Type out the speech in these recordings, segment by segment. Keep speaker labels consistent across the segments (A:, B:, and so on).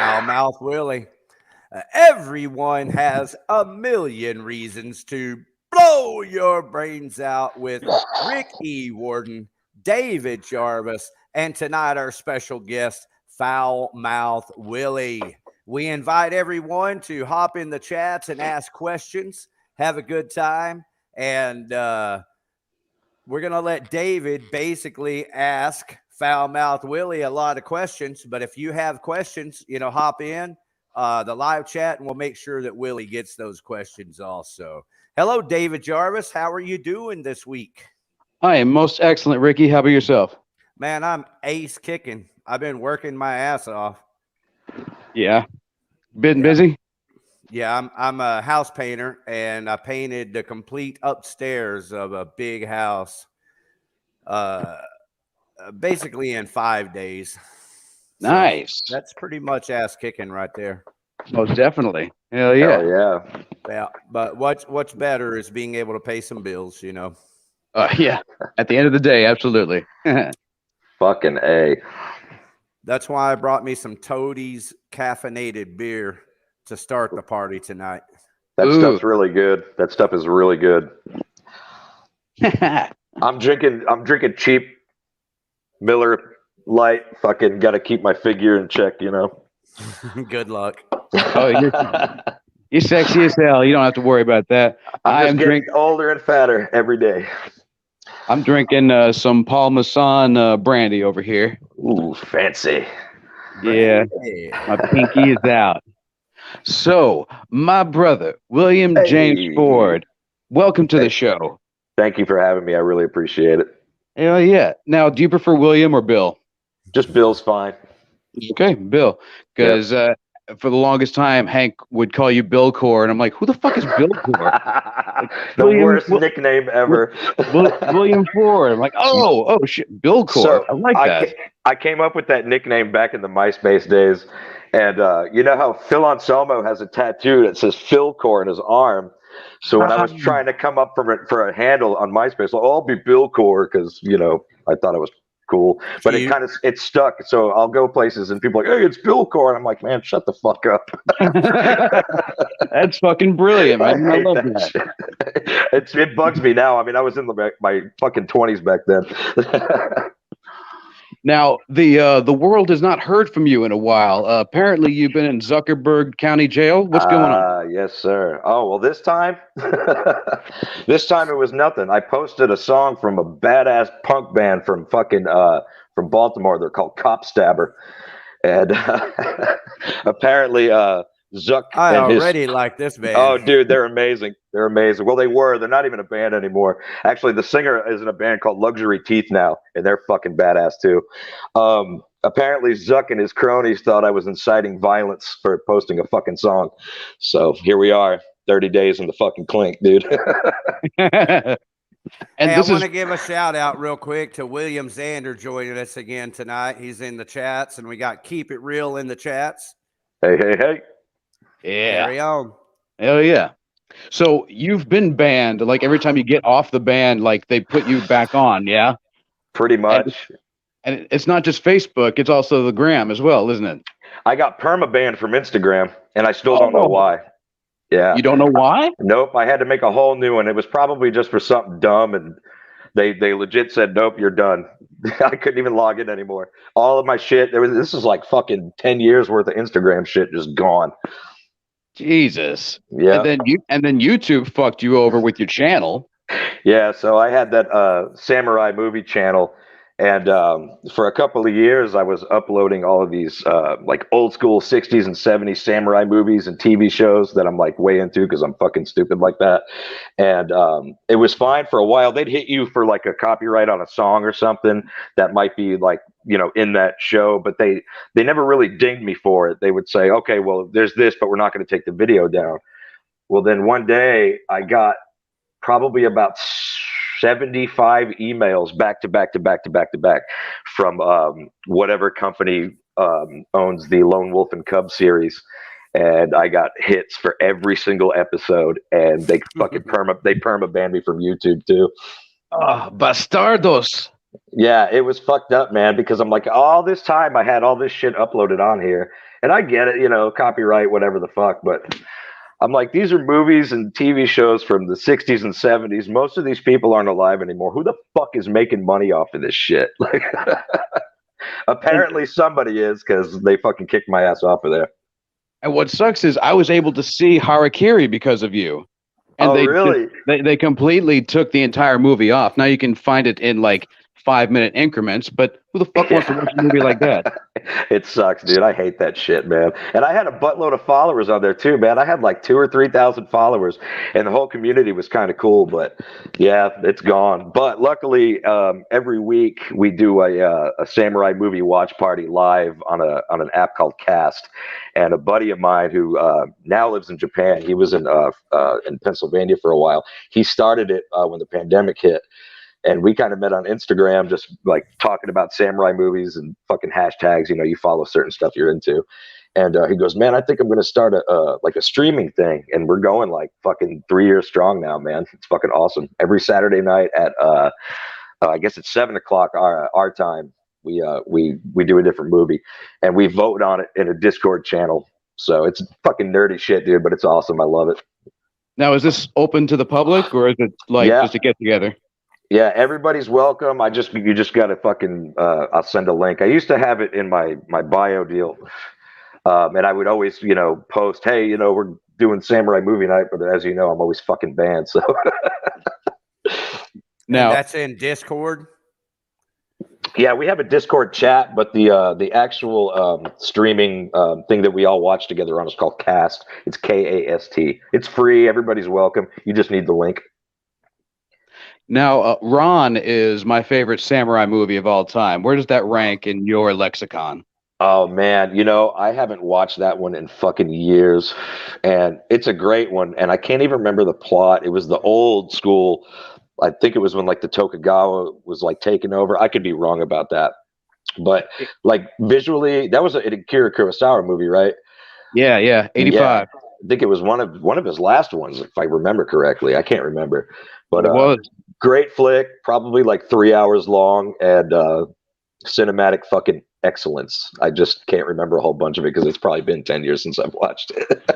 A: Foul-mouthed Willie. Everyone has a million reasons to blow your brains out with Rick E. Warden, David Jarvis, and tonight our special guest, Foul-mouthed Willie. We invite everyone to hop in the chats and ask questions, have a good time, and we're going to let David basically ask Foul-mouthed Willie a lot of questions, but if you have questions, hop in the live chat and we'll make sure that Willie gets those questions also. Hello, David Jarvis. How are you doing this week?
B: I am most excellent, Ricky. How about yourself?
A: Man, I'm ace kicking. I've been working my ass off.
B: Yeah. Been busy?
A: Yeah, I'm a house painter, and I painted the complete upstairs of a big house basically in 5 days.
B: Nice.
A: So that's pretty much ass kicking right there.
B: Most definitely. Hell yeah.
C: Hell yeah.
A: Yeah, but what's better is being able to pay some bills,
B: Yeah. At the end of the day, absolutely.
C: Fucking A.
A: That's why I brought me some Toadies caffeinated beer to start the party tonight.
C: That stuff's really good. That stuff is really good. I'm drinking cheap Miller Light. Fucking got to keep my figure in check,
A: Good luck.
B: Oh, you're sexy as hell. You don't have to worry about that.
C: I'm getting older and fatter every day.
B: I'm drinking some Paul Masson brandy over here.
C: Ooh, fancy.
B: Yeah, my pinky is out. So, my brother, William James Ford, welcome to the show.
C: Thank you for having me. I really appreciate it.
B: Hell yeah. Now, do you prefer William or Bill?
C: Just Bill's fine.
B: Okay, Bill. Because for the longest time, Hank would call you Bill Core, and I'm like, who the fuck is Bill Core?
C: The worst nickname ever.
B: William Ford. I'm like, oh shit, Bill Core.
C: So
B: I like that.
C: I came up with that nickname back in the MySpace days. And you know how Phil Anselmo has a tattoo that says Phil Core in his arm. So when I was trying to come up for a handle on MySpace, I'll be Bill Core because, I thought it was cool. But it stuck. So I'll go places and people are like, hey, it's Bill Core. And I'm like, man, shut the fuck up.
B: That's fucking brilliant, man. I love that.
C: It bugs me now. I mean, I was in my fucking 20s back then.
B: Now, the world has not heard from you in a while. Apparently, you've been in Zuckerberg County Jail. What's going on?
C: Yes, sir. Oh, well, this time it was nothing. I posted a song from a badass punk band from from Baltimore. They're called Cop Stabber. And apparently, Zuck.
A: I already like this band.
C: Oh, dude, they're amazing. They're amazing. Well, they were. They're not even a band anymore. Actually, the singer is in a band called Luxury Teeth now, and they're fucking badass too. Apparently, Zuck and his cronies thought I was inciting violence for posting a fucking song. So here we are, 30 days in the fucking clink, dude.
A: And I want to give a shout out real quick to William Zander joining us again tonight. He's in the chats, and we got Keep It Real in the chats.
C: Hey, hey, hey.
B: Yeah.
A: Carry on.
B: Hell yeah. So you've been banned. Like every time you get off the ban, like they put you back on, yeah?
C: Pretty much.
B: And it's not just Facebook, it's also the gram as well, isn't it?
C: I got perma-banned from Instagram, and I still don't know why. Yeah.
B: You don't know why?
C: Nope. I had to make a whole new one. It was probably just for something dumb, and they legit said, nope, you're done. I couldn't even log in anymore. All of my shit, this is like fucking 10 years worth of Instagram shit just gone.
B: Jesus.
C: Yeah.
B: And then YouTube fucked you over with your channel.
C: Yeah, so I had that samurai movie channel, and for a couple of years I was uploading all of these like old school 60s and 70s samurai movies and TV shows that I'm like way into because I'm fucking stupid like that. And it was fine for a while. They'd hit you for like a copyright on a song or something that might be like, in that show, but they never really dinged me for it. They would say, okay, well, there's this, but we're not going to take the video down. Well, then one day I got probably about 75 emails back to back from whatever company owns the Lone Wolf and Cub series. And I got hits for every single episode, and they fucking perma banned me from YouTube too.
B: Bastardos.
C: Yeah, it was fucked up, man, because I'm like, all this time I had all this shit uploaded on here, And I get it, you know, copyright, whatever the fuck, but I'm like, these are movies and TV shows from the 60s and 70s. Most of these people aren't alive anymore. Who the fuck is making money off of this shit? Like, apparently somebody is, because they fucking kicked my ass off of there.
B: And what sucks is I was able to see Harakiri because of you. And
C: really?
B: They completely took the entire movie off. Now you can find it in like 5-minute increments, but who the fuck wants to watch a movie like that?
C: It sucks, dude. I hate that shit, man. And I had a buttload of followers on there too, man. I had like 2,000 or 3,000 followers, and the whole community was kind of cool. But yeah, it's gone. But luckily, every week we do a samurai movie watch party live on an app called Cast. And a buddy of mine who now lives in Japan, he was in Pennsylvania for a while. He started it when the pandemic hit. And we kind of met on Instagram, just like talking about samurai movies and fucking hashtags. You know, you follow certain stuff you're into. And he goes, man, I think I'm going to start a streaming thing. And we're going like fucking 3 years strong now, man. It's fucking awesome. Every Saturday night at, I guess it's 7 o'clock our time. We do a different movie, and we vote on it in a Discord channel. So it's fucking nerdy shit, dude, but it's awesome. I love it.
B: Now, is this open to the public, or is it like just a get together?
C: Yeah, everybody's welcome. You just got to fucking, I'll send a link. I used to have it in my bio deal. And I would always, you know, post, hey, you know, we're doing samurai movie night, but as you know, I'm always fucking banned. So
A: now that's in Discord.
C: Yeah, we have a Discord chat, but the actual streaming thing that we all watch together on is called Cast. It's KAST. It's free. Everybody's welcome. You just need the link.
B: Now, Ron is my favorite samurai movie of all time. Where does that rank in your lexicon?
C: Oh, man. You know, I haven't watched that one in fucking years. And it's a great one. And I can't even remember the plot. It was the old school. I think it was when like the Tokugawa was like taken over. I could be wrong about that. But like visually, that was a Akira Kurosawa movie, right?
B: Yeah, 85.
C: Yeah, I think it was one of his last ones, if I remember correctly. I can't remember. But
B: it was.
C: Great flick, probably like 3 hours long, and cinematic fucking excellence. I just can't remember a whole bunch of it because it's probably been 10 years since I've watched it.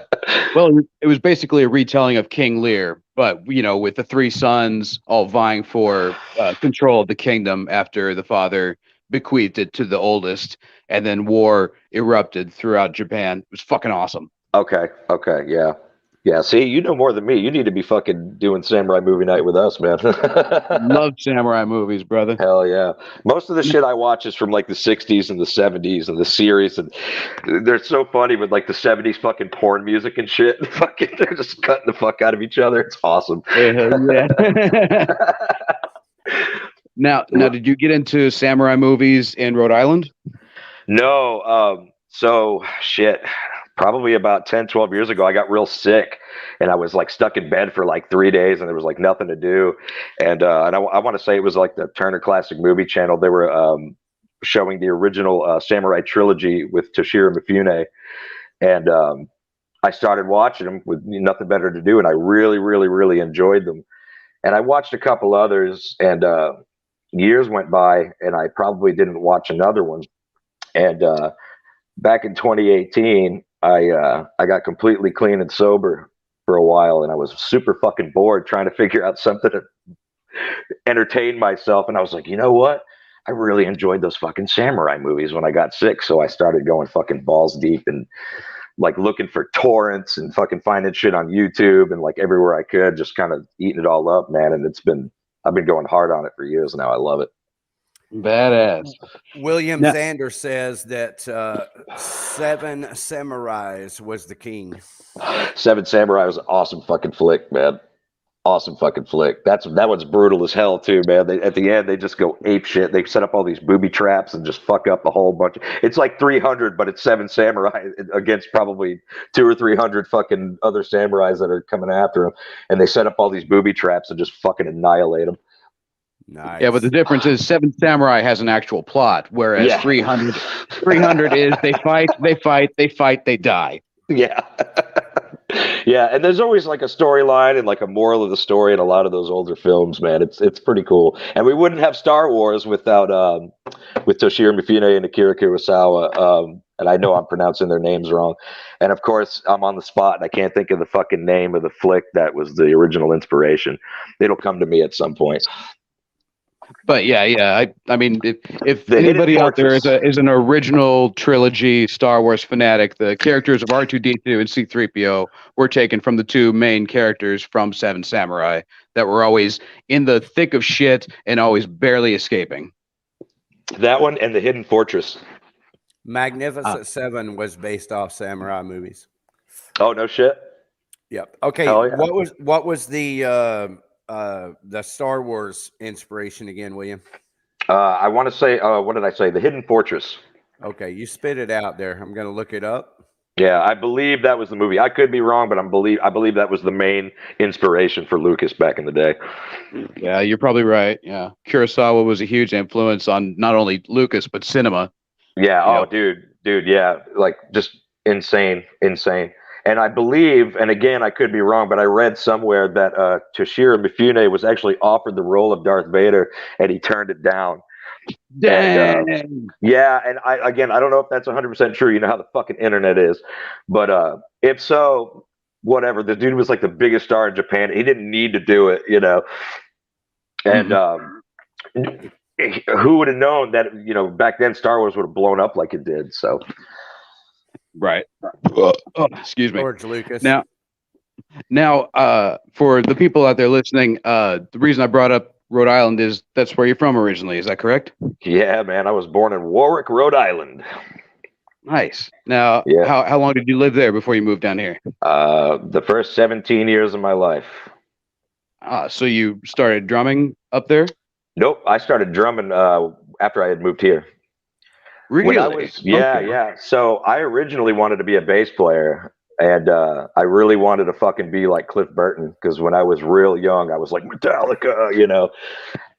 B: Well, it was basically a retelling of King Lear, but, you know, with the three sons all vying for control of the kingdom after the father bequeathed it to the oldest, and then war erupted throughout Japan. It was fucking awesome.
C: Okay, yeah. Yeah, see, you know more than me. You need to be fucking doing samurai movie night with us, man.
B: Love samurai movies, brother.
C: Hell yeah. Most of the shit I watch is from like the 60s and the 70s and the series, and they're so funny with like the 70s fucking porn music and shit. Fucking, they're just cutting the fuck out of each other. It's awesome.
B: Yeah. Now, did you get into samurai movies in Rhode Island?
C: No. So shit. Probably about 10, 12 years ago, I got real sick, and I was like stuck in bed for like 3 days, and there was like nothing to do. And I want to say it was like the Turner Classic Movie Channel. They were showing the original Samurai trilogy with Toshiro Mifune, and I started watching them with nothing better to do, and I really, really, really enjoyed them. And I watched a couple others, and years went by, and I probably didn't watch another one. And back in 2018. I got completely clean and sober for a while, and I was super fucking bored trying to figure out something to entertain myself. And I was like, you know what? I really enjoyed those fucking samurai movies when I got sick. So I started going fucking balls deep and like looking for torrents and fucking finding shit on YouTube and like everywhere I could, just kind of eating it all up, man. And I've been going hard on it for years now. I love it.
B: Badass.
A: William Zander says that Seven Samurais was the king.
C: Seven Samurai was an awesome fucking flick, man. Awesome fucking flick. That one's brutal as hell too, man. At the end, they just go ape shit. They set up all these booby traps and just fuck up a whole bunch. It's like 300, but it's Seven Samurai against probably 200 or 300 fucking other samurais that are coming after them. And they set up all these booby traps and just fucking annihilate them.
A: Nice.
B: Yeah, but the difference is Seven Samurai has an actual plot, whereas 300 is they fight, they die.
C: Yeah. Yeah, and there's always like a storyline and like a moral of the story in a lot of those older films, man. It's pretty cool. And we wouldn't have Star Wars without with Toshiro Mifune and Akira Kurosawa. and I know I'm pronouncing their names wrong. And of course, I'm on the spot and I can't think of the fucking name of the flick that was the original inspiration. It'll come to me at some point.
B: But yeah. I mean, if
C: The Hidden
B: anybody out there
C: Fortress.
B: is an original trilogy Star Wars fanatic, the characters of R2D2 and C3PO were taken from the two main characters from Seven Samurai that were always in the thick of shit and always barely escaping.
C: That one and The Hidden Fortress.
A: Magnificent Seven was based off samurai movies.
C: Oh, no shit.
A: Yep. Okay.
C: Hell yeah.
A: What was the Star Wars inspiration again, William?
C: I want to say, what did I say? The Hidden Fortress.
A: Okay, you spit it out there. I'm going to look it up.
C: Yeah, I believe that was the movie. I could be wrong, but I believe that was the main inspiration for Lucas back in the day.
B: Yeah, you're probably right. Yeah, Kurosawa was a huge influence on not only Lucas but cinema.
C: Yeah. Oh, dude. Yeah. Like just insane. And I believe, and again, I could be wrong, but I read somewhere that Toshiro Mifune was actually offered the role of Darth Vader, and he turned it down.
B: Dang.
C: And, yeah, and I don't know if that's 100% true. You know how the fucking internet is, but if so, whatever. The dude was like the biggest star in Japan. He didn't need to do it, you know. And who would have known that, you know, back then Star Wars would have blown up like it did? So,
B: right. Excuse me.
A: George Lucas.
B: Now, for the people out there listening, the reason I brought up Rhode Island is that's where you're from originally. Is that correct?
C: Yeah, man. I was born in Warwick, Rhode Island.
B: Nice. Now,
C: yeah.
B: How long did you live there before you moved down here?
C: The first 17 years of my life.
B: So you started drumming up there?
C: Nope. I started drumming after I had moved here.
B: Really?
C: Yeah. So I originally wanted to be a bass player. And I really wanted to fucking be like Cliff Burton, because when I was real young, I was like Metallica, you know.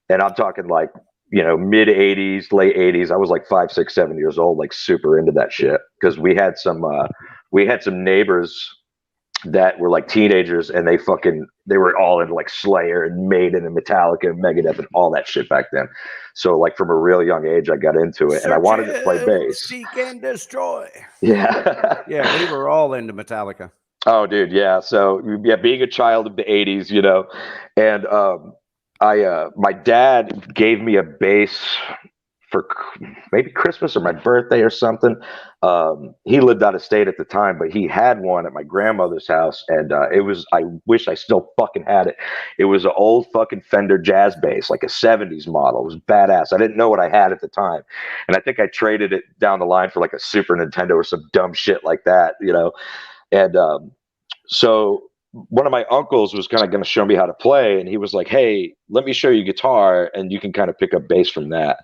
C: And I'm talking like, you know, mid 80s, late 80s. I was like 5, 6, 7 years old, like super into that shit. Because we had some neighbors that were like teenagers, and they were all into like Slayer and Maiden and Metallica and Megadeth and all that shit back then. So like from a real young age, I got into it, and I wanted to play bass.
A: Seek and destroy.
C: Yeah.
A: Yeah, we were all into Metallica.
C: Oh, dude, yeah. So yeah, being a child of the 80s, you know, and my dad gave me a bass for maybe Christmas or my birthday or something. He lived out of state at the time, but he had one at my grandmother's house, and I wish I still fucking had it. It was an old fucking Fender jazz bass, like a 70s model. It was badass. I didn't know what I had at the time, and I think I traded it down the line for like a Super Nintendo or some dumb shit like that, you know. And so one of my uncles was kind of going to show me how to play, and he was like, "Hey, let me show you guitar, and you can kind of pick up bass from that."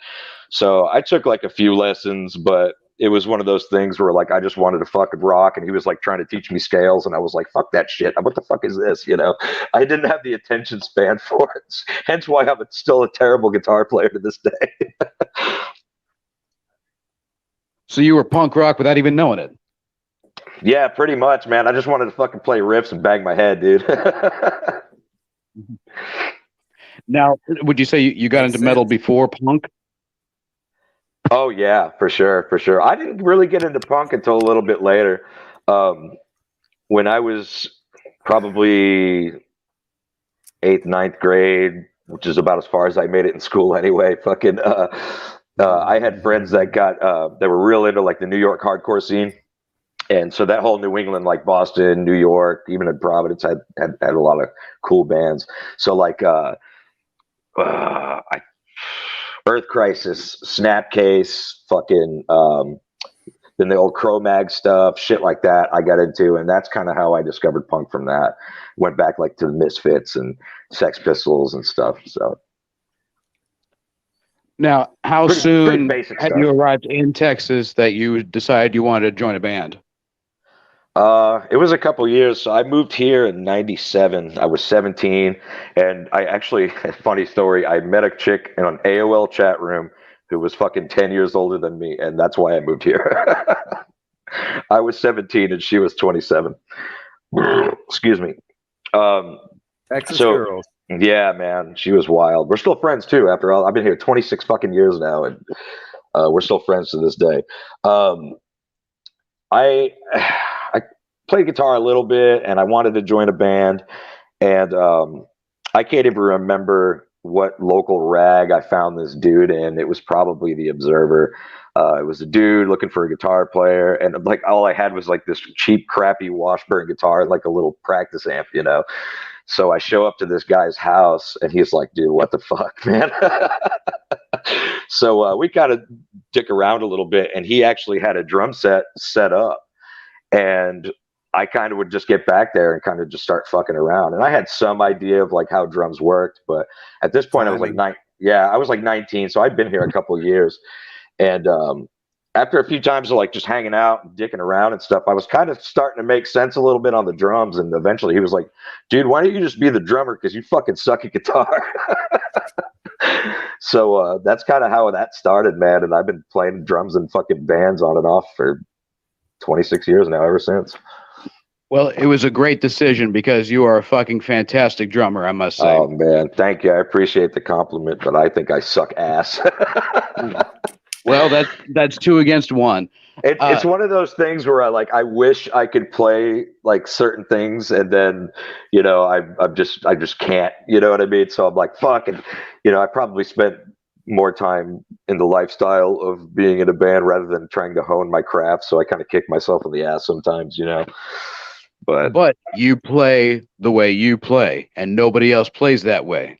C: So I took like a few lessons, but it was one of those things where like I just wanted to fucking rock, and he was like trying to teach me scales, and I was like, "Fuck that shit! What the fuck is this?" You know, I didn't have the attention span for it. Hence why I'm still a terrible guitar player to this day.
B: So you were punk rock without even knowing it?
C: Yeah, pretty much, man. I just wanted to fucking play riffs and bang my head, dude.
B: Now, would you say you got into metal before punk?
C: Oh yeah, for sure. I didn't really get into punk until a little bit later. When I was probably 8th, 9th grade, which is about as far as I made it in school anyway. Fucking, I had friends that were real into like the New York hardcore scene. And so that whole New England, like Boston, New York, even in Providence, had a lot of cool bands. So like Earth Crisis, Snapcase, fucking then the old Cro-Mag stuff, shit like that I got into, and that's kind of how I discovered punk from that. Went back like to the Misfits and Sex Pistols and stuff. So
B: now, how soon had
C: stuff.
B: you arrived in Texas that you decided you wanted to join a band?
C: It was a couple years. So I moved here in '97. I was 17, and I actually, funny story, I met a chick in an AOL chat room who was fucking 10 years older than me, and that's why I moved here. I was 17 and she was 27. Excuse me.
A: Texas girls.
C: Yeah, man, she was wild. We're still friends too. After all, I've been here 26 fucking years now, and we're still friends to this day. I played guitar a little bit, and I wanted to join a band, and I can't even remember what local rag I found this dude in. It was probably the Observer. It was a dude looking for a guitar player, and like all I had was like this cheap, crappy Washburn guitar, and like a little practice amp, you know. So I show up to this guy's house, and he's like, "Dude, what the fuck, man?" So we kind of dick around a little bit, and he actually had a drum set up, and I kind of would just get back there and kind of just start fucking around. And I had some idea of like how drums worked, but at this point I was like I was like 19, so I'd been here a couple of years. And after a few times of like just hanging out and dicking around and stuff, I was kind of starting to make sense a little bit on the drums. And eventually he was like, "Dude, why don't you just be the drummer? Because you fucking suck at guitar." So that's kind of how that started, man. And I've been playing drums in fucking bands on and off for 26 years now, ever since.
B: Well, it was a great decision because you are a fucking fantastic drummer, I must say.
C: Oh, man. Thank you. I appreciate the compliment, but I think I suck ass.
B: Well, that's 2 against 1.
C: It's one of those things where I wish I could play like certain things, and then, you know, I just can't, you know what I mean? So I'm like, fuck. And, you know, I probably spent more time in the lifestyle of being in a band rather than trying to hone my craft. So I kind of kick myself in the ass sometimes, you know. But
B: you play the way you play, and nobody else plays that way.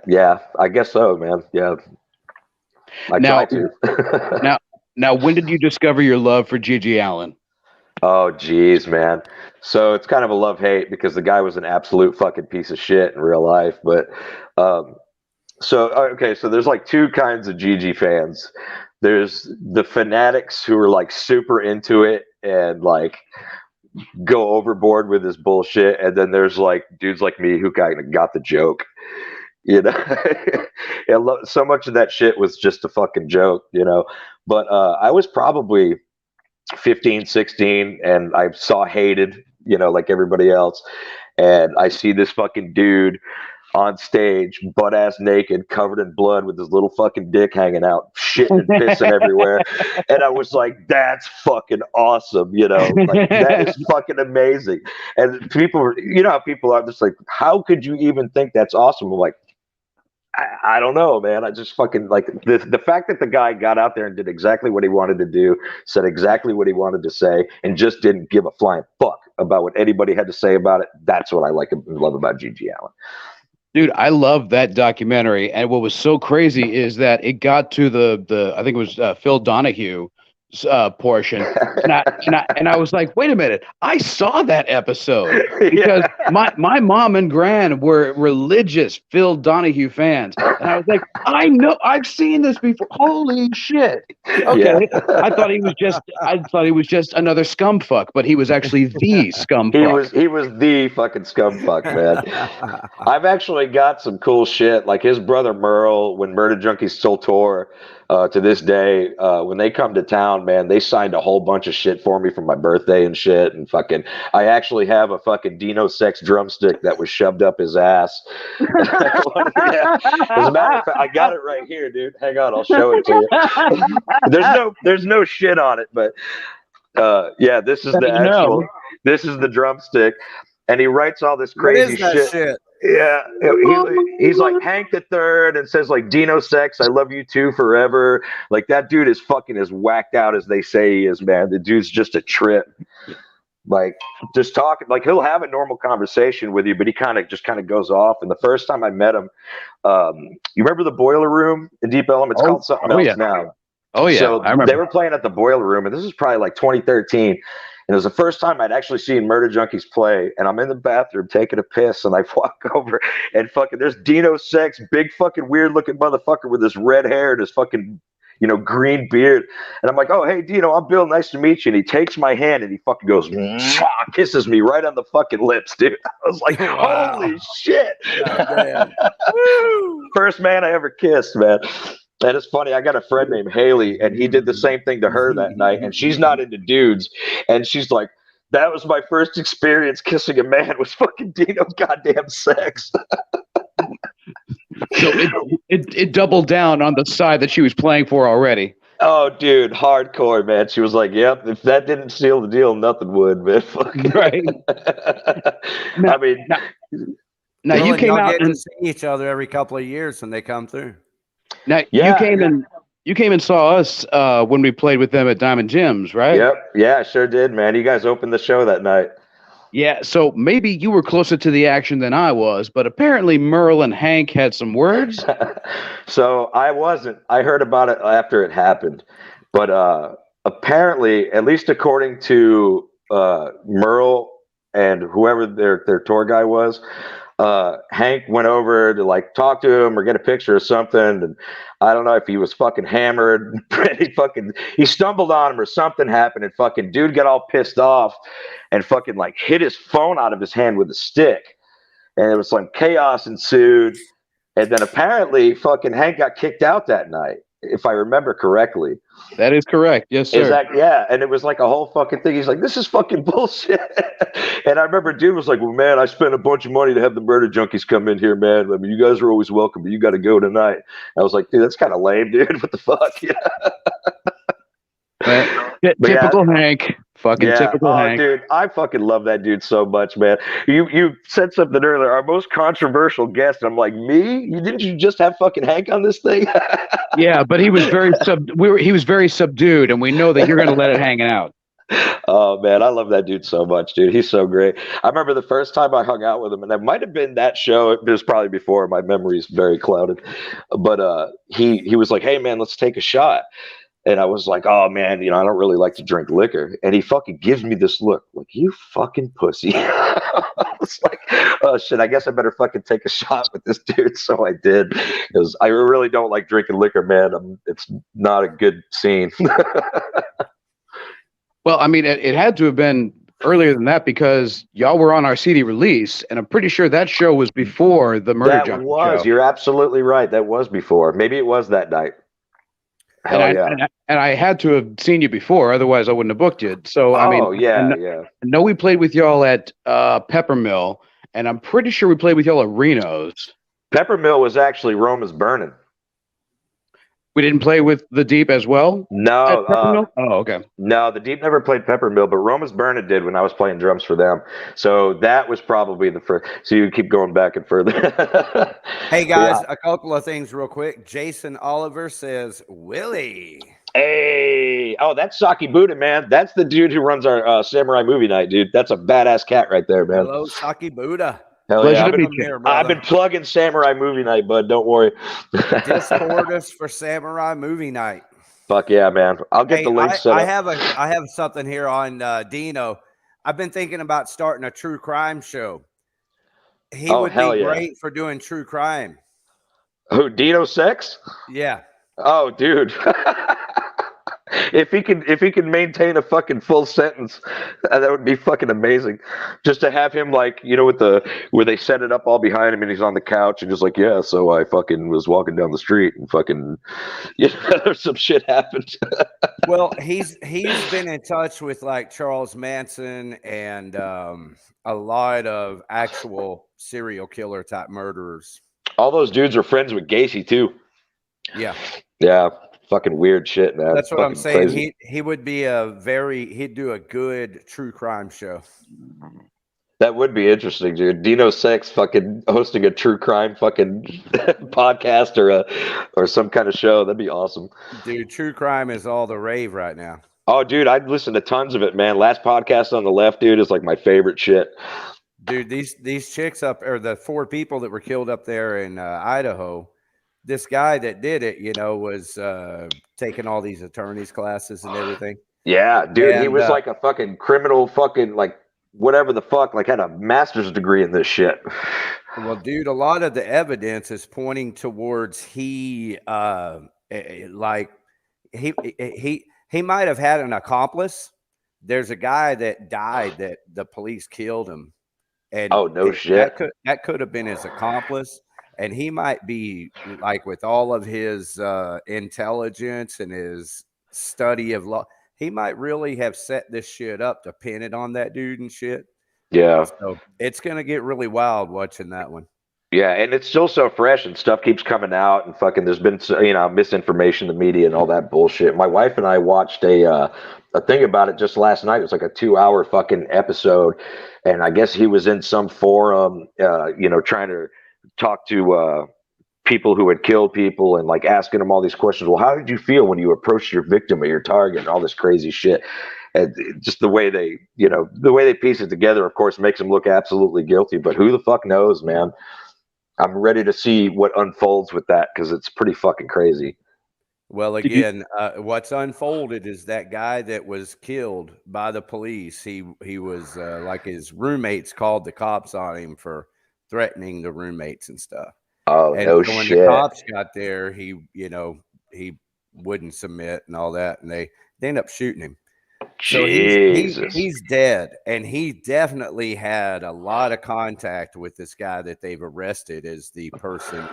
C: Yeah, I guess so, man. Yeah, I try to.
B: Now, when did you discover your love for Gigi Allen?
C: Oh, geez, man. So it's kind of a love-hate because the guy was an absolute fucking piece of shit in real life. But so there's like 2 kinds of Gigi fans. There's the fanatics who are like super into it and like go overboard with his bullshit, and then there's like dudes like me who kind of got the joke, you know. And so much of that shit was just a fucking joke, you know. But I was probably 15, 16, and I saw Hated, you know, like everybody else, and I see this fucking dude on stage, butt ass naked, covered in blood, with his little fucking dick hanging out, shitting and pissing everywhere. And I was like, that's fucking awesome, you know, like that is fucking amazing. And people, you know how people are just like, how could you even think that's awesome? I'm like, I don't know, man. I just fucking like the fact that the guy got out there and did exactly what he wanted to do, said exactly what he wanted to say, and just didn't give a flying fuck about what anybody had to say about it. That's what I like and love about Gigi Allen.
B: Dude, I love that documentary, and what was so crazy is that it got to the I think it was Phil Donahue portion, and I was like, wait a minute, I saw that episode because my mom and gran were religious Phil Donahue fans, and I was like, I know, I've seen this before. Holy shit! Okay, yeah. I thought he was just another scumfuck, but he was actually the scumfuck.
C: He was the fucking scumfuck, man. I've actually got some cool shit, like his brother Merle, when Murder Junkies still tour. To this day, when they come to town, man, they signed a whole bunch of shit for me for my birthday and shit. And fucking, I actually have a fucking Dino Sex drumstick that was shoved up his ass. Yeah. As a matter of fact, I got it right here, dude. Hang on, I'll show it to you. There's no shit on it, but yeah, this is the actual. This is the drumstick, and he writes all this crazy shit. Yeah, he's like Hank the Third and says like Dino Sex, I love you too forever. Like that dude is fucking as whacked out as they say he is, man. The dude's just a trip. Like just talking, like he'll have a normal conversation with you, but he kind of goes off. And the first time I met him, you remember the Boiler Room in Deep Ellum? It's called something else now.
B: Oh yeah,
C: so
B: I remember.
C: They were playing at the Boiler Room, and this is probably like 2013. And it was the first time I'd actually seen Murder Junkies play. And I'm in the bathroom taking a piss, and I walk over, and fucking there's Dino Sex, big fucking weird looking motherfucker with this red hair and his fucking, you know, green beard. And I'm like, oh, hey, Dino, I'm Bill. Nice to meet you. And he takes my hand and he fucking goes, kisses me right on the fucking lips, dude. I was like, holy shit. First man I ever kissed, man. And it's funny, I got a friend named Haley, and he did the same thing to her that night, and she's not into dudes. And she's like, that was my first experience kissing a man, was fucking Dino goddamn Sex.
B: So it doubled down on the side that she was playing for already.
C: Oh, dude, hardcore, man. She was like, "Yep, if that didn't seal the deal, nothing would, man." Fuck.
B: Right. Now,
C: I mean,
B: now you
A: Well, and
B: came
A: y'all
B: out
A: get to
B: and
A: see each other every couple of years when they come through.
B: now
C: yeah,
B: you came and saw us when we played with them at Diamond Gyms, right?
C: yep, yeah, I sure did, man. You guys opened the show that night.
B: Yeah, so maybe you were closer to the action than I was, but apparently Merle and Hank had some words.
C: So I wasn't. I heard about it after it happened, but apparently, at least according to Merle and whoever their tour guy was, Hank went over to like talk to him or get a picture or something, and I don't know if he was fucking hammered. He stumbled on him or something happened, and fucking dude got all pissed off and fucking like hit his phone out of his hand with a stick, and it was like chaos ensued. And then apparently fucking Hank got kicked out that night, if I remember correctly.
B: That is correct. Yes, sir.
C: Is that, yeah, and it was like a whole fucking thing. He's like, "This is fucking bullshit." And I remember dude was like, "Well, man, I spent a bunch of money to have the murder junkies come in here, man. I mean, you guys are always welcome, but you got to go tonight." I was like, "Dude, that's kind of lame, dude. What the fuck?"
B: Typical Hank. Fucking typical Hank.
C: Dude, I fucking love that dude so much, man. You said something earlier, our most controversial guest. I'm like, me? Didn't you just have fucking Hank on this thing?
B: Yeah, but he was very he was very subdued, and we know that you're going to let it hang out.
C: Oh man, I love that dude so much, dude. He's so great. I remember the first time I hung out with him, and that might have been that show. It was probably before. My memory is very clouded, but he was like, "Hey man, let's take a shot." And I was like, "Oh man, I don't really like to drink liquor." And he fucking gives me this look, like, "You fucking pussy." I was like, "Oh shit, I guess I better fucking take a shot with this dude." So I did, because I really don't like drinking liquor, man. It's not a good scene.
B: Well, I mean, it had to have been earlier than that because y'all were on our CD release, and I'm pretty sure that show was before the Murder Junkie show.
C: You're absolutely right. That was before. Maybe it was that night. Hell
B: And I had to have seen you before, otherwise I wouldn't have booked you. So I mean,
C: yeah.
B: I know we played with y'all at Peppermill, and I'm pretty sure we played with y'all at Reno's.
C: Peppermill was actually Roma's Burning.
B: We didn't play with the Deep as well?
C: No.
B: Oh, okay.
C: No, the Deep never played Peppermill, but Roma's Burning did when I was playing drums for them. So that was probably the first. So you keep going back and further.
A: Hey guys, a couple of things real quick. Jason Oliver says, "Willie."
C: Hey, oh, that's Saki Buddha, man. That's the dude who runs our Samurai Movie Night, dude. That's a badass cat right there, man.
A: Hello, Saki Buddha.
C: Hell
B: Pleasure
C: yeah.
B: to meet you.
C: I've been plugging Samurai Movie Night, bud. Don't worry.
A: Discord us for Samurai Movie Night.
C: Fuck yeah, man. I'll get the link set up.
A: I have something here on Dino. I've been thinking about starting a true crime show. He would be great for doing true crime.
C: Who, Dino Sex?
A: Yeah.
C: Oh, dude. If he can maintain a fucking full sentence, that would be fucking amazing. Just to have him, like, with where they set it up all behind him and he's on the couch and just like, "Yeah, so I fucking was walking down the street and fucking some shit happened."
A: Well, he's been in touch with like Charles Manson and a lot of actual serial killer type murderers.
C: All those dudes are friends with Gacy too.
A: Yeah.
C: Yeah. Fucking weird shit, man.
A: That's what I'm saying. Crazy. He would be he'd do a good true crime show.
C: That would be interesting, dude. Dino Sex fucking hosting a true crime fucking podcast or some kind of show. That'd be awesome.
A: Dude, true crime is all the rave right now.
C: Oh, dude, I'd listen to tons of it, man. Last Podcast on the Left, dude, is like my favorite shit.
A: Dude, these chicks the 4 people that were killed up there in Idaho. This guy that did it, was taking all these attorneys classes and everything.
C: Yeah, dude, he was like a fucking criminal, fucking like whatever the fuck, like had a master's degree in this shit.
A: Well, dude, a lot of the evidence is pointing towards he might have had an accomplice. There's a guy that died that the police killed him, and
C: shit,
A: that could have been his accomplice. And he might be like, with all of his intelligence and his study of law, he might really have set this shit up to pin it on that dude and shit.
C: Yeah.
A: So it's going to get really wild watching that one.
C: Yeah, and it's still so fresh, and stuff keeps coming out, and fucking there's been misinformation, the media, and all that bullshit. My wife and I watched a thing about it just last night. It was like a 2 hour fucking episode, and I guess he was in some forum, trying to talk to people who had killed people and like asking them all these questions. Well, how did you feel when you approached your victim or your target and all this crazy shit? And just the way they piece it together, of course, makes them look absolutely guilty. But who the fuck knows, man? I'm ready to see what unfolds with that because it's pretty fucking crazy.
A: Well, again, what's unfolded is that guy that was killed by the police. He was like his roommates called the cops on him for threatening the roommates and stuff.
C: Oh,
A: and
C: no
A: so when
C: shit.
A: the cops got there, he wouldn't submit and all that, and they ended up shooting him. So he's dead, and he definitely had a lot of contact with this guy that they've arrested as the person,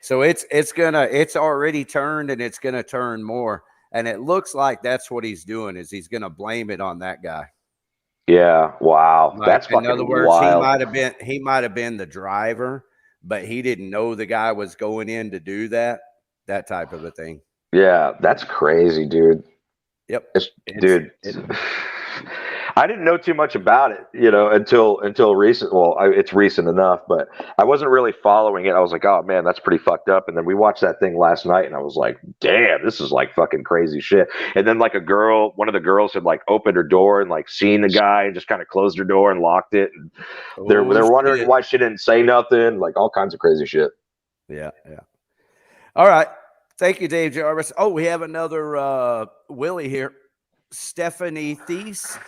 A: So it's already turned, and it's gonna turn more, and it looks like that's what he's doing is he's gonna blame it on that guy.
C: Yeah, wow,
A: Like,
C: that's fucking
A: in other words,
C: wild.
A: he might have been the driver, but he didn't know the guy was going in to do that type of a thing.
C: Yeah, that's crazy, dude.
A: Yep.
C: I didn't know too much about it, until recent. Well, it's recent enough, but I wasn't really following it. I was like, oh man, that's pretty fucked up. And then we watched that thing last night, and I was like, damn, this is like fucking crazy shit. And then like one of the girls had like opened her door and like seen the guy and just kind of closed her door and locked it. And they're wondering why she didn't say nothing, like all kinds of crazy shit.
A: Yeah. All right. Thank you, Dave Jarvis. Oh, we have another Willie here. Stephanie Thies.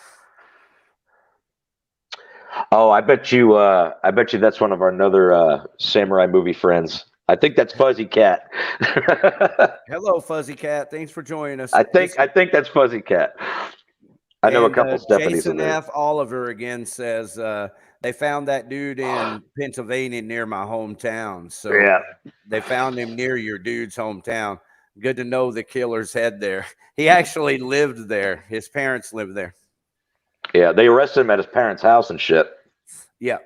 C: Oh, I bet you that's one of our another samurai movie friends. I think that's Fuzzy Cat.
A: Hello, Fuzzy Cat. Thanks for joining us.
C: I think that's Fuzzy Cat. I know a couple Stephanies
A: Jason
C: in there.
A: F. Oliver again says they found that dude in Pennsylvania near my hometown. So
C: yeah,
A: they found him near your dude's hometown. Good to know the killer's head there. He actually lived there. His parents lived there.
C: Yeah, they arrested him at his parents' house and shit.
A: Yeah.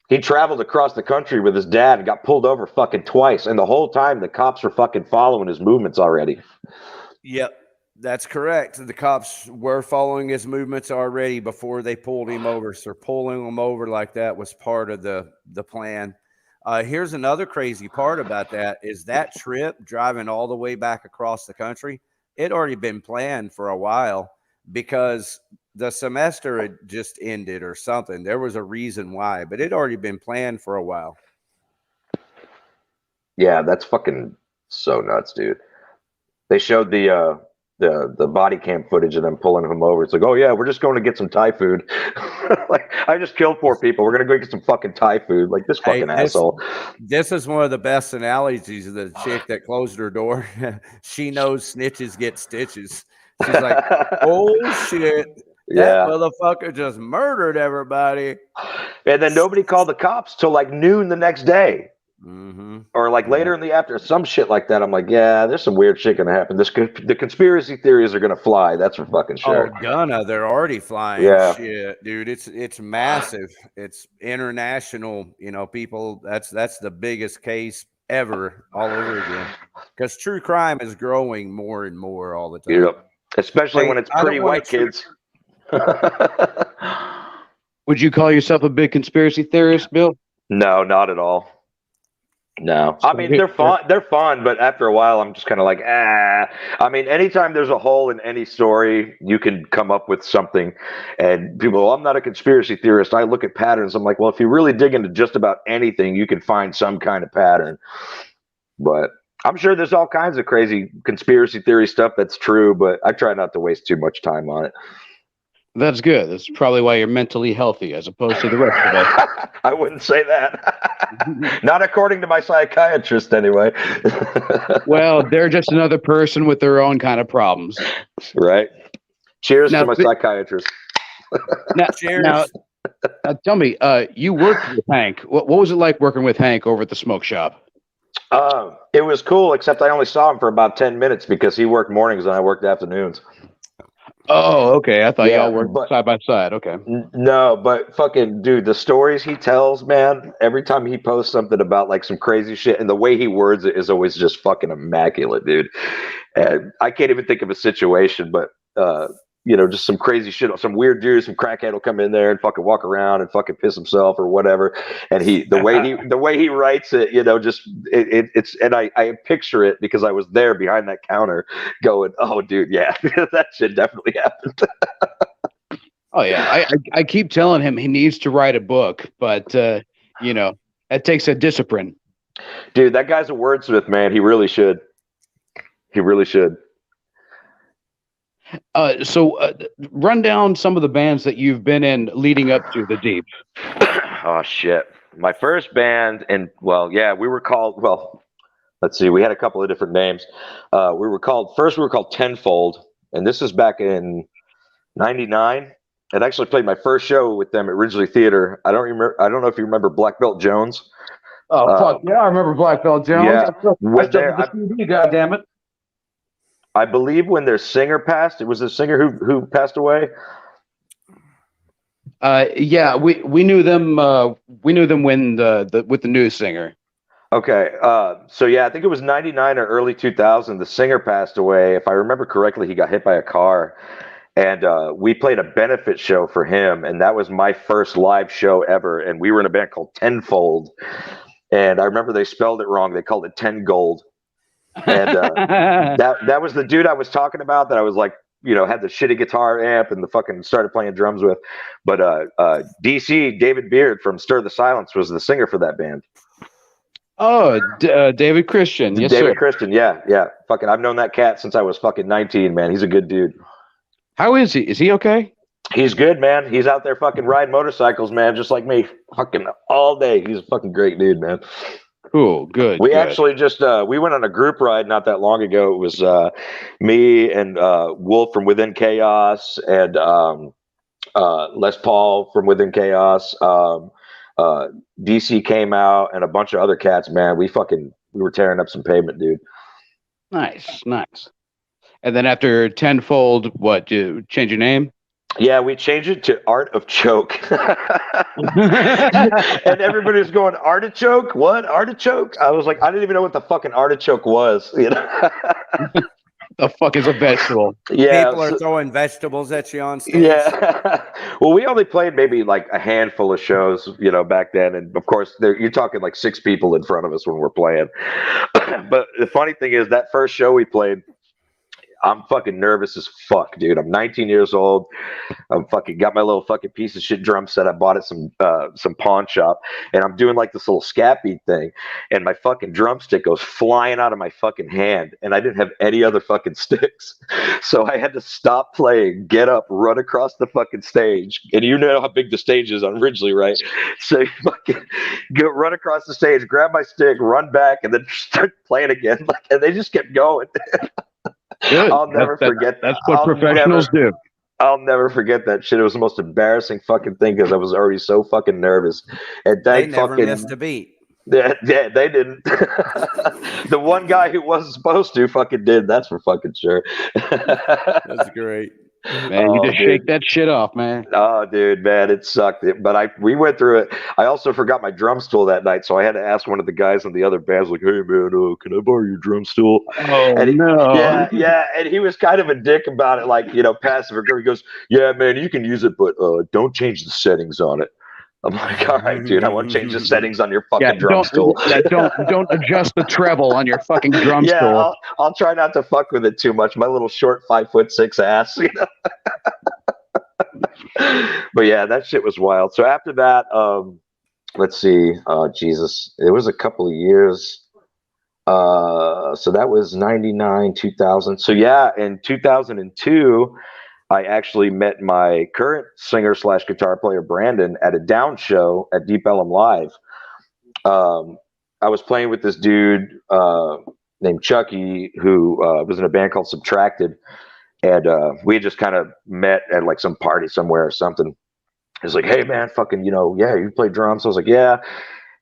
C: He traveled across the country with his dad and got pulled over fucking twice. And the whole time the cops were fucking following his movements already.
A: Yep. That's correct. The cops were following his movements already before they pulled him over. So pulling him over like that was part of the plan. Here's another crazy part about that is that trip driving all the way back across the country, it already been planned for a while because the semester had just ended or something. There was a reason why, but it already been planned for a while.
C: Yeah, that's fucking so nuts, dude. They showed the body cam footage of them pulling him over. It's like, oh yeah, we're just going to get some Thai food. Like, I just killed 4 people. We're gonna go get some fucking Thai food. Like this fucking asshole. This
A: is one of the best analogies of the chick that closed her door. She knows snitches get stitches. She's like, oh shit, that motherfucker just murdered everybody. And then nobody called the cops till like noon the next day. Mm-hmm. Or like later in the afternoon, some shit like that. I'm like, yeah, there's some weird shit gonna happen. The conspiracy theories are gonna fly. That's for fucking sure. Oh, they're already flying. Yeah, shit, dude. It's massive. It's international. People. That's the biggest case ever, all over again. Because true crime is growing more and more all the time. Yep. Especially when it's pretty white kids.
B: Would you call yourself a big conspiracy theorist, Bill?
C: No, not at all. No, I mean they're fun. They're fun, but after a while, I'm just kind of like, ah. I mean, anytime there's a hole in any story, you can come up with something. And people, well, I'm not a conspiracy theorist. I look at patterns. I'm like, well, if you really dig into just about anything, you can find some kind of pattern. But I'm sure there's all kinds of crazy conspiracy theory stuff that's true, but I try not to waste too much time on it.
B: That's good. That's probably why you're mentally healthy as opposed to the rest of us.
C: I wouldn't say that. Not according to my psychiatrist, anyway.
B: Well, they're just another person with their own kind of problems.
C: Right. Cheers to my psychiatrist.
A: Cheers.
B: Now, tell me, you worked with Hank. What was it like working with Hank over at the smoke shop?
C: It was cool, except I only saw him for about 10 minutes because he worked mornings and I worked afternoons.
B: Oh, okay. I thought
C: Yeah,
B: y'all were side by side. Okay.
C: No, but fucking dude, the stories he tells, man, every time he posts something about like some crazy shit, and the way he words it is always just fucking immaculate, dude. And I can't even think of a situation, but just some crazy shit, some weird dude, some crackhead will come in there and fucking walk around and fucking piss himself or whatever. And the way he writes it, it's and I picture it because I was there behind that counter going, oh dude, yeah, that shit definitely happened.
B: Oh yeah, I keep telling him he needs to write a book, but that takes a discipline.
C: Dude, that guy's a wordsmith, man. He really should. He really should.
B: So run down some of the bands that you've been in leading up to the Deep.
C: Oh shit. My first band, and we were called, let's see, we had a couple of different names. We were called Tenfold, and this is back in 99. I'd actually played my first show with them at Ridgely Theater. I don't know if you remember Black Belt Jones.
B: Oh fuck yeah, I remember Black Belt Jones.
C: Yeah,
B: I still have the CD, goddammit.
C: I believe when their singer passed, it was the singer who passed away.
B: Yeah, we knew them. We knew them when with the new singer.
C: Okay, so yeah, I think it was 99 or early 2000. The singer passed away. If I remember correctly, he got hit by a car. And we played a benefit show for him, and that was my first live show ever. And we were in a band called Tenfold, and I remember they spelled it wrong. They called it 10 Gold. And that was the dude I was talking about that I was like, had the shitty guitar amp and the fucking started playing drums with. But DC, David Beard from Stir the Silence was the singer for that band.
B: Oh, David Christian. Yes,
C: David
B: sir.
C: Christian, yeah. Fucking, I've known that cat since I was fucking 19, man. He's a good dude.
B: How is he? Is he okay?
C: He's good, man. He's out there fucking riding motorcycles, man, just like me, fucking all day. He's a fucking great dude, man.
B: Cool, good.
C: We actually just we went on a group ride not that long ago. It was me and Wolf from Within Chaos and Les Paul from Within Chaos. DC came out and a bunch of other cats, man. We were tearing up some pavement, dude.
B: Nice. And then after Tenfold, what, you change your name?
C: Yeah, we changed it to Art of Choke. And everybody's going, artichoke? What? Artichoke? I was like, I didn't even know what the fucking artichoke was.
B: The fuck is a vegetable?
C: Yeah,
A: people are throwing vegetables at you on stage.
C: Yeah. Well, we only played maybe like a handful of shows, back then. And of course, you're talking like 6 people in front of us when we're playing. But the funny thing is that first show we played, I'm fucking nervous as fuck, dude. I'm 19 years old. I'm fucking got my little fucking piece of shit drum set. I bought it some pawn shop, and I'm doing like this little scat beat thing, and my fucking drumstick goes flying out of my fucking hand, and I didn't have any other fucking sticks, so I had to stop playing, get up, run across the fucking stage, and you know how big the stage is on Ridgely, right? So you fucking run across the stage, grab my stick, run back, and then start playing again, and they just kept going.
B: Good.
C: I'll never forget.
B: That's what professionals do.
C: I'll never forget that shit. It was the most embarrassing fucking thing because I was already so fucking nervous. And
A: they never missed a beat.
C: Yeah, they didn't. The one guy who wasn't supposed to fucking did. That's for fucking sure.
A: That's great.
B: Man, you just shake that shit off, man.
C: Oh, dude, man, it sucked. But we went through it. I also forgot my drum stool that night, so I had to ask one of the guys in the other bands, like, "Hey, man, can I borrow your drum stool?"
B: Oh,
C: and
B: no.
C: Yeah, and he was kind of a dick about it, like, passive aggressive. He goes, "Yeah, man, you can use it, but don't change the settings on it." I'm like, all right, dude, I want to change the settings on your fucking drum stool.
B: Don't adjust the treble on your fucking drum stool.
C: Yeah, I'll try not to fuck with it too much. My little short 5'6" ass, But yeah, that shit was wild. So after that, let's see. Jesus, it was a couple of years. So that was 99, 2000. So yeah, in 2002. I actually met my current singer/guitar player, Brandon, at a Down show at Deep Ellum Live. I was playing with this dude named Chucky, who was in a band called Subtracted. And we had just kind of met at like some party somewhere or something. He's like, "Hey, man, fucking, yeah, you play drums?" I was like, "Yeah."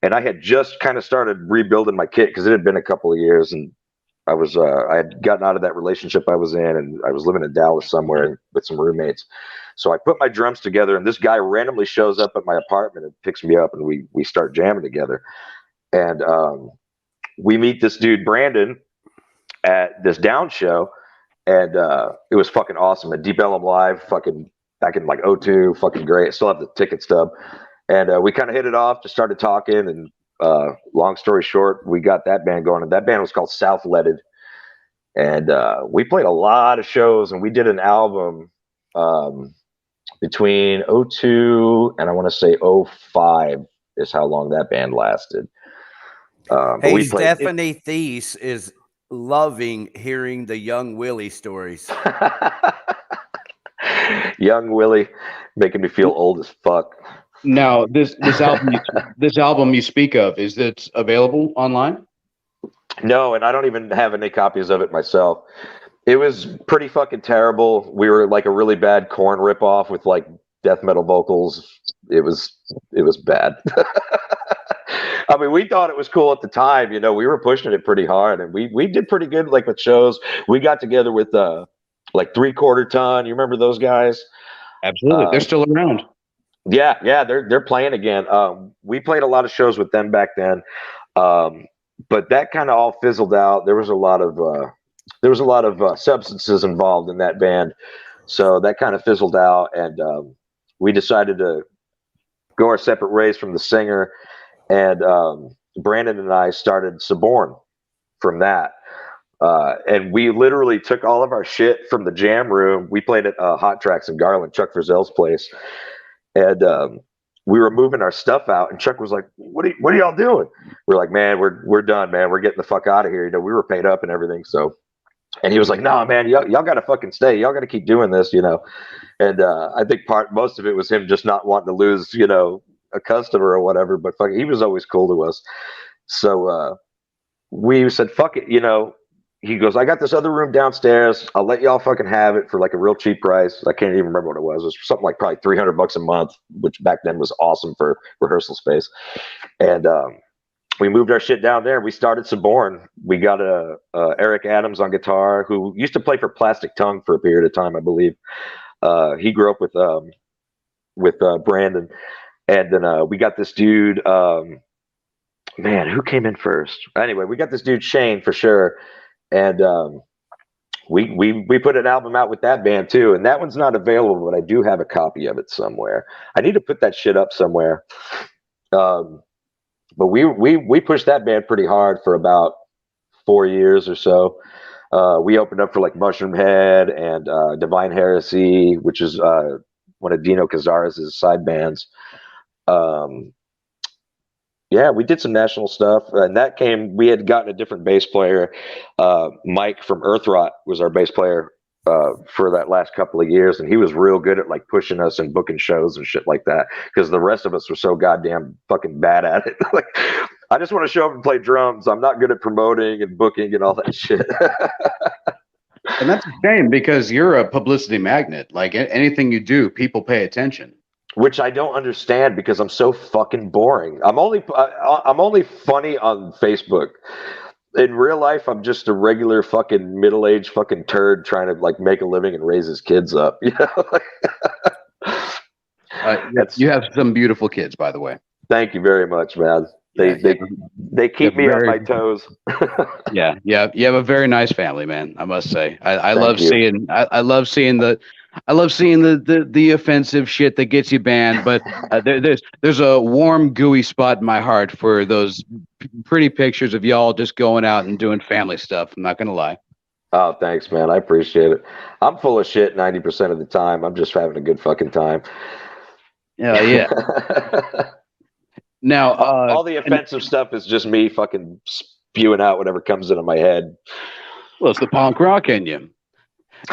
C: And I had just kind of started rebuilding my kit because it had been a couple of years. And I had gotten out of that relationship I was in, and I was living in Dallas somewhere with some roommates. So I put my drums together, and this guy randomly shows up at my apartment and picks me up, and we start jamming together. And we meet this dude Brandon at this Down show, and it was fucking awesome at Deep Ellum Live, fucking back in like '02, fucking great. I still have the ticket stub, and we kind of hit it off, just started talking, and long story short, we got that band going, and that band was called South Leaded, and we played a lot of shows, and we did an album between '02 and I want to say '05 is how long that band lasted.
A: Hey, Stephanie Thies is loving hearing the Young Willie stories.
C: Young Willie, making me feel old as fuck.
B: Now, this album you speak of, is it available online?
C: No, and I don't even have any copies of it myself. It was pretty fucking terrible. We were like a really bad Korn ripoff with like death metal vocals. It was bad. I mean, we thought it was cool at the time. You know, we were pushing it pretty hard, and we did pretty good, like with shows. We got together with like 3/4 Ton. You remember those guys?
B: Absolutely, they're still around.
C: Yeah, they're playing again. We played a lot of shows with them back then, but that kind of all fizzled out. There was a lot of substances involved in that band, so that kind of fizzled out, and we decided to go our separate ways from the singer. And Brandon and I started Suborn from that. And we literally took all of our shit from the jam room. We played at Hot Tracks in Garland, Chuck Frizzell's place. And we were moving our stuff out, and Chuck was like, what are y'all doing? We're like, man, we're done, man. We're getting the fuck out of here. You know, we were paid up and everything. So, and he was like, no, man, y'all got to fucking stay. Y'all got to keep doing this, you know? And I think most of it was him just not wanting to lose, you know, a customer or whatever, but fuck, he was always cool to us. So we said, fuck it, you know. He goes, I got this other room downstairs. I'll let y'all fucking have it for like a real cheap price. I can't even remember what it was. It was something like probably $300 a month, which back then was awesome for rehearsal space. And we moved our shit down there. We started Suborn. We got Eric Adams on guitar, who used to play for Plastic Tongue for a period of time, I believe. He grew up with Brandon. And then we got this dude, man, who came in first? Anyway, we got this dude, Shane, for sure. And we put an album out with that band too. And that one's not available, but I do have a copy of it somewhere. I need to put that shit up somewhere. But we pushed that band pretty hard for about 4 years or so. We opened up for like Mushroom Head and Divine Heresy, which is one of Dino Cazares' side bands. Yeah, we did some national stuff, and that we had gotten a different bass player. Mike from Earthrot was our bass player for that last couple of years, and he was real good at like pushing us and booking shows and shit like that, because the rest of us were so goddamn fucking bad at it. Like, I just want to show up and play drums. I'm not good at promoting and booking and all that shit.
B: And that's a shame, because you're a publicity magnet. Like anything you do, people pay attention.
C: Which I don't understand, because I'm so fucking boring. I'm only funny on Facebook. In real life, I'm just a regular fucking middle-aged fucking turd trying to like make a living and raise his kids up. You know?
B: You have some beautiful kids, by the way.
C: Thank you very much, man. They keep me on my toes.
B: Yeah, you have a very nice family, man. I must say, I love seeing the offensive shit that gets you banned, but there's a warm, gooey spot in my heart for those pretty pictures of y'all just going out and doing family stuff. I'm not gonna lie.
C: Oh, thanks, man. I appreciate it. I'm full of shit 90% of the time. I'm just having a good fucking time.
B: Yeah. Now,
C: all the offensive stuff is just me fucking spewing out whatever comes into my head.
B: Well, it's the punk rock in you.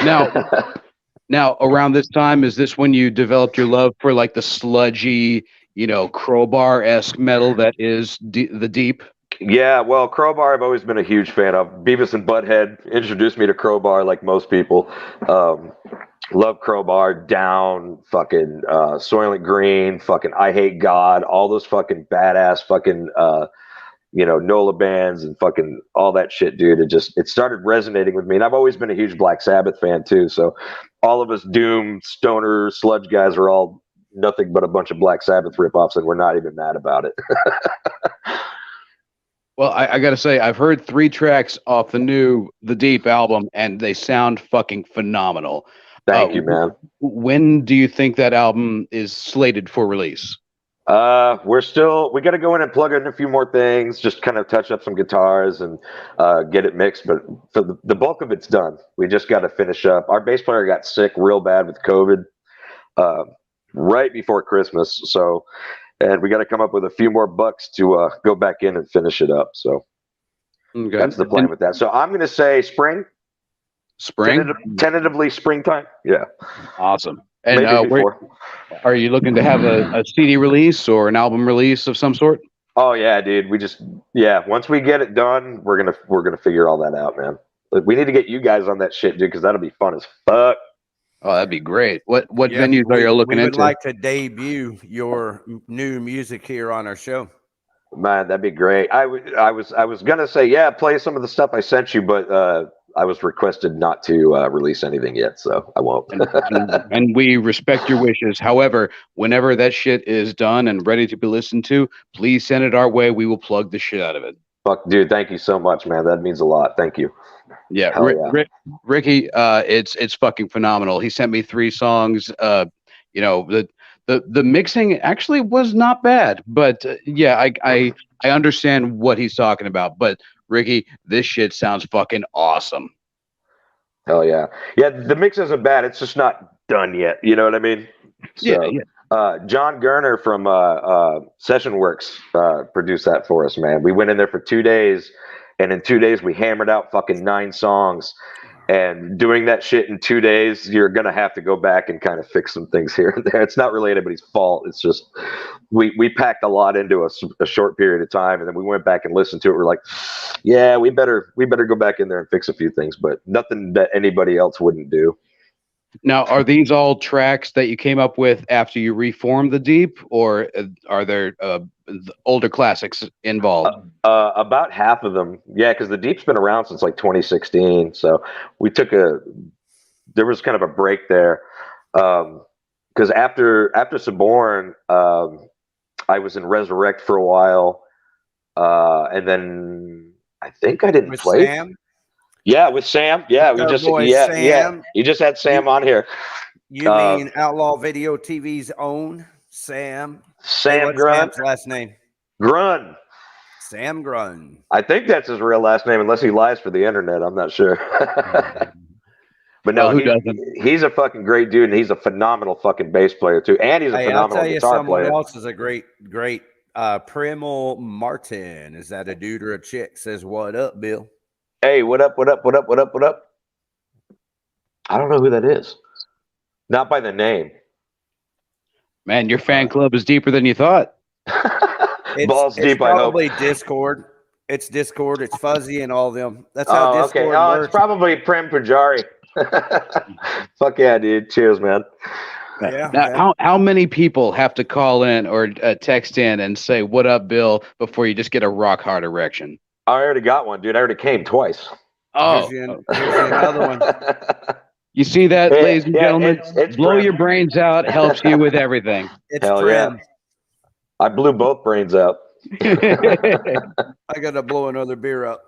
B: Now, around this time, is this when you developed your love for like the sludgy, you know, Crowbar-esque metal that is the Deep?
C: Yeah, well, Crowbar I've always been a huge fan of. Beavis and Butthead introduced me to Crowbar, like most people. Love Crowbar, Down, fucking Soylent Green, fucking I Hate God, all those fucking badass fucking NOLA bands and fucking all that shit, dude. It started resonating with me. And I've always been a huge Black Sabbath fan too. So all of us doom, stoner, sludge guys are all nothing but a bunch of Black Sabbath ripoffs, and we're not even mad about it.
B: Well, I got to say, I've heard 3 tracks off the Deep album, and they sound fucking phenomenal.
C: Thank you, man.
B: When do you think that album is slated for release?
C: We got to go in and plug in a few more things, just kind of touch up some guitars and get it mixed. But for the bulk of it's done. We just got to finish up. Our bass player got sick real bad with COVID right before Christmas. And we got to come up with a few more bucks to go back in and finish it up. So that's the plan with that. So I'm going to say spring. Tentatively springtime. Yeah.
B: Awesome. And are you looking to have a CD release or an album release of some sort?
C: Oh yeah, dude. Once we get it done, we're gonna figure all that out, man. Like, we need to get you guys on that shit, dude, because that'll be fun as fuck.
B: Oh, that'd be great. What venues are you looking into?
A: We would like to debut your new music here on our show.
C: Man, that'd be great. I was gonna say, play some of the stuff I sent you, but I was requested not to release anything yet, so I won't.
B: and we respect your wishes. However, whenever that shit is done and ready to be listened to, please send it our way. We will plug the shit out of it.
C: Fuck, dude, thank you so much, man. That means a lot. Thank you.
B: Yeah, Ricky, it's fucking phenomenal. He sent me 3 songs. The mixing actually was not bad, but I understand what he's talking about. But Ricky, this shit sounds fucking awesome.
C: Hell yeah. Yeah, the mix isn't bad. It's just not done yet. You know what I mean? So, John Gerner from Session Works produced that for us, man. We went in there for 2 days, and in 2 days we hammered out fucking 9 songs. And doing that shit in 2 days, you're gonna have to go back and kind of fix some things here and there. It's not really anybody's fault. It's just we packed a lot into a short period of time, and then we went back and listened to it. We're like, yeah, we better go back in there and fix a few things, but nothing that anybody else wouldn't do.
B: Now, are these all tracks that you came up with after you reformed the Deep, or are there older classics involved?
C: About half of them, yeah, because the Deep's been around since like 2016. So we there was kind of a break there, because after Suborn, I was in Resurrect for a while, and then I think I didn't play.
A: Sam?
C: Yeah, with Sam. Yeah,
A: Sam.
C: You just had Sam on here.
A: You mean Outlaw Video TV's own Sam?
C: Sam Grun.
A: Sam's last name?
C: Grun.
A: Sam Grun.
C: I think that's his real last name, unless he lies for the internet. I'm not sure. But no, he's a fucking great dude, and he's a phenomenal fucking bass player too, and he's a phenomenal guitar player.
A: Someone else is a great Primal Martin. Is that a dude or a chick? Says, what up, Bill?
C: Hey, what up? I don't know who that is. Not by the name.
B: Man, your fan club is deeper than you thought.
C: Balls deep, I hope.
A: Probably Discord. It's Discord. It's fuzzy and all them. That's how Discord works.
C: It's probably Prem Pujari. Fuck yeah, dude. Cheers, man.
B: Yeah. Now, how many people have to call in or text in and say, what up, Bill, before you just get a rock hard erection?
C: I already got one, dude. I already came twice.
B: Oh,
A: here's another one.
B: You see that, ladies and gentlemen?
C: It's
B: blow
C: Prem.
B: your brains out. Helps you with everything.
A: It's
C: Hell
A: Prem.
C: yeah. I blew both brains out.
A: I got to blow another beer up.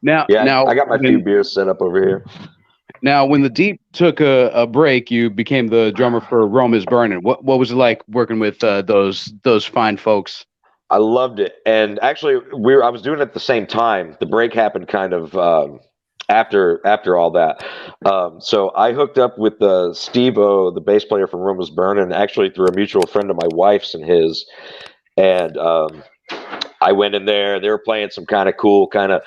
B: Now,
C: I got my few beers set up over here.
B: Now, when the Deep took a break, you became the drummer for Rome is Burning. What was it like working with those fine folks?
C: I loved it, and actually, I was doing it at the same time. The break happened kind of after all that. So I hooked up with Steve-O, the bass player from Rome is Burning, actually through a mutual friend of my wife's and his, and I went in there. They were playing some kind of cool I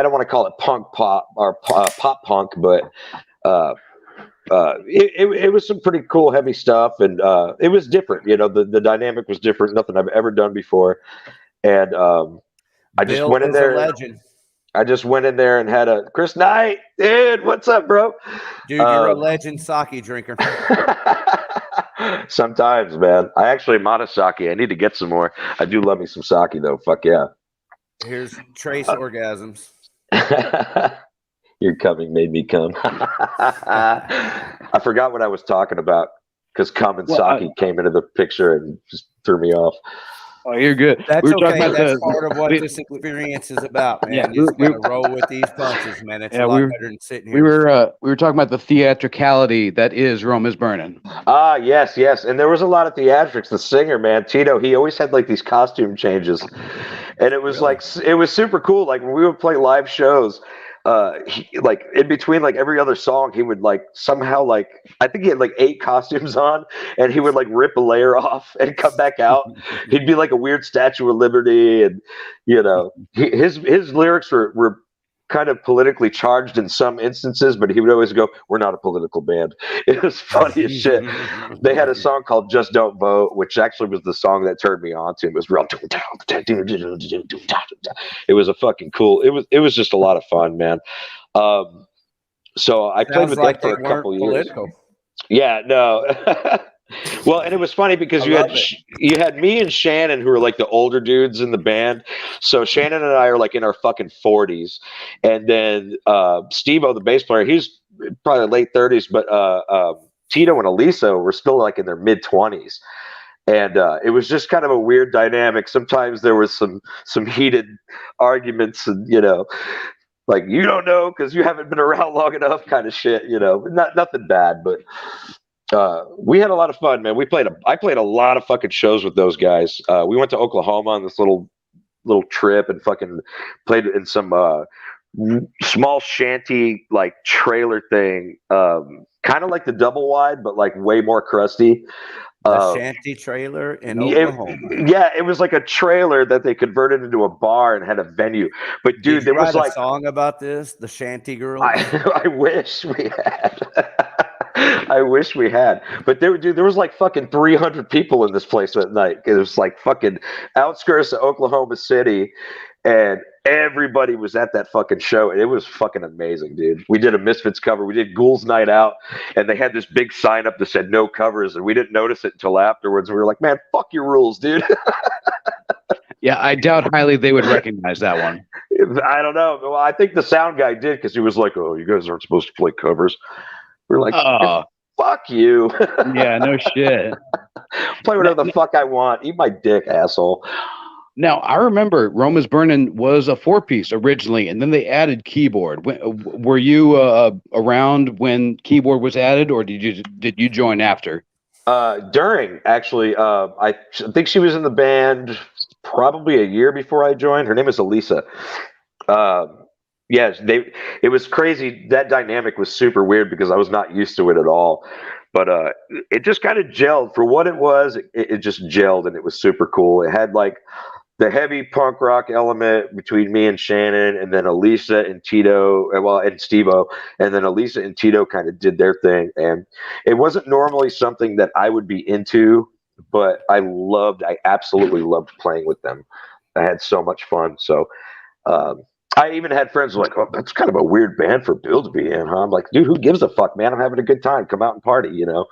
C: don't want to call it punk pop or pop punk, but it was some pretty cool heavy stuff, and it was different. The dynamic was different, nothing I've ever done before. And I just went in there. I just went in there and had a Chris Knight, dude. What's up, bro?
A: Dude, you're a legend sake drinker.
C: Sometimes, man. I actually am sake. I need to get some more. I do love me some sake, though. Fuck yeah.
A: Here's trace orgasms.
C: Your coming made me come. I forgot what I was talking about because cum and sake came into the picture and just threw me off.
B: Oh, you're good.
A: That's
B: we were
A: okay.
B: Talking about
A: That's part of what this experience is about, man.
B: Yeah,
A: You just gotta roll with these punches, man. It's a lot better than sitting here.
B: We were talking about the theatricality that is Rome is Burning.
C: Ah, yes. And there was a lot of theatrics. The singer, man, Tito, he always had like these costume changes. And it was it was super cool. Like when we would play live shows, he, like in between like every other song, he would like somehow like I think he had like 8 costumes on, and he would like rip a layer off and come back out. He'd be like a weird Statue of Liberty, and you know, his lyrics were kind of politically charged in some instances, but he would always go, "We're not a political band." It was funny as shit. They had a song called "Just Don't Vote," which actually was the song that turned me on to him. It was real. It was a fucking cool. It was just a lot of fun, man. So I played with them for a couple years. Yeah, no. Well, and it was funny because you had me and Shannon, who were like the older dudes in the band. So Shannon and I are like in our fucking 40s, and then Steve-O, the bass player, he's probably late 30s, but Tito and Elisa were still like in their mid 20s. And it was just kind of a weird dynamic. Sometimes there was some heated arguments, and you know, like you don't know because you haven't been around long enough, kind of shit. You know, nothing bad, but. We had a lot of fun, man. I played a lot of fucking shows with those guys. We went to Oklahoma on this little trip and fucking played in some small shanty like trailer thing, kind of like the double wide, but like way more crusty.
A: A shanty trailer in Oklahoma.
C: It was like a trailer that they converted into a bar and had a venue. But dude, there was like
A: a song about this, the Shanty Girls.
C: I wish we had. I wish we had, but there was like fucking 300 people in this place that night. It was like fucking outskirts of Oklahoma City, and everybody was at that fucking show. And it was fucking amazing, dude. We did a Misfits cover. We did Ghouls Night Out, and they had this big sign up that said no covers, and we didn't notice it until afterwards. We were like, man, fuck your rules, dude.
B: Yeah, I doubt highly they would recognize that one.
C: I don't know. Well, I think the sound guy did, because he was like, oh, you guys aren't supposed to play covers. We're like, fuck you.
B: Yeah, no shit.
C: Play whatever the fuck I want. Eat my dick, asshole.
B: Now, I remember Rome is Burning was a 4-piece originally, and then they added keyboard. Were you around when keyboard was added, or did you join after?
C: During, actually. I think she was in the band probably a year before I joined. Her name is Elisa. Yes, it was crazy. That dynamic was super weird because I was not used to it at all. But it just kind of gelled for what it was. It just gelled, and it was super cool. It had like the heavy punk rock element between me and Shannon, and then Elisa and Tito, and Steve-O, and then Elisa and Tito kind of did their thing. And it wasn't normally something that I would be into, but I absolutely loved playing with them. I had so much fun. So, I even had friends like, oh, that's kind of a weird band for Bill to be in, huh? I'm like, dude, who gives a fuck, man? I'm having a good time. Come out and party, you know?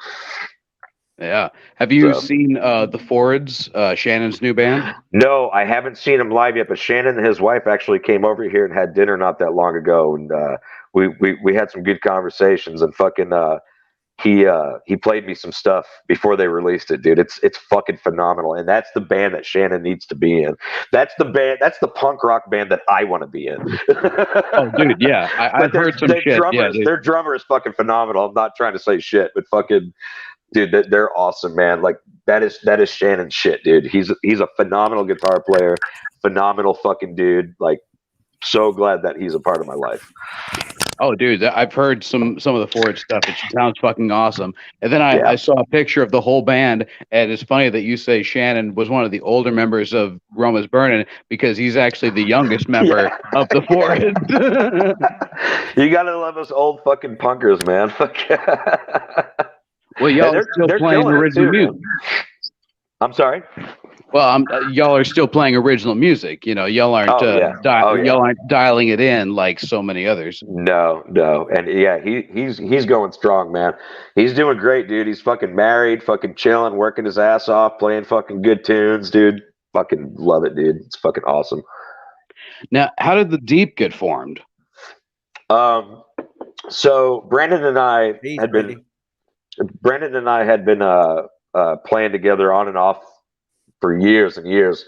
B: Yeah. Have you seen the Fords, Shannon's new band? No,
C: I haven't seen him live yet, but Shannon and his wife actually came over here and had dinner not that long ago, and we had some good conversations, and fucking he played me some stuff before they released it, dude. It's fucking phenomenal, and that's the band that Shannon needs to be in. That's the punk rock band that I want to be in.
B: Oh, dude, yeah, I've heard some shit.
C: Their drummer is fucking phenomenal. I'm not trying to say shit, but fucking dude, they're awesome, man. Like that is Shannon's shit, dude. He's a phenomenal guitar player, phenomenal fucking dude. Like, so glad that he's a part of my life.
B: Oh, dude, I've heard some of the Ford stuff. It sounds fucking awesome. And then I saw a picture of the whole band, and it's funny that you say Shannon was one of the older members of Rome is Burning, because he's actually the youngest member of the Ford.
C: You gotta love us old fucking punkers, man.
B: Well, y'all are still playing original music.
C: I'm sorry?
B: Well, y'all are still playing original music. You know, y'all aren't y'all aren't dialing it in like so many others.
C: No, and yeah, he's going strong, man. He's doing great, dude. He's fucking married, fucking chilling, working his ass off, playing fucking good tunes, dude. Fucking love it, dude. It's fucking awesome.
B: Now, how did the Deep get formed?
C: So Brandon and I had been playing together on and off for years and years.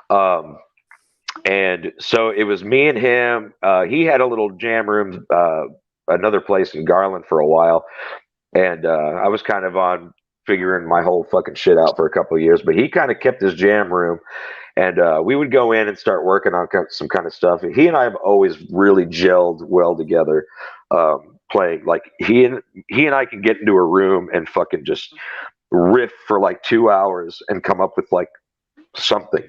C: And so it was me and him. He had a little jam room, another place in Garland for a while. And I was kind of on figuring my whole fucking shit out for a couple of years, but he kind of kept his jam room. And we would go in and start working on some kind of stuff. He and I have always really gelled well together, playing. Like he and I can get into a room and fucking just riff for like 2 hours and come up with like something.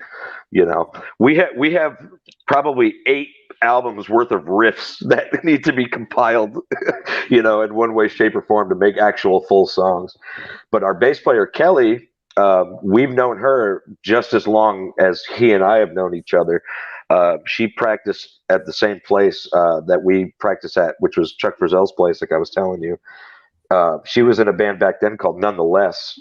C: You know, we have probably 8 albums worth of riffs that need to be compiled, you know, in one way, shape, or form to make actual full songs. But our bass player Kelly, we've known her just as long as he and I have known each other. She practiced at the same place that we practice at, which was Chuck Frizzell's place, like I was telling you. She was in a band back then called Nonetheless.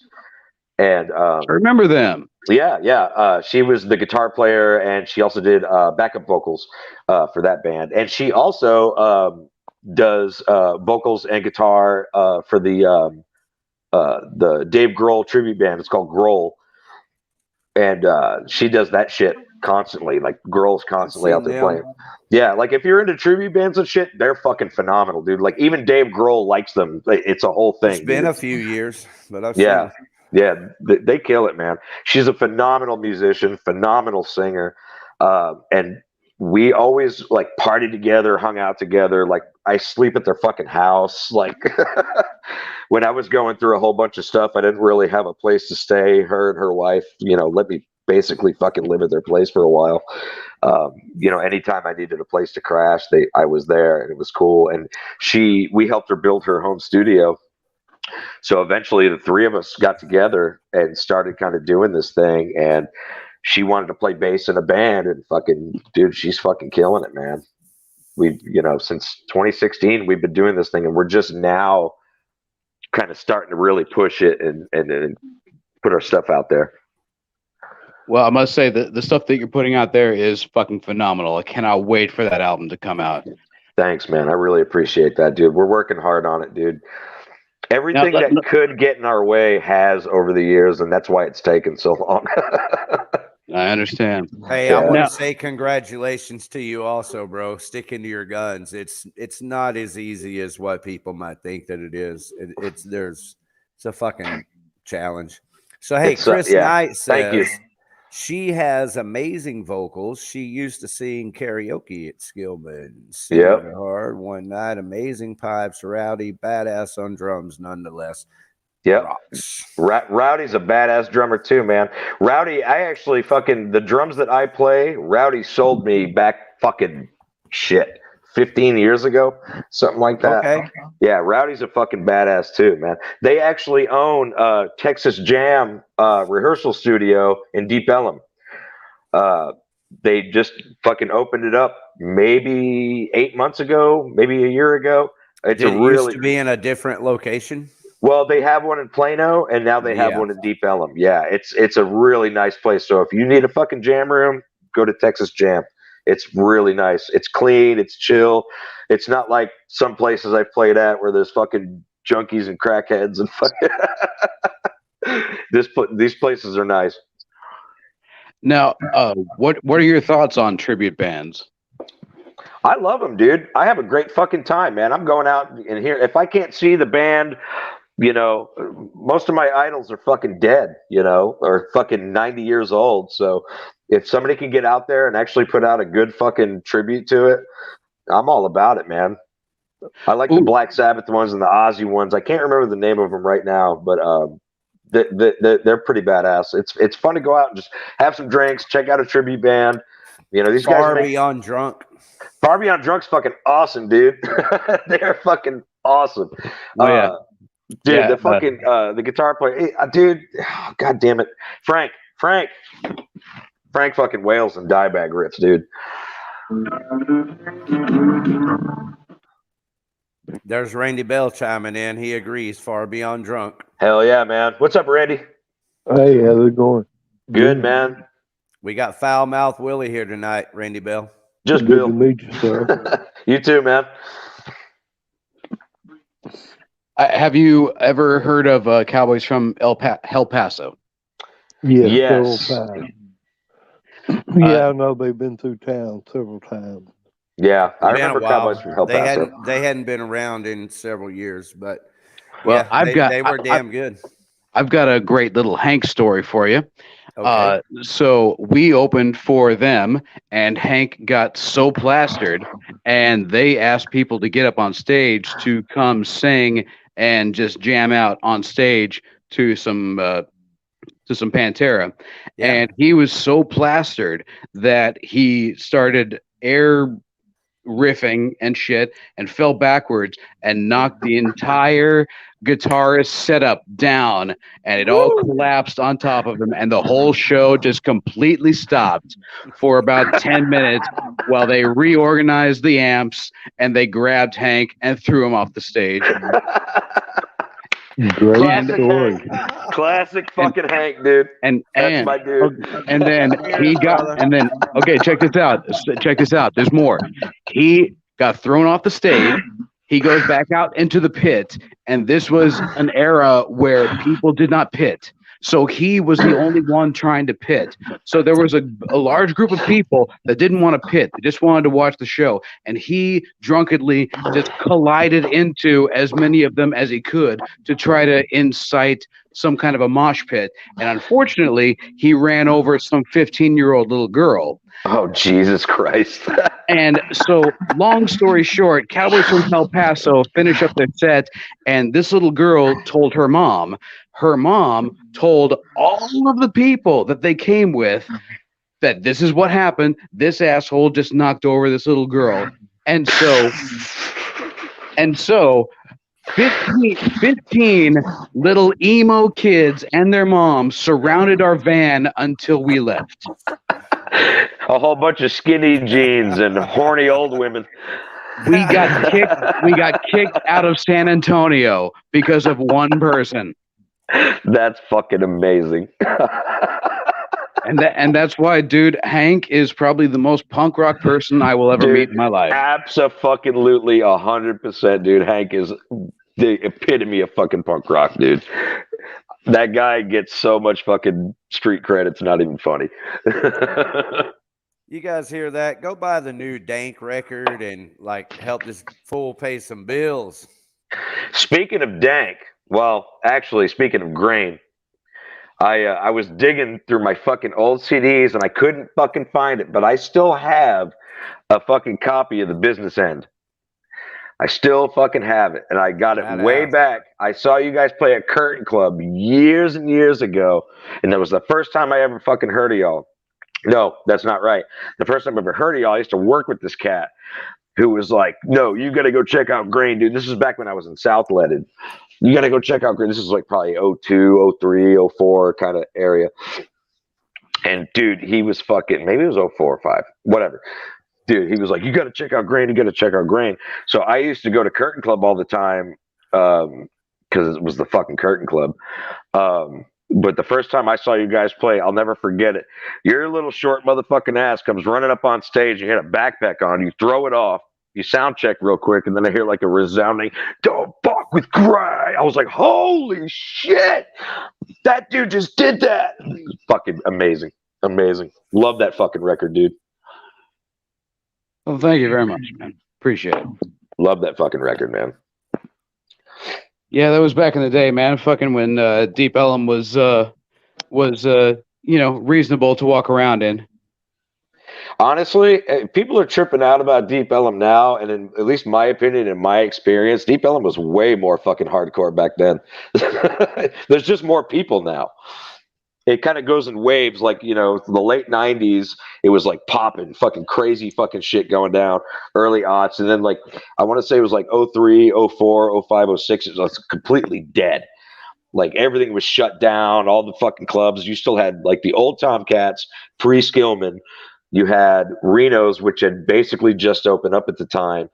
C: And
B: I remember them.
C: Yeah. She was the guitar player, and she also did backup vocals for that band. And she also does vocals and guitar for the Dave Grohl tribute band. It's called Grohl. And she does that shit constantly. Like Grohl's constantly out there playing. Yeah, like if you're into tribute bands and shit, they're fucking phenomenal, dude. Like even Dave Grohl likes them. It's a whole thing.
A: It's been a few years, but I've
C: seen
A: it.
C: Yeah, they kill it, man. She's a phenomenal musician, phenomenal singer, and we always like partied together, hung out together. Like I sleep at their fucking house. Like when I was going through a whole bunch of stuff, I didn't really have a place to stay. Her and her wife, you know, let me basically fucking live at their place for a while. You know, anytime I needed a place to crash, I was there, and it was cool. And we helped her build her home studio. So eventually the three of us got together and started kind of doing this thing, and she wanted to play bass in a band, and fucking dude, she's fucking killing it, man. We, you know, since 2016 we've been doing this thing, and we're just now kind of starting to really push it and put our stuff out there.
B: Well, I must say that the stuff that you're putting out there is fucking phenomenal. I cannot wait for that album to come out.
C: Thanks, man. I really appreciate that, dude. We're working hard on it, dude. Everything that could get in our way has over the years, and that's why it's taken so long.
B: I understand.
A: Hey, I want to say congratulations to you also, bro. Sticking to your guns. It's not as easy as what people might think that it is. It's a fucking challenge. So hey, Chris Knight says,
C: thank you.
A: She has amazing vocals. She used to sing karaoke at Skillman.
C: Yep.
A: Hard one night. Amazing pipes. Rowdy, badass on drums, nonetheless.
C: Yep. Rowdy's a badass drummer too, man. Rowdy, I actually the drums that I play, Rowdy sold me back fucking 15 years ago, something like that.
A: Okay.
C: Yeah, Rowdy's a fucking badass too, man. They actually own Texas Jam rehearsal studio in Deep Ellum. They just fucking opened it up maybe 8 months ago, maybe a year ago.
A: It used to be in a different location.
C: Well, they have one in Plano, and now they have one in Deep Ellum. Yeah, it's a really nice place. So if you need a fucking jam room, go to Texas Jam. It's really nice. It's clean. It's chill. It's not like some places I've played at where there's fucking junkies and crackheads and fucking. These places are nice.
B: Now, what are your thoughts on tribute bands?
C: I love them, dude. I have a great fucking time, man. I'm going out and here. If I can't see the band, you know, most of my idols are fucking dead, you know, or fucking 90 years old. So if somebody can get out there and actually put out a good fucking tribute to it, I'm all about it, man. I like the Black Sabbath ones and the Ozzy ones. I can't remember the name of them right now, but they're pretty badass. It's fun to go out and just have some drinks, check out a tribute band. You know, these guys
A: Far Beyond Drunk.
C: Far Beyond Drunk's fucking awesome, dude. They're fucking awesome.
B: Oh, yeah.
C: Dude, the fucking the guitar player, dude, God damn it, Frank Frank fucking wails and die bag riffs, dude.
A: There's Randy Bell chiming in. He agrees, far beyond drunk.
C: Hell yeah, man. What's up, Randy?
D: Hey, how's it going?
C: Good, man.
A: We got Foul Mouth Willie here tonight, Randy Bell.
C: Just
D: Good
C: Bill.
D: to meet you, sir.
C: You too, man.
B: Have you ever heard of Cowboys from El Paso?
D: Yes.
C: Yes.
D: Several times. Yeah, I know they've been through town several times.
C: Yeah, I
A: Been a
C: remember
A: while.
C: Cowboys from El Paso.
A: They hadn't been around in several years, but
B: Well,
A: yeah, they were damn good.
B: I've got a great little Hank story for you.
A: Okay.
B: So we opened for them, and Hank got so plastered, and they asked people to get up on stage to come sing and just jam out on stage to some Pantera.
A: Yeah.
B: And he was so plastered that he started air riffing and shit and fell backwards and knocked the entire guitarist setup down, and it all collapsed on top of him, and the whole show just completely stopped for about 10 minutes while they reorganized the amps and they grabbed Hank and threw him off the stage.
D: Great
C: Classic
D: story.
C: Hank. Classic fucking Hank, dude. That's my dude.
B: And then okay, check this out. There's more. He got thrown off the stage. He goes back out into the pit, and this was an era where people did not pit. So he was the only one trying to pit. So there was a large group of people that didn't want to pit. They just wanted to watch the show. And he drunkenly just collided into as many of them as he could to try to incite some kind of a mosh pit. And unfortunately, he ran over some 15-year-old little girl.
C: Oh, Jesus Christ.
B: And so, long story short, Cowboys from El Paso finish up their set, and this little girl told her mom. Her mom told all of the people that they came with that this is what happened. This asshole just knocked over this little girl. And so 15 little emo kids and their moms surrounded our van until we left.
C: A whole bunch of skinny jeans and horny old women.
B: We got kicked out of San Antonio because of one person.
C: That's fucking amazing.
B: And that's why, dude, Hank is probably the most punk rock person I will ever meet in my life.
C: Abso-fucking-lutely 100%, dude. Hank is the epitome of fucking punk rock, dude. That guy gets so much fucking street cred, it's not even funny.
A: You guys hear that? Go buy the new Dank record and help this fool pay some bills.
C: Speaking of Dank, well, actually, speaking of grain, I was digging through my fucking old CDs and I couldn't fucking find it, but I still have a fucking copy of The Business End. I still fucking have it, and I got it way back. I saw you guys play at Curtain Club years and years ago, and that was the first time I ever fucking heard of y'all. No, that's not right. The first time I ever heard of y'all, I used to work with this cat who was like, no, you got to go check out Grain, dude. This is back when I was in South Leaded. You got to go check out Grain. This is like probably 02, 03, 04 kind of area. And dude, he was fucking, maybe it was 04 or 05, whatever. Dude, he was like, you got to check out Grain. You got to check out Grain. So I used to go to Curtain Club all the time because it was the fucking Curtain Club. But the first time I saw you guys play, I'll never forget it. Your little short motherfucking ass comes running up on stage. You had a backpack on. You throw it off. You sound check real quick. And then I hear like a resounding, don't fuck with Gray. I was like, holy shit. That dude just did that. Fucking amazing. Amazing. Love that fucking record, dude.
B: Well, thank you very much, man. Appreciate it.
C: Love that fucking record, man.
B: Yeah, that was back in the day, man. Fucking when Deep Ellum was reasonable to walk around in.
C: Honestly, people are tripping out about Deep Ellum now, and in at least my opinion and my experience, Deep Ellum was way more fucking hardcore back then. There's just more people now. It kind of goes in waves, like, the late 90s, it was like popping, fucking crazy fucking shit going down, early aughts, and then I want to say it was like 03, 04, 05, 06, it was completely dead. Like everything was shut down, all the fucking clubs. You still had like the old Tomcats, pre-Skillman. You had Reno's, which had basically just opened up at the time.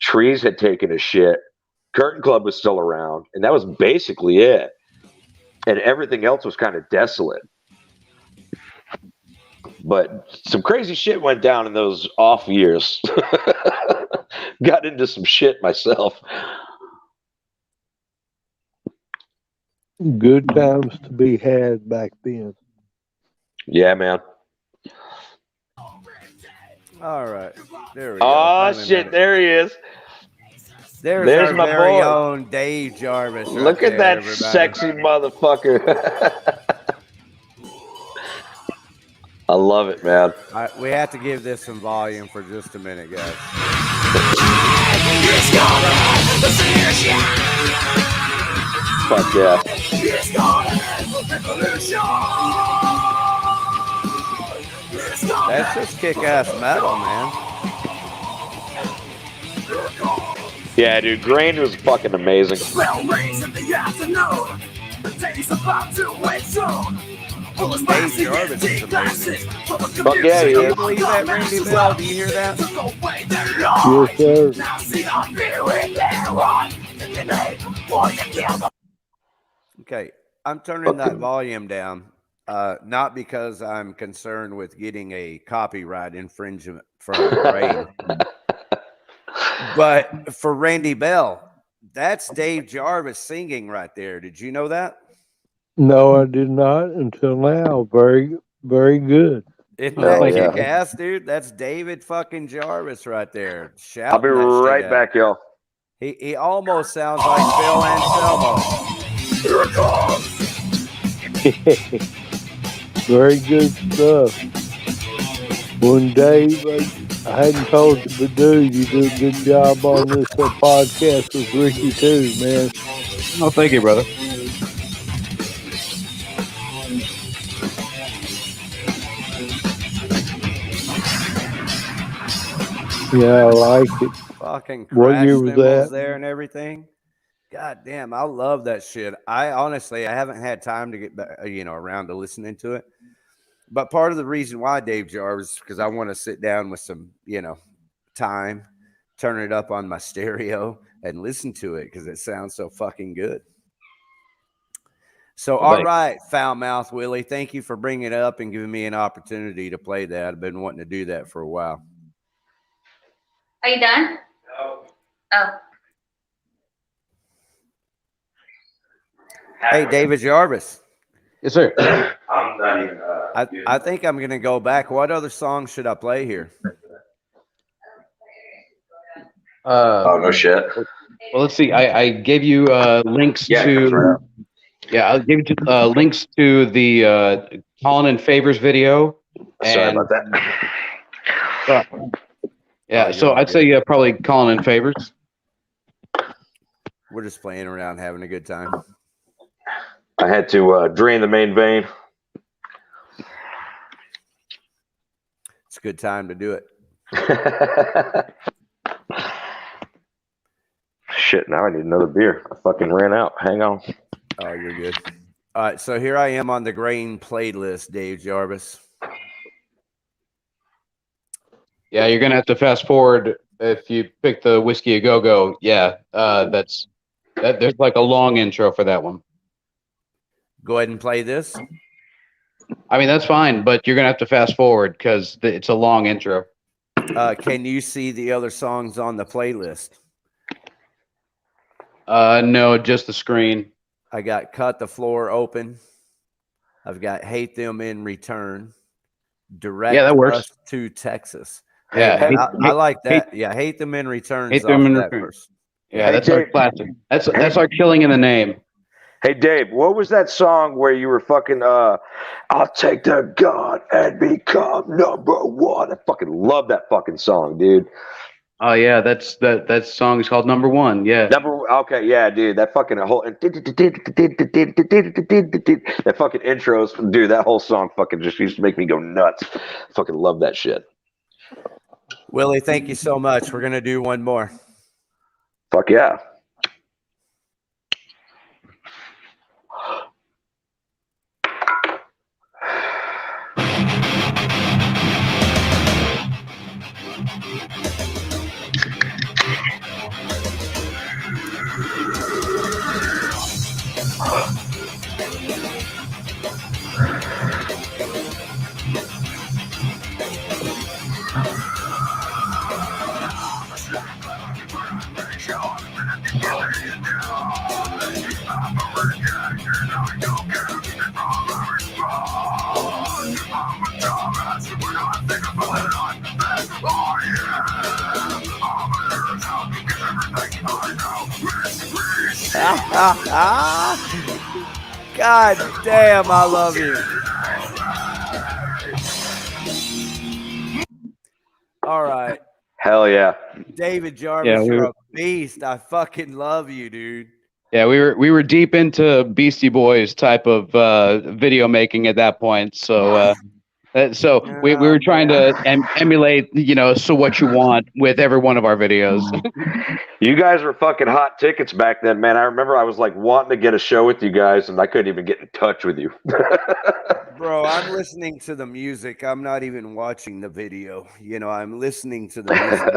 C: Trees had taken a shit. Curtain Club was still around, and that was basically it. And everything else was kind of desolate. But some crazy shit went down in those off years. Got into some shit myself.
D: Good times to be had back then.
C: Yeah, man.
A: All right. There we go.
C: Oh,
A: Finally
C: shit.
A: met it.
C: There he is.
A: There's our
C: my
A: very
C: boy.
A: own Dave Jarvis. Right
C: Look at
A: there,
C: that
A: everybody.
C: sexy motherfucker. I love it, man.
A: All right, we have to give this some volume for just a minute, guys.
C: Fuck yeah.
A: That's just kick-ass metal, man.
C: Yeah, dude. Grain was fucking amazing.
A: Dave Jarvis is amazing.
C: Fuck yeah, he
A: Can you
C: is.
A: believe that, Randy Bell? Do you hear that?
D: Yes, sir.
A: Okay, I'm turning that volume down, not because I'm concerned with getting a copyright infringement from Ray, but for Randy Bell. That's Dave Jarvis singing right there. Did you know that?
D: No, I did not until now. Very, very good.
A: Isn't
C: Oh,
A: that
C: yeah.
A: kick-ass, dude? That's David fucking Jarvis right there.
C: I'll be
A: Shouting that shit
C: right
A: out.
C: back, y'all.
A: He almost sounds like Phil Anselmo.
D: Very good stuff. One Dave, I hadn't told you, but dude, you do a good job on this podcast with Ricky too, man.
B: Oh, thank you, brother.
D: Yeah, I like it.
A: Fucking
D: What
A: crash
D: year was
A: cymbals
D: that?
A: there and everything. God damn, I love that shit. I honestly, I haven't had time to get back, around to listening to it. But part of the reason why Dave Jarvis, because I want to sit down with some, time, turn it up on my stereo and listen to it because it sounds so fucking good. So, all right, Foul Mouth Willie, thank you for bringing it up and giving me an opportunity to play that. I've been wanting to do that for a while.
E: Are you done? No. Oh.
A: Hey, David Jarvis.
B: Yes, sir.
C: I'm not even.
A: I think I'm going to go back. What other song should I play here?
C: Oh, no shit.
B: Well, let's see. I gave you links
C: Yeah, it comes right
B: to.
C: out.
B: Yeah, I'll give you links to the Cullen and Favors video.
C: Sorry
B: And,
C: about that.
B: yeah,
A: Oh,
B: so
A: you're all
B: I'd say
A: good.
B: probably Cullen and Favors.
A: We're just playing around, having a good time.
C: I had to drain the main vein.
A: It's a good time to do it.
C: Shit, now I need another beer. I fucking ran out. Hang on.
A: Oh, you're good. All right, so here I am on the grain playlist, Dave Jarvis.
B: Yeah, you're gonna have to fast forward if you pick the Whiskey A Go Go. Yeah, there's like a long intro for that one.
A: Go ahead and play this.
B: I mean, that's fine, but you're gonna have to fast forward because it's a long intro.
A: Can you see the other songs on the playlist?
B: No, just the screen.
A: I got Cut the Floor Open. I've got Hate Them in Return. Direct
B: Yeah, that works.
A: Us to Texas.
B: Yeah,
A: Hey, man, I like that. Yeah, Hate Them in Return.
B: Hate Them in Return.
A: Verse.
B: Yeah,
C: Hey,
B: that's our
C: Dave.
B: classic. That's our killing in the name.
C: Hey, Dave, what was that song where you were fucking, I'll take the gun and become #1? I fucking love that fucking song, dude.
B: Oh yeah, that song is called Number One. Yeah.
C: Okay, yeah, dude. That fucking whole that fucking intros, dude. That whole song fucking just used to make me go nuts. Fucking love that shit.
A: Willie, thank you so much. We're gonna do one more.
C: Fuck yeah.
A: God damn, I love you. All right.
C: Hell yeah.
A: David Jarvis,
B: Yeah,
A: you're a beast. I fucking love you, dude.
B: Yeah, we were deep into Beastie Boys type of video making at that point. So we were trying to emulate, So What You Want with every one of our videos.
C: You guys were fucking hot tickets back then, man. I remember I was like wanting to get a show with you guys, and I couldn't even get in touch with you.
A: Bro, I'm listening to the music. I'm not even watching the video. I'm listening to the music.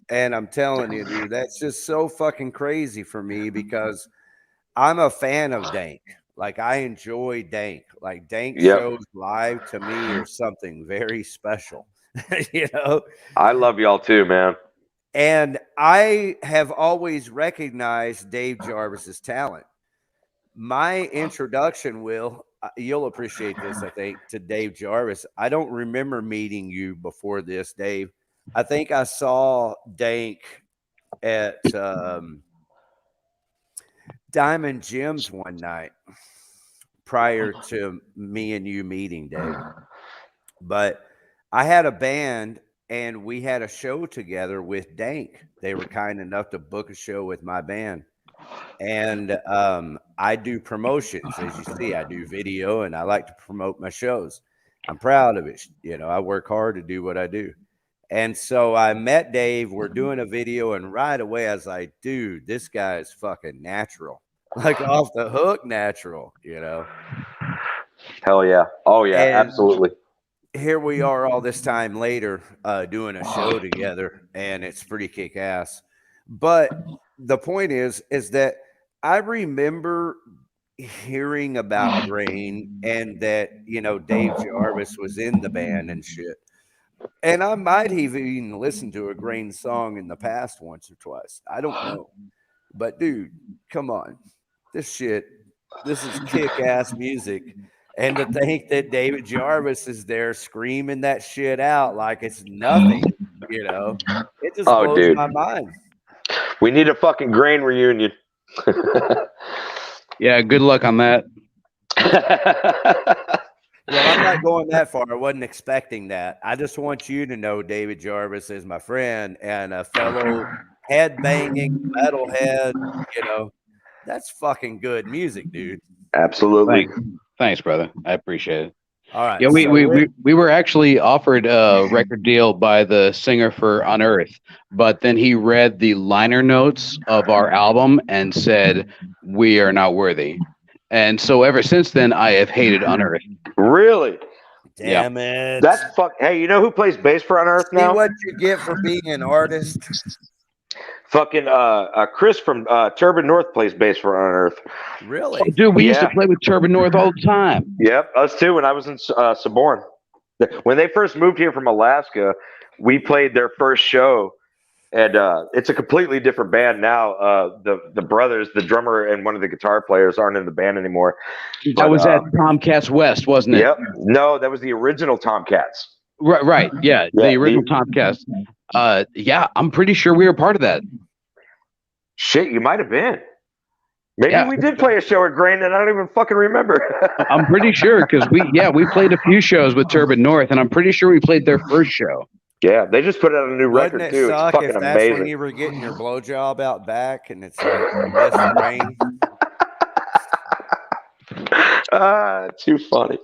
A: And I'm telling you, dude, that's just so fucking crazy for me because I'm a fan of Dank. Like, I enjoy Dank. Like, Dank shows live to me are something very special.
C: I love y'all too, man.
A: And I have always recognized Dave Jarvis's talent. My introduction, Will, you'll appreciate this, I think, to Dave Jarvis. I don't remember meeting you before this, Dave. I think I saw Dank at Diamond Gems one night prior to me and you meeting, Dave. But I had a band and we had a show together with Dank. They were kind enough to book a show with my band. And I do promotions, as you see. I do video and I like to promote my shows. I'm proud of it. I work hard to do what I do. And so I met Dave. We're doing a video, and right away I was like, dude, this guy is fucking natural. Like off the hook natural,
C: Hell yeah. Oh yeah,
A: and
C: absolutely.
A: Here we are all this time later doing a show together, and it's pretty kick-ass. But the point is that I remember hearing about Grain and that, Dave Jarvis was in the band and shit. And I might have even listened to a Grain song in the past once or twice. I don't know. But dude, come on. This is kick-ass music. And to think that David Jarvis is there screaming that shit out like it's nothing, it just blows my mind.
C: We need a fucking Grain reunion.
B: Yeah, good luck on that.
A: Well, I'm not going that far. I wasn't expecting that. I just want you to know David Jarvis is my friend and a fellow head-banging metalhead. That's fucking good music, dude.
C: Absolutely.
B: Thanks, brother. I appreciate it.
A: All right.
B: Yeah, we were actually offered a record deal by the singer for Unearth, but then he read the liner notes of our album and said, "We are not worthy." And so ever since then, I have hated Unearth.
C: Really?
A: Damn it.
C: That's Hey, you know who plays bass for Unearth now?
A: See what you get for being an artist.
C: Fucking Chris from Turbine North plays bass for Unearth.
A: Really?
B: Oh, dude, we used to play with Turbine North all the time.
C: Yep, us too. When I was in Saborn, when they first moved here from Alaska, we played their first show, and it's a completely different band now. The brothers, the drummer and one of the guitar players, aren't in the band anymore.
B: That was at Tomcats West, wasn't it?
C: Yep. No, that was the original Tomcats.
B: Right. Yeah, the original Tomcats. Yeah, I'm pretty sure we were part of that.
C: Shit, you might have been. Maybe we did play a show at Grain and I don't even fucking remember.
B: I'm pretty sure because we played a few shows with Turbine North, and I'm pretty sure we played their first show.
C: Yeah, they just put out a new record too. It's fucking
A: if that's
C: amazing.
A: when you were getting your blowjob out back and it's like you missed the rain.
C: Too funny.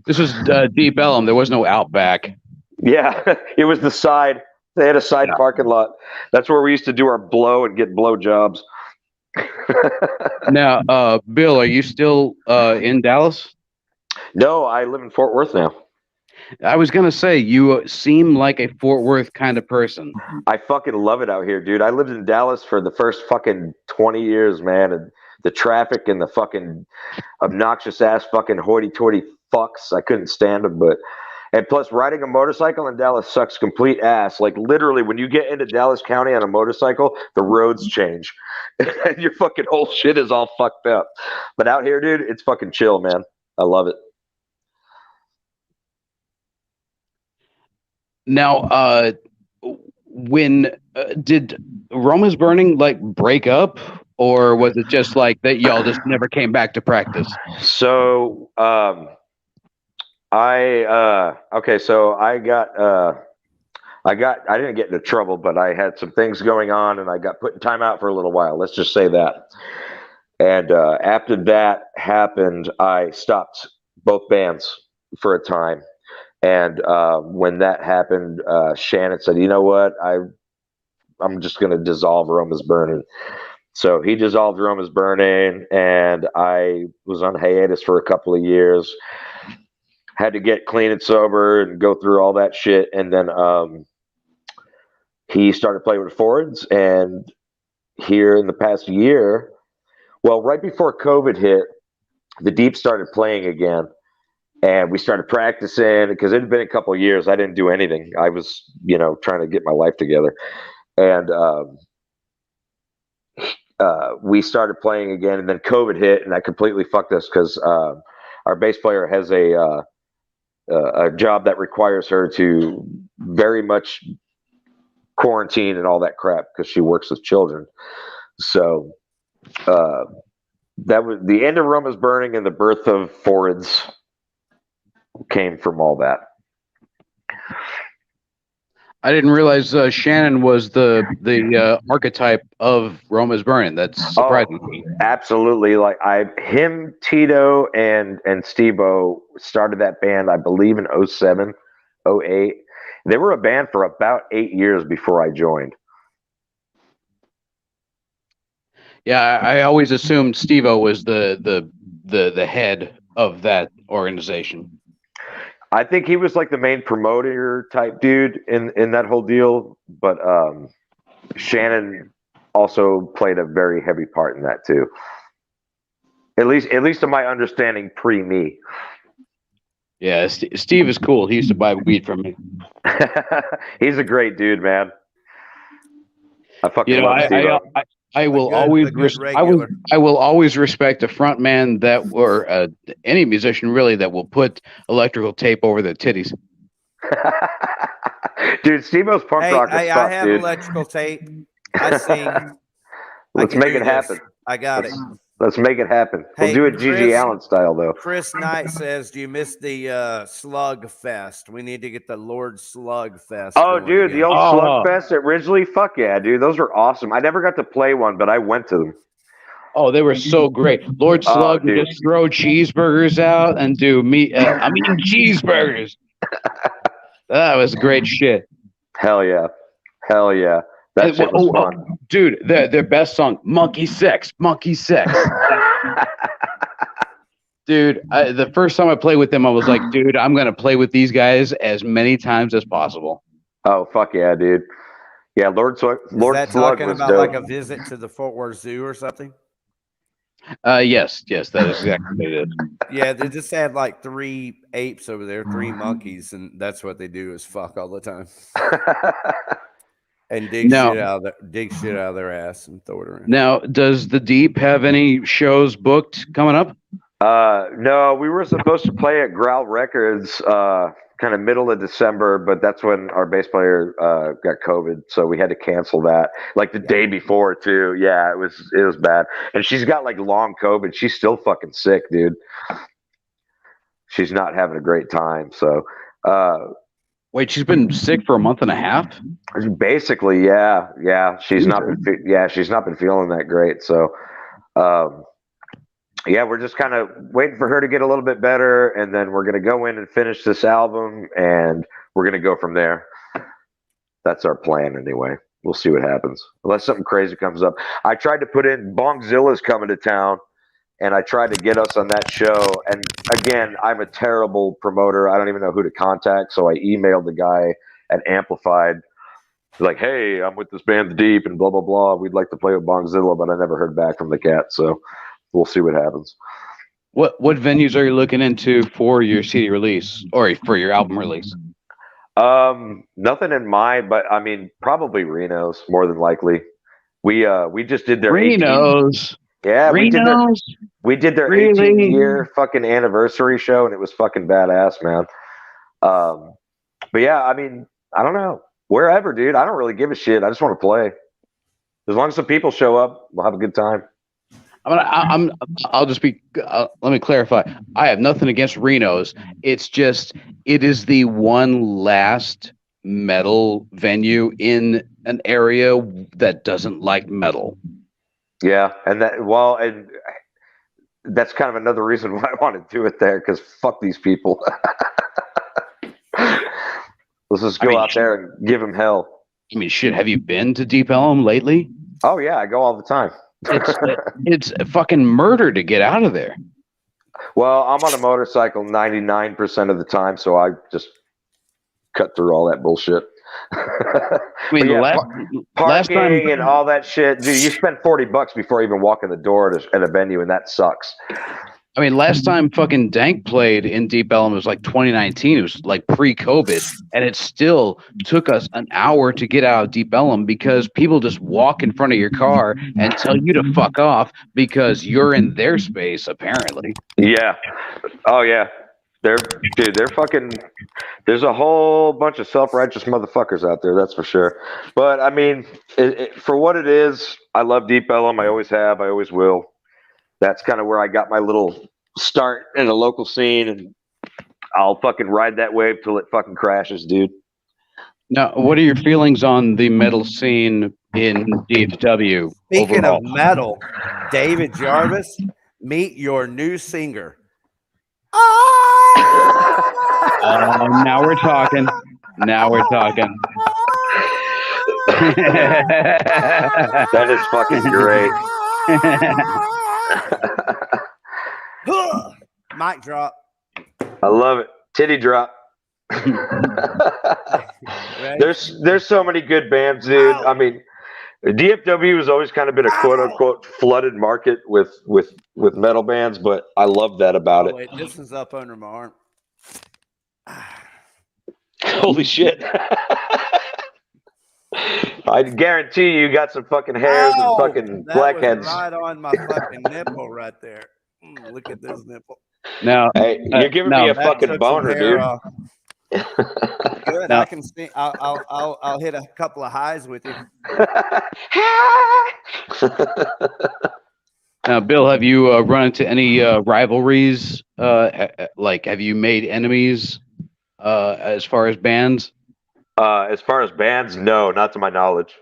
B: This was Deep Ellum. There was no Outback.
C: Yeah, it was the side. They had a side parking lot. That's where we used to do our blow and get blow jobs.
B: Now, Bill, are you still in Dallas?
C: No, I live in Fort Worth now.
B: I was going to say, you seem like a Fort Worth kind of person.
C: I fucking love it out here, dude. I lived in Dallas for the first fucking 20 years, man. And the traffic and the fucking obnoxious ass fucking hoity-toity fucks. I couldn't stand them, and plus, riding a motorcycle in Dallas sucks complete ass. Like, literally, when you get into Dallas County on a motorcycle, the roads change. And your fucking whole shit is all fucked up. But out here, dude, it's fucking chill, man. I love it.
B: Now, when did Rome is Burning, break up? or was it just like that y'all just never came back to practice?
C: So okay, so I didn't get into trouble, but I had some things going on and I got put in timeout for a little while. Let's just say that. And after that happened, I stopped both bands for a time. And when that happened, Shannon said, "You know what? I'm just going to dissolve Rome is Burning." So he dissolved Rome is Burning, and I was on hiatus for a couple of years. Had to get clean and sober and go through all that shit. And then he started playing with Fords. And here in the past year, well, right before COVID hit, the Deep started playing again. And we started practicing because it had been a couple of years. I didn't do anything. I was, trying to get my life together. And we started playing again. And then COVID hit, and that completely fucked us because our bass player has a job that requires her to very much quarantine and all that crap because she works with children. So that was the end of Rome is Burning, and the birth of Fords came from all that.
B: I didn't realize Shannon was the archetype of Rome is Burning. That's surprising to me.
C: Absolutely. Like him, Tito, and Steve-O started that band, I believe, in 07, 08. They were a band for about 8 years before I joined.
B: Yeah, I always assumed Steve-O was the head of that organization.
C: I think he was like the main promoter type dude in that whole deal, but Shannon also played a very heavy part in that too. At least to my understanding, pre me.
B: Yeah, Steve is cool. He used to buy weed from me.
C: He's a great dude, man. I fucking love Steve.
B: I will always respect a front man or any musician really that will put electrical tape over their titties.
C: Dude, Steve-O's punk rock is
A: I have electrical tape. I sing.
C: Let's make it happen.
A: I got it.
C: Let's make it happen. We'll do it Gigi Allen style, though.
A: Chris Knight says, "Do you miss the Slug Fest? We need to get the Lord Slug Fest."
C: Oh, dude, again. The old Slug Fest at Ridgely? Fuck yeah, dude. Those were awesome. I never got to play one, but I went to them.
B: Oh, they were so great. Lord Slug would just throw cheeseburgers out and do meat. I'm eating cheeseburgers. That was great shit.
C: Hell yeah. Hell yeah. That shit was fun.
B: Dude, their best song, Monkey Sex. Monkey Sex. Dude, the first time I played with them, I was like, dude, I'm going to play with these guys as many times as possible.
C: Oh, fuck yeah, dude. Yeah, Lord Slug was
A: talking about
C: dope.
A: Like a visit to the Fort Worth Zoo or something?
B: Yes, that is exactly what it is.
A: Yeah, they just had like 3 apes over there, 3 monkeys, and that's what they do is fuck all the time. And dig shit out of their ass and throw it around.
B: Now, does the Deep have any shows booked coming up?
C: No, we were supposed to play at Growl Records kind of middle of December, but that's when our bass player got COVID, so we had to cancel that. Like the day before too. Yeah, it was bad. And she's got like long COVID. She's still fucking sick, dude. She's not having a great time. So
B: wait, she's been sick for a month and a half?
C: Basically, yeah. She's not been feeling that great. So yeah, we're just kind of waiting for her to get a little bit better, and then we're going to go in and finish this album, and we're going to go from there. That's our plan anyway. We'll see what happens. Unless something crazy comes up. I tried to put in Bongzilla's coming to town, and I tried to get us on that show. And again, I'm a terrible promoter. I don't even know who to contact, so I emailed the guy at Amplified. Like, hey, I'm with this band, The Deep, and blah, blah, blah. We'd like to play with Bongzilla, but I never heard back from the cat, so we'll see what happens.
B: What venues are you looking into for your CD release or for your album release?
C: Nothing in mind, but I mean, probably Reno's more than likely. We just did their
B: Reno's.
C: Yeah,
B: Reno's?
C: we did their
B: Really?
C: 18-year fucking anniversary show, and it was fucking badass, man. But yeah, I mean, I don't know. Wherever, dude. I don't really give a shit. I just want to play. As long as the people show up, we'll have a good time.
B: I'll just be. Let me clarify. I have nothing against Reno's. It's just it is the one last metal venue in an area that doesn't like metal.
C: Yeah, and that's kind of another reason why I want to do it there, because fuck these people. Let's just go out there and give them hell.
B: I mean, shit. Have you been to Deep Ellum lately?
C: Oh yeah, I go all the time.
B: It's fucking murder to get out of there.
C: Well, I'm on a motorcycle 99% of the time, so I just cut through all that bullshit.
B: I mean,
C: yeah,
B: last time
C: and all that shit, dude. You spend $40 before even walking the door at a venue, and that sucks.
B: I mean, last time fucking Dank played in Deep Ellum was like 2019. It was like pre-COVID, and it still took us an hour to get out of Deep Ellum because people just walk in front of your car and tell you to fuck off because you're in their space, apparently.
C: Yeah. Oh yeah. They're fucking. There's a whole bunch of self-righteous motherfuckers out there. That's for sure. But I mean, for what it is, I love Deep Ellum. I always have. I always will. That's kind of where I got my little start in the local scene, and I'll fucking ride that wave till it fucking crashes, dude.
B: Now, what are your feelings on the metal scene in DFW?
A: Speaking
B: overall?
A: of metal, David Jarvis, meet your new singer.
B: Oh, now we're talking. Now we're talking.
C: That is fucking great.
A: Mic drop.
C: I love it. Titty drop.
A: Right?
C: There's so many good bands, dude.
A: Ow.
C: I mean, DFW has always kind of been a quote unquote flooded market with metal bands, but I love that about it.
A: Wait, this is up under my arm.
C: Holy shit. I guarantee you got some fucking hairs and fucking blackheads.
A: Right on my fucking nipple right there. Look at this nipple.
B: Now,
C: hey, you're giving me a fucking boner, dude.
A: Good. I can see. I'll hit a couple of highs with you.
B: Now, Bill, have you run into any rivalries? Like, have you made enemies as far as bands?
C: As far as bands, no, not to my knowledge.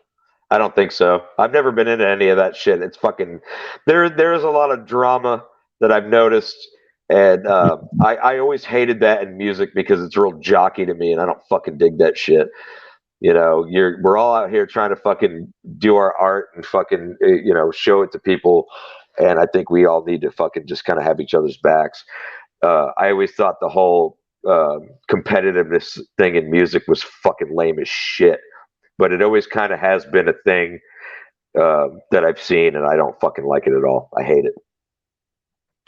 C: I don't think so. I've never been into any of that shit. It's fucking there's a lot of drama that I've noticed, and I always hated that in music because it's real jockey to me, and I don't fucking dig that shit. You know, we're all out here trying to fucking do our art and fucking show it to people, and I think we all need to fucking just kind of have each other's backs. I always thought the whole competitiveness thing in music was fucking lame as shit, but it always kind of has been a thing that I've seen, and I don't fucking like it at all. I hate it.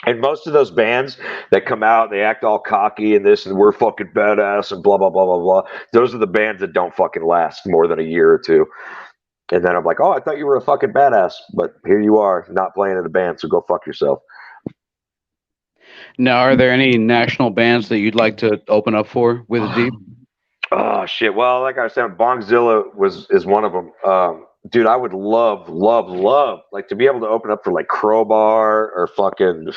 C: And most of those bands that come out, they act all cocky and this, and we're fucking badass and blah blah blah blah blah. Those are the bands that don't fucking last more than a year or two. And then I'm like, oh, I thought you were a fucking badass, but here you are, not playing in a band, so go fuck yourself.
B: Now, are there any national bands that you'd like to open up for with a Deep?
C: Oh shit! Well, like I said, Bongzilla is one of them. Dude, I would love like to be able to open up for like Crowbar or fucking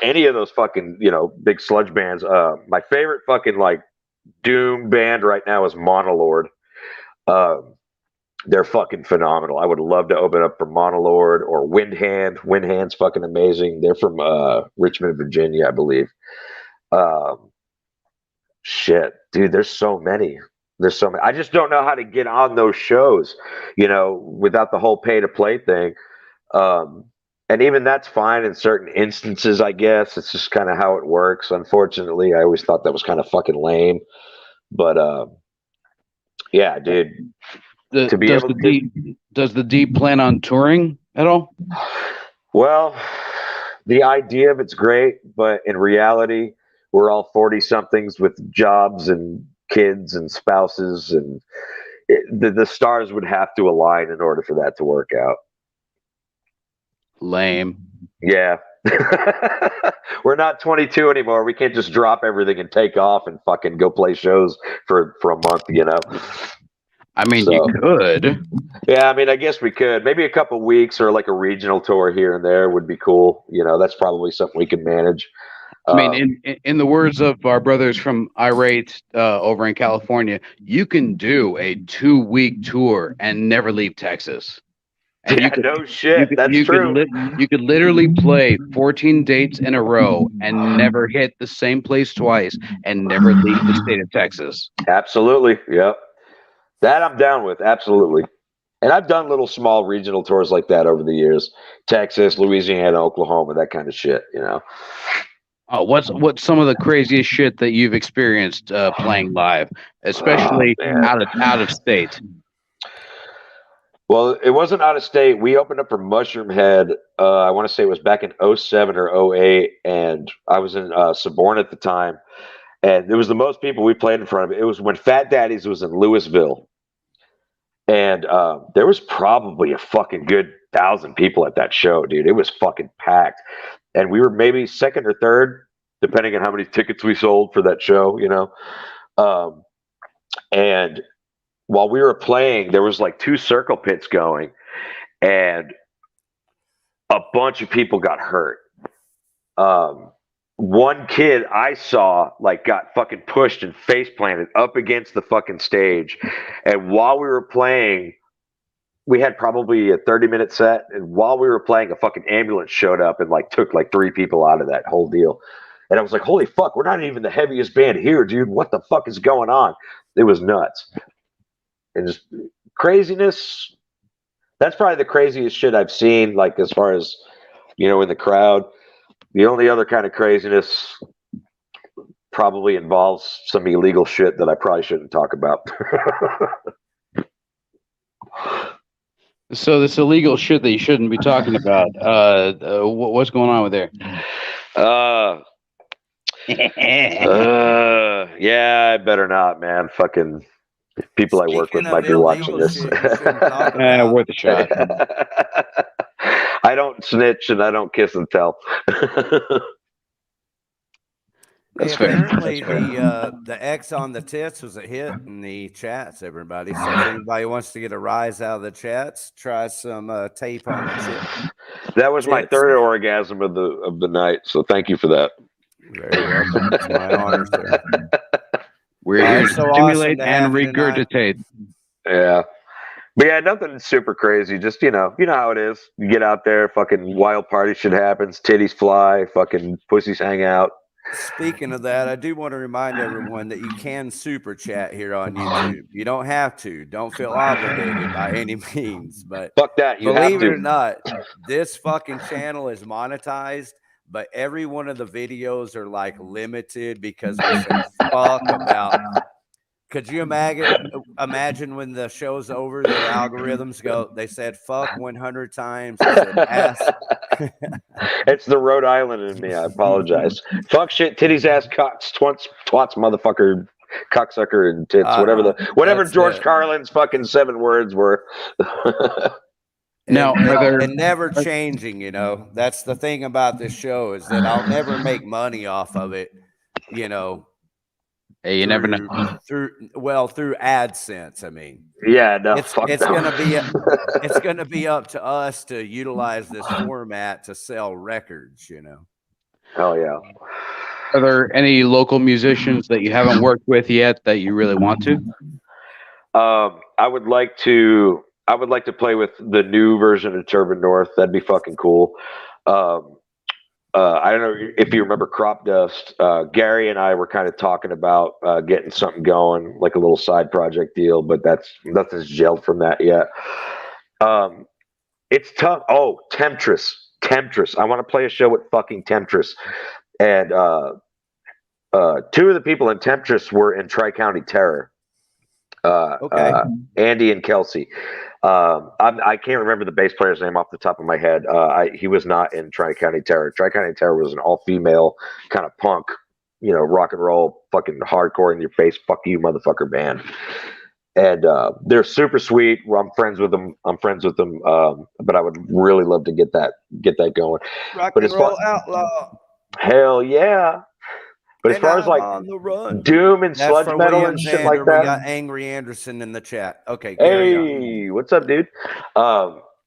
C: any of those fucking big sludge bands. My favorite fucking like doom band right now is Monolord. They're fucking phenomenal. I would love to open up for Monolord or Windhand. Windhand's fucking amazing. They're from Richmond, Virginia, I believe. Shit, dude, there's so many. I just don't know how to get on those shows, without the whole pay to play thing. And even that's fine in certain instances, I guess. It's just kind of how it works. Unfortunately, I always thought that was kind of fucking lame. But yeah, dude.
B: Does the Deep plan on touring at all?
C: Well, the idea of it's great, but in reality, we're all 40-somethings with jobs and kids and spouses, and the stars would have to align in order for that to work out.
B: Lame.
C: Yeah. We're not 22 anymore. We can't just drop everything and take off and fucking go play shows for a month,
B: I mean,
C: So,
B: you could.
C: yeah, I mean, I guess we could. Maybe a couple weeks or like a regional tour here and there would be cool. You know, that's probably something we can manage.
B: I mean, in the words of our brothers from Irate over in California, you can do a 2-week tour and never leave Texas. And
C: yeah, no shit. That's true.
B: You could literally play 14 dates in a row and never hit the same place twice and never leave the state of Texas.
C: Absolutely. Yep. That I'm down with. Absolutely. And I've done little small regional tours like that over the years. Texas, Louisiana, Oklahoma, that kind of shit, you know.
B: What's some of the craziest shit that you've experienced playing live, especially out of state?
C: Well, it wasn't out of state. We opened up for Mushroom Head. I want to say it was back in 07 or 08, and I was in Suborn at the time. And it was the most people we played in front of. It was when Fat Daddy's was in Louisville. And there was probably a fucking good 1,000 people at that show, dude. It was fucking packed. And we were maybe second or third, depending on how many tickets we sold for that show, you know. And while we were playing, there was like 2 circle pits going, and a bunch of people got hurt. One kid I saw like got fucking pushed and face planted up against the fucking stage. And while we were playing, we had probably a 30-minute set. And while we were playing, a fucking ambulance showed up and like took like 3 people out of that whole deal. And I was like, holy fuck, we're not even the heaviest band here, dude. What the fuck is going on? It was nuts. And just craziness. That's probably the craziest shit I've seen, like as far as, you know, in the crowd. The only other kind of craziness probably involves some illegal shit that I probably shouldn't talk about.
B: So this illegal shit that you shouldn't be talking about, what's going on with there?
C: Yeah, I better not, man. Fucking people I work with might be watching this.
B: Worth a shot.
C: I don't snitch and I don't kiss and tell.
B: That's fair.
A: Apparently, the X on the tits was a hit in the chats, everybody. So if anybody wants to get a rise out of the chats, try some tape on the tip.
C: That was my 3rd orgasm of the night. So thank you for that.
A: Very welcome. It's my honor, sir.
B: We're here to stimulate and regurgitate.
C: Yeah. But yeah, nothing super crazy. Just, you know how it is. You get out there, fucking wild party shit happens, titties fly, fucking pussies hang out.
A: Speaking of that, I do want to remind everyone that you can super chat here on YouTube. You don't have to. Don't feel obligated by any means. But
C: fuck that. You
A: believe
C: have to.
A: it or not, this fucking channel is monetized, but every one of the videos are like limited because we said fuck about. Could you imagine when the show's over, their algorithms go, they said fuck 100 times. They said ass.
C: It's the Rhode Island in me. I apologize. Fuck shit, titties, ass, cocks, twats, motherfucker, cocksucker, and tits. Whatever George Carlin's fucking 7 words were.
A: Now, and never changing, you know. That's the thing about this show, is that I'll never make money off of it, you know.
B: Hey, you never know.
A: Through AdSense, I mean.
C: Yeah, no,
A: it's gonna be up to us to utilize this format to sell records, you know.
C: Hell yeah.
B: Are there any local musicians that you haven't worked with yet that you really want to?
C: I would like to play with the new version of Turban North. That'd be fucking cool. I don't know if you remember Crop Dust. Gary and I were kind of talking about getting something going, like a little side project deal, but nothing's gelled from that yet. It's tough. Oh, Temptress. I want to play a show with fucking Temptress. And 2 of the people in Temptress were in Tri-County Terror. Andy and Kelsey. I can't remember the bass player's name off the top of my head. He was not in Tri-County Terror. Tri-County Terror was an all-female kind of punk, you know, rock and roll, fucking hardcore in your face, fuck you, motherfucker band. And they're super sweet. Well, I'm friends with them. But I would really love to get that going.
A: Rock and roll outlaw.
C: Hell yeah. But as far as like
A: on the run.
C: doom and
A: That's
C: sludge
A: for
C: metal
A: William
C: and shit
A: Zander.
C: like
A: We
C: that.
A: got Angry Anderson in the chat. Okay, carry on.
C: Hey, what's up, dude?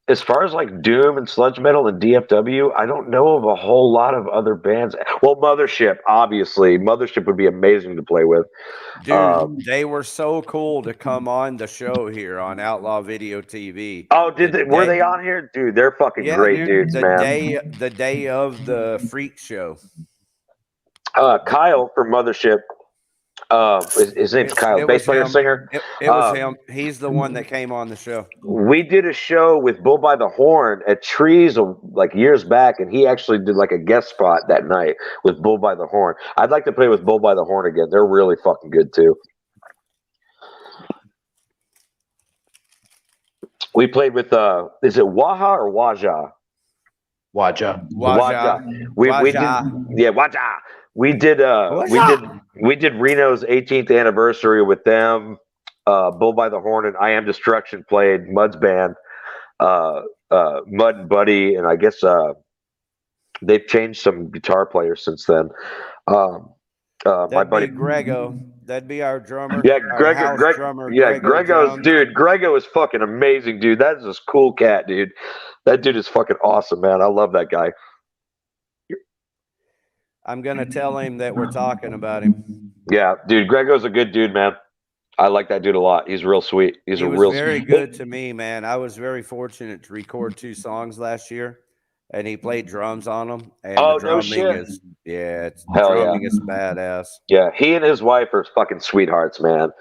C: As far as like doom and sludge metal and DFW, I don't know of a whole lot of other bands. Well, Mothership, obviously. Mothership would be amazing to play with.
A: Dude, they were so cool to come on the show here on Outlaw Video TV.
C: Oh, were they on here? Dude, they're fucking great dudes, man.
A: The day of the freak show.
C: Kyle from Mothership. His name's Kyle, bass player, singer.
A: It was him. He's the one that came on the show.
C: We did a show with Bull by the Horn at Trees like years back, and he actually did like a guest spot that night with Bull by the Horn. I'd like to play with Bull by the Horn again. They're really fucking good too. We played with is it Waha or Waja?
B: Waja.
C: We did, yeah, Waja. We did Reno's 18th anniversary with them. Bull by the Horn and I Am Destruction played Mud's band, Mud and Buddy, and I guess they've changed some guitar players since then. My buddy
A: Grego, that'd be our drummer.
C: Yeah,
A: drummer.
C: Yeah, Grego is fucking amazing, dude. That is a cool cat, dude. That dude is fucking awesome, man. I love that guy.
A: I'm gonna tell him that we're talking about him.
C: Yeah, dude, Grego's a good dude, man. I like that dude a lot. He's real sweet. He was
A: very good to me, man. I was very fortunate to record 2 songs last year, and he played drums on them. And the drumming drumming is badass.
C: Yeah, he and his wife are fucking sweethearts, man.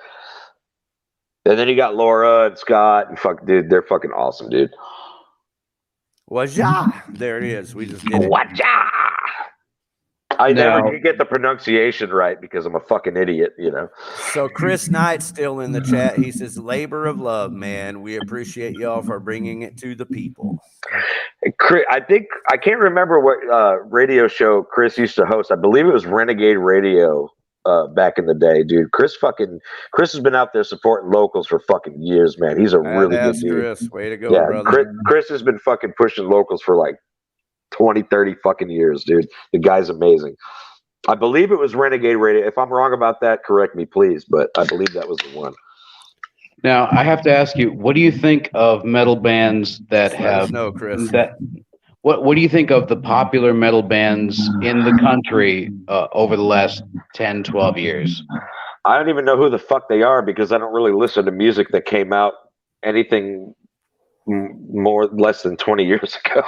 C: And then you got Laura and Scott, and dude, they're fucking awesome, dude.
A: Waja, there it is. We just did it.
C: Waja. I never can get the pronunciation right because I'm a fucking idiot, you know.
A: So Chris Knight's still in the chat. He says, "Labor of love, man. We appreciate y'all for bringing it to the people."
C: I can't remember what radio show Chris used to host. I believe it was Renegade Radio back in the day, dude. Chris has been out there supporting locals for fucking years, man. He's a really good dude.
A: Chris, way to go, brother.
C: Chris has been fucking pushing locals for like 20, 30 fucking years, dude. The guy's amazing. I believe it was Renegade Radio. If I'm wrong about that, correct me, please. But I believe that was the one.
B: Now, I have to ask you, what do you think of metal bands that have...
A: No, Chris.
B: What do you think of the popular metal bands in the country over the last 10, 12 years?
C: I don't even know who the fuck they are because I don't really listen to music that came out anything less than 20 years ago.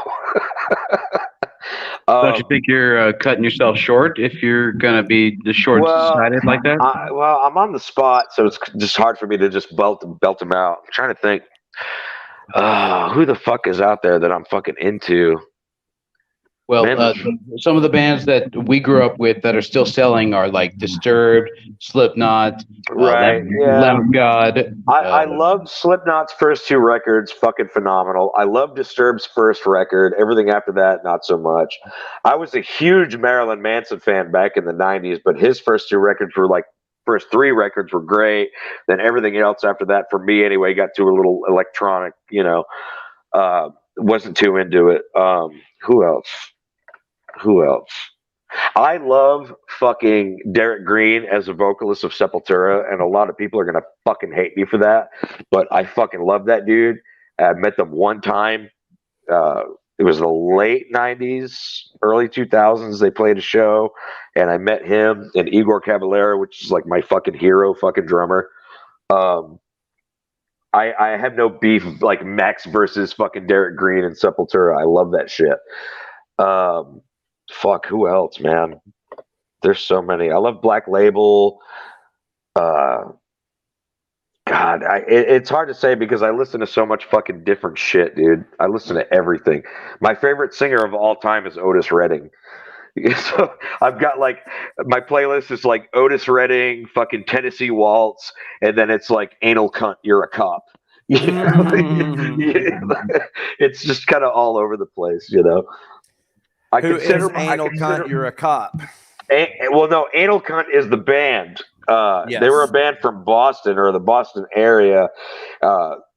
B: Don't you think you're cutting yourself short if you're going to be the short-sighted like that?
C: I'm on the spot, so it's just hard for me to just belt them out. I'm trying to think. Who the fuck is out there that I'm fucking into?
B: Well, some of the bands that we grew up with that are still selling are like Disturbed, Slipknot, Lamb of God.
C: I loved Slipknot's first 2 records, fucking phenomenal. I love Disturbed's first record. Everything after that, not so much. I was a huge Marilyn Manson fan back in the 90s, but his first 2 records were like, first 3 records were great. Then everything else after that, for me anyway, got to a little electronic, you know. Wasn't too into it. Who else? I love fucking Derek Green as a vocalist of Sepultura, and a lot of people are gonna fucking hate me for that, but I fucking love that dude. I met them one time. It was the late 90s, early 2000s. They played a show, and I met him and Igor Caballero, which is like my fucking hero fucking drummer. I have no beef like Max versus fucking Derek Green and Sepultura. I love that shit. Fuck, who else, man? There's so many. I love Black Label. God, it's hard to say because I listen to so much fucking different shit, dude. I listen to everything. My favorite singer of all time is Otis Redding. So I've got like my playlist is like Otis Redding, fucking Tennessee Waltz, and then it's like Anal Cunt, You're a Cop. You know? It's just kind of all over the place, you know.
A: Who is Anal Cunt, You're a Cop?
C: Well, no, Anal Cunt is the band.
A: Yes.
C: They were a band from Boston or the Boston area.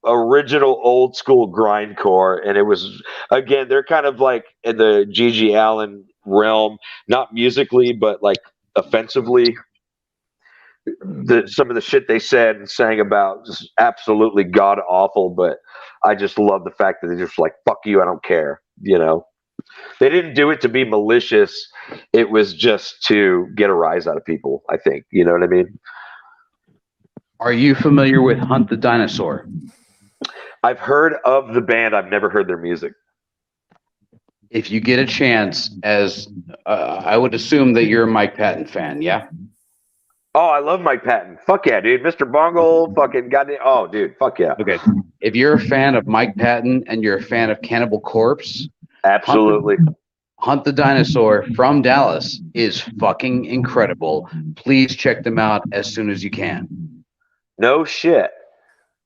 C: Original old school grindcore, and it was, again, they're kind of like in the Gigi Allen realm, not musically, but like offensively. Some of the shit they said and sang about just absolutely god awful, but I just love the fact that they're just like, fuck you, I don't care. You know, they didn't do it to be malicious. It was just to get a rise out of people, I think. You know what I mean?
B: Are you familiar with Hunt the Dinosaur?
C: I've heard of the band. I've never heard their music.
B: If you get a chance, as I would assume that you're a Mike Patton fan, yeah?
C: Oh, I love Mike Patton. Fuck yeah, dude. Mr. Bungle, fucking goddamn. Oh, dude, fuck yeah.
B: Okay. If you're a fan of Mike Patton and you're a fan of Cannibal Corpse,
C: absolutely.
B: Hunt the Dinosaur from Dallas is fucking incredible. Please check them out as soon as you can.
C: No shit.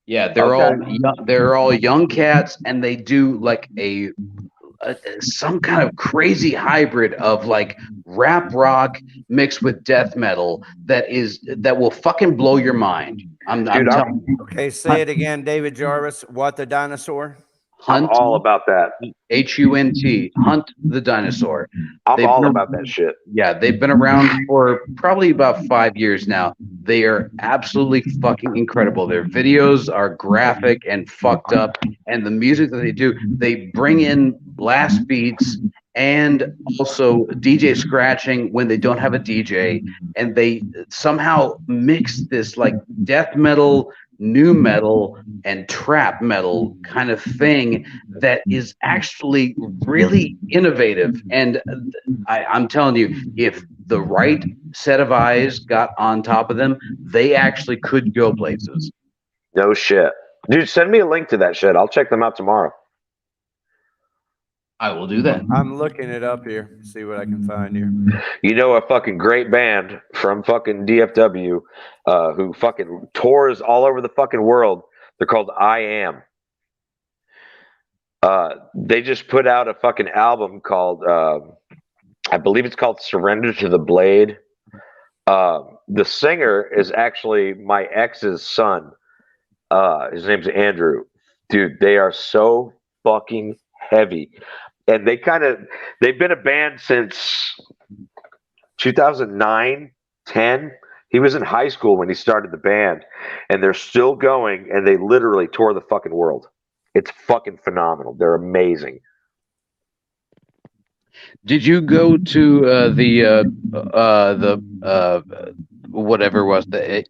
B: Yeah, they're all young cats, and they do like some kind of crazy hybrid of like rap rock mixed with death metal that will fucking blow your mind. I'm telling you.
A: Okay, say it again, David Jarvis. What the dinosaur?
C: I'm all about that.
B: H-U-N-T. Hunt the Dinosaur.
C: I'm all about that shit.
B: Yeah, they've been around for probably about 5 years now. They are absolutely fucking incredible. Their videos are graphic and fucked up, and the music that they do, they bring in blast beats and also DJ scratching when they don't have a DJ, and they somehow mix this like death metal, new metal, and trap metal kind of thing that is actually really innovative. And I'm telling you, if the right set of eyes got on top of them, they actually could go places.
C: No shit. Dude, send me a link to that shit. I'll check them out tomorrow.
B: I will do that.
A: I'm looking it up here. See what I can find here.
C: You know, a fucking great band from fucking DFW who fucking tours all over the fucking world. They're called I Am. They just put out a fucking album called, I believe it's called Surrender to the Blade. The singer is actually my ex's son. His name's Andrew. Dude, they are so fucking heavy. And they've been a band since 2009, 10. He was in high school when he started the band, and they're still going, and they literally tour the fucking world. It's fucking phenomenal. They're amazing.
B: Did you go to the whatever was the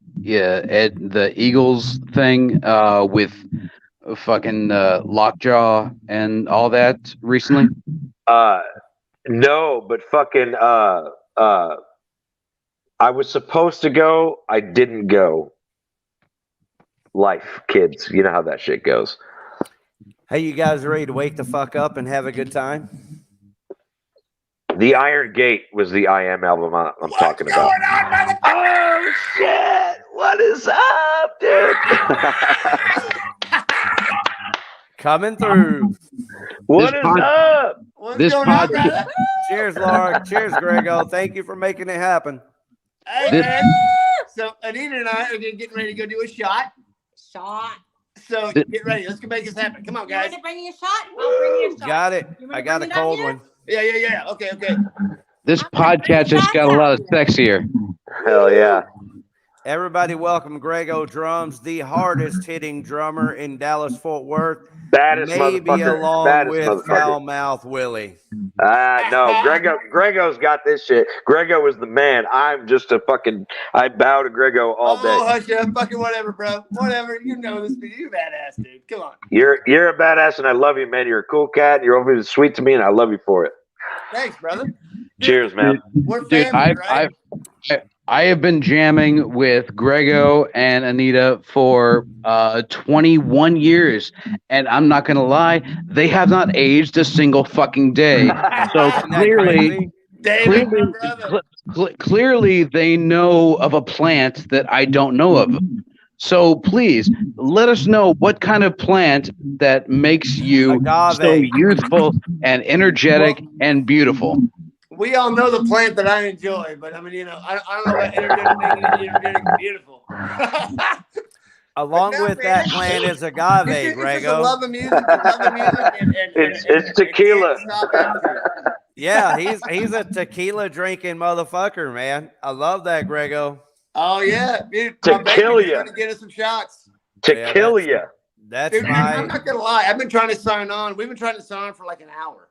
B: Eagles thing with fucking Lockjaw and all that recently?
C: No, but fucking I was supposed to go. I didn't go. Life, kids. You know how that shit goes.
A: Hey, you guys ready to wake the fuck up and have a good time?
C: The Iron Gate was the I Am album I'm talking about. Oh shit! What is up, dude?
A: Coming through.
C: What is up?
B: This podcast.
A: Cheers, Laura. Cheers, Grego. Thank you for making it happen.
F: Hey, man. So Anita and I are getting ready to go do a shot. So get ready. Let's go make this happen. Come on, guys.
G: You want to bring you a shot? I'll bring you a shot.
A: Got it. I got a cold one.
F: Yeah. Okay.
B: This podcast just got a lot of sexier.
C: Hell yeah.
A: Everybody welcome Grego Drums, the hardest hitting drummer in Dallas-Fort Worth.
C: Baddest
A: maybe
C: motherfucker.
A: along
C: Baddest
A: with
C: motherfucker.
A: Foul-Mouth Willie.
C: No, Grego's got this shit. Grego is the man. I'm just a fucking, I bow to Grego all day.
F: Oh, hush up. Fucking whatever, bro. Whatever. You know this. You're badass, dude. Come on.
C: You're a badass, and I love you, man. You're a cool cat. You're always sweet to me, and I love you for it.
F: Thanks, brother. Dude,
C: cheers, man.
F: We're family, right?
B: I have been jamming with Grego and Anita for 21 years, and I'm not gonna lie, they have not aged a single fucking day. So clearly they know of a plant that I don't know of. So please let us know what kind of plant that makes you so youthful and energetic and beautiful.
F: We all know the plant that I enjoy, but I mean, I don't know about energetic and beautiful.
A: Along with that plant is agave,
F: Grego.
A: Grego.
F: Love of music,
C: it's tequila.
A: Yeah, he's a tequila drinking motherfucker, man. I love that, Grego.
F: Oh yeah, dude.
C: To
F: my baby's
C: kill ya.
F: gonna get us some shots.
C: To
A: Yeah,
C: kill you.
A: That's
F: Dude, I'm
A: my
F: not gonna lie. I've been trying to sign on. We've been trying to sign on for like an hour.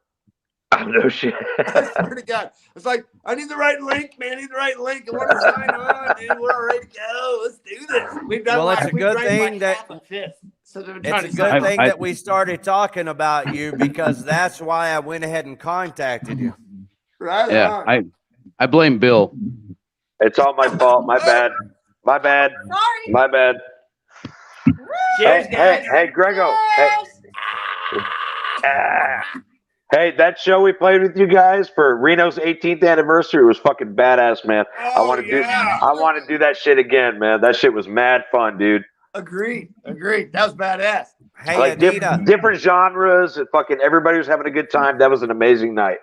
C: Oh, no shit.
F: I swear to God. It's like, I need the right link, man. I need the right link. I want to sign on, dude. We're all ready to go. Let's do this. We've done
A: Well, it's a
F: we've
A: good
F: drank
A: thing
F: like
A: that-
F: half a fifth. So they're
A: it's
F: trying
A: a
F: to
A: good
F: sign
A: thing
F: on.
A: that we started talking about you because that's why I went ahead and contacted you.
F: Right
B: Yeah,
F: on.
B: I blame Bill.
C: It's all my fault. My bad. My bad.
G: Sorry.
C: My bad.
F: Cheers,
C: Hey,
F: guys.
C: hey, Grego. Hey. Hey, that show we played with you guys for Reno's 18th anniversary was fucking badass, man. I want to do that shit again, man. That shit was mad fun, dude.
F: Agreed. That was badass.
A: Hey,
C: Like
A: Anita,
C: different genres and fucking everybody was having a good time. That was an amazing night.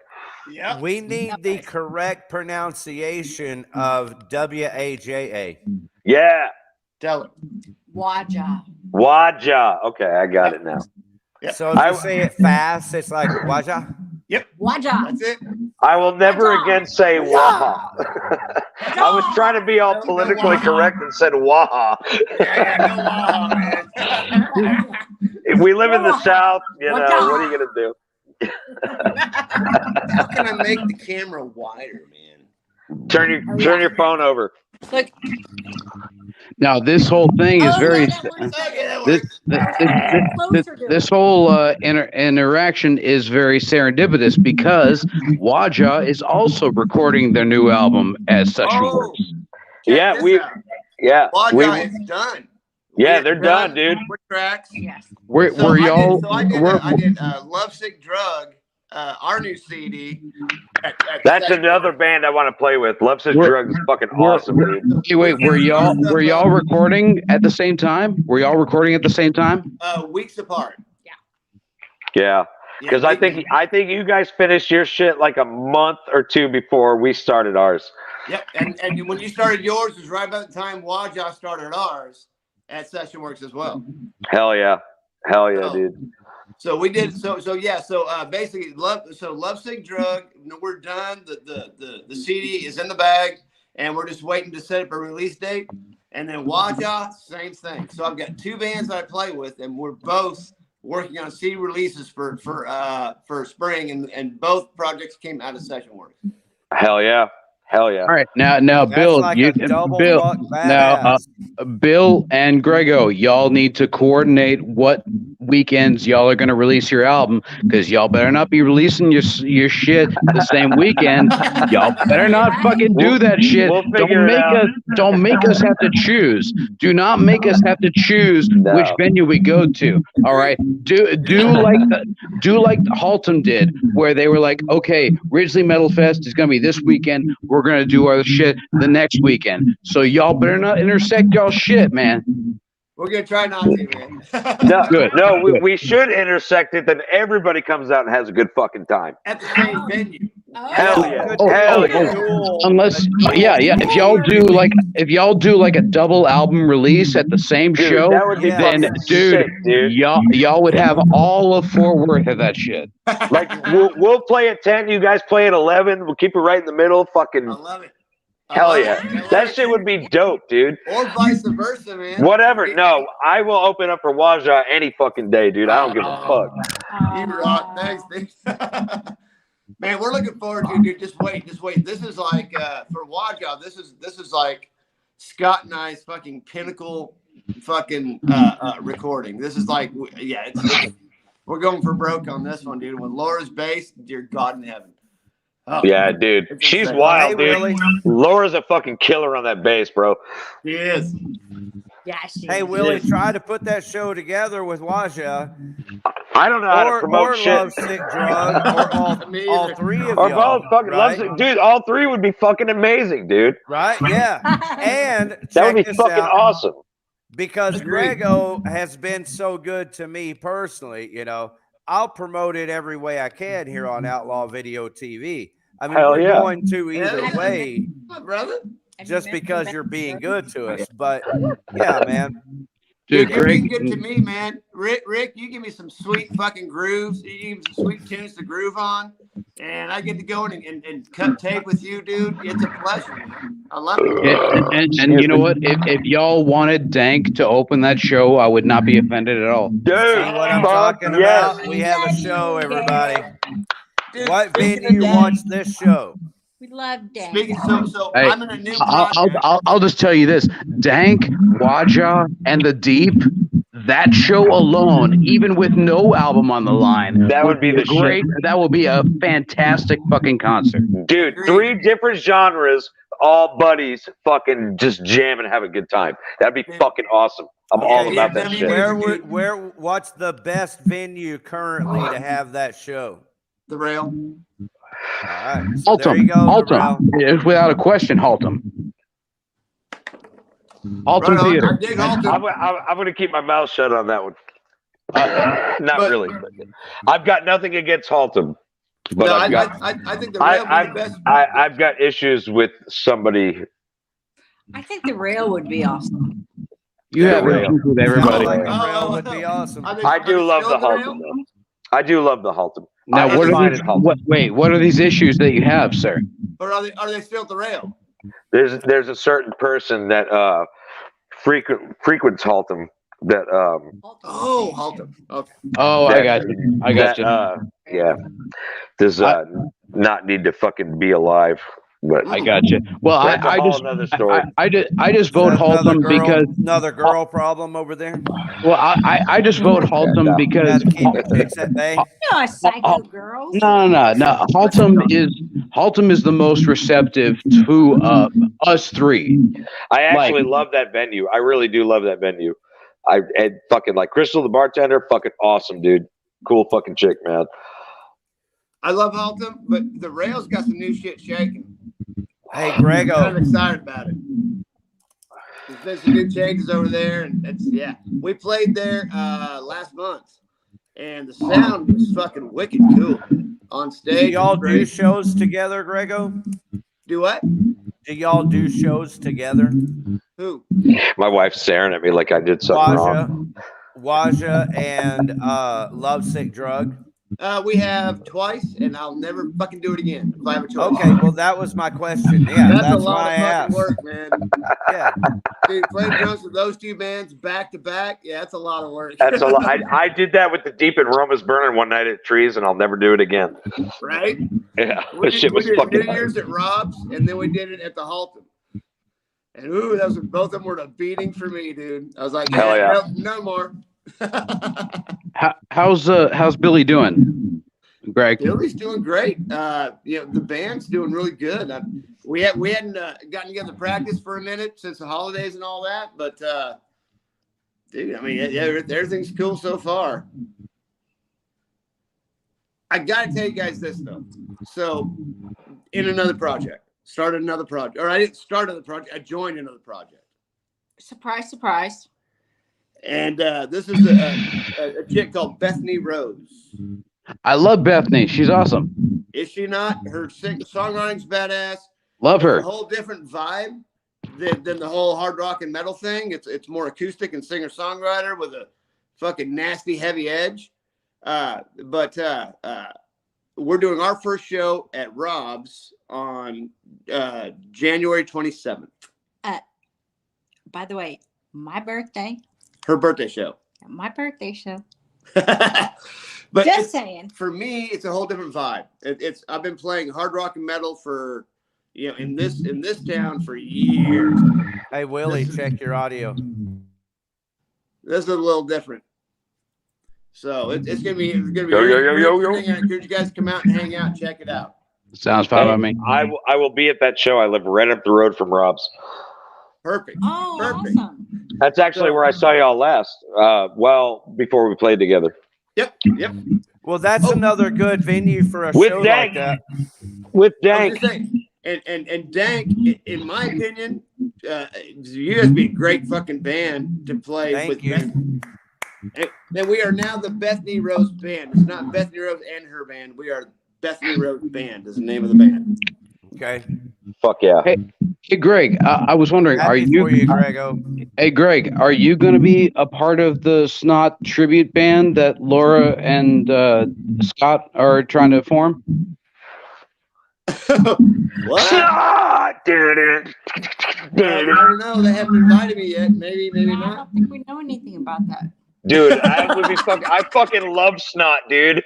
F: Yeah.
A: we need the correct pronunciation of WAJA.
C: Yeah.
F: Tell it.
G: Waja.
C: Waja. Okay, I got it now.
F: Yep.
A: So if you say it fast, it's like Waja.
G: Waja.
F: That's it.
C: I will never
G: Waja.
C: again say Waha. I was trying to be all politically correct and said Waha.
F: Yeah, go on, man.
C: If we live in the
G: Waha.
C: South, you know,
G: Waja.
C: what are you going to do?
F: How can I make the camera wider, man?
C: Turn your phone over.
G: Look.
B: Now this whole thing is
G: Oh,
B: very.
G: yeah, that works.
F: Okay, that
B: This,
F: works.
G: Closer to
B: this
G: it.
B: whole interaction is very serendipitous because Waja is also recording their new album as Session
F: Oh,
B: Works.
F: check
C: Yeah,
F: this
C: we-
F: out.
C: Yeah.
F: Waja is done.
C: Yeah,
F: We
C: they're
F: have
C: done, dude.
F: More tracks.
G: Yes.
B: Were
F: So
B: y'all?
F: I
B: were-
F: did Lovesick Drug, our new CD.
C: That's
F: Session
C: another
F: Works.
C: band I want to play with. Love Such
B: We're-
C: Drugs is fucking
B: we're-
C: awesome, dude.
B: Wait, were y'all recording at the same time? Were y'all recording at the same time?
F: Weeks apart.
C: Yeah. Because I
F: we-
C: think you guys finished your shit like a month or two before we started ours.
F: Yep, and when you started yours was right about the time Waja started ours at Session Works as well.
C: Hell yeah,
F: Oh.
C: dude.
F: So we did so basically Lovesick Drug, we're done. The CD is in the bag and we're just waiting to set up a release date. And then Waja, same thing. So I've got two bands that I play with and we're both working on CD releases for spring and both projects came out of Session Works.
C: Hell yeah.
B: All right, now,
A: That's
B: Bill,
A: like a double
B: Bill,
A: fuck
B: now,
A: badass.
B: Bill and Grego, y'all need to coordinate what weekends y'all are going to release your album because y'all better not be releasing your shit the same weekend. Y'all better not fucking do that shit.
C: We'll figure it out.
B: Don't make us have to choose. Do not make us have to choose which venue we go to. All right, do like Haltom did, where they were like, okay, Ridgely Metal Fest is going to be this weekend. We're going to do our shit the next weekend. So y'all better not intersect y'all shit, man.
F: We're gonna try not to, man.
C: No, we should intersect it. Then everybody comes out and has a good fucking time.
F: At the same venue.
G: Oh.
C: Hell yeah.
A: Oh,
C: Hell
A: yeah.
C: yeah.
B: Unless, yeah. If y'all do like a double album release at the same
C: Dude,
B: show,
C: that would be
B: then
C: fucking
B: dude,
C: sick, dude.
B: y'all would have all of Fort Worth of that shit.
C: Like we'll play at 10, you guys play at 11. We'll keep it right in the middle. Fucking
F: I love it.
C: hell yeah. That shit would be dope, dude.
F: Or vice versa, man.
C: Whatever. No, I will open up for Waja any fucking day, dude. I don't give a fuck.
F: You rock. Thanks, dude. Man, we're looking forward to it, dude. Just wait. This is like for Waja, this is like Scott and I's fucking pinnacle fucking recording. This is like we're going for broke on this one, dude. With Laura's bass, dear God in heaven. Oh,
C: Yeah, dude.
F: it's
C: She's
F: insane.
C: wild,
A: Hey,
C: dude.
A: Willie.
C: Laura's a fucking killer on that bass, bro.
F: She is.
G: Yeah, she
A: Hey,
G: is.
A: Willie, try to put that show together with Waja
C: I don't know how to
A: or
C: promote shit.
A: Love Sick Drug or
F: Me
A: all
F: either.
A: three of
C: Or
A: y'all.
C: both fucking
A: right?
C: loves it. Dude, all three would be fucking amazing, dude.
A: Right? Yeah. And
C: That
A: check
C: would be
A: this
C: fucking
A: out.
C: awesome.
A: Because
F: Agreed.
A: Grego has been so good to me personally, I'll promote it every way I can here on Outlaw Video TV. I mean,
C: Hell
A: we're
C: yeah.
A: going to either
F: Yeah.
A: way
F: My brother.
A: just because you're being good to us. But yeah, man,
B: Dude,
F: you're
B: Greg,
F: being good to me, man. Rick, you give me some sweet fucking grooves. You give me some sweet tunes to groove on, and I get to go in and cut tape with you, dude. It's a pleasure, man. I love it.
B: and you know what? If y'all wanted Dank to open that show, I would not be offended at all.
C: Dude,
A: See what I'm
C: fuck
A: talking
C: yes.
A: about? We have a show, everybody.
F: Dude,
A: What
F: speaking
A: venue
F: of
A: wants this show?
G: We love Dan.
F: Speaking, so
B: Hey,
F: I'm in a new project.
B: I'll just tell you this: Dank, Waja, and the Deep. That show alone, even with no album on the line,
C: That would be the
B: great.
C: shit.
B: That would be a fantastic fucking concert.
C: Dude, 3 different genres, all buddies, fucking just jam and have a good time. That'd be fucking awesome. I'm all about that shit.
A: What's the best venue currently to have that show?
F: The Rail.
A: All right, so there
B: Haltom,
A: you go.
B: Haltom. It's without a question, Haltom. Haltom
F: Right on.
B: Theater.
F: I dig Haltom.
C: I'm going to keep my mouth shut on that one. Not really. I've got nothing against Haltom. But
F: No,
C: I
F: think the Rail would be the best.
C: I've got issues with somebody.
G: I think the Rail would be awesome.
B: You have issues with everybody.
A: Like a rail would be awesome.
C: I do love the Haltom, though. I do love the Haltom.
B: Now, what are these issues that you have, sir?
F: Or are they still at the Rail?
C: There's a certain person that frequents Haltom that
F: Haltom. Okay.
B: Oh, I got you. I got you.
C: Yeah, does not need to fucking be alive. But
B: I got you. Well, I just vote Haltom because
A: another girl problem over there.
B: Well, I just vote Haltom because
A: keep it fixed at bay.
G: No, psycho girls.
B: No. Haltom is the most receptive to us three.
C: I actually love that venue. I really do love that venue. And fucking like Crystal the bartender, fucking awesome, dude. Cool fucking chick, man.
F: I love Haltom, but the Rail's got some new shit shaking.
A: Hey, Grego.
F: I'm excited about it. There's been some good changes over there, and we played there last month, and the sound was fucking wicked cool on stage.
A: Do y'all do shows together, Grego?
F: Do what?
A: Do y'all do shows together?
F: Who?
C: My wife's staring at me like I did something wrong.
A: Waja and Lovesick Drug.
F: We have twice, and I'll never fucking do it again if I have a choice.
A: Okay, well that was my question. Yeah, that's
F: a lot
A: why
F: of
A: I
F: fucking
A: asked.
F: work, man.
A: Yeah,
F: dude, playing drums with those two bands back to back. Yeah, that's a lot of work.
C: That's a lot. I did that with the Deep and Roma's Burning one night at Trees, and I'll never do it again.
F: Right?
C: Yeah,
F: we
C: shit was
F: did
C: fucking.
F: New Year's at Rob's, and then we did it at the Haltom. And ooh, both of them were a beating for me, dude. I was like,
C: hell yeah,
F: no more.
B: How's Billy doing, Greg?
F: Billy's doing great. The band's doing really good. We hadn't gotten together to practice for a minute since the holidays and all that, but dude, I mean, everything's cool so far. I gotta tell you guys this though. So, in another project, started another project, or I didn't start another project. I joined another project.
G: Surprise, surprise.
F: And this is a chick called Bethany Rose.
B: I love Bethany. She's awesome.
F: Is she not? Her songwriting's badass.
B: Love her.
F: It's a whole different vibe than the whole hard rock and metal thing. It's more acoustic and singer-songwriter with a fucking nasty heavy edge. But we're doing our first show at Rob's on January 27th.
G: By the way, my birthday.
F: Her birthday show.
G: My birthday show.
F: But
G: just saying.
F: For me, it's a whole different vibe. I've been playing hard rock and metal for in this town for years.
A: Hey Willie, check your audio.
F: This is a little different. So it's gonna be
C: yo.
F: Could you guys come out and hang out and check it out?
B: Sounds fine by me.
C: I will be at that show. I live right up the road from Rob's.
F: Perfect.
G: Oh,
F: perfect.
G: Awesome.
C: That's actually where I saw y'all last. Well, before we played together.
F: Yep.
A: Well, that's another good venue for a show
C: Dank.
A: like that.
C: With Dank.
F: And Dank, in my opinion, you guys be a great fucking band to play with. And we are now the Bethany Rose Band. It's not Bethany Rose and her band. We are Bethany Rose Band is the name of the band.
A: Okay.
C: Fuck yeah.
B: Hey, Greg, I was wondering, are
A: Happy
B: you?
A: for you, Grego.
B: Hey, Greg, are you going to be a part of the Snot tribute band that Laura and Scott are trying to form?
F: What?
C: Snot!
F: I don't know. They haven't invited me yet. Maybe, maybe
G: I
F: not.
G: don't think we know anything about that.
C: Dude, I would be I fucking love Snot, dude.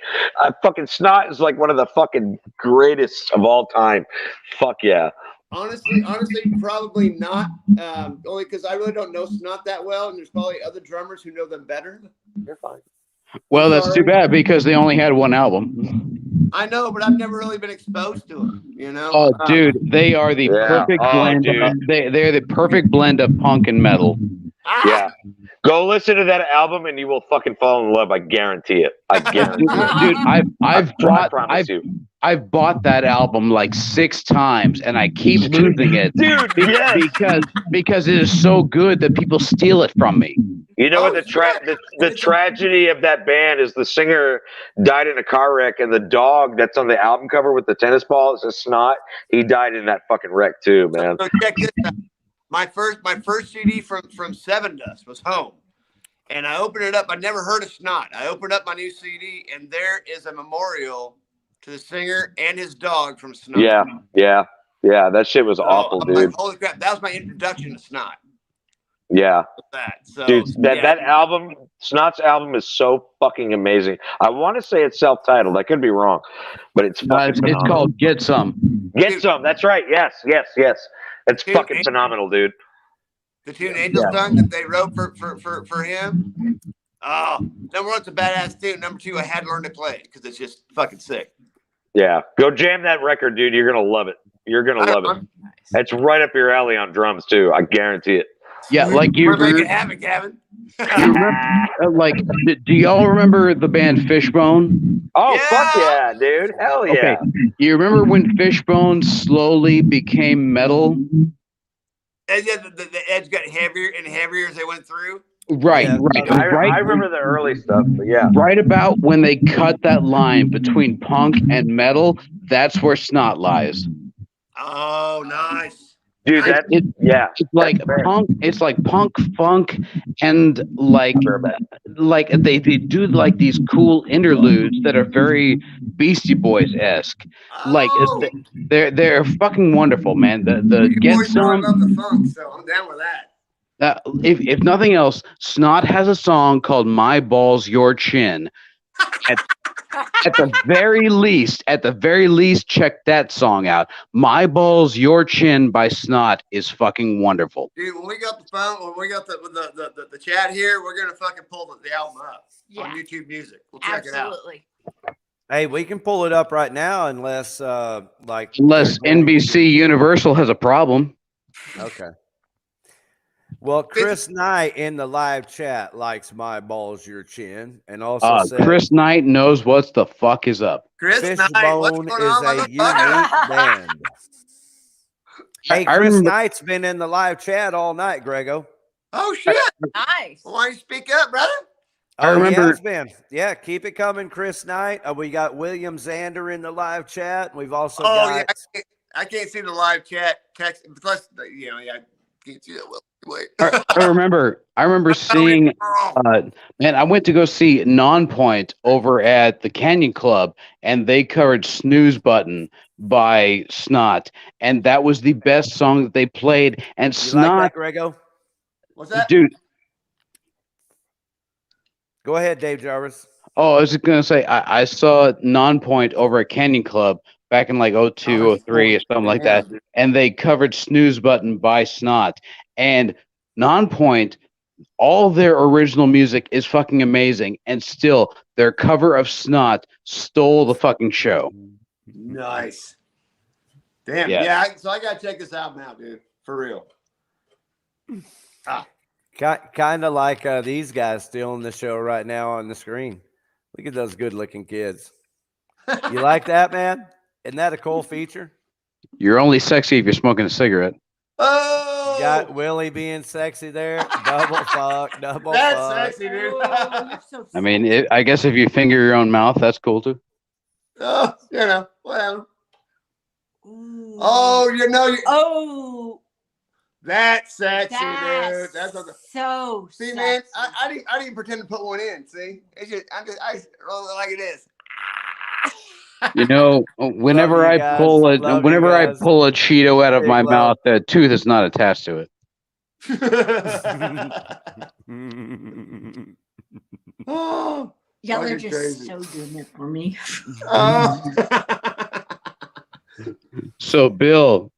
C: Fucking Snot is like one of the fucking greatest of all time. Fuck yeah.
F: Honestly, probably not. Only because I really don't know Snot that well, and there's probably other drummers who know them better.
C: You're fine.
B: Well, that's
F: Sorry.
B: too bad because they only had one album.
F: I know, but I've never really been exposed to them. You know?
B: Oh, dude, they are the
C: Yeah.
B: perfect
C: Oh,
B: blend.
C: dude.
B: They're the perfect blend of punk and metal.
C: Yeah. Go listen to that album and you will fucking fall in love. I guarantee it. I guarantee it.
B: Dude, I've
C: I promise you.
B: I've bought that album like 6 times and I keep losing it.
C: Dude, yes.
B: Because it is so good that people steal it from me.
C: You know what
F: Oh,
C: the tragedy of that band is? The singer died in a car wreck, and the dog that's on the album cover with the tennis ball is a Snot. He died in that fucking wreck too, man.
F: So check this out. My first CD from Seven Dust was Home, and I opened it up. I never heard of Snot. I opened up my new CD, and there is a memorial to the singer and his dog from Snot.
C: Yeah. That shit was awful,
F: I'm
C: dude.
F: like, holy crap! That was my introduction to Snot.
C: Yeah.
F: So,
C: Dude, that
F: yeah.
C: album, Snot's album is so fucking amazing. I want to say it's self-titled. I could be wrong, but it's fucking
B: It's
C: phenomenal.
B: called Get Some.
C: Get Some. That's right. Yes. It's
F: Dude,
C: fucking phenomenal, dude.
F: The tune Angel Stung that they wrote for him. Oh, number one, it's a badass tune. Number two, I had to learn to play it because it's just fucking sick.
C: Yeah. Go jam that record, dude. You're going to love it. You're going to love it. It's right up your alley on drums, too. I guarantee it.
B: Yeah, like you
F: We're making it happen, Gavin.
B: you remember, like, do y'all remember the band Fishbone?
C: Oh,
F: Yeah.
C: fuck yeah, dude. Hell yeah.
B: Okay. You remember when Fishbone slowly became metal?
F: And yeah, the edge got heavier and heavier as they went through.
B: Right,
A: Yeah,
B: right.
C: I remember the early stuff, but yeah.
B: Right about when they cut that line between punk and metal, that's where Snot lies.
F: Oh, nice.
C: Dude,
B: It's like
C: That's fair.
B: punk. It's like punk funk, and like they do like these cool interludes that are very Beastie Boys esque. Like
F: Oh.
B: they're fucking wonderful, man. The
F: You
B: Get
F: boys know I
B: Some.
F: love the funk, so I'm down with that.
B: If nothing else, Snot has a song called "My Balls Your Chin." At the very least, check that song out. "My Balls Your Chin" by Snot is fucking wonderful.
F: Dude, when we got the phone, when we got the chat here, we're gonna fucking pull the album up on YouTube Music. We'll check it out.
G: Absolutely.
A: Hey, we can pull it up right now unless
B: Unless NBC Universal has a problem.
A: Okay. Well, Chris Knight in the live chat likes "My Balls Your Chin" and also says
B: Chris Knight knows what the fuck is up.
F: Chris Knight, what's
A: Fishbone
F: going
A: is
F: on,
A: a unique
F: motherfucker?
A: band. Hey,
B: I
A: Chris
B: remember-
A: Knight's been in the live chat all night, Grego.
F: Oh shit!
G: Nice.
F: Why don't you speak up, brother?
B: I
A: Oh, he
B: remember-
A: has been. Yeah, keep it coming, Chris Knight. We got William Zander in the live chat. We've also
F: Oh
A: got
F: yeah, I can't see the live chat text. Plus, yeah, I can't see that well. Wait.
B: I remember seeing. Man, I went to go see Nonpoint over at the Canyon Club, and they covered "Snooze Button" by Snot, and that was the best song that they played. And
A: you
B: Snot,
A: like that, Grego?
F: What's that?
B: dude.
A: Go ahead, Dave Jarvis.
B: Oh, I was just gonna say I saw Nonpoint over at Canyon Club back in like 02, 03 or something like that, and they covered "Snooze Button" by Snot. And Nonpoint, all their original music is fucking amazing, and still their cover of Snot stole the fucking show.
F: Nice. Damn.
B: Yeah.
F: Yeah. So I gotta check this album out, dude. For real.
A: Kind of like these guys stealing the show right now on the screen. Look at those good-looking kids. You like that, man? Isn't that a cool feature?
B: You're only sexy if you're smoking a cigarette.
F: Oh,
A: Got Willie being sexy there. Double fuck.
F: that's
A: fuck.
F: sexy, dude.
G: Oh, you're so
B: I mean, I guess if you finger your own mouth, that's cool too.
F: Oh, you know, whatever.
G: Ooh.
F: Oh, you know,
G: Oh.
F: That's sexy,
G: That's
F: dude. That's okay.
G: so
F: See,
G: sexy.
F: man, I didn't pretend to put one in. See, it's just I just roll it like it is.
B: You know, whenever
A: you
B: I
A: guys.
B: pull it,
A: Love you
B: whenever I
A: guys.
B: pull a Cheeto out of
A: Big
B: my
A: love.
B: mouth, the tooth is not attached to it.
F: Oh,
G: Yeah, they're
F: fucking
G: just
F: crazy.
G: so doing it for me.
B: So, Bill,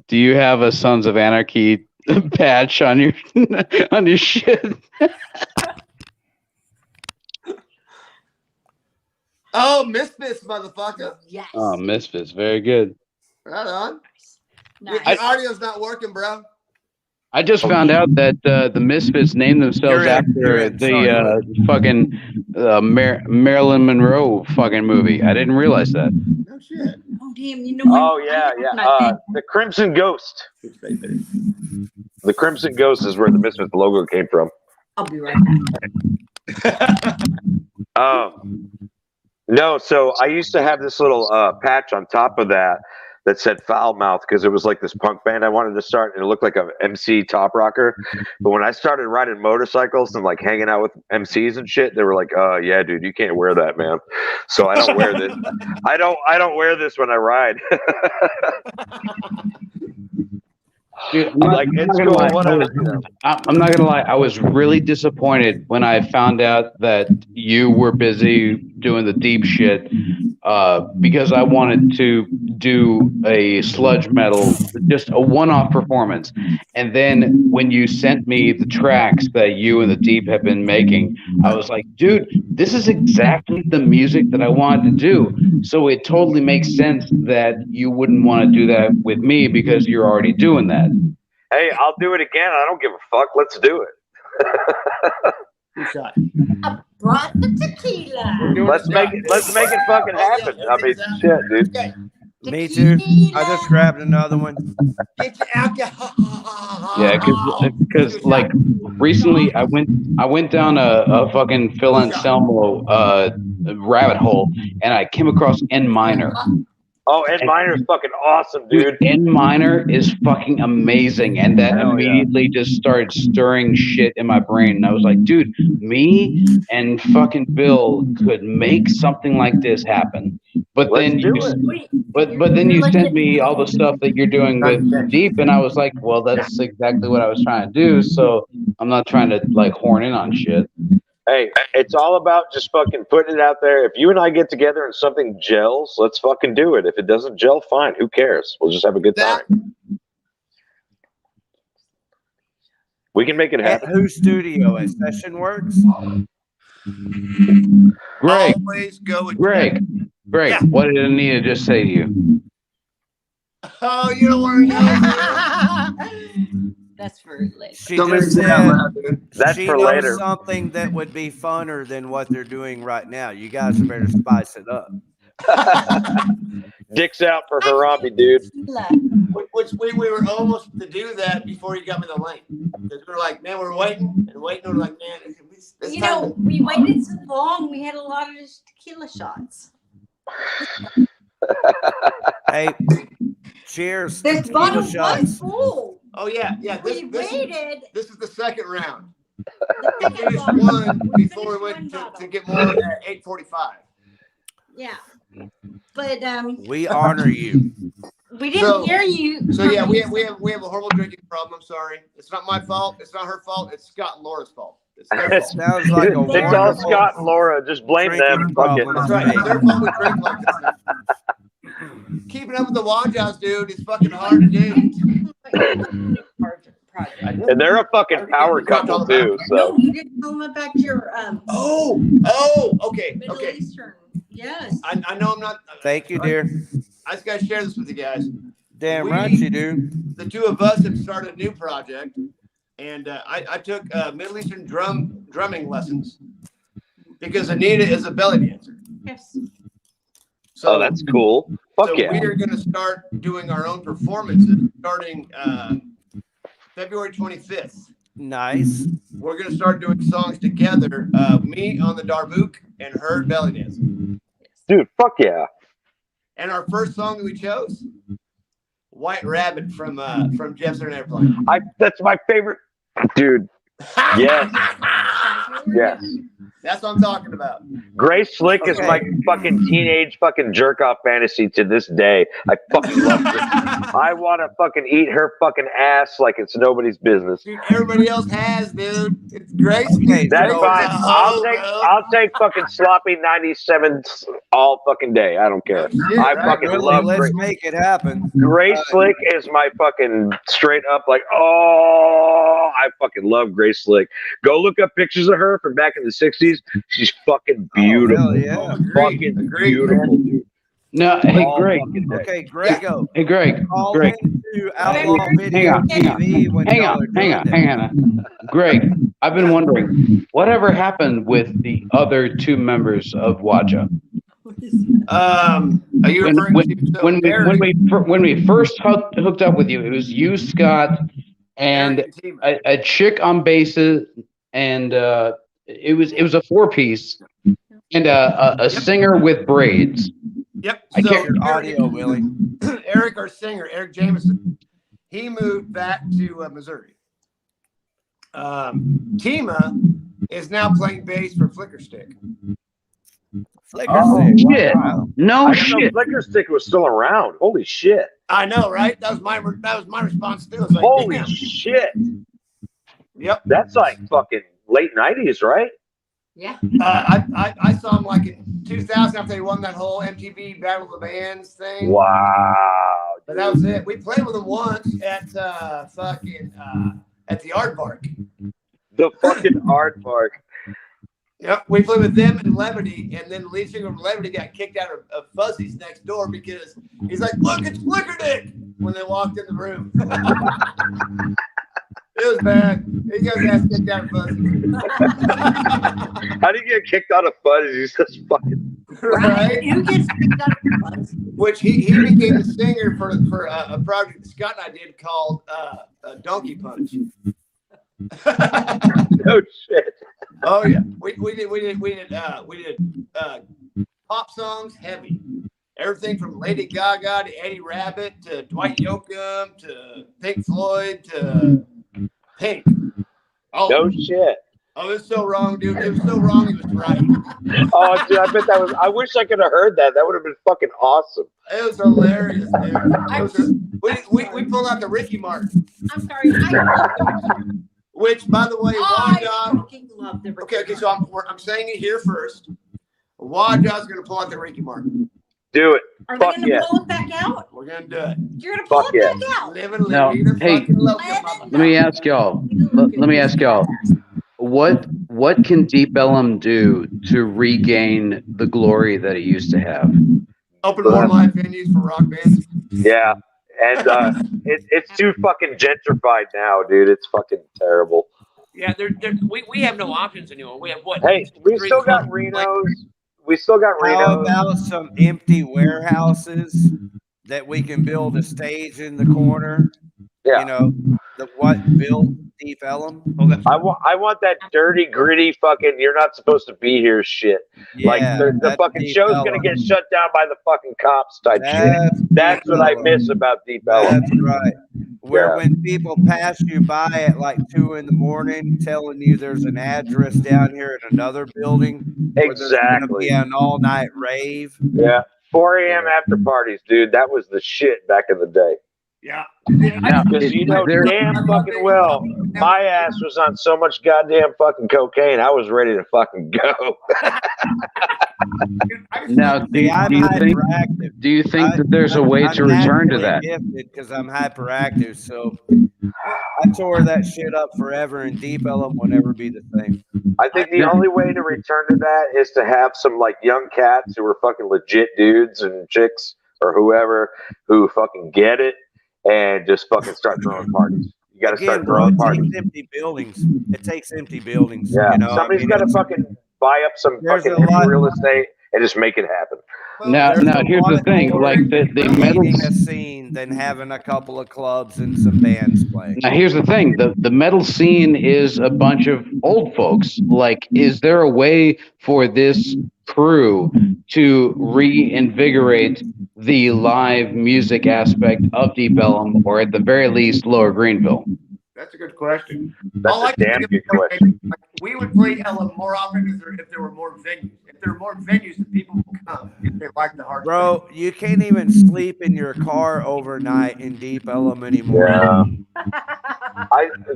B: do you have a Sons of Anarchy patch on your on your shit?
F: Oh, Misfits, motherfucker.
G: Yes.
B: Oh, Misfits, very good.
F: Right on.
G: Nice.
F: Your audio's not working, bro.
B: I just found out that the Misfits named themselves
A: You're in.
B: after
A: Sorry,
B: the fucking Marilyn Monroe fucking movie. I didn't realize that.
F: No shit.
G: Oh, damn. You know what?
C: Oh yeah, yeah. The Crimson Ghost. The Crimson Ghost is where the Misfits logo came from.
G: I'll be right back.
C: No, so I used to have this little patch on top of that said Foul Mouth because it was like this punk band I wanted to start, and it looked like a MC top rocker. But when I started riding motorcycles and like hanging out with MCs and shit, they were like, yeah, dude, you can't wear that, man." So I don't wear this. I don't wear this when I ride.
B: Dude,
C: I'm like, it's cool, whatever.
B: I'm not gonna lie. I was really disappointed when I found out that you were busy doing the deep shit, because I wanted to do a sludge metal, just a one-off performance. And then when you sent me the tracks that you and the Deep have been making, I was like, dude, this is exactly the music that I wanted to do. So it totally makes sense that you wouldn't want to do that with me because you're already doing that.
C: Hey, I'll do it again. I don't give a fuck. Let's do it.
F: Good shot.
G: I brought the tequila.
C: Let's make it fucking happen. I mean, shit, dude.
F: Okay.
A: Me too. I just grabbed another one.
F: Get your alcohol.
B: Yeah, because like recently I went down a fucking Phil Anselmo rabbit hole, and I came across N minor.
C: Oh, Ed Minor is fucking awesome, dude.
B: N minor is fucking amazing, and that immediately just started stirring shit in my brain. And I was like, dude, me and fucking Bill could make something like this happen. But then you sent me all the stuff that you're doing with Deep, and I was like, well, that's exactly what I was trying to do. So I'm not trying to like horn in on shit.
C: Hey, it's all about just fucking putting it out there. If you and I get together and something gels, let's fucking do it. If it doesn't gel, fine. Who cares? We'll just have a good time. We can make it
A: At
C: happen.
A: whose studio? At Session Works?
B: Greg,
F: Always go with
B: Greg,
F: Yeah.
B: what did Anita just say to you?
F: Oh, you don't want to know.
G: That's for later.
A: She
F: Don't make
A: just
F: me
A: said
F: laugh, dude.
C: That's
A: she
C: for
A: knows
C: later.
A: something that would be funner than what they're doing right now. You guys better spice it up.
C: Dick's out for Harambe, dude.
F: Which we were almost to do that before you got me the link. Because we were like, man, we're waiting and waiting. We're like, man, it's
G: You
F: time
G: know,
F: to-
G: we waited so long. We had a lot of tequila shots.
A: Hey, cheers.
G: This
A: Tequila
G: bottle was
A: shots.
G: full.
F: Oh yeah.
G: We waited.
F: This is the second round.
G: The
F: We
G: second
F: finished
G: bottle.
F: one before we
G: finished
F: went
G: one
F: to
G: bottle.
F: get more at 8:45.
G: Yeah. But
A: We honor you.
G: we didn't hear you.
F: So yeah, we have a horrible drinking problem. I'm sorry. It's not my fault. It's not her fault. It's Scott and Laura's fault. It's their fault.
A: Sounds like a
C: It's all
A: wonderful
C: Scott and Laura. Just blame them.
A: drinking
C: Fuck it.
A: problem.
F: That's right. It's their fault we drink like this. Keeping up with the Wajas, dude, is fucking hard to do.
C: And they're a fucking power couple too.
G: No,
C: So
G: you didn't tell them about your
F: Okay,
G: Middle
F: okay.
G: Eastern. Yes.
F: I know I'm not.
A: Thank you, dear.
F: I just gotta share this with you guys.
A: Damn right you do.
F: The two of us have started a new project, and I took Middle Eastern drumming lessons because Anita is a belly dancer.
G: Yes.
C: oh, that's cool. Fuck
F: So
C: yeah.
F: we are going to start doing our own performances starting February 25th.
A: Nice.
F: We're going to start doing songs together, me on the darbouk and her belly dancing.
C: Dude, fuck yeah.
F: And our first song that we chose, White Rabbit from Jefferson Airplane.
C: That's my favorite, dude. Yes. Yes.
F: That's what I'm talking about.
C: Gray Slick is my fucking teenage fucking jerk off fantasy to this day. I fucking love her. I want to fucking eat her fucking ass like it's nobody's business.
F: Dude, everybody else has, dude. It's Gray.
C: That's fine. I'll take fucking sloppy 97 all fucking day. I don't care.
F: Yeah,
C: I
F: right.
C: fucking love
A: Let's make it happen.
C: Gray Slick is my fucking straight up like, oh, I fucking love Gray Slick. Go look up pictures of her from back in the 60s. She's fucking beautiful.
A: Oh, yeah.
C: Fucking beautiful, dude.
B: No, hey Greg.
A: Okay, Greg, go.
B: Hey Greg.
A: Call
B: Greg.
A: into Outlaw Video TV when
B: Hang
A: y'all are doing
B: on. Greg, I've been wondering, whatever happened with the other two members of Waja?
F: Are you referring to
B: When we first hooked up with you, it was you, Scott, and a chick on bases, and it was a 4-piece, and a singer with braids.
F: Yep.
B: I
F: So
B: can't-
A: Your audio, Willie.
F: Eric, our singer, Eric Jameson, he moved back to Missouri. Tima is now playing bass for Flicker Stick.
A: Flicker
C: Oh,
A: Stick.
B: Shit.
A: Wow.
B: No
C: I didn't know
B: shit.
C: Flicker Stick was still around. Holy shit.
F: I know, right? That was my response too. It's like,
C: Holy
F: damn.
C: shit.
F: Yep.
C: That's like fucking late 90s, right?
G: Yeah.
F: I saw him like in 2000 after they won that whole MTV Battle of the Bands thing.
C: Wow.
F: But that was it. We played with them once at at the Aardvark.
C: The fucking Aardvark.
F: Yep, we played with them and Levity, and then the lead singer of Levity got kicked out of Fuzzy's next door because he's like, "Look, it's Flicker Dick!" when they walked in the room. It was bad. He got his ass kicked out of Fuzzy's.
C: How do you get kicked out of Fuzz? He's just fucking.
F: Right?
G: Who gets picked up for buzz?
F: Which he became the singer for a project that Scott and I did called Donkey Punch.
C: No shit.
F: Oh yeah, we did pop songs heavy. Everything from Lady Gaga to Eddie Rabbit to Dwight Yoakam to Pink Floyd to Pink. Oh,
C: No shit.
F: oh, it was so wrong, dude. It was so wrong. It was right.
C: Oh, dude, I bet that was. I wish I could have heard that. That would have been fucking awesome.
F: It was hilarious, dude. We pulled out the Ricky Martin,
G: I'm sorry. I love the
F: which, by the way,
G: I
F: Wanda.
G: fucking love the
F: Okay, so I'm saying it here first. Wanda's gonna pull out the Ricky Martin.
C: Do it.
G: Are they
C: Fuck
G: gonna
C: yeah.
G: pull it back out?
F: We're gonna do it.
G: You're gonna pull
C: Fuck
G: it
C: yeah.
G: back out.
F: Live and
B: No,
F: live.
B: hey, let me ask y'all. Let me ask y'all. What can Deep Ellum do to regain the glory that it used to have?
F: Open more live venues for rock bands.
C: Yeah. And it's too fucking gentrified now, dude. It's fucking terrible.
H: Yeah, we have no options anymore. We have what?
C: Hey, we
H: three
C: still got
H: clubs,
C: Reno's. We still got
A: How
C: Reno's.
A: about some empty warehouses that we can build a stage in the corner?
C: Yeah.
A: You know, what built Deep Ellum?
C: I want that dirty, gritty fucking you're not supposed to be here shit. Like the
A: that's
C: fucking
A: Deep
C: show's
A: Ellum.
C: gonna get shut down by the fucking cops type shit. That's
A: Deep
C: what I
A: Ellum.
C: miss about Deep Ellum.
A: That's right. Where
C: Yeah.
A: when people pass you by at like 2 a.m, telling you there's an address down here in another building, where there's gonna
C: Exactly.
A: be an all-night rave.
C: Yeah. 4 a.m. after parties, dude. That was the shit back in the day.
F: Yeah.
C: Because you know damn fucking well, my ass was on so much goddamn fucking cocaine. I was ready to fucking go.
B: Now, do you think
A: hyperactive.
B: that there's a way to return to that?
A: Because I'm hyperactive, so I tore that shit up forever, and Deep Ellum will never be the same.
C: I think the only way to return to that is to have some like young cats who are fucking legit dudes and chicks or whoever who fucking get it and just fucking start throwing parties. You got to start throwing parties.
A: It takes empty buildings. It takes empty buildings.
C: Yeah,
A: You know?
C: somebody's got to fucking buy up some
A: There's
C: fucking
A: a lot-
C: real estate and just make it happen.
B: Now,
A: There's a
B: here's
A: lot
B: the
A: of
B: thing. Like the metal.
A: leading a scene than having a couple of clubs and some bands playing.
B: Now, here's the thing. The metal scene is a bunch of old folks. Like, is there a way for this crew to reinvigorate the live music aspect of Deep Ellum, or at the very least, Lower Greenville?
H: That's a good question.
C: That's a damn good question.
H: We would play Ella more often if there were more venues. If there were more venues, the people would come if they like the hard.
A: Bro, you can't even sleep in your car overnight in Deep Ellum anymore.
C: Yeah.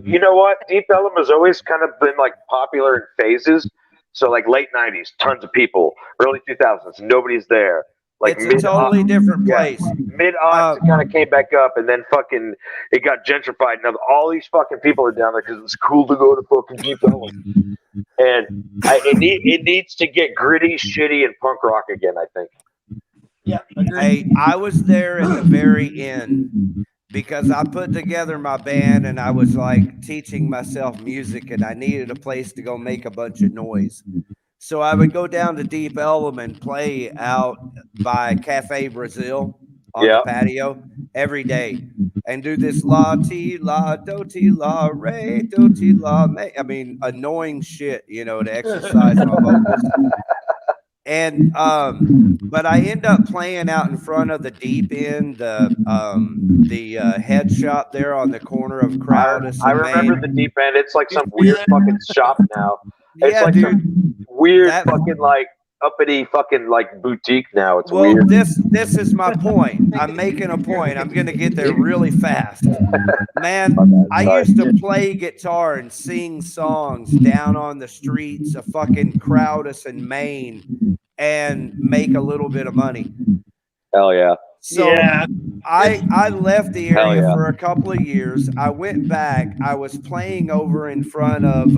C: You know what? Deep Ellum has always kind of been like popular in phases. So like late 90s, tons of people. Early 2000s, nobody's there. Like
A: It's a totally different place.
C: Mid-aughts, it kind of came back up, and then fucking it got gentrified. Now all these fucking people are down there because it's cool to go to fucking Deep Ellum. And it needs to get gritty, shitty, and punk rock again, I think.
H: Yeah.
A: Hey, I was there at the very end because I put together my band and I was like teaching myself music and I needed a place to go make a bunch of noise. So I would go down to Deep Ellum and play out by Cafe Brazil on the patio every day and do this la ti la do ti la re do ti la me. I mean, annoying shit, you know, to exercise my vocals. And but I end up playing out in front of the Deep End, the head shop there on the corner of Crowdus.
C: I remember the Deep End. It's like some weird fucking shop now. It's
A: Yeah,
C: like
A: dude.
C: some weird fucking like uppity fucking like boutique now. It's
A: Well,
C: weird.
A: this is my point. I'm making a point. I'm gonna get there really fast. Man, I used to play guitar and sing songs down on the streets of fucking Crowdus and Maine and make a little bit of money.
C: Hell yeah.
A: So I left the area for a couple of years. I went back. I was playing over in front of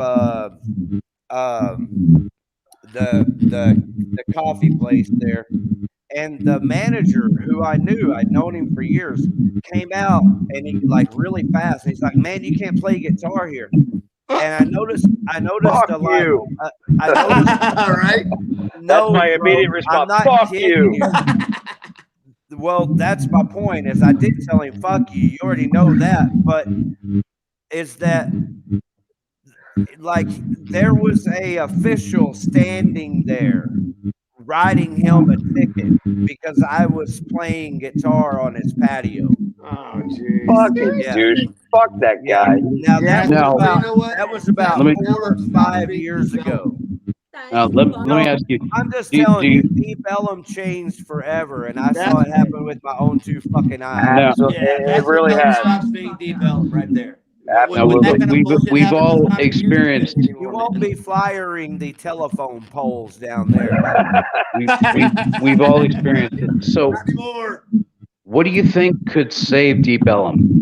A: the coffee place there, and the manager, who I knew, I'd known him for years, came out and he like really fast. And he's like, "Man, you can't play guitar here." And I noticed
C: Fuck
A: a lot.
C: you.
A: I noticed.
H: All right.
A: No,
C: That's my immediate
A: bro,
C: response.
A: I'm not
C: Fuck
A: kidding
C: you.
A: Well, that's my point. Is I did tell him, "Fuck you." You already know that, but is that like there was a official standing there writing him a ticket because I was playing guitar on his patio.
H: Oh, geez.
C: Fucking douche. Fuck that guy.
A: Now that was about
B: Let me-
A: 4 or 5 years ago.
B: Let me ask you.
A: I'm just
B: do you-
A: telling
B: do
A: you,
B: you-
A: Deep Ellum changed forever, and I saw it happen with my own 2 fucking eyes.
B: No.
C: Absolutely.
H: That's
C: It really
H: what
C: has.
H: stops being Deep Ellum right there.
B: No,
H: When that kind of bullshit
B: we've
H: happens,
B: all
H: it's not a music
B: experienced.
H: thing
A: You
H: anymore,
A: won't
H: man.
A: be firing the telephone poles down there.
B: We've all experienced it. So,
H: Not anymore.
B: what do you think could save Deep Ellum?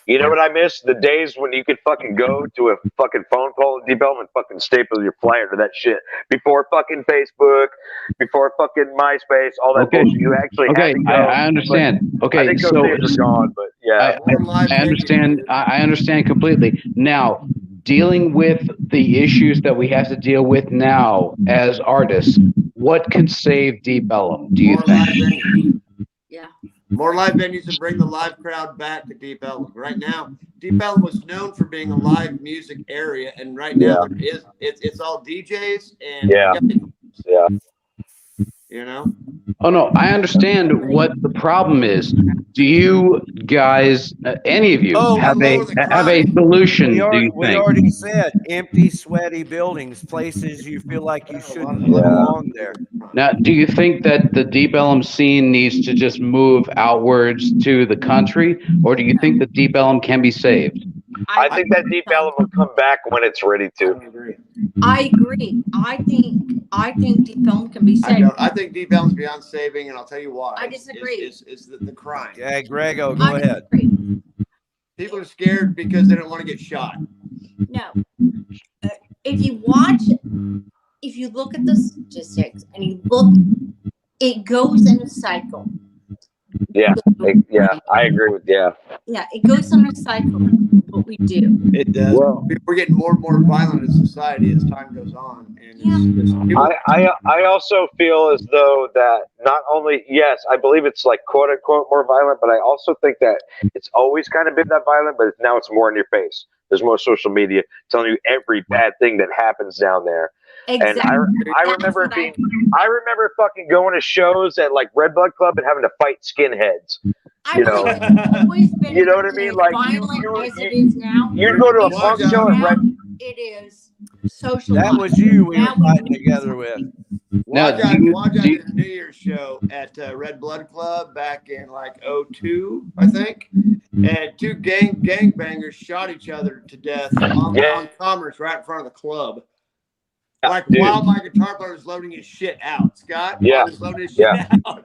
C: You know what I miss? The days when you could fucking go to a fucking phone pole in Deep Ellum and fucking staple your flyer to that shit. Before fucking Facebook, before fucking MySpace, all that
B: Okay.
C: bullshit. You actually had
B: Okay,
C: to go.
B: I understand.
C: I
B: Okay,
C: think
B: so
C: those days are gone, but yeah.
B: I understand. I understand completely. Now, dealing with the issues that we have to deal with now as artists, what can save Deep Ellum? Do you
H: More live
B: think?
H: venues.
G: Yeah.
H: More live venues to bring the live crowd back to Deep Ellum. Right now, Deep Ellum was known for being a live music area, and right now it's all DJs and
C: Yeah.
H: you know.
B: Oh no, I understand what the problem is. Do you guys, any of you, have a solution? Do you
A: We
B: think?
A: already said empty, sweaty buildings, places you feel like you shouldn't belong there.
B: Now, do you think that the Deep Ellum scene needs to just move outwards to the country, or do you think that Deep Ellum can be saved?
C: I think that Deep Ellum will come back when it's ready to.
G: I agree. I think Deep Ellum can be saved.
H: I think Deep Ellum's beyond saving, and I'll tell you why.
G: I disagree.
H: Is the crime.
A: Yeah, Grego, go ahead.
G: Disagree.
H: People are scared because they don't want to get shot.
G: No. If you watch, if you look at the statistics and you look, it goes in a cycle.
C: Yeah, I agree with
G: Yeah, it goes on a cycle. What we do.
H: It does.
C: Well,
H: We're getting more and more violent as society as time goes on. And
C: I also feel as though that not only, yes, I believe it's like quote unquote more violent, but I also think that it's always kind of been that violent, but now it's more in your face. There's more social media telling you every bad thing that happens down there.
G: Exactly.
C: And I
G: That's
C: remember
G: what
C: being, I remember fucking going to shows at like Red Blood Club and having to fight skinheads.
G: I
C: You know,
G: believe it's always been
C: you know what I mean?
G: as
C: Like
G: violent as it is now.
C: you'd go to a punk show at
G: Now
C: Red.
G: it is social.
A: That was you we were
G: Now we
A: fighting
G: need
A: together with.
B: Now,
H: Wajak did a New Year's show at Red Blood Club back in like 02, I think. And two gangbangers shot each other to death on Commerce right in front of the club. Like while my guitar player was loading his shit out. Scott?
C: Yeah.
H: Was loading his shit out.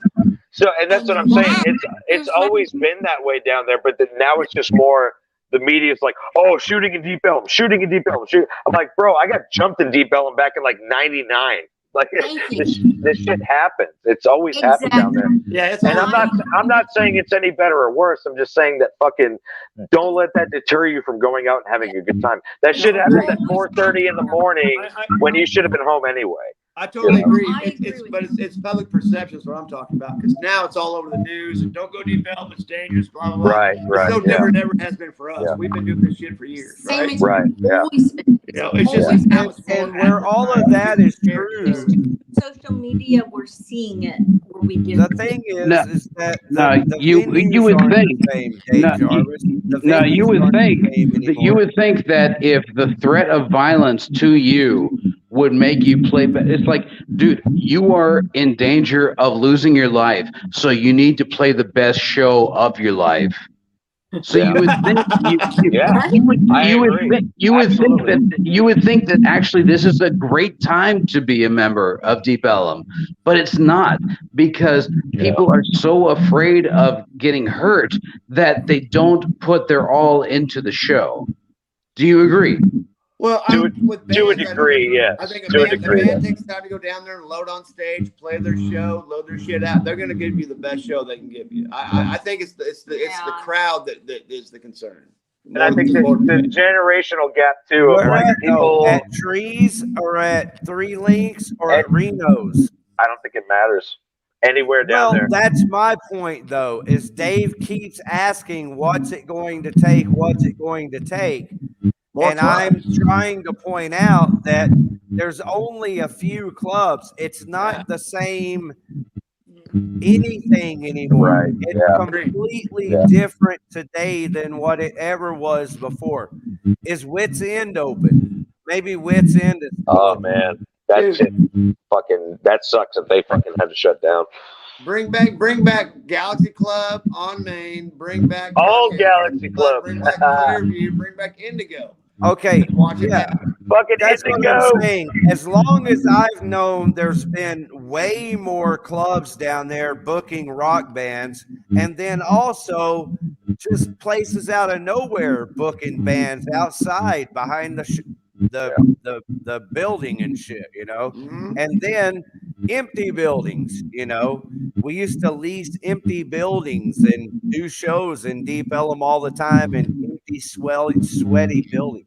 C: So, and that's what I'm saying. It's always been that way down there, but then now it's just more. The media's like, oh, shooting in Deep Ellum, shooting in Deep Ellum. I'm like, bro, I got jumped in Deep Ellum back in like '99. Like this shit happens. It's always happened down there.
H: Yeah,
C: and I'm not saying it's any better or worse. I'm just saying that fucking don't let that deter you from going out and having a good time. That shit happens at 4:30 in the morning when you should have been home anyway.
H: I totally agree. It's public perception is what I'm talking about, because now it's all over the news and don't go Deep Ellum, it's dangerous, blah blah blah.
C: Right.
H: It's no different than it has been for us. We've been doing this shit for years.
G: Same
H: Right.
G: as
H: You know, it's just how it's
A: And where all of that is true.
G: social media, we're seeing it where we did.
A: The thing is that
B: you would think you would think that if the threat of violence to you would make you play, it's like, dude, you are in danger of losing your life, so you need to play the best show of your life. So you would think you would think that actually this is a great time to be a member of Deep Ellum, but it's not, because people are so afraid of getting hurt that they don't put their all into the show. Do you agree?
H: Well,
C: to a degree, yeah.
H: I think a band takes time to go down there and load on stage, play their show, load their shit out. They're going to give you the best show they can give you. I think it's the crowd that is the concern.
C: And I think the generational gap too of like people
A: at Trees or at Three Links or at Reno's.
C: I don't think it matters anywhere down there.
A: That's my point though. Is Dave keeps asking, "What's it going to take? What's it going to take?" And I'm trying to point out that there's only a few clubs. It's not the same anything anymore.
C: Right.
A: It's completely different today than what it ever was before. Is Wits End open? Maybe Wits End is
C: oh man, that shit fucking, that sucks if they fucking had to shut down.
H: Bring back Galaxy Club on Main. Bring back
C: all Galaxy Club.
H: Bring back Clearview. Bring back Indigo.
A: Okay,
C: yeah, fucking
A: that's
C: Indigo.
A: what I'm saying. As long as I've known, there's been way more clubs down there booking rock bands, and then also just places out of nowhere booking bands outside behind the building and shit, you know. And then empty buildings, you know. We used to lease empty buildings and do shows in Deep Ellum all the time in empty, sweaty buildings.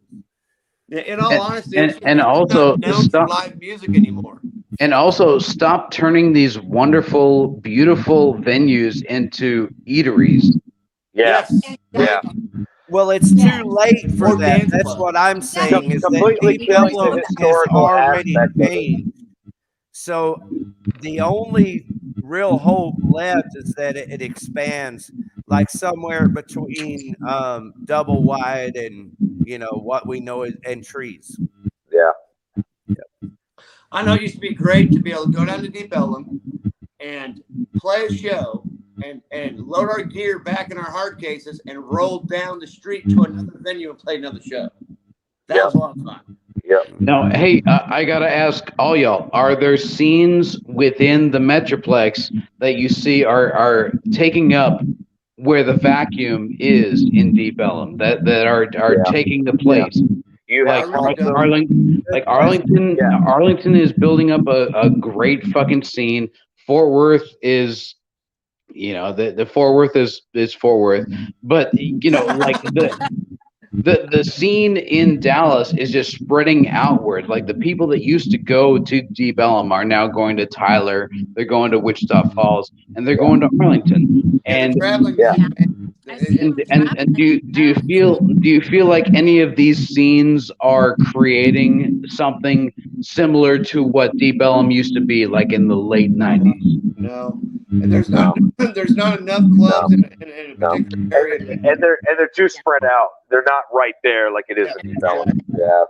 H: Yeah, in all honesty,
B: and also
H: stop live music anymore.
B: And also stop turning these wonderful, beautiful venues into eateries.
C: Yes. Yeah.
A: Well, it's too late for that. That's what I'm saying. Is
C: completely
A: that
C: killing
A: Deep
C: the
A: Ellum has
C: historical
A: already
C: aspect of it.
A: changed. So the only real hope left is that it expands, like somewhere between Double Wide and, you know, what we know and Trees.
C: Yeah.
H: I know it used to be great to be able to go down to Deep Ellum and play a show and load our gear back in our hard cases and roll down the street to another venue and play another show. That was a lot of fun.
C: Yeah.
B: Now, hey, I gotta ask all y'all: are there scenes within the Metroplex that you see are taking up where the vacuum is in Deep Ellum that are taking the place?
C: You have
B: Arlington is building up a great fucking scene. Fort Worth is, you know, the Fort Worth is Fort Worth, but you know, like the scene in Dallas is just spreading outward. Like the people that used to go to Deep Ellum are now going to Tyler, they're going to Wichita Falls, and they're going to Arlington. And And do you feel like any of these scenes are creating something similar to what Deep Ellum used to be like in the late 90s?
H: No. And there's not enough clubs in a particular area.
C: And they're too spread out. They're not right there like it is in Deep Ellum. Yeah.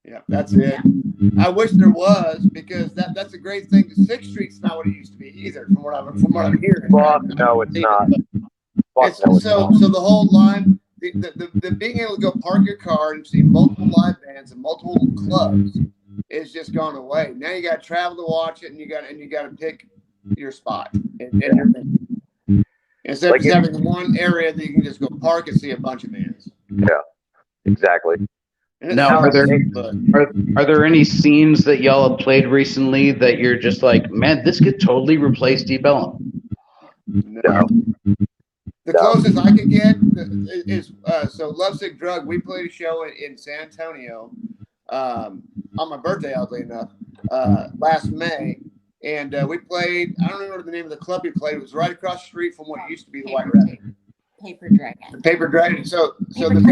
H: Yeah, that's it. I wish there was, because that's a great thing. 6th Street's not what it used to be either, from what I'm hearing.
C: Fuck no, it's not.
H: So the whole line, the being able to go park your car and see multiple live bands and multiple clubs is just gone away. Now you got to travel to watch it, and you got to pick your spot and your venue. Instead of just having one area that you can just go park and see a bunch of bands.
C: Yeah, exactly.
B: Now, are there any scenes that y'all have played recently that you're just like, man, this could totally replace Deep Ellum?
H: No. The closest I could get is so Lovesick Drug. We played a show in San Antonio on my birthday, oddly enough, last May, and we played. I don't remember the name of the club we played. It was right across the street from what used to be the White Rabbit.
G: Paper Dragon.
H: The Paper Dragon. So the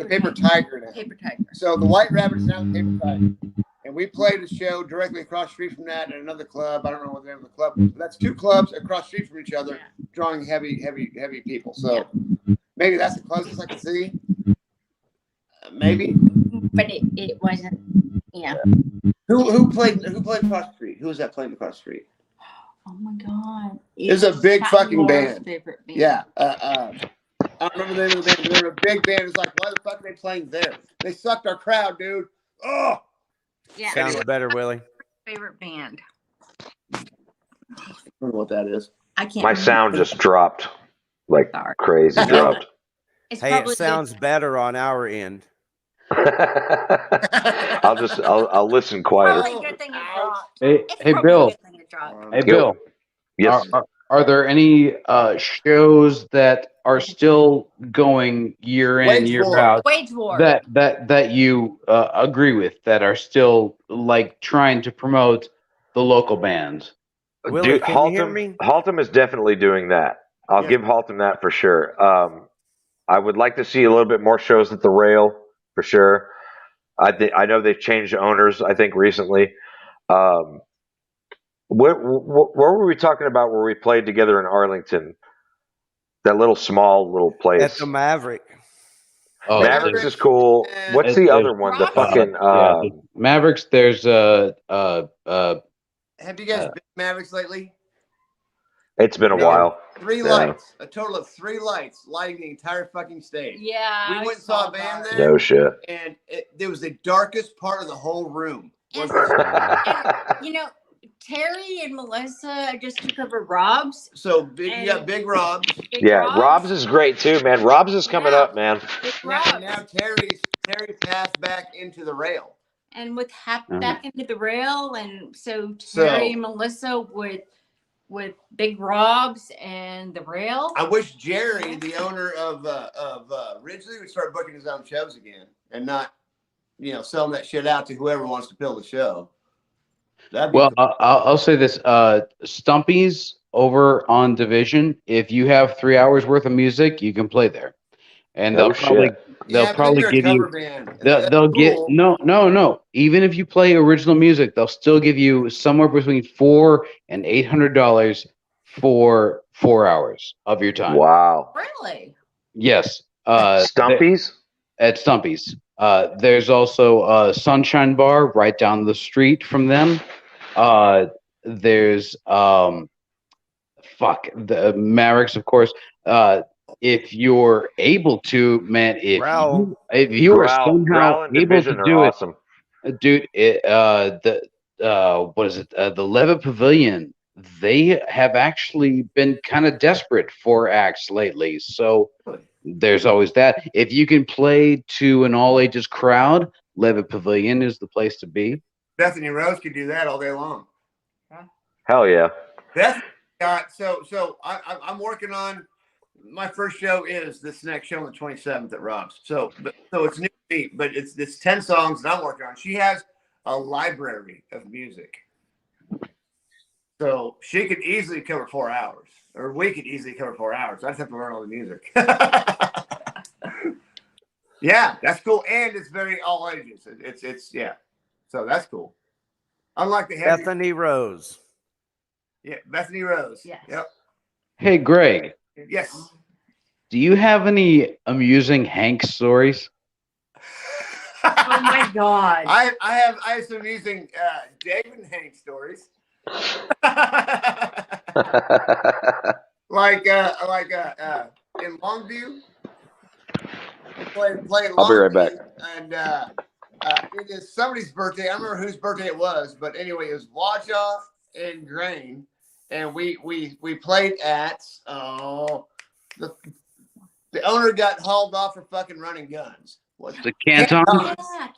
H: paper tiger.
G: Paper Tiger.
H: So the White Rabbit is now the Paper Tiger. And we played a show directly across the street from that at another club. I don't know what the name of the club was, but that's 2 clubs across the street from each other, drawing heavy people. So maybe that's the closest I can see. Maybe.
G: But it wasn't. Yeah.
H: Who played across the street? Who was that playing across the street?
G: Oh my God!
H: It was a big fucking band.
G: Favorite band.
H: Yeah. I don't remember the name of the band, but they were a big band. It's like, why the fuck are they playing there? They sucked our crowd, dude. Oh.
G: Yeah.
A: Sounds better, Willie.
G: Favorite band.
H: I don't know what that is.
G: I can't.
C: My sound just dropped like crazy. Dropped.
A: Hey, it sounds better on our end.
C: I'll listen quieter.
G: Probably a good thing it dropped.
B: Hey, Bill. Hey, Bill.
C: Yes.
B: Are there any shows that are still going year in, year out
G: Wage War.
B: that you agree with, that are still like trying to promote the local bands?
A: Willie,
C: Dude,
A: can you hear me?
C: Haltom is definitely doing that. I'll give Haltom that for sure. I would like to see a little bit more shows at the Rail for sure. I know they've changed owners, I think, recently. What were we talking about where we played together in Arlington? That small little place.
A: At the Maverick.
B: Oh,
C: Mavericks is cool. What's the other one? The fucking
B: Mavericks. There's
H: Have you guys been to Mavericks lately?
C: It's been a while.
H: 3 lights. A total of 3 lights lighting the entire fucking stage.
G: Yeah.
H: We went and saw a band there.
C: No shit.
H: And it was the darkest part of the whole room.
G: And, you know, Terry and Melissa just took over Rob's.
H: So you got Big Rob's.
C: Rob's is great too, man. Rob's is coming up, man.
H: Now Terry passed back into the Rail.
G: And with back into the Rail, and so Terry and Melissa with Big Rob's and the Rail.
H: I wish Jerry, the owner of Ridgely, would start booking his own shows again and not, selling that shit out to whoever wants to fill the show.
B: Well, I'll say this: Stumpy's over on Division. If you have 3 hours worth of music, you can play there, and they'll probably give you. They'll get no. Even if you play original music, they'll still give you somewhere between $400 and $800 for 4 hours of your time.
C: Wow!
G: Really?
B: Yes.
C: Stumpy's.
B: At Stumpy's. There's also a Sunshine Bar right down the street from them. There's the Mavericks, of course. If you're able to, man, if you are somehow able to do
C: awesome.
B: it, dude, what is it? The Levitt Pavilion. They have actually been kind of desperate for acts lately, so. There's always that. If you can play to an all ages crowd, Levitt Pavilion is the place to be.
H: Bethany Rose could do that all day long.
C: Hell yeah.
H: So I'm working on my first show is this next show on the 27th at Rob's. So it's new to me, but it's 10 songs that I'm working on. She has a library of music. So she could easily cover 4 hours, or we could easily cover 4 hours. I just have to learn all the music. Yeah, that's cool, and it's very all ages. It's yeah, so that's cool. Unlike the heavy,
A: Bethany Rose.
H: yeah, Bethany Rose.
G: Yes.
H: Yep.
B: Hey, Greg,
H: Yes.
B: do you have any amusing Hank stories?
G: Oh my God.
H: I have some amusing Dave and Hank stories. like in Longview. Play
C: I'll be right back.
H: And it is somebody's birthday. I don't remember whose birthday it was, but anyway, it was Waja and Grain, and we played at the owner got hauled off for fucking running guns. What?
B: The Cantons?
G: Yeah,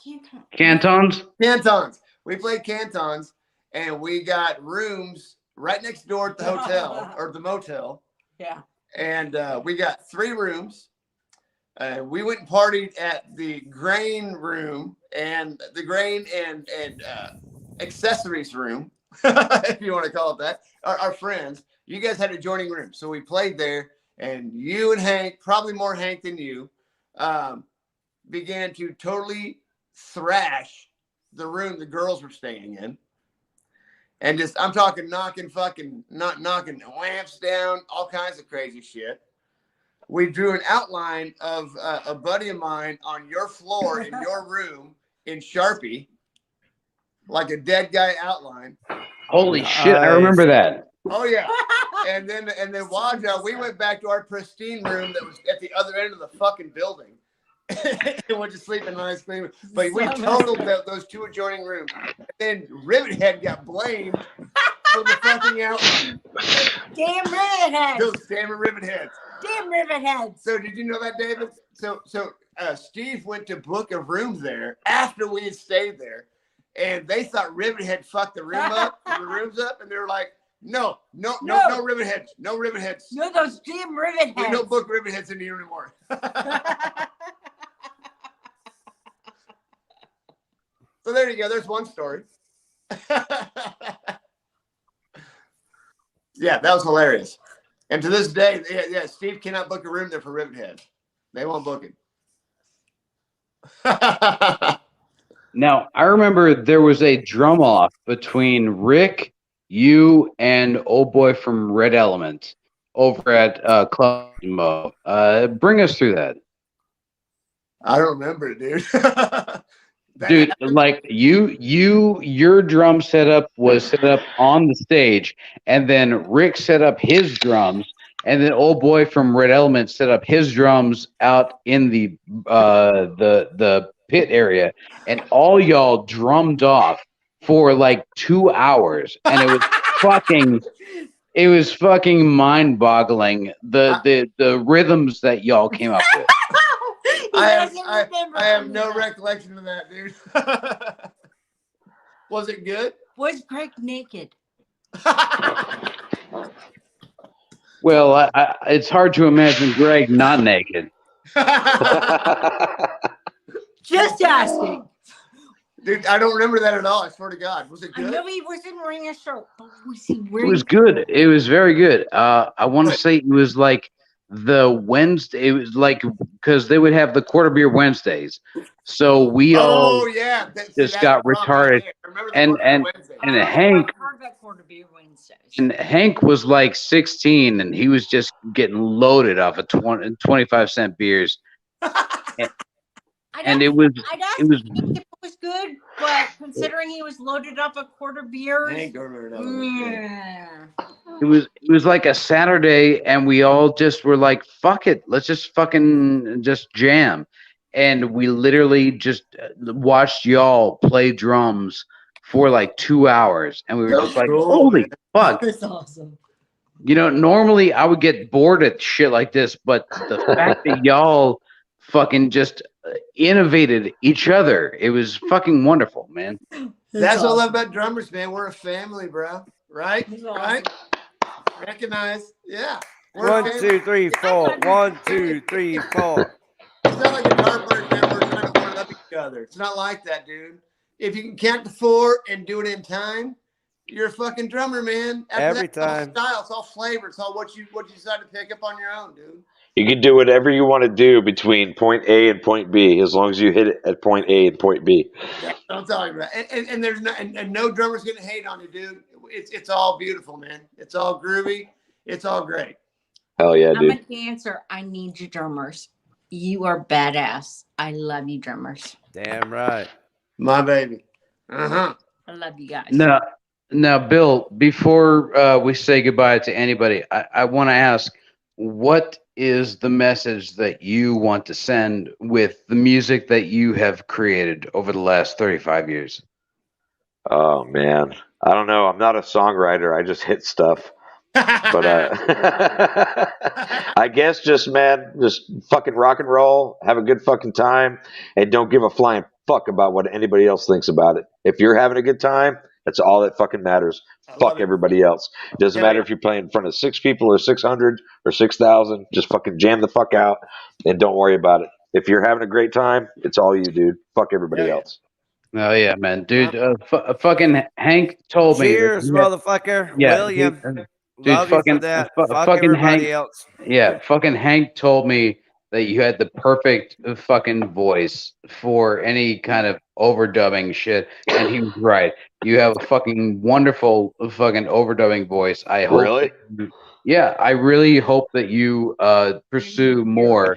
B: Cantons?
H: Cantons. We played Cantons, and we got rooms right next door at the hotel or the motel.
G: Yeah.
H: And we got 3 rooms. We went and partied at the grain room and the grain and accessories room, if you want to call it that. Our friends, you guys had adjoining rooms, so we played there. And you and Hank, probably more Hank than you, began to totally thrash the room the girls were staying in. And just, I'm talking knocking lamps down, all kinds of crazy shit. We drew an outline of a buddy of mine on your floor in your room in Sharpie, like a dead guy outline.
B: Holy shit, I remember that.
H: Oh yeah. And then Waja, we went back to our pristine room that was at the other end of the fucking building. And went to sleep in an ice cream. But we totaled those 2 adjoining rooms. And then Rivethead got blamed for the fucking outline.
G: Damn Rivetheads.
H: Those damn Rivetheads.
G: Damn Rivetheads.
H: So did you know that, David? So Steve went to book a room there after we had stayed there, and they thought Rivet had fucked the rooms up, and they were like, no Rivet heads, no Rivet heads.
G: No, those damn Rivet heads.
H: We don't book Rivet heads in here anymore. So there you go. There's one story. Yeah, that was hilarious. And to this day, yeah, Steve cannot book a room there for Rivet Head. They won't book it.
B: Now, I remember there was a drum off between Rick, you, and old boy from Red Element over at Club Mo. Bring us through that.
H: I don't remember it, dude.
B: Dude, like your drum setup was set up on the stage, and then Rick set up his drums, and then old boy from Red Element set up his drums out in the pit area, and all y'all drummed off for like 2 hours, and it was fucking mind-boggling the rhythms that y'all came up with.
H: I have no recollection of that, dude. Was it good?
G: Was Greg naked?
B: Well, it's hard to imagine Greg not naked.
G: Just asking.
H: Dude, I don't remember that at all. I swear to God. Was it good?
G: I know he wasn't wearing a shirt. Was he wearing?
B: It was good. It was very good. I want to say it was like the Wednesday. It was like because they would have the quarter beer Wednesdays, so we all just got retarded. And Hank was like 16, and he was just getting loaded off of 25-cent beers. And it was
G: good, but considering he was loaded up a quarter beer,
B: it was like a Saturday, and we all just were like, "Fuck it, let's just fucking just jam," and we literally just watched y'all play drums for like 2 hours, and we were just like, "Holy fuck!"
G: That's awesome.
B: You know, normally I would get bored at shit like this, but the fact that y'all fucking just innovated each other, it was fucking wonderful, man.
H: That's what I love about drummers, man. We're a family, bro. Right? Right? Recognize. Yeah.
A: 1, 2, 3, 4. 1, 2, 3, 4.
H: It's not like a guitar player, man. We're trying to one up each other. It's not like that, dude. If you can count to 4 and do it in time, You're a fucking drummer, man. After
A: Every
H: that, it's all
A: time.
H: style, it's all flavor, it's all what you decide to pick up on your own, dude.
C: You can do whatever you want to do between point A and point B, as long as you hit it at point A and point B.
H: Don't tell me about it. And there's no drummer's gonna hate on you, dude. It's all beautiful, man. It's all groovy. It's all great.
C: Hell yeah,
G: I'm
C: dude.
G: a dancer. I need you drummers. You are badass. I love you drummers.
A: Damn right.
H: My baby. Uh-huh.
G: I love you guys.
B: Now, Bill, before we say goodbye to anybody, I want to ask, what is the message that you want to send with the music that you have created over the last 35 years?
C: Oh man, I don't know. I'm not a songwriter. I just hit stuff. But I guess just fucking rock and roll, have a good fucking time, and don't give a flying fuck about what anybody else thinks about it. If you're having a good time, that's all that fucking matters. Fuck everybody else. Doesn't matter if you're playing in front of 6 people or 600 or 6,000. Just fucking jam the fuck out and don't worry about it. If you're having a great time, it's all you, dude. Fuck everybody else.
B: Oh yeah, man, dude. Fucking Hank told me.
A: Cheers, motherfucker.
B: Yeah,
A: William.
B: dude,
A: Love
B: fucking
A: you for that. Fuck
B: fucking
A: everybody
B: Hank.
A: else.
B: Yeah, fucking Hank told me that you had the perfect fucking voice for any kind of overdubbing shit, and he was right. You have a fucking wonderful fucking overdubbing voice. I hope.
C: Really?
B: Yeah, I really hope that you pursue more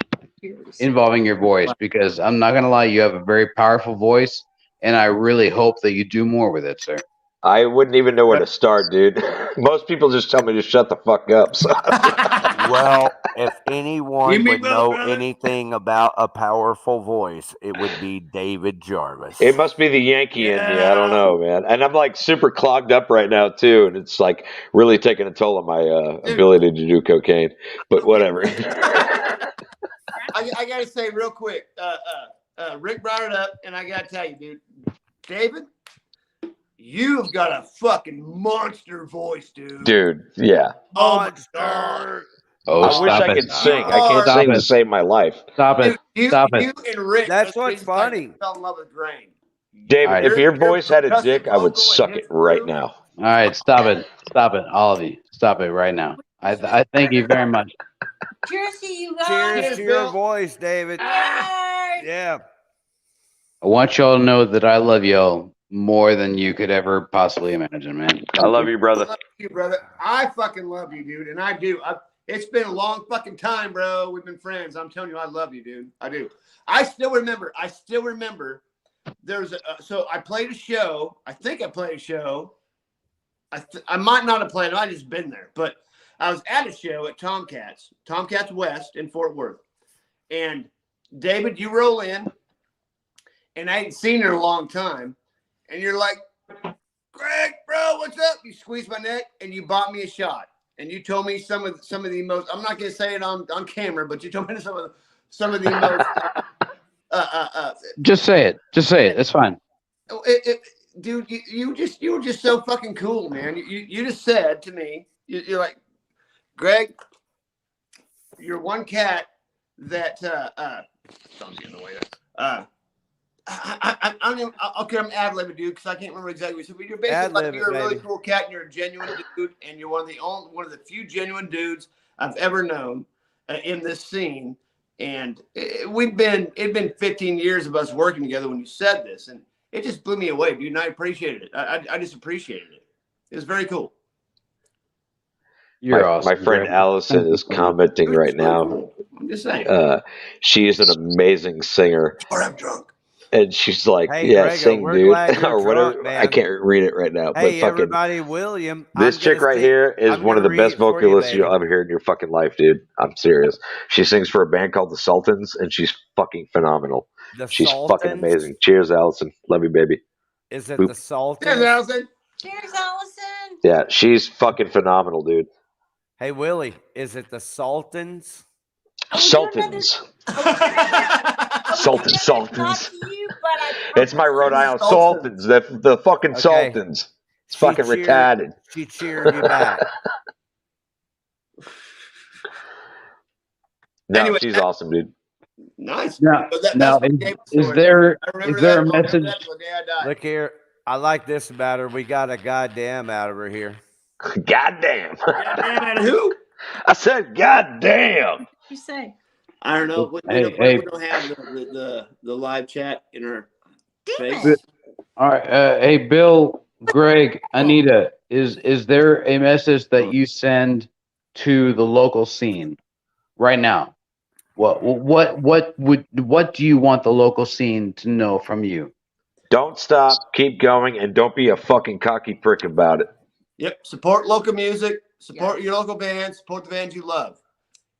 B: involving your voice, because I'm not gonna lie, you have a very powerful voice, and I really hope that you do more with it, sir.
C: I wouldn't even know where to start, dude. Most people just tell me to shut the fuck up. So.
A: Well, if anyone
H: You mean
A: would
H: well,
A: know
H: brother?
A: anything about a powerful voice, it would be David Jarvis.
C: It must be the Yankee in me. I don't know, man. And I'm like super clogged up right now too, and it's like really taking a toll on my ability to do cocaine. But whatever.
H: I gotta say real quick, Rick brought it up, and I gotta tell you, dude, David, you've got a fucking monster voice, dude.
C: Dude, yeah.
H: Oh my God.
B: Oh,
C: I wish I could sing. I can't sing to save my life.
B: Stop it.
H: Dude,
B: Stop
H: you
B: it.
H: and Rick.
A: That's
H: those
A: what's
H: reasons why I
A: funny.
H: fell in love with Grain.
C: David,
B: Alright.
C: if your voice had a
H: Your
C: dick, I would
H: vocal
C: suck
H: and
C: it right
H: his
C: now.
B: All right, stop it. Stop it, all of you. Stop it right now. I thank you very much.
G: Cheers to you guys.
A: Cheers to your voice, David.
G: Cheers.
A: Yeah.
B: I want y'all to know that I love y'all more than you could ever possibly imagine, man.
C: I love you,
H: I
C: brother.
H: love you, brother. I fucking love you, dude, and I do. It's been a long fucking time, bro. We've been friends. I'm telling you, I love you, dude. I do. I still remember. There's so I played a show. I think I played a show. I might not have played it. I just been there, but I was at a show at Tomcats West in Fort Worth, and David, you roll in, and I hadn't seen her in a long time, and you're like, Greg, bro, what's up? You squeezed my neck, and you bought me a shot, and you told me some of the most. I'm not gonna say it on camera, but you told me some of the most.
B: Just say it. Just say it. It's fine.
H: Dude, you were just so fucking cool, man. You just said to me, you're like, Greg, you're one cat that don't get in the way. I don't even. Okay, I'm ad-libbing, dude, because I can't remember exactly. So you're basically like you're a really cool cat, and you're a genuine dude, and you're one of the few genuine dudes I've ever known in this scene. And it'd been 15 years of us working together when you said this, and it just blew me away, dude. And I appreciated it. I just appreciated it. It was very cool.
B: You're awesome.
C: My friend Allison is commenting right now.
H: Cool. I'm just saying.
C: She is an amazing singer.
H: Or I'm drunk.
C: And she's like,
A: Hey,
C: yeah,
A: Grego,
C: sing,
A: we're
C: dude.
A: glad you're
C: Or whatever.
A: drunk, man.
C: I can't read it right now.
A: Hey,
C: but fucking,
A: everybody, William.
C: this chick right here is one of the best vocalists you'll ever hear in your fucking life, dude. I'm serious. She sings for a band called the Sultans, and she's fucking phenomenal. She's fucking amazing. Cheers, Allison. Love you, baby.
A: Is it the Sultans?
H: Cheers, Allison.
G: Cheers, Allison.
C: Yeah, she's fucking phenomenal, dude.
A: Hey, Willie, is it the Sultans?
C: Sultans. Sultans.
G: You,
C: It's my Rhode Island Sultans. The fucking
A: Okay.
C: Sultans. It's fucking retarded.
A: She cheered you back.
C: No,
H: Anyway,
C: she's awesome, dude.
H: Nice.
B: Now,
H: But that's
B: now
H: what David
B: is
H: story.
B: there
H: I remember
B: is there
H: that
B: a
H: moment.
B: message?
H: That's the day I died.
A: Look here. I like this about her. We got a goddamn out of her here.
C: Goddamn.
H: Goddamn it, who?
C: I said goddamn.
G: You say?
H: I don't know. We don't have the live chat in our
G: Damn
H: face.
G: it.
B: All right. Hey, Bill, Greg, Anita, is there a message that you send to the local scene right now? What do you want the local scene to know from you?
C: Don't stop, keep going, and don't be a fucking cocky prick about it.
H: Yep. Support local music. Support your local bands. Support the bands you love.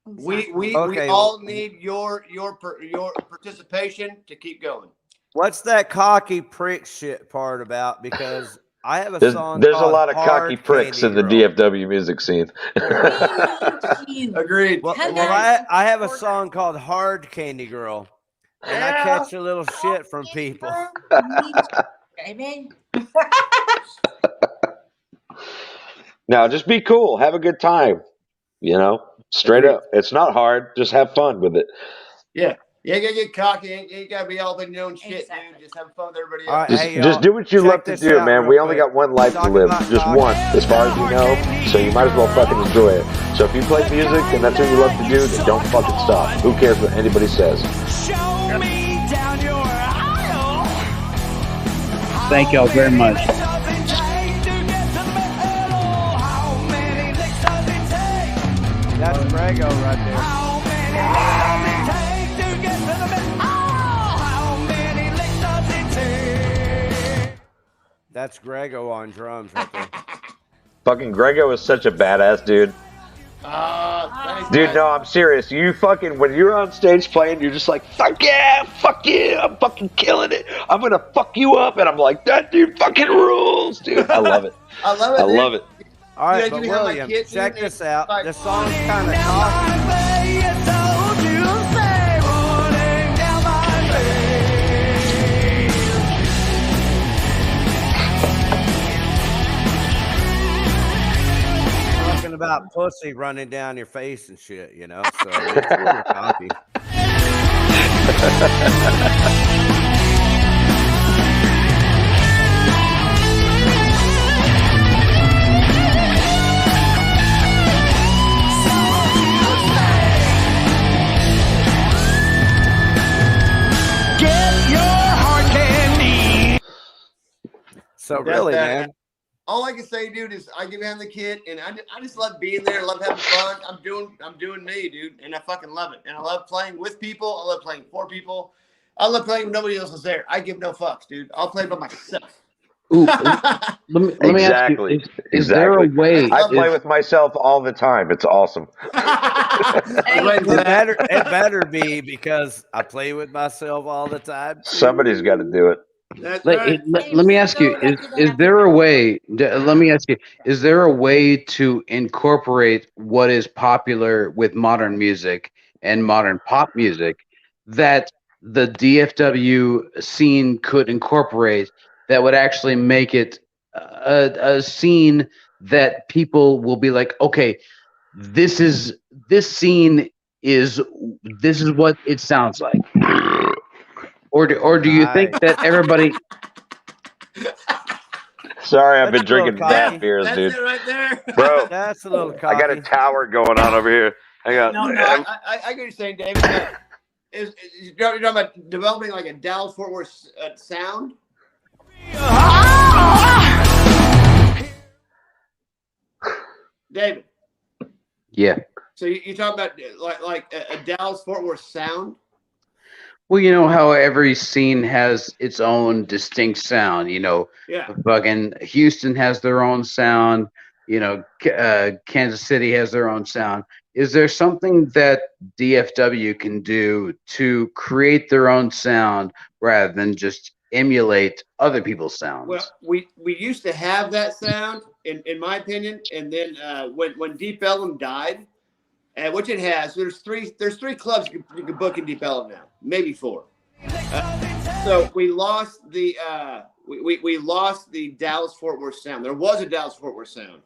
G: Exactly.
H: We all need your participation to keep going.
A: What's that cocky prick shit part about? Because I have a song.
C: There's a
A: called
C: lot of
A: Hard
C: cocky pricks in the
A: Candy Girl.
C: DFW music scene.
H: Agreed.
A: Well, I have a song called Hard Candy Girl, and I catch a little shit from people.
C: Now, just be cool. Have a good time. You know, straight up. It's not hard. Just have fun with it.
H: Yeah. You ain't gonna get cocky. You ain't gotta be all up in your own shit, dude. Just have fun with everybody else.
A: All right,
C: Just do what you love to do, man. We only got one life to live. Just one, as far as you know. So you might as well fucking enjoy it. So if you play music and that's what you love to do, then don't fucking stop. Who cares what anybody says?
B: Thank y'all very much.
A: That's Grego right there. That's Grego on drums right there.
C: Fucking Grego is such a badass dude. Dude, no, I'm serious. You fucking, when you're on stage playing, you're just like, fuck yeah, I'm fucking killing it. I'm gonna fuck you up. And I'm like, that dude fucking rules, dude. I love it.
H: I love it.
C: I love it.
A: All right, but William, check this out. The song's kind of cocky. Talking about pussy running down your face and shit, you know, so it's a little cocky. So really, man,
H: all I can say, dude, is I give him the kid, and I just love being there, love having fun. I'm doing me, dude, and I fucking love it. And I love playing with people. I love playing for people. I love playing when nobody else is there. I give no fucks, dude. I'll play by myself.
B: Ooh, let me ask you, is there a way?
C: I play with myself all the time. It's awesome.
A: It better be, because I play with myself all the time.
C: Somebody's got to do it.
H: That's right.
B: Let me ask you, is there a way, let me ask you, is there a way to incorporate what is popular with modern music and modern pop music that the DFW scene could incorporate that would actually make it a scene that people will be like, okay, this scene is what it sounds like? Or do you think that everybody?
C: Sorry, I've been drinking bad beers,
H: That's
C: dude.
H: it right there,
C: Bro,
A: That's a little cocky.
C: I got a tower going on over here. I got.
H: No, I get what you're saying, David. You're talking about developing like a Dallas-Fort Worth sound. David.
B: Yeah.
H: So you talk about like a Dallas-Fort Worth sound.
B: Well, you know how every scene has its own distinct sound. You know,
H: Yeah.
B: fucking Houston has their own sound. You know, Kansas City has their own sound. Is there something that DFW can do to create their own sound rather than just emulate other people's sounds?
H: Well, we used to have that sound, in my opinion, and then when Deep Ellum died, which it has, there's three clubs you can book in Deep Ellum now, maybe four. So we lost the we lost the Dallas-Fort Worth sound. There was a Dallas-Fort Worth sound,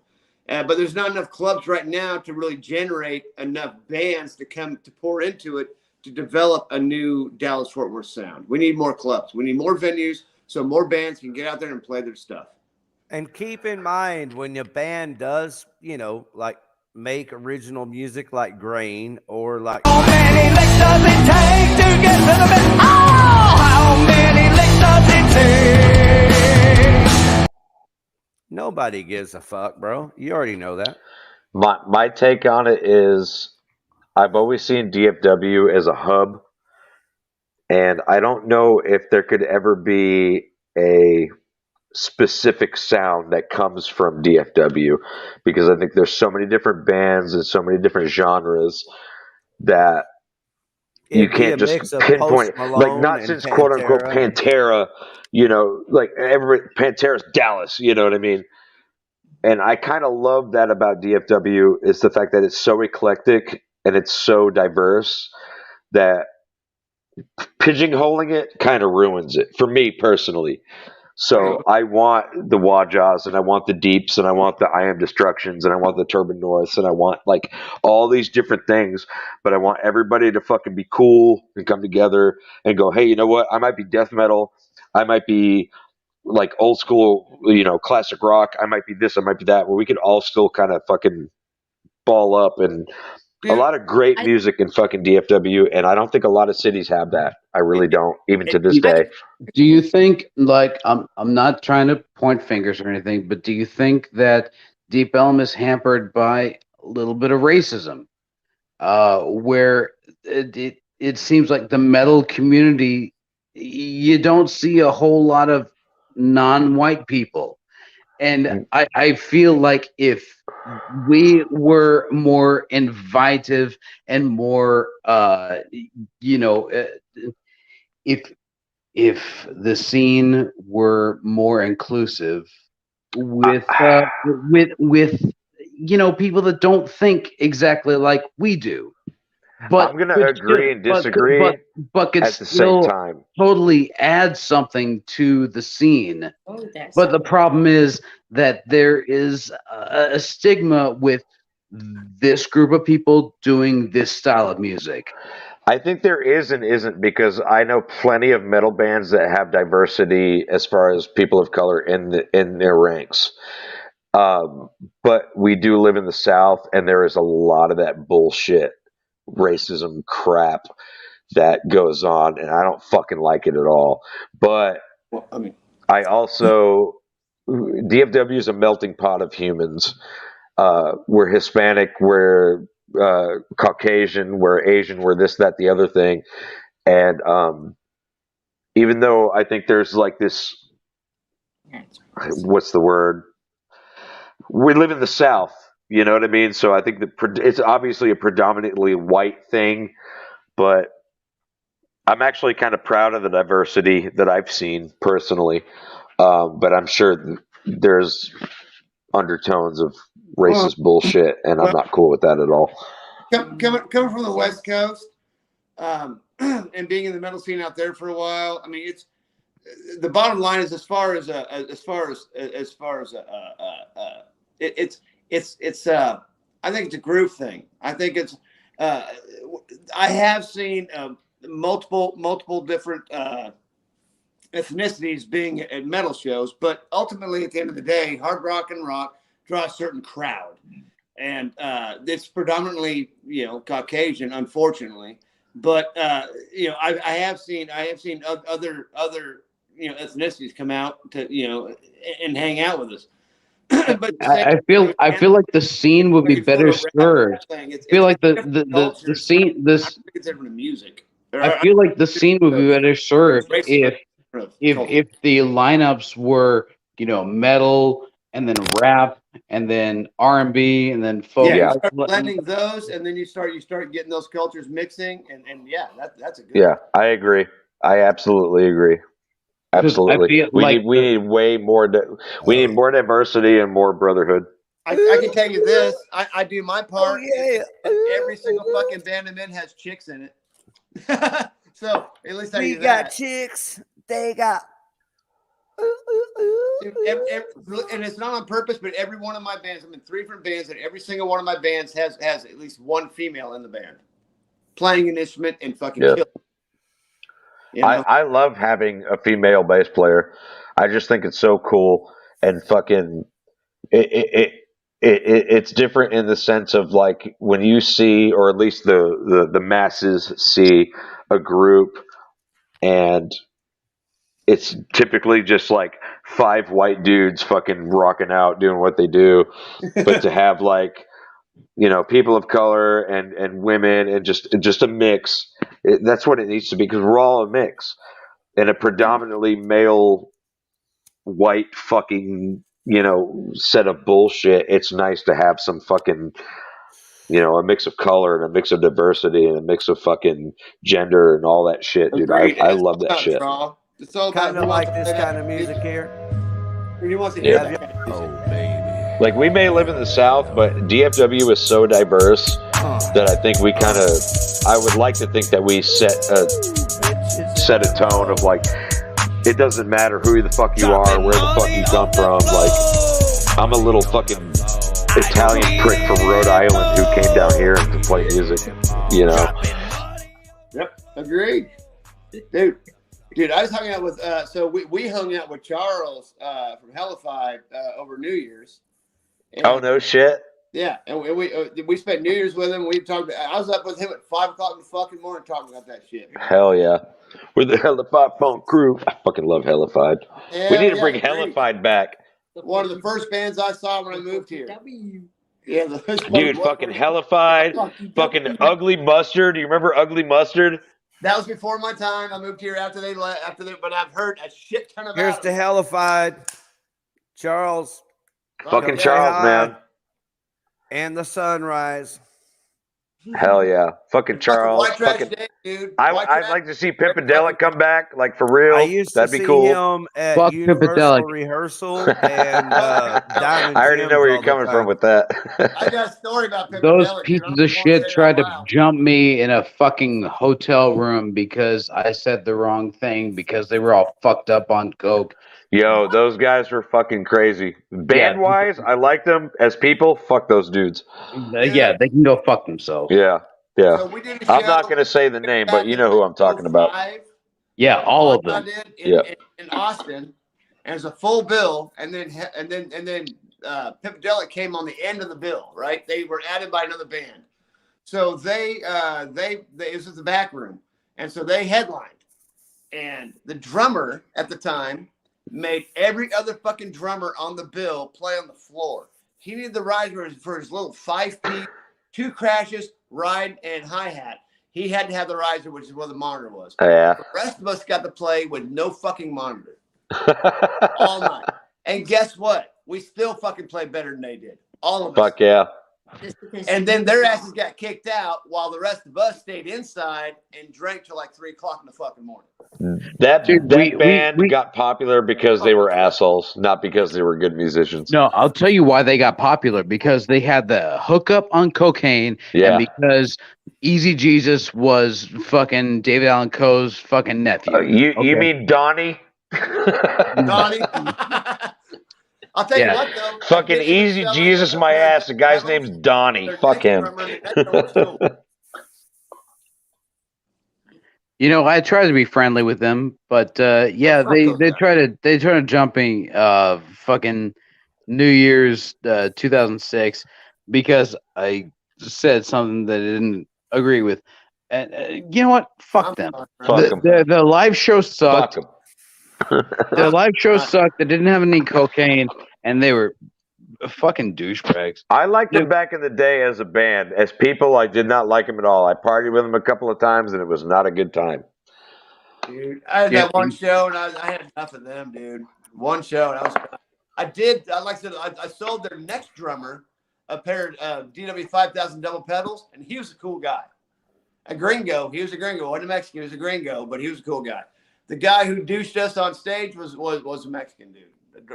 H: but there's not enough clubs right now to really generate enough bands to come to pour into it to develop a new Dallas-Fort Worth sound. We need more clubs. We need more venues so more bands can get out there and play their stuff.
A: And keep in mind when your band does, you know, like make original music like Grain or like how many licks does it take to get to the best? Oh, how many licks does it take? Nobody gives a fuck, bro. You already know that.
C: My take on it is I've always seen DFW as a hub, and I don't know if there could ever be a specific sound that comes from DFW, because I think there's so many different bands and so many different genres that you
A: It'd be a
C: can't just
A: mix of
C: pinpoint,
A: Post
C: like
A: Malone
C: not
A: and
C: since quote unquote
A: Pantera.
C: Pantera, you know, like every Pantera's Dallas, you know what I mean? And I kind of love that about DFW is the fact that it's so eclectic and it's so diverse that pigeonholing it kind of ruins it for me personally. So I want the Wajas and I want the Deeps and I want the I Am Destructions and I want the Turban Norths and I want like all these different things, but I want everybody to fucking be cool and come together and go, hey, you know what? I might be death metal. I might be like old school, you know, classic rock. I might be this, I might be that. Well, we could all still kind of fucking ball up, and a lot of great music in fucking DFW, and I don't think a lot of cities have that. I really don't, even to this day.
B: Do you think, like, I'm not trying to point fingers or anything, but do you think that Deep Elm is hampered by a little bit of racism, where it seems like the metal community, you don't see a whole lot of non-white people, and I feel like if we were more invitive and more, you know, if the scene were more inclusive with you know, people that don't think exactly like we do, but
C: I'm gonna agree and disagree
B: but could
C: at the
B: still
C: same time.
B: totally add something to the scene.
G: Oh, that's
B: But the problem is that there is a stigma with this group of people doing this style of music.
C: I think there is and isn't, because I know plenty of metal bands that have diversity as far as people of color in their ranks. But we do live in the South, and there is a lot of that bullshit racism crap that goes on, and I don't fucking like it at all. But
H: Well, I mean,
C: I also, DFW is a melting pot of humans. We're Hispanic, we're Caucasian, we're Asian, we're this, that, the other thing. And even though I think there's like this, what's the word? We live in the South, you know what I mean? So I think that it's obviously a predominantly white thing, but I'm actually kind of proud of the diversity that I've seen personally. But I'm sure there's undertones of racist bullshit, and I'm not cool with that at all.
H: Coming from the West Coast, and being in the metal scene out there for a while, I mean, it's the bottom line is as far as it's I think it's a groove thing. I think it's I have seen multiple different ethnicities being at metal shows, but ultimately at the end of the day, hard rock and rock draw a certain crowd, and it's predominantly, you know, Caucasian, unfortunately. But you know, I have seen other you know, ethnicities come out to, you know, and hang out with us. But
B: I feel like the scene would be better served. I feel like the scene
H: it's different music.
B: I feel like the scene would be better served if the lineups were, you know, metal and then rap and then R&B and then folk.
H: Yeah, you start blending those, and then you start getting those cultures mixing, and yeah, that's a good.
C: Yeah, I agree. I absolutely agree. Absolutely, we need way more. We need more diversity and more brotherhood.
H: I can tell you this: I do my part. Oh, yeah. Every single fucking band I'm in has chicks in it. So at least I do that.
A: Chicks. They got.
H: And it's not on purpose, but every one of my bands, I'm in 3 different bands, and every single one of my bands has at least one female in the band playing an instrument and fucking kill. You know?
C: I love having a female bass player. I just think it's so cool and fucking it's different in the sense of like when you see, or at least the masses see a group and it's typically just like 5 white dudes fucking rocking out doing what they do, but to have like, you know, people of color and women and just a mix, that's what it needs to be, because we're all a mix. In a predominantly male white fucking, you know, set of bullshit, it's nice to have some fucking, you know, a mix of color and a mix of diversity and a mix of fucking gender and all that shit, dude. I love that shit.
H: It's all about
A: Kind of like this kind of music here.
H: He wants to hear
C: Yeah.
H: that kind of music.
A: Oh, baby.
C: Like, we may live in the South, but DFW is so diverse that I think we kind of, I would like to think that we set a tone of like, it doesn't matter who the fuck you are, where the fuck you come from. Like, I'm a little fucking Italian prick from Rhode Island who came down here to play music, you know?
H: Yep, agreed. Dude, I was hanging out with, so we hung out with Charles from Hellified over New Year's. And,
C: Oh, no shit?
H: Yeah, and we spent New Year's with him. We talked. I was up with him at 5 o'clock in the fucking morning talking about that shit.
C: Hell yeah. We're the Hellified Funk crew. I fucking love Hellified. We need to bring Hellified back.
H: One of the first bands I saw when I moved here. Yeah,
C: Dude, fucking Hellified, fucking Ugly Mustard. Do you remember Ugly Mustard?
H: That was before my time. I moved here after they left. But I've heard a shit ton of.
A: Here's to Hellified, Charles.
C: Fucking Charles, man.
A: And the sunrise.
C: Hell yeah. Fucking Charles.
H: White Trash
C: Fucking,
H: Day, dude.
C: I'd like to see Pimpadelic come back, like for real.
A: I used
C: That'd
A: to
C: be
A: see
C: cool.
A: him at
B: Fuck
A: Universal
B: Pimpadelic.
A: Rehearsal and Diamond
C: I already
A: Jim's
C: know where
A: all
C: you're
A: the
C: coming
A: time.
C: from with that.
H: I got a story about Pimpadelic.
B: Those
H: dude.
B: pieces
H: I
B: of
H: don't
B: shit
H: wanna say
B: tried
H: it
B: to
H: out loud.
B: jump me in a fucking hotel room because I said the wrong thing because they were all fucked up on coke.
C: Yo, those guys were fucking crazy. Band wise, I liked them. As people, fuck those dudes.
B: Yeah, they can go fuck themselves.
C: Yeah, yeah.
H: So we did a
C: I'm
H: show
C: not going to say the name, but
H: back
C: you
H: in
C: know who I'm talking about.
H: 05.
B: Yeah, all of
H: I
B: them.
H: did
C: Yeah.
H: in Austin, and it's a full bill, and then Pimpadelic came on the end of the bill. Right, they were added by another band, so they it was at the back room, and so they headlined, and the drummer at the time made every other fucking drummer on the bill play on the floor. He needed the riser for his little 5-piece, 2 crashes, ride, and hi-hat. He had to have the riser, which is where the monitor was.
C: Yeah.
H: The rest of us got to play with no fucking monitor all night. And guess what? We still fucking played better than they did. All of us.
C: Fuck yeah.
H: And then their asses got kicked out while the rest of us stayed inside and drank till like 3 o'clock in the fucking morning.
C: That band
B: we-
C: got popular because they were assholes, not because they were good musicians.
B: No, I'll tell you why they got popular, because they had the hookup on cocaine,
C: Yeah.
B: and because Easy Jesus was fucking David Allan Coe's fucking nephew.
C: You mean Donnie?
H: Donnie. I'll tell you what, though.
C: Fucking Easy Jesus my ass. The guy's name's Donnie. Fuck him.
B: You know, I try to be friendly with them, but yeah, they try to jumping fucking New Year's 2006 because I said something that I didn't agree with, and you know what? Fuck them. The live show sucked.
C: Fuck 'em.
B: The live show sucked. They didn't have any cocaine, and they were fucking douchebags.
C: I liked them back in the day as a band. As people, I did not like them at all. I partied with them a couple of times, and it was not a good time.
H: Dude, I had that one show, and I had enough of them, dude. One show, and like I said, I sold their next drummer a pair of DW 5000 double pedals, and he was a cool guy. A gringo. He was a gringo. Wasn't a Mexican. He was a gringo, but he was a cool guy. The guy who douched us on stage was a Mexican dude.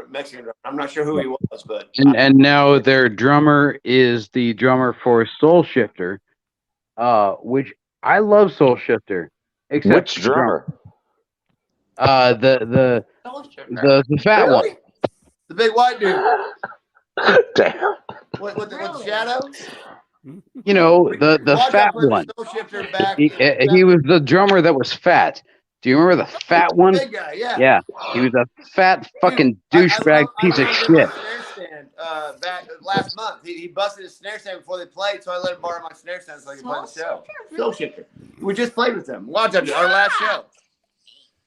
H: Mexican drummer. I'm not sure who he was, but
B: and now their drummer is the drummer for Soul Shifter, which I love Soul Shifter. Except
C: Which drummer?
B: The fat one.
H: The big white dude.
C: Damn.
H: With the shadow.
B: You know, the fat one.
H: Soul Shifter back.
B: He was the drummer that was fat. Do you remember the fat one?
H: Big guy, yeah.
B: Yeah, he was a fat fucking
H: Dude,
B: douchebag piece of
H: I
B: shit.
H: snare stand back last month. He busted his snare stand before they played, so I let him borrow my snare stand so I could play the show. Soul Shifter. We just played with them. Watch that, our last show.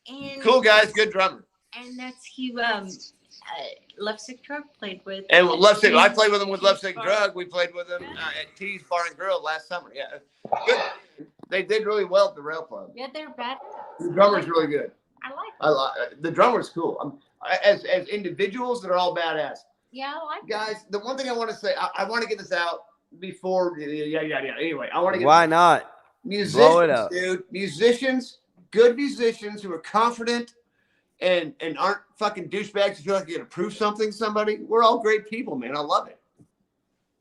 G: And
H: Cool guys, good drummer.
G: And that's Lovesick Drug played with.
H: And Lovesick, I played with him with Lovesick Drug. We played with him at T's Bar and Grill last summer. Yeah, good. They did really well at the Rail Club.
G: Yeah, they're bad.
H: The drummer's really good.
G: I like
H: The drummer's cool. As individuals, they're all badass.
G: Yeah, I like
H: Guys, the one thing I want to say, I want to get this out before. Yeah. Anyway, I want to get.
A: Why not?
H: Musicians,
A: Blow it up.
H: dude. Musicians, good musicians who are confident and aren't fucking douchebags who feel like you're gonna prove something to somebody. We're all great people, man. I love it.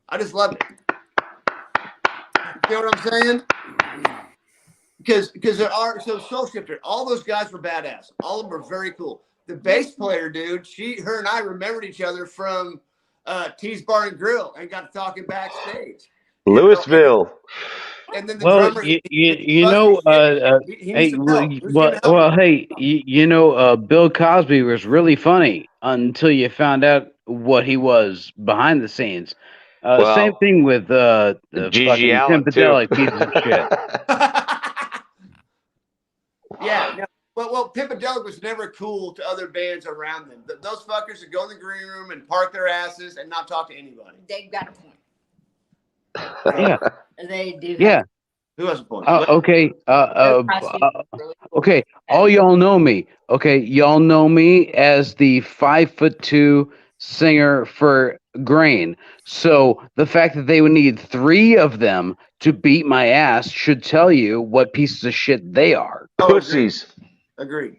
H: I just love it. You know what I'm saying? Because there are Soul Shifter, all those guys were badass. All of them were very cool. The bass player, dude, her and I remembered each other from T's Bar and Grill and got talking backstage.
C: Louisville.
H: And then the
B: Well,
H: drummer,
B: hey, Bill Cosby was really funny until you found out what he was behind the scenes. Same thing with the
C: Gigi
B: fucking
C: Allen,
B: Pimpedelic
C: too.
B: piece of shit.
H: Yeah. No, well, Pimpedelic was never cool to other bands around them. Those fuckers would go in the green room and park their asses and not talk to anybody.
G: They've got a point.
B: Yeah.
G: They do.
B: Yeah.
H: Who has a point?
B: Okay. Okay. All y'all know me. Okay. Y'all know me as the 5'2" singer for Grain. So the fact that they would need 3 of them to beat my ass should tell you what pieces of shit they are.
C: Pussies.
H: Agreed.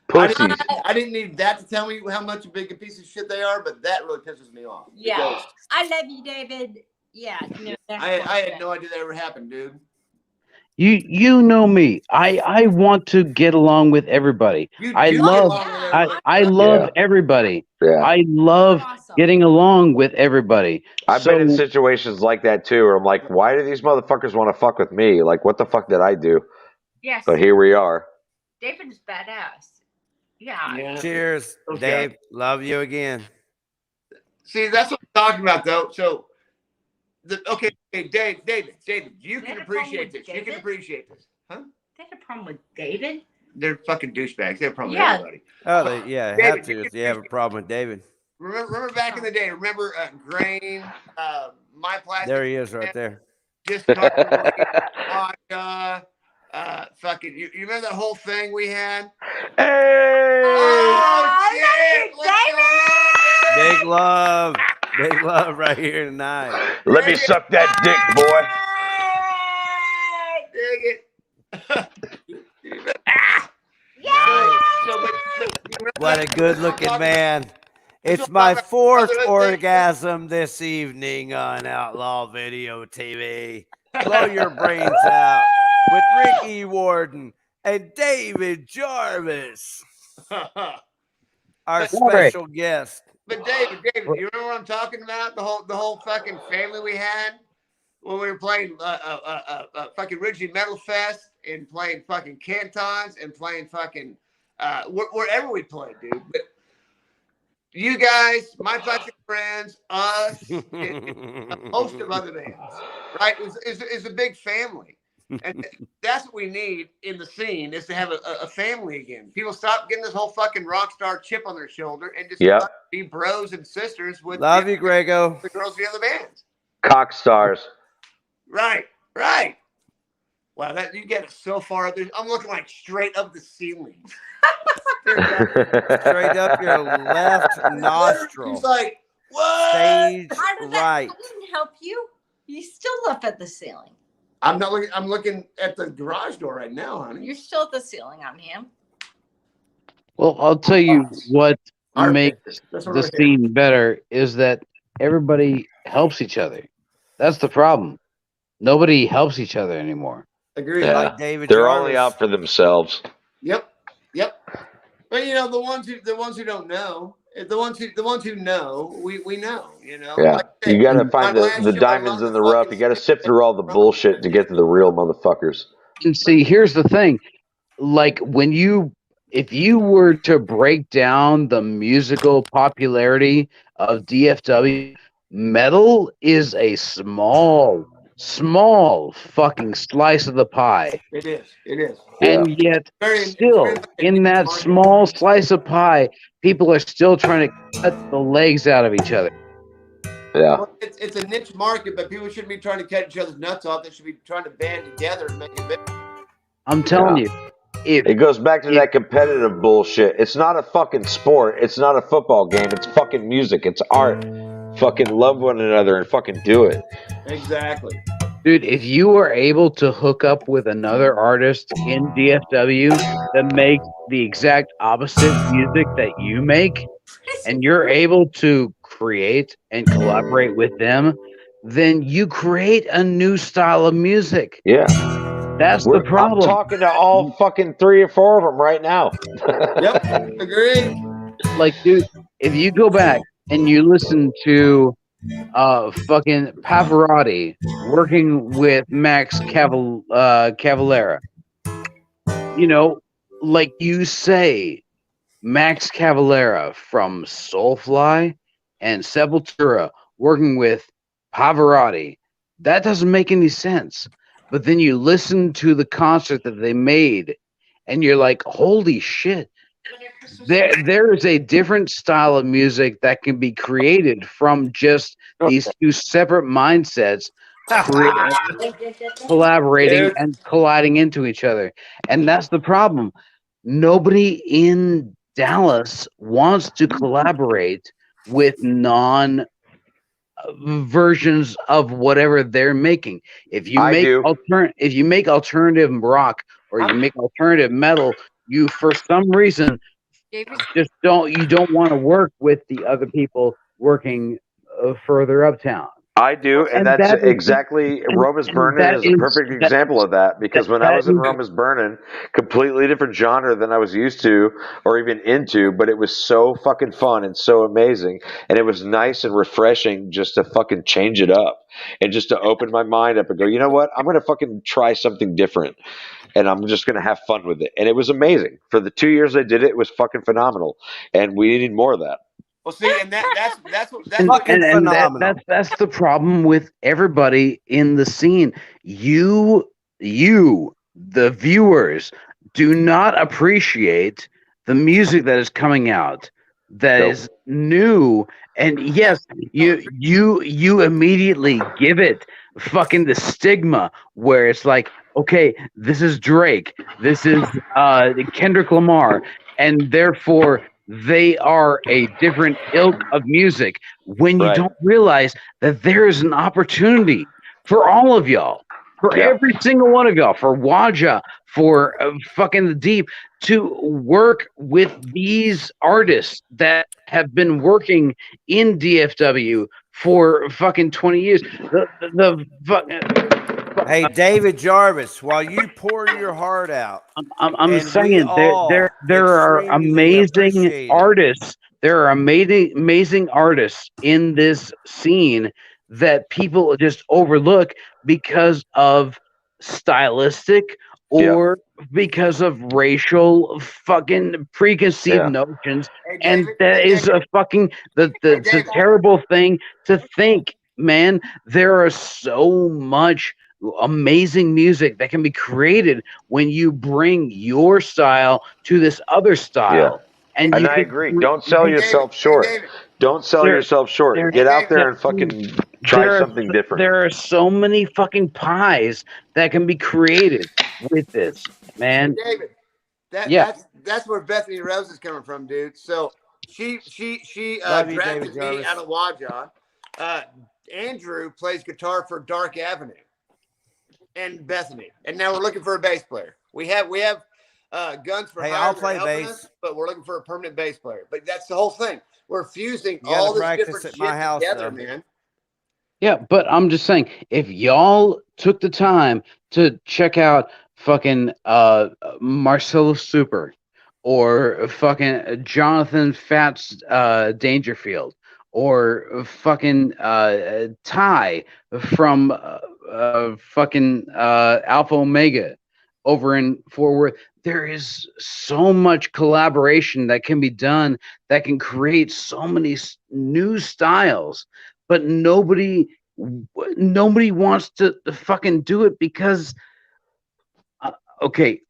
C: Pussies.
H: I didn't need that to tell me how much a big a piece of shit they are, but that really pisses me off.
G: Yeah. I love you, David. Yeah. No,
H: I had no idea that ever happened, dude.
B: You know me. I want to get along with everybody. I love everybody.
C: Yeah.
B: I love getting along with everybody.
C: I've been in situations like that too, where I'm like, why do these motherfuckers want to fuck with me? Like, what the fuck did I do?
G: Yes.
C: But here we are.
G: David's badass. Yeah.
A: Cheers, Dave. Love you again.
H: See, that's what I'm talking about, though. So, David, you can appreciate this. You can appreciate this. Huh?
G: They have a problem with David?
H: They're fucking douchebags. They have a problem with everybody.
A: Oh, they have to if they have a problem with David.
H: Remember back in the day, remember Grain, My Plastic.
A: There he is right there.
H: Just fucking, you remember that whole thing we had?
C: Hey!
H: Oh, shit!
A: Big love. Big love right here tonight.
C: Let me suck that dick, boy.
H: Dig it.
A: What a good looking man. It's my 4th orgasm this evening on Outlaw Video TV. Blow your brains out with Ricky Warden and David Jarvis, our special guest.
H: But David, you remember what I'm talking about? The whole fucking family we had when we were playing fucking Ridgely Metal Fest and playing fucking Cantons and playing fucking wherever we played, dude. But you guys, my plastic friends, us, and a host of other bands, right? Is a big family. And that's what we need in the scene, is to have a family again. People stop getting this whole fucking rock star chip on their shoulder and just be bros and sisters with
A: Love you, Grego.
H: The girls of the other bands.
C: Cock stars.
H: Right. Wow, that you get it so far up there. I'm looking like straight up the ceiling.
A: Straight up your left nostril.
H: He's like, what?
A: Stage
G: I
A: right.
G: didn't help you. You still up at the ceiling.
H: I'm not looking. I'm looking at the garage door right now, honey.
G: You're still at the ceiling on him.
B: Well, I'll tell you what makes the scene better is that everybody helps each other. That's the problem. Nobody helps each other anymore.
H: Agreed.
C: Yeah.
A: Like David
C: They're
A: Jarvis.
C: only out for themselves.
H: Yep. But you know, the ones who don't know, the ones who know, we know. You know.
C: Yeah.
H: Like,
C: You got to find the diamonds in the rough. You got to sift through all the bullshit to get to the real motherfuckers.
B: And see, here's the thing. like if you were to break down the musical popularity of DFW, metal is a small fucking slice of the pie.
H: It is. It is.
B: And yet, still, in that small slice of pie, people are still trying to cut the legs out of each other.
C: Yeah.
H: Well, it's a niche market, but people shouldn't be trying to cut each other's nuts off. They should be trying to band together and make it big.
B: I'm telling you.
C: It goes back to that competitive bullshit. It's not a fucking sport. It's not a football game. It's fucking music. It's art. Fucking love one another and fucking do it.
H: Exactly.
B: Dude, if you are able to hook up with another artist in DFW that makes the exact opposite music that you make, and you're able to create and collaborate with them, then you create a new style of music.
C: Yeah.
B: That's the problem.
C: I'm talking to all fucking 3 or 4 of them right now.
H: Yep. Agreed.
B: Like, dude, if you go back and you listen to fucking Pavarotti working with Max Cavalera, you know, like you say, Max Cavalera from Soulfly and Sepultura working with Pavarotti, that doesn't make any sense. But then you listen to the concert that they made and you're like, holy shit, there is a different style of music that can be created from just these two separate mindsets collaborating and colliding into each other. And that's the problem. Nobody in Dallas wants to collaborate with non versions of whatever they're making. If you make alternative rock or you make alternative metal, you for some reason just don't want to work with the other people working further uptown.
C: I do, and that's exactly Roma's Burnin is a perfect example of that, because when I was in Roma's Burnin, completely different genre than I was used to or even into, but it was so fucking fun and so amazing, and it was nice and refreshing just to fucking change it up and just to open my mind up and go, you know what, I'm going to fucking try something different, and I'm just going to have fun with it. And it was amazing. For the 2 years I did it, it was fucking phenomenal, and we needed more of that.
H: Well, see, and that's
A: fucking phenomenal.
B: That's the problem with everybody in the scene. You, the viewers, do not appreciate the music that is coming out that is new. And yes, you immediately give it fucking the stigma where it's like, okay, this is Drake, this is Kendrick Lamar, and therefore they are a different ilk of music, when you don't realize that there is an opportunity for all of y'all, for every single one of y'all, for Waja, for fucking the Deep, to work with these artists that have been working in DFW for fucking 20 years.
A: Hey, David Jarvis, while you pour your heart out,
B: I'm saying there are amazing artists. There are amazing artists in this scene that people just overlook because of stylistic or because of racial fucking preconceived notions. And that is a fucking the terrible thing to think, man. There are so much amazing music that can be created when you bring your style to this other style. And
C: I agree. Don't sell yourself short. Don't sell yourself short. Get out there and fucking try something different.
B: There are so many fucking pies that can be created with this, man.
H: David, that's where Bethany Rose is coming from, dude. So she drafted me out of Waja. Andrew plays guitar for Dark Avenue and Bethany, and now we're looking for a bass player. We have guns for hire.
A: I'll play bass,
H: but we're looking for a permanent bass player. But that's the whole thing. We're fusing all this different shit together, man.
B: Yeah, but I'm just saying, if y'all took the time to check out fucking Marcelo Super or fucking Jonathan Fats Dangerfield or fucking Ty from fucking Alpha Omega over in Fort Worth, there is so much collaboration that can be done that can create so many new styles, but nobody wants to fucking do it because okay.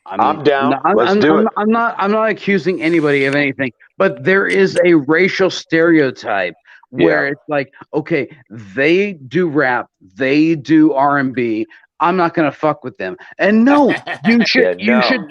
C: I'm down. Let's do it.
B: I'm not accusing anybody of anything, but there is a racial stereotype where it's like, okay, they do rap, they do R&B. I'm not gonna fuck with them. And no, you should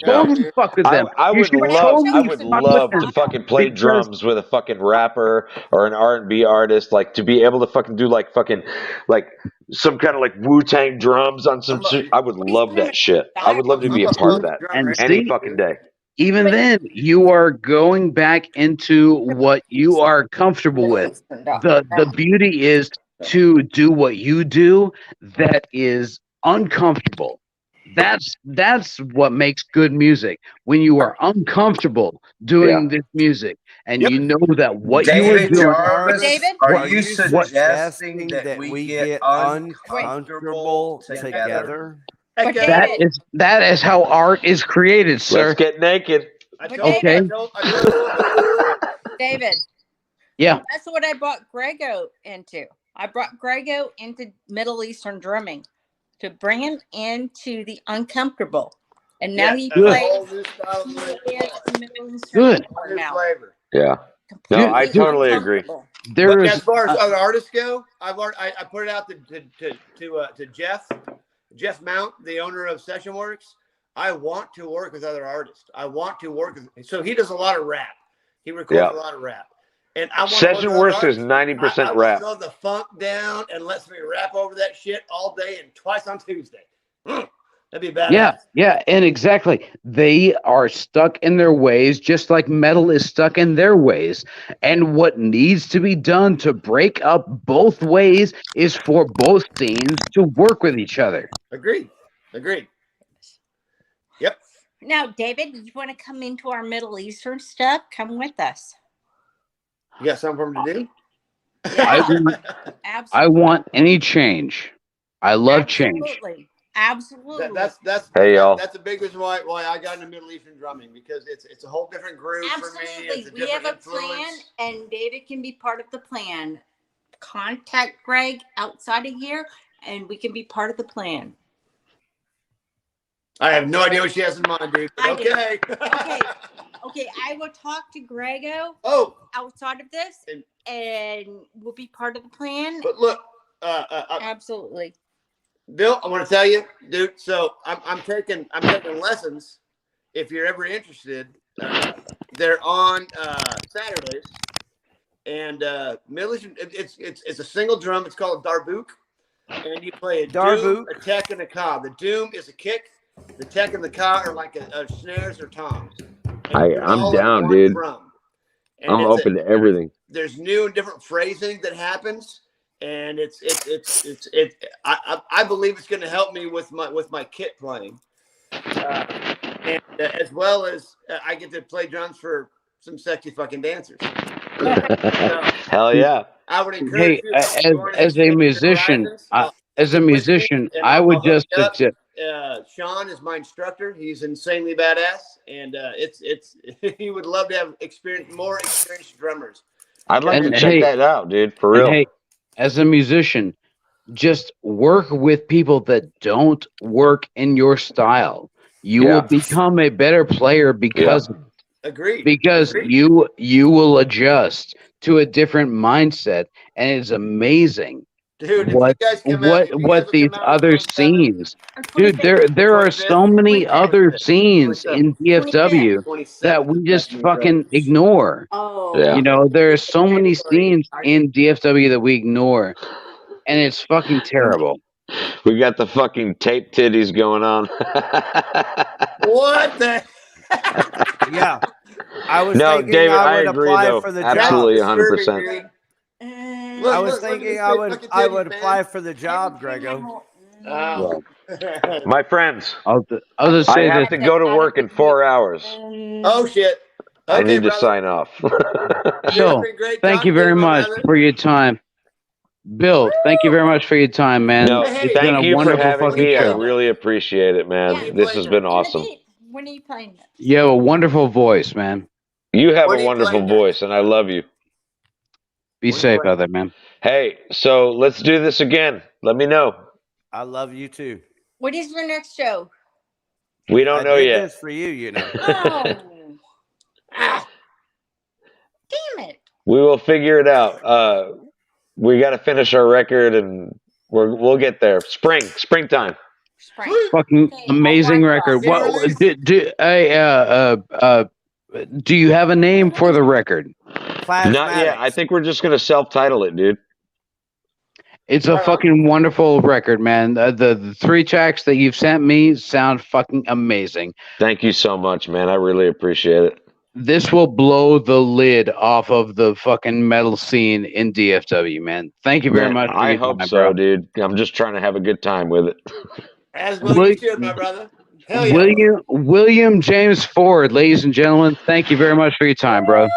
B: totally fuck with them.
C: I would love to fucking play
B: because
C: drums with a fucking rapper or an R&B artist, like to be able to fucking do like fucking like some kind of like Wu-Tang drums on some shit. I would love that shit. I would love to be a part of that any fucking day.
B: Even then, you are going back into what you are comfortable with. The beauty is to do what you do that is uncomfortable. That's what makes good music. When you are uncomfortable doing this music, and you know that what you are doing.
I: Jarvis,
G: David?
I: are you suggesting that we get
A: uncomfortable together?
B: That is how art is created, sir.
C: Let's get naked.
B: Okay.
G: David.
B: Yeah.
G: That's what I brought Grego into. I brought Grego into Middle Eastern drumming to bring him into the uncomfortable. And now he plays
B: good.
H: Flavor.
C: Yeah. No, I totally agree.
H: But as far as other artists go, I put it out to Jeff Mount, the owner of Session Works. I want to work with other artists. I want to work with. So he does a lot of rap. He records a lot of rap. And I want
C: Session Works is 90% rap.
H: Throw the funk down and lets me rap over that shit all day and twice on Tuesday. That'd be bad.
B: Yeah, and exactly. They are stuck in their ways, just like metal is stuck in their ways. And what needs to be done to break up both ways is for both scenes to work with each other.
H: Agreed. Yep.
G: Now, David, you want to come into our Middle Eastern stuff? Come with us.
H: You got something for me to do?
B: I want any change. I love change.
G: Absolutely.
H: That's
C: hey y'all.
H: That's a big reason why I got into Middle Eastern drumming, because it's a whole different groove for me. It's
G: we have a plan, and David can be part of the plan. Contact Greg outside of here, and we can be part of the plan.
H: I have no idea what she has in mind, dude. Okay.
G: Okay. I will talk to Grego. Outside of this, and we'll be part of the plan.
H: But look,
G: absolutely,
H: Bill, I want to tell you, dude. So I'm taking lessons. If you're ever interested, they're on Saturdays, and it's a single drum. It's called a darbouk, and you play a doom, a tek, and a ka. The doom is a kick. The tek and the ka are like a snares or toms.
C: I'm down, dude. I'm open to everything.
H: There's new and different phrasing that happens, and I believe it's going to help me with my kit playing, and as well as I get to play drums for some sexy fucking dancers.
C: Hell yeah!
H: I would encourage you.
B: As a musician, I would just.
H: Sean is my instructor. He's insanely badass, and he would love to have more experienced drummers.
C: I'd like to check that out, dude. For real.
B: Hey, as a musician, just work with people that don't work in your style. You will become a better player because
H: Agreed.
B: Because you will adjust to a different mindset, and it's amazing.
H: Dude,
B: what these other scenes, dude, there are so many other scenes in DFW that we just fucking ignore. You know, there are so many scenes in DFW that we ignore, and it's fucking terrible.
C: We got the fucking tape titties going on.
H: What the?
A: Yeah, I was thinking
C: David,
A: I would
C: agree,
A: apply
C: though.
A: for the
C: Absolutely,
A: job.
C: 100%.
A: I was thinking I would apply for the job, Grego.
C: My friends,
B: I'll just say
C: I have to go to work in 4 hours.
H: Oh shit!
C: I need to sign off.
B: Bill, thank you very much for your time. Bill, thank you very much for your time, man.
C: No,
B: it's been
C: thank
B: a
C: you for
B: wonderful
C: having
B: fucking
C: me.
B: show.
C: I really appreciate it, man. This has been awesome.
G: When are you playing this?
B: You have a wonderful voice, man.
C: You have
H: When
C: a
H: are you
C: wonderful
H: playing
C: voice, and I love you.
B: Be
H: What are you
B: safe
H: playing?
B: out there, man.
C: Hey, so let's do this again. Let me know.
A: I love you too.
G: What is your next show?
C: We don't
A: I
C: know
A: did
C: yet.
A: this for you, you know.
G: Oh. Ah. Damn it.
C: We will figure it out. We got to finish our record, and we'll get there. Springtime.
G: Spring.
B: Fucking
G: Okay,
B: amazing
G: I'll
B: record.
H: Did you
B: What
H: release-
B: do you have a name for the record?
C: Not yet. I think we're just gonna self-title it, dude.
B: It's a fucking wonderful record, man. The 3 tracks that you've sent me sound fucking amazing.
C: Thank you so much, man. I really appreciate it.
B: This will blow the lid off of the fucking metal scene in DFW, man. Thank you very
C: Man,
B: much. For
C: I
B: your
C: hope
B: time,
C: so,
B: bro.
C: dude. I'm just trying to have a good time with it.
H: As well
B: Will-
H: you should, my brother. Hell yeah.
B: William James Ford, ladies and gentlemen, thank you very much for your time, bro.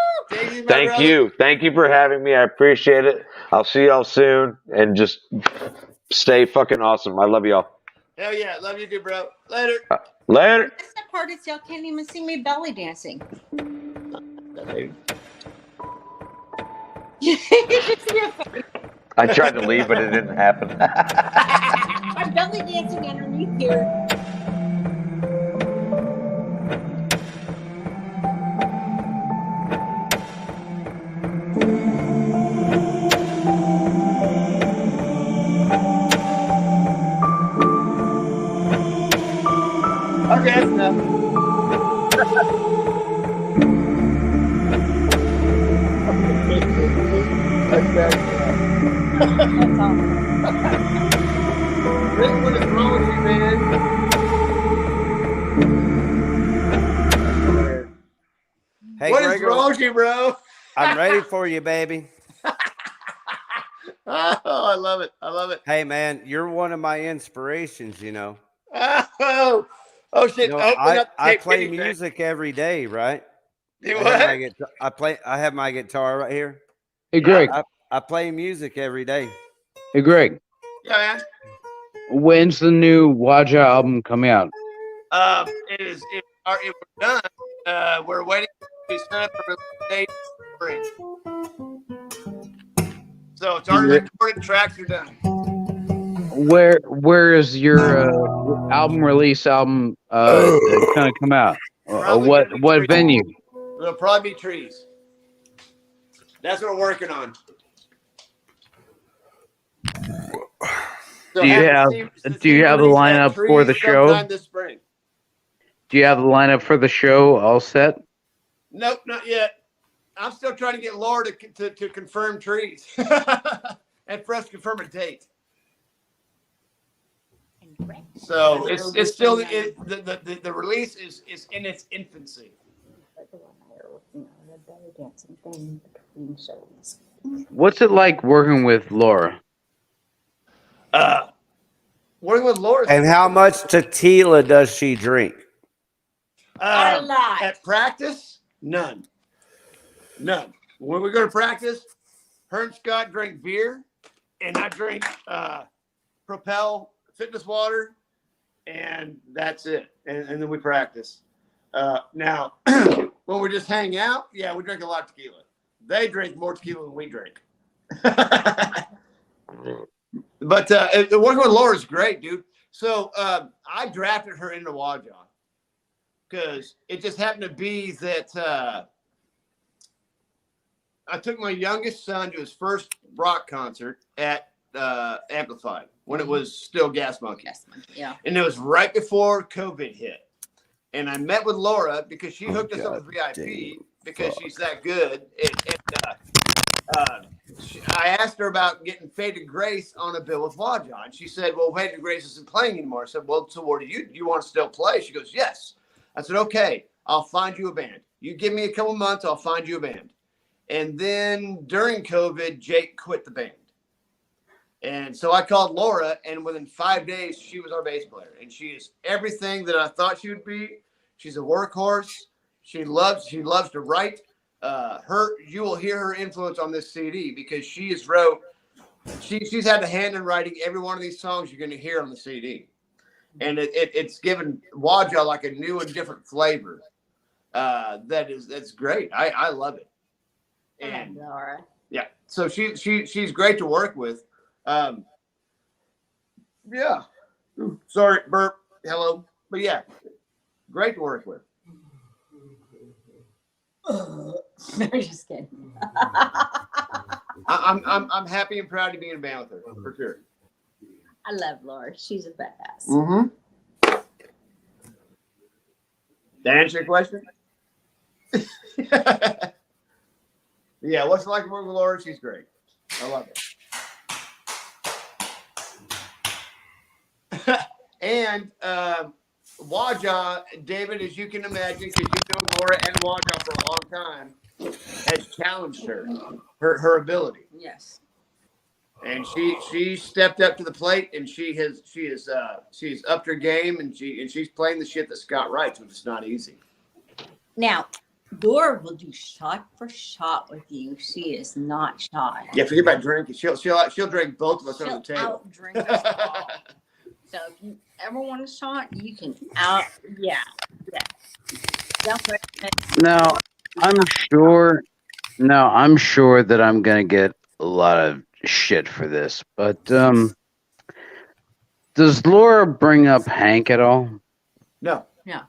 C: Thank you. Thank you for having me. I appreciate it. I'll see y'all soon, and just stay fucking awesome. I love y'all.
H: Hell yeah. Love you too, bro. Later.
C: Later.
G: That's the part is y'all can't even see me belly dancing.
C: I tried to leave, but it didn't happen.
G: I'm belly dancing underneath here.
H: Okay, that's enough.
G: That's all.
H: Rick, what is wrong with you, man?
A: Hey,
H: What is
A: Gregor,
H: wrong with you, bro?
A: I'm ready for you, baby.
H: Oh, I love it. I love it.
A: Hey, man, you're one of my inspirations, you know.
H: Oh shit.
A: You know,
H: Open up the
A: I
H: tape
A: play
H: video thing.
A: music every day, right?
H: Do
A: I
H: what?
A: have my guitar right here.
B: Hey, Greg.
A: I play music every day.
B: Hey, Greg.
H: Yeah, man.
B: When's the new Waja album coming out?
H: It we're done. We're waiting to set up a release date in spring. So it's already recorded. Tracks are done.
B: Where is your album release album gonna come out?
H: Probably
B: What
H: gonna be trees.
B: venue?
H: It'll probably be trees. That's what we're working on. So
B: Do you have the lineup for the show?
H: sometime this spring.
B: Do you have the lineup for the show all set?
H: Nope, not yet. I'm still trying to get Laura to confirm trees and for us to confirm a date. So it's still the release is in its infancy.
B: What's it like working with Laura?
H: Working with Laura.
A: And how much tequila does she drink?
G: A lot.
H: At practice, none. When we go to practice, her and Scott drink beer, and I drink Propel fitness water, and that's it. And then we practice. Now, when we just hang out, yeah, we drink a lot of tequila. They drink more tequila than we drink. But the working with Laura is great, dude. So I drafted her into Waja because it just happened to be that I took my youngest son to his first rock concert at Amplified when it was still Gas Monkey.
G: Yeah.
H: And it was right before COVID hit. And I met with Laura because she hooked us up with VIP because she's that good. I asked her about getting Faded Grace on a bill with Waja, and she said, "Well, Faded Grace isn't playing anymore." I said, "Well, so what do you want to still play?" She goes, "Yes." I said, "Okay, I'll find you a band. You give me a couple months, I'll find you a band." And then during COVID, Jake quit the band. And so I called Laura, and within 5 days, she was our bass player. And she is everything that I thought she would be. She's a workhorse. She loves to write. You will hear her influence on this CD because she's had a hand in writing every one of these songs you're going to hear on the CD. and it's given Waja like a new and different flavor. That's great. I love it. And
G: Laura.
H: yeah, so she's great to work with. Yeah. Ooh, sorry, burp. Hello, but yeah, great to work with.
G: I'm just kidding.
H: I'm happy and proud to be in a band with her for sure.
G: I love Laura. She's a badass.
H: Mm-hmm. To answer your question? Yeah, what's it like to work with Laura? She's great. I love it. And Waja, David, as you can imagine, because you've known Laura and Waja for a long time, has challenged her ability.
G: Yes.
H: And she stepped up to the plate, and she's upped her game, and she's playing the shit that Scott writes, which is not easy.
G: Now, Laura will do shot for shot with you. She is not shy.
H: Yeah, forget about drinking. She'll drink both of us on the table.
G: Out-drink us all. So if you ever want a shot, you can yeah.
B: Now, I'm sure that I'm gonna get a lot of shit for this, but does Laura bring up Hank at all?
H: No.
G: No.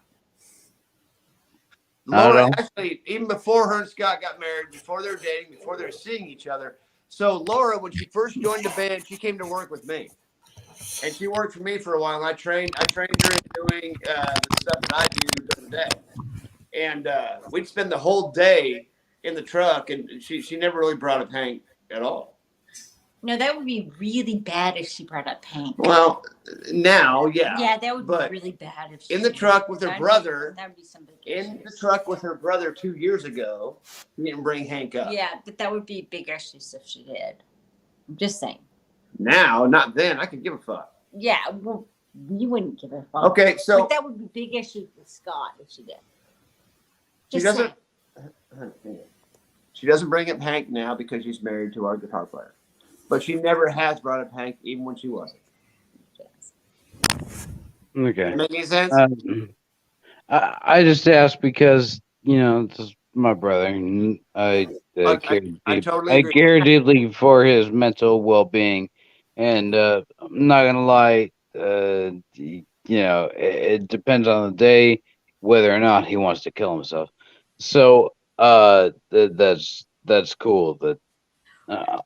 H: Laura, actually, even before her and Scott got married, before they were dating, before they were seeing each other. So Laura, when she first joined the band, she came to work with me. And she worked for me for a while, and I trained her in doing the stuff that I do during the day. And we'd spend the whole day in the truck, and she never really brought up Hank at all.
G: No, that would be really bad if she brought up Hank.
H: Well, now, yeah.
G: Yeah, that would be really bad if she
H: in the truck with her brother.
G: That would be some big
H: in
G: issues.
H: the truck with her brother 2 years ago. She didn't bring Hank up.
G: Yeah, but that would be big issues if she did. I'm just saying.
H: Now, not then. I could give a fuck.
G: Yeah, well, we wouldn't give a fuck.
H: Okay, so
G: but that would be big issues with Scott if she did.
H: She
G: Just
H: doesn't. She doesn't bring up Hank now because she's married to our guitar player, but she never has brought up Hank even when she wasn't.
B: Okay.
H: Make any sense?
B: I just asked because this is my brother. And I
H: totally agree.
B: care deeply for his mental well-being, and I'm not gonna lie. It depends on the day whether or not he wants to kill himself. So that's cool. That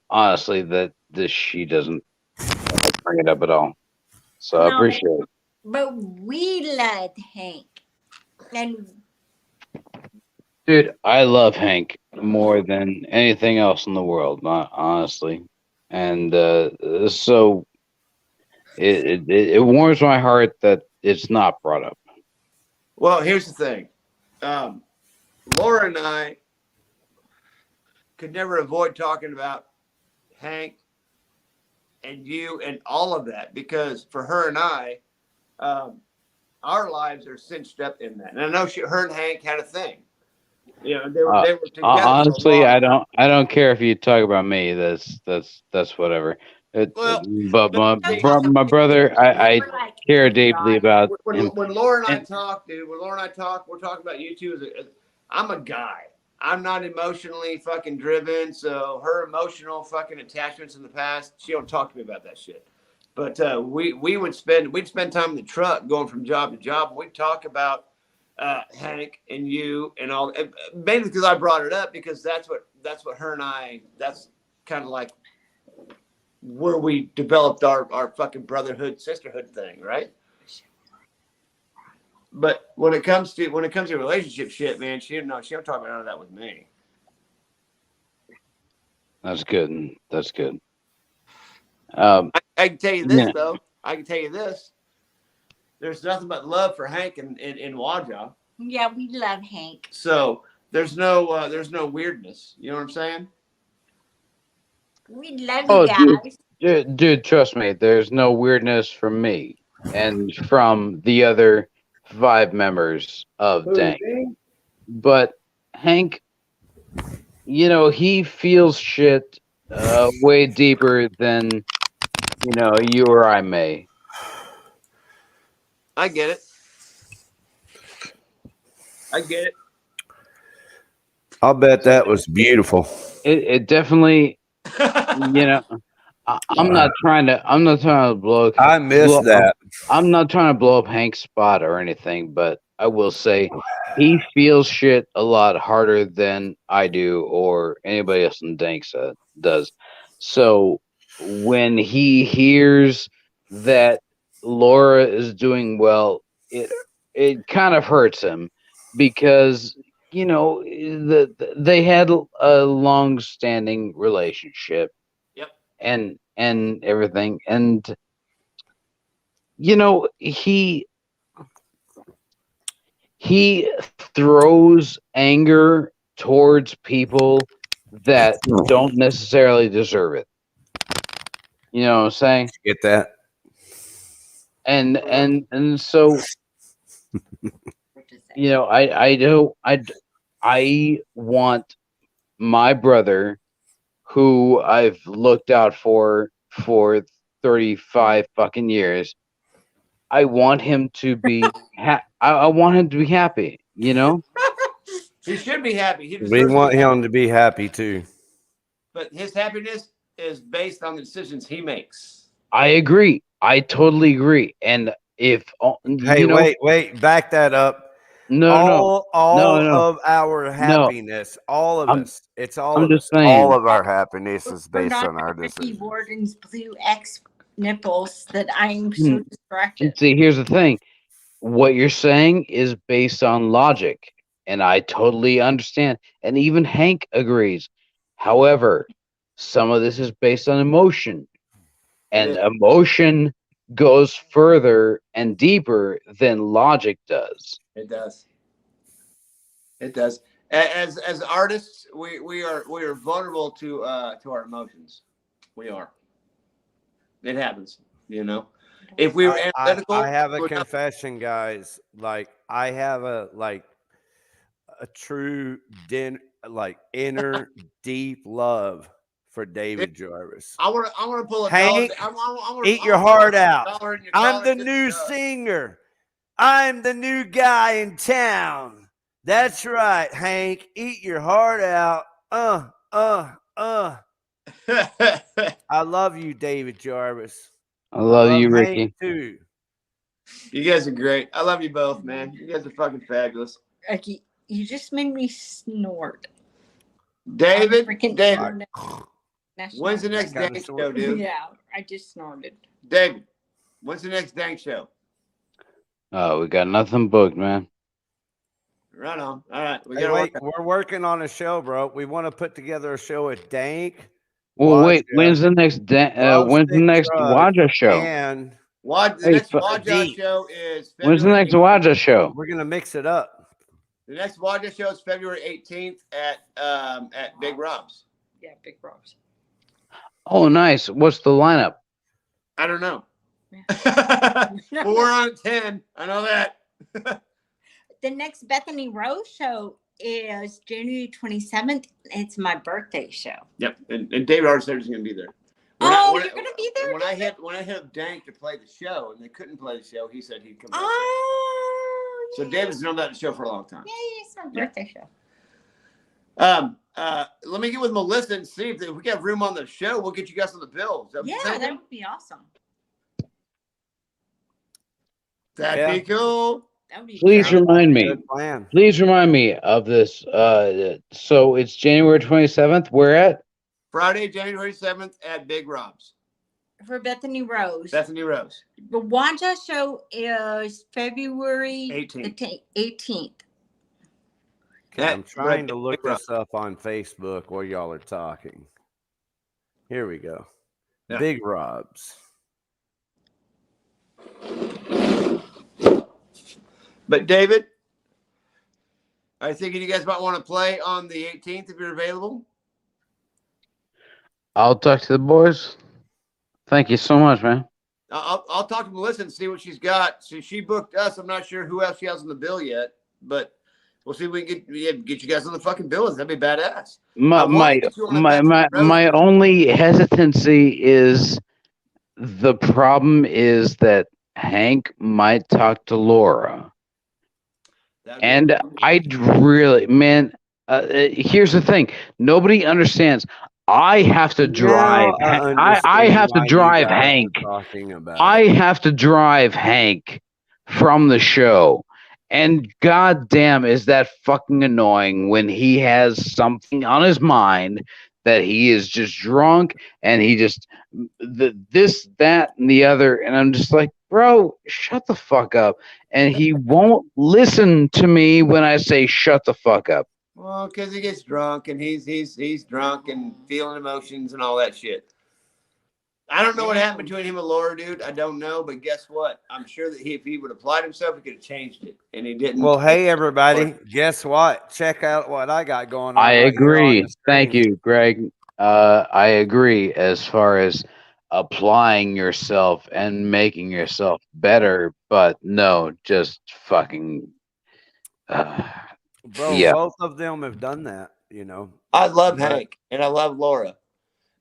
B: honestly, that she doesn't bring it up at all. So I appreciate it.
G: But we love Hank. And
B: dude, I love Hank more than anything else in the world, honestly. And so it warms my heart that it's not brought up.
H: Well, here's the thing. Laura and I could never avoid talking about Hank and you and all of that, because for her and I, our lives are cinched up in that. And I know her and Hank had a thing. They were together.
B: Honestly, I don't care if you talk about me. That's whatever. But my brother, I care deeply about him.
H: When Laura and I talk, dude, we're talking about you two. I'm a guy. I'm not emotionally fucking driven. So her emotional fucking attachments in the past, she don't talk to me about that shit. But we'd spend time in the truck going from job to job. And we'd talk about Hank and you and all. And mainly because I brought it up, because that's what her and I. That's kind of like where we developed our fucking brotherhood, sisterhood thing, right? But when it comes to relationship shit, man, she don't talk about none of that with me.
B: That's good. That's good.
H: I can tell you this though. I can tell you this. There's nothing but love for Hank in Waja.
G: Yeah, we love Hank.
H: So there's no weirdness. You know what I'm saying?
G: We love you guys.
B: Dude, trust me. There's no weirdness from me and from the other 5 members of Dank. But Hank, he feels shit way deeper than you or I may.
H: I get it. I get it.
A: I'll bet that was beautiful.
B: It definitely, you know, I'm not trying to blow.
A: I missed that.
B: I'm not trying to blow up Hank's spot or anything, but I will say he feels shit a lot harder than I do or anybody else in Dank does. So when he hears that Laura is doing well, it kind of hurts him because you know they had a long-standing relationship.
H: Yep.
B: And everything, and you know he throws anger towards people that don't necessarily deserve it. You know what I'm saying?
A: Get that?
B: And so you know I want my brother, who I've looked out for 35 fucking years. I want him to be I want him to be happy, you know?
H: He should be happy.
A: We want him to be happy too.
H: But his happiness is based on the decisions he makes.
B: I agree. I totally agree. And if
A: hey, wait, back that up.
B: No,
A: of our happiness, all of us. It's all
B: I'm
A: of
B: just
A: us.
B: saying.
A: All of our happiness is based on our
G: Ricky
A: decisions.
G: Warden's blue X nipples that I'm so distracted.
B: See, here's the thing. What you're saying is based on logic, and I totally understand. And even Hank agrees. However, some of this is based on emotion, and emotion goes further and deeper than logic does.
H: It does. It does. As artists, we are vulnerable to our emotions. We are. It happens, you know. If we were analytical,
A: I have a confession, guys. Like I have a true inner deep love for David Jarvis.
H: I want to pull a
A: Hank, eat your heart out. I'm the new singer. I'm the new guy in town. That's right, Hank. Eat your heart out. I love you, David Jarvis.
B: I love you, Ricky.
A: Hank too.
H: You guys are great. I love you both, man. You guys are fucking fabulous.
G: Ricky, you just made me snort.
H: David,
G: David.
H: When's the next Dank show, dude?
G: Yeah, I just snorted.
H: David, when's the next Dank show?
B: Oh, we got nothing booked, man.
H: Right on. All right.
A: We're working on a show, bro. We want to put together a show at Dank.
B: Well, wait. When's the next Waja show?
A: And
H: the next Waja show is February.
B: When's the next Waja show?
A: We're gonna mix it up.
H: The next Waja show is February 18th at Big Rob's.
G: Yeah, Big Rob's.
B: Oh, nice. What's the lineup?
H: I don't know. But we're on 10. I know that.
G: The next Bethany Rose show is January 27th. It's my birthday show.
H: Yep, and David Arthur is going to be there.
G: You're going to be there?
H: When I hit Dank to play the show, and they couldn't play the show, he said he'd come. So David's known about the show for a long time.
G: Yeah, it's my birthday show.
H: Let me get with Melissa and see if we have room on the show. We'll get you guys on the bill.
G: That would be awesome.
H: That'd be cool.
B: Please remind me. Please remind me of this. So it's January 27th. Where at?
H: Friday, January 7th at Big Rob's.
G: For Bethany Rose.
H: Bethany Rose.
G: The Waja show is February
H: 18th.
G: 18th.
A: Okay, I'm trying to look this up on Facebook while y'all are talking. Here we go. Yeah. Big Rob's.
H: But David, I think you guys might want to play on the 18th if you're available.
B: I'll talk to the boys. Thank you so much, man.
H: I'll talk to Melissa and see what she's got. So she booked us. I'm not sure who else she has on the bill yet, but we'll see if we can get you guys on the fucking bill. That'd be badass.
B: My only hesitancy is the problem is that Hank might talk to Laura.
H: That'd be
B: And
H: okay.
B: I'd really, man, here's the thing. Nobody understands. I have to drive.
A: Now
B: I
A: understand
B: have to
A: why you
B: drive
A: guys are
B: Hank.
A: talking about
B: I
A: it.
B: have to drive Hank from the show. And goddamn, is that fucking annoying when he has something on his mind that he is just drunk and he just this, that, and the other. And I'm just like, bro, shut the fuck up. And he won't listen to me when I say shut the fuck up.
H: Well, because he gets drunk and he's drunk and feeling emotions and all that shit. I don't know what happened between him and Laura, dude. I don't know, but guess what? I'm sure that if he would have applied himself, he could have changed it, and he didn't.
A: Well, hey everybody, guess what? Check out what I got going on.
B: I
A: right here on
B: agree.
A: the
B: Thank
A: screen.
B: you, Greg. I agree as far as applying yourself and making yourself better, but no, just fucking.
A: Bro,
B: Yeah.
A: both of them have done that, you know.
H: I love
A: But-
H: Hank and I love Laura,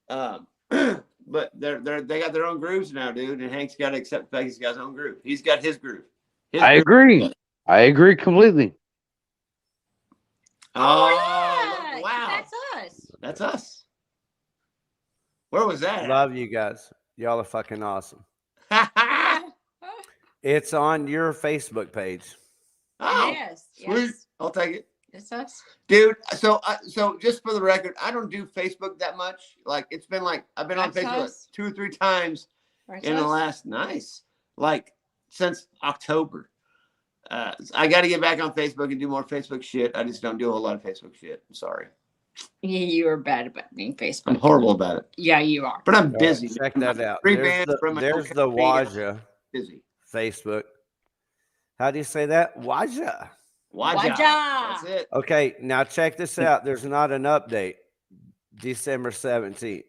H: but they got their own grooves now, dude. And Hank's got to accept the fact he's got his own groove. He's got his groove.
B: I agree. I agree completely.
H: Oh,
G: yeah,
H: wow,
G: that's us.
H: that's us. Where was that?
A: Love you guys. Y'all are fucking awesome. It's on your Facebook page.
H: Oh,
G: Yes,
H: sweet.
G: yes,
H: I'll take it.
G: it's us.
H: Dude, so just for the record, I don't do Facebook that much. Like it's been like I've been on
G: That's
H: Facebook
G: us.
H: 2 or 3 times
G: That's
H: in the
G: us.
H: last like since October. I got to get back on Facebook and do more Facebook shit. I just don't do a lot of Facebook shit. I'm sorry.
G: Yeah, you are bad about being
H: I'm
G: Facebook.
H: horrible about it.
G: Yeah, you are.
H: But I'm
A: All right,
H: busy.
A: check
H: man.
A: that out.
H: 3
A: There's
H: bands
A: the,
H: from my
A: there's
H: own
A: the
H: company, and I'm
A: Waja
H: busy.
A: Facebook. How do you say that? Waja.
H: Waja.
G: Waja.
H: That's it.
A: Okay, now check this out. There's not an update. December 17th.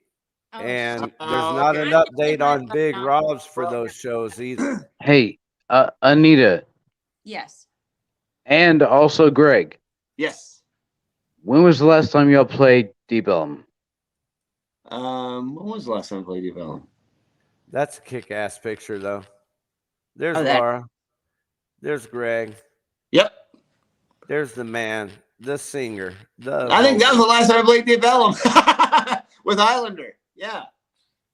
G: Oh,
A: And
G: shit.
A: there's
H: Oh,
A: not
H: okay.
A: an update on Big Rob's for
H: Well-
A: those shows either.
B: Hey, Anita,
G: Yes.
B: and also Greg.
H: Yes.
B: When was the last time y'all played Deep Elm?
H: When was the last time I played Develop?
A: That's a kick-ass picture, though. There's
G: Oh, that-
A: Laura. There's Greg.
H: Yep.
A: There's the man, the singer.
H: I think that was the last time I played Develop with Islander. Yeah.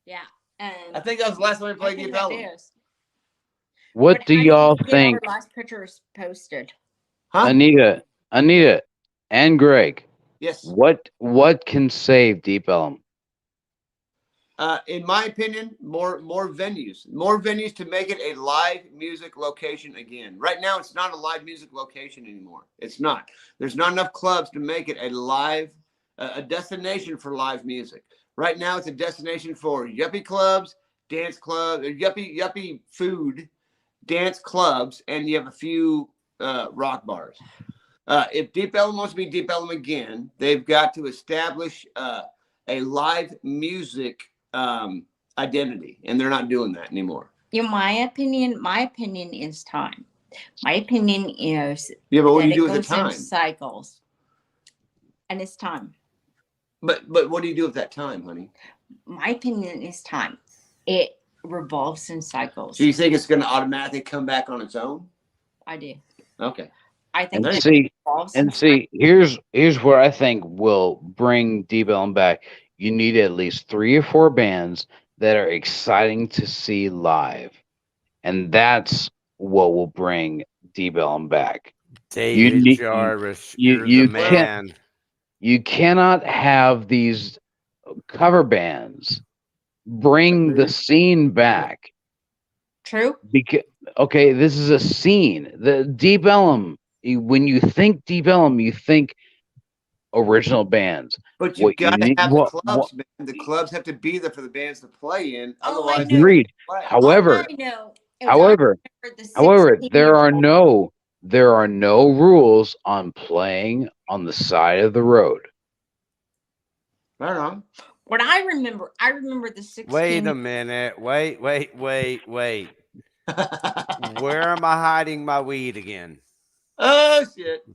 G: Yeah.
H: I think that was the last time I played Develop.
B: What do y'all think,
G: Last picture is posted.
H: Huh?
B: Anita, and Greg?
H: Yes.
B: What can save Deep Elm?
H: In my opinion, more venues to make it a live music location again. Right now, it's not a live music location anymore. It's not. There's not enough clubs to make it a live, a destination for live music. Right now, it's a destination for yuppie clubs, dance clubs, yuppie food, dance clubs, and you have a few rock bars. If Deep Elm wants to be Deep Elm again, they've got to establish a live music identity, and they're not doing that anymore.
G: In my opinion is time. My opinion is
H: Yeah, but what do
G: that
H: you do
G: it
H: with the
G: goes in
H: time?
G: cycles, and it's time.
H: But what do you do with that time, honey?
G: My opinion is time. It revolves in cycles.
H: So you think it's going to automatically come back on its own?
G: I do.
H: Okay.
G: I think
B: And
G: it
B: see,
G: revolves in
B: here's where I think will bring Deep Elm back. You need at least 3 or 4 bands that are exciting to see live, and that's what will bring Deep Elm back.
A: David Jarvis, you're the man.
B: You cannot have these cover bands bring the scene back.
G: True.
B: Because okay, this is a scene. The Deep Elm. When you think Deep Elm, you think original bands.
H: But you got to have the clubs, man. The clubs have to be there for the bands to play in. Otherwise,
B: agreed. However, there are no rules on playing on the side of the road.
H: Right on.
G: What I remember the 16.
A: Wait a minute. Wait. Where am I hiding my weed again?
H: Oh, shit.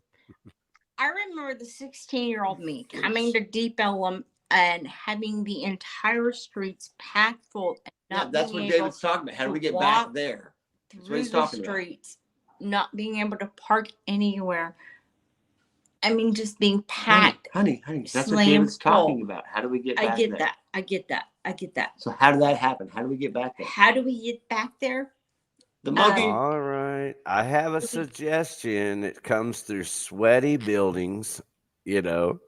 G: I remember the 16-year-old me coming to Deep Elm and having the entire streets packed full. And
H: Yeah, that's what David's talking about. How do we get back there?
G: through the streets, not being able to park anywhere. I mean, just being packed.
H: Honey, that's what David's talking about. How do we get back there?
G: I get that.
H: So how did that happen? How do we get back there?
G: How do we get back there?
H: The monkey.
A: All right. I have a suggestion. It comes through sweaty buildings, you know.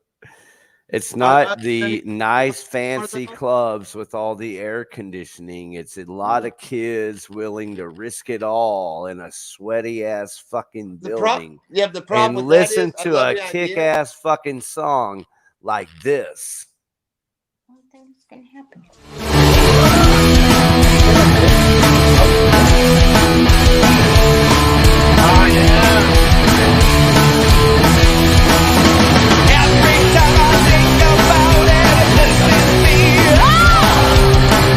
A: It's not the nice fancy clubs with all the air conditioning. It's a lot of kids willing to risk it all in a sweaty ass fucking building.
H: The problem
A: and
H: with
A: listen
H: that is,
A: to a kick ass fucking song like this.
G: I don't think it's gonna happen.
J: Oh yeah. Every time I think about it, it pisses me off.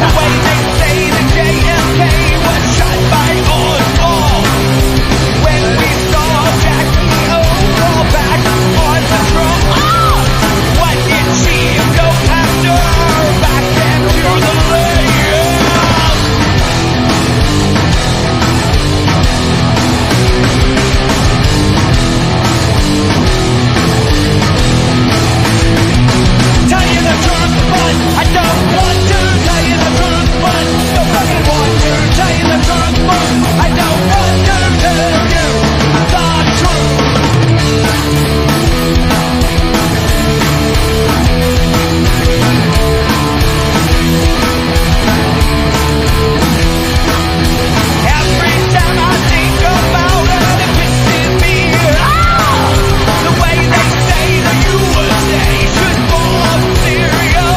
J: The way they say the JFK was shot by Oswald. When we saw Jackie O back on the patrol, what did she go after? Back into the lane. Tell you the truth, but I don't want to tell you the truth, but don't fucking want to tell you the truth, but I don't want to tell you the truth. Every time I think about it, it pisses me off. The way they say the USA should bomb Syria,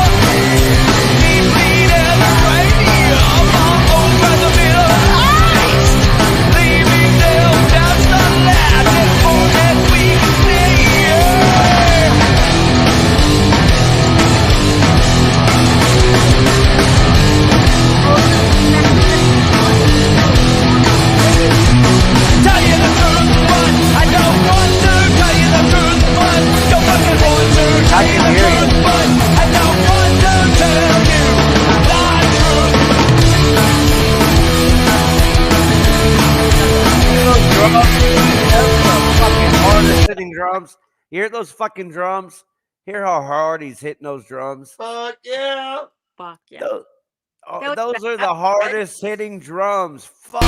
J: depleted uranium all over the Middle East, leaving them just a lab as far as we can see. Tell you the truth, but I don't want to tell you the truth, but don't fucking want to tell you the truth, but I don't want to tell you
A: Those fucking hardest hitting drums. You hear those fucking drums? Hear how hard he's hitting those drums?
H: Fuck yeah.
G: Fuck yeah.
A: Those are the hardest hitting drums. Fuck.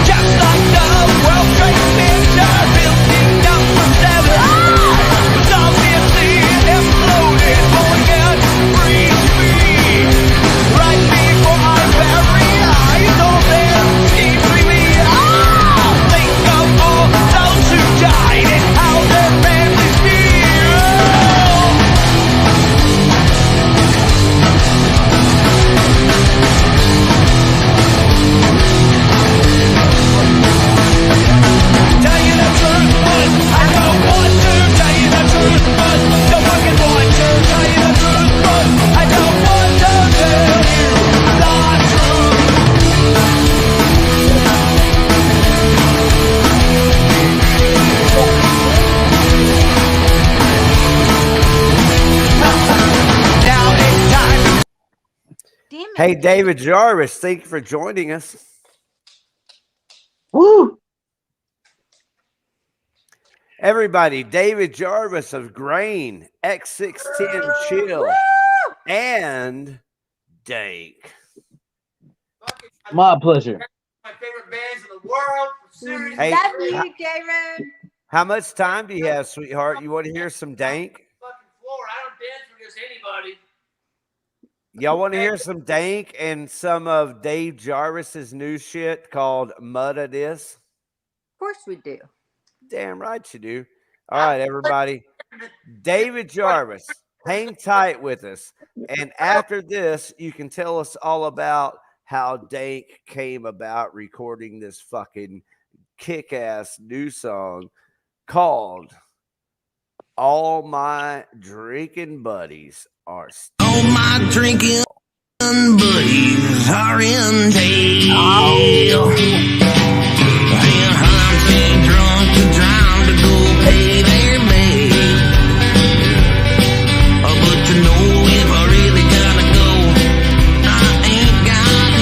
J: just like the World Trade Center building number 7 was obviously imploded, blowing out free speed right before our very eyes. All them keeping me think of all those who died and how their families feel. Tell you the truth, but I don't want to tell you the truth, but don't fucking want to tell you the truth, but I don't want to tell you the truth. Now it's time.
G: Damn it.
A: Hey, David Jarvis, thank you for joining us.
H: Woo!
A: Everybody, David Jarvis of Grain, X610 Chill, and Dank.
K: My pleasure.
H: My favorite bands in the world. Seriously.
A: Hey,
G: Love you, J-Road.
A: how much time do you have, sweetheart? You want to hear some Dank?
H: Fucking floor. I don't dance for just anybody.
A: Y'all want to hear some Dank and some of Dave Jarvis's new shit called MORTIS?
G: Of course we do.
A: Damn right you do. All right, everybody. David Jarvis, hang tight with us. And after this, you can tell us all about how Dank came about recording this fucking kick-ass new song called All My Drinking Buddies Are
J: All my drinking buddies are in jail. And I'm too drunk to drown to go pay their bail. But to know if I really gotta go, I ain't got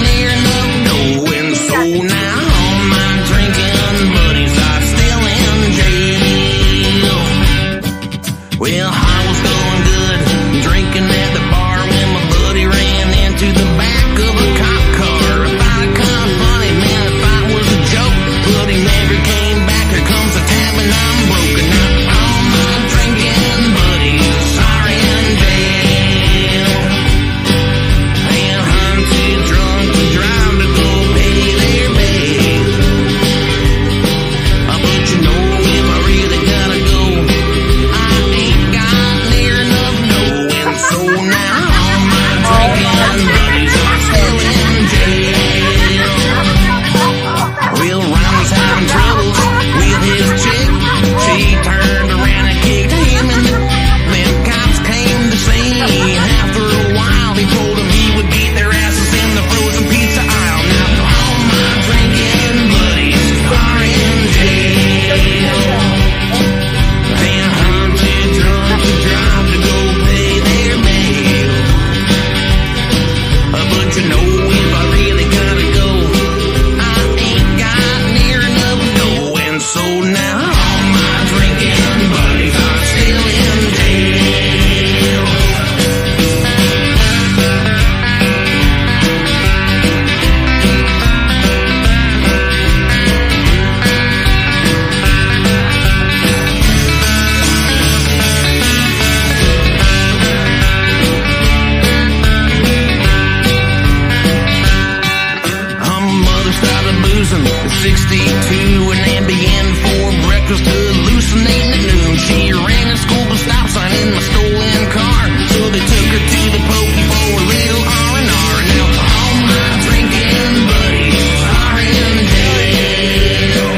J: used to hallucinating at noon. She ran to school with stop sign in my stolen car. So they took her to the pokey for a little R&R. Now all my drinking buddies are in jail.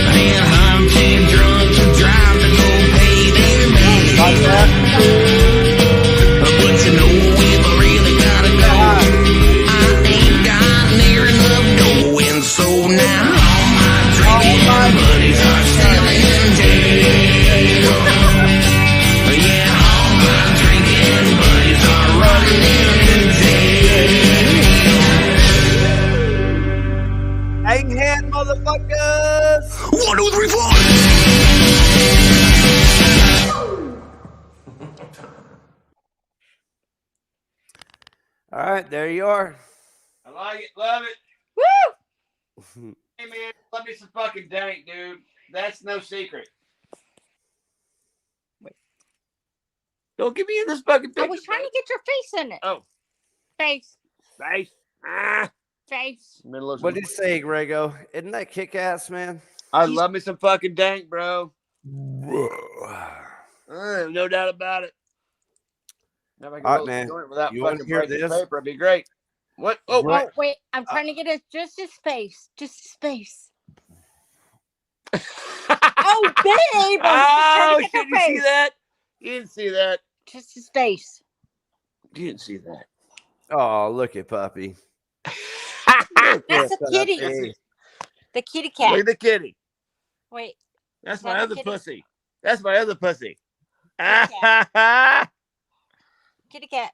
J: And I'm too drunk to drive to go pay their bills. But you know if I really gotta go, I ain't got near enough going. So now all my drinking buddies are still in jail. Yeah, all my drinking buddies are running in jail.
A: Hang hand, motherfuckers.
J: 1, 2, 3, 4.
A: All right, there you are.
H: I like it, love it.
G: Woo!
H: Hey man, love me some fucking Dank, dude. That's no secret.
G: Wait.
H: Don't get me in this fucking picture.
G: I was trying to get your face in it.
H: Oh,
G: Face.
H: face. Ah.
G: Face.
A: What did you say, Grego? Isn't that kick ass, man?
H: I love me some fucking Dank, bro. No doubt about it. Now if I can
A: All right,
H: roll
A: man.
H: the joint without
A: You wanna
H: fucking
A: hear
H: breaking
A: this?
H: paper, it'd be great. What? Oh,
G: Oh, wait. I'm trying to get just his face. Just his face. Oh, babe.
H: Oh,
G: Just
H: shit, you see that? You didn't see that.
G: Just his face.
H: You didn't see that.
A: Oh, look at puppy.
G: That's a kitty. The kitty cat.
H: Look at the kitty.
G: Wait.
H: That's
G: Is
H: my
G: that a
H: other
G: kitty?
H: pussy. That's my other pussy.
G: cat. Kitty cat.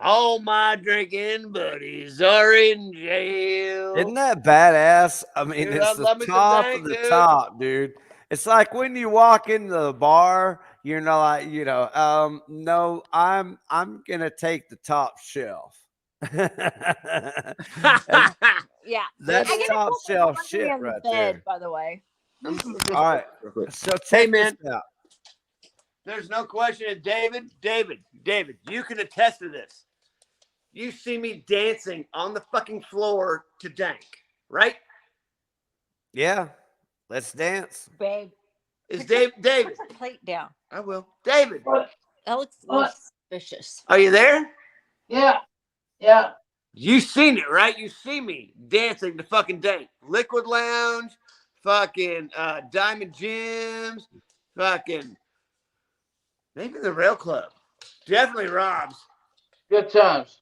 H: All my drinking buddies are in jail.
A: Isn't that badass? I mean,
H: Dude,
A: it's
H: I
A: the
H: love me some
A: top
H: Dank,
A: of the
H: dude.
A: top, dude. It's like when you walk in the bar, you're not like, no, I'm gonna take the top shelf.
G: Yeah.
A: That's
G: I gotta
A: top
G: put the
A: shelf
G: laundry
A: shit
G: on the
A: right
G: bed,
A: there.
G: by the way.
A: All right. So
H: Hey,
A: check
H: man.
A: this out.
H: There's no question. David, you can attest to this. You see me dancing on the fucking floor to Dank, right?
A: Yeah. Let's dance.
G: Babe.
H: Is
G: Put
H: David?
G: the plate down.
H: I will. David,
G: That looks a little suspicious.
H: are you there?
K: Yeah. Yeah.
H: You seen it, right? You see me dancing to fucking Dank. Liquid Lounge, fucking Diamond Gyms, fucking maybe the Rail Club. Definitely Rob's.
K: Good times.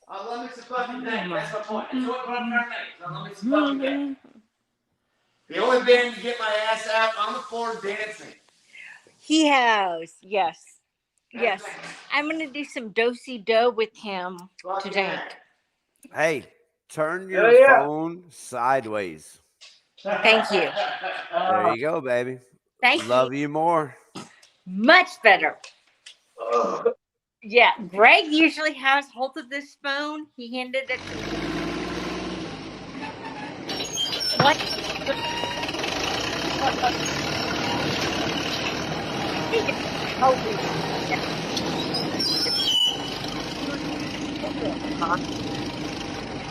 H: I love me some fucking Dank. That's my point. That's what I'm trying to make. I love me some fucking Dank. The only band to get my ass out on the floor dancing.
G: He has, yes. Yes. I'm gonna do some do-si-do with him today.
A: Hey, turn your phone sideways.
G: Thank you.
A: There you go, baby.
G: Thank
A: Love you more.
G: Much better. Yeah, Greg usually has hold of this phone. He handed it to me. What?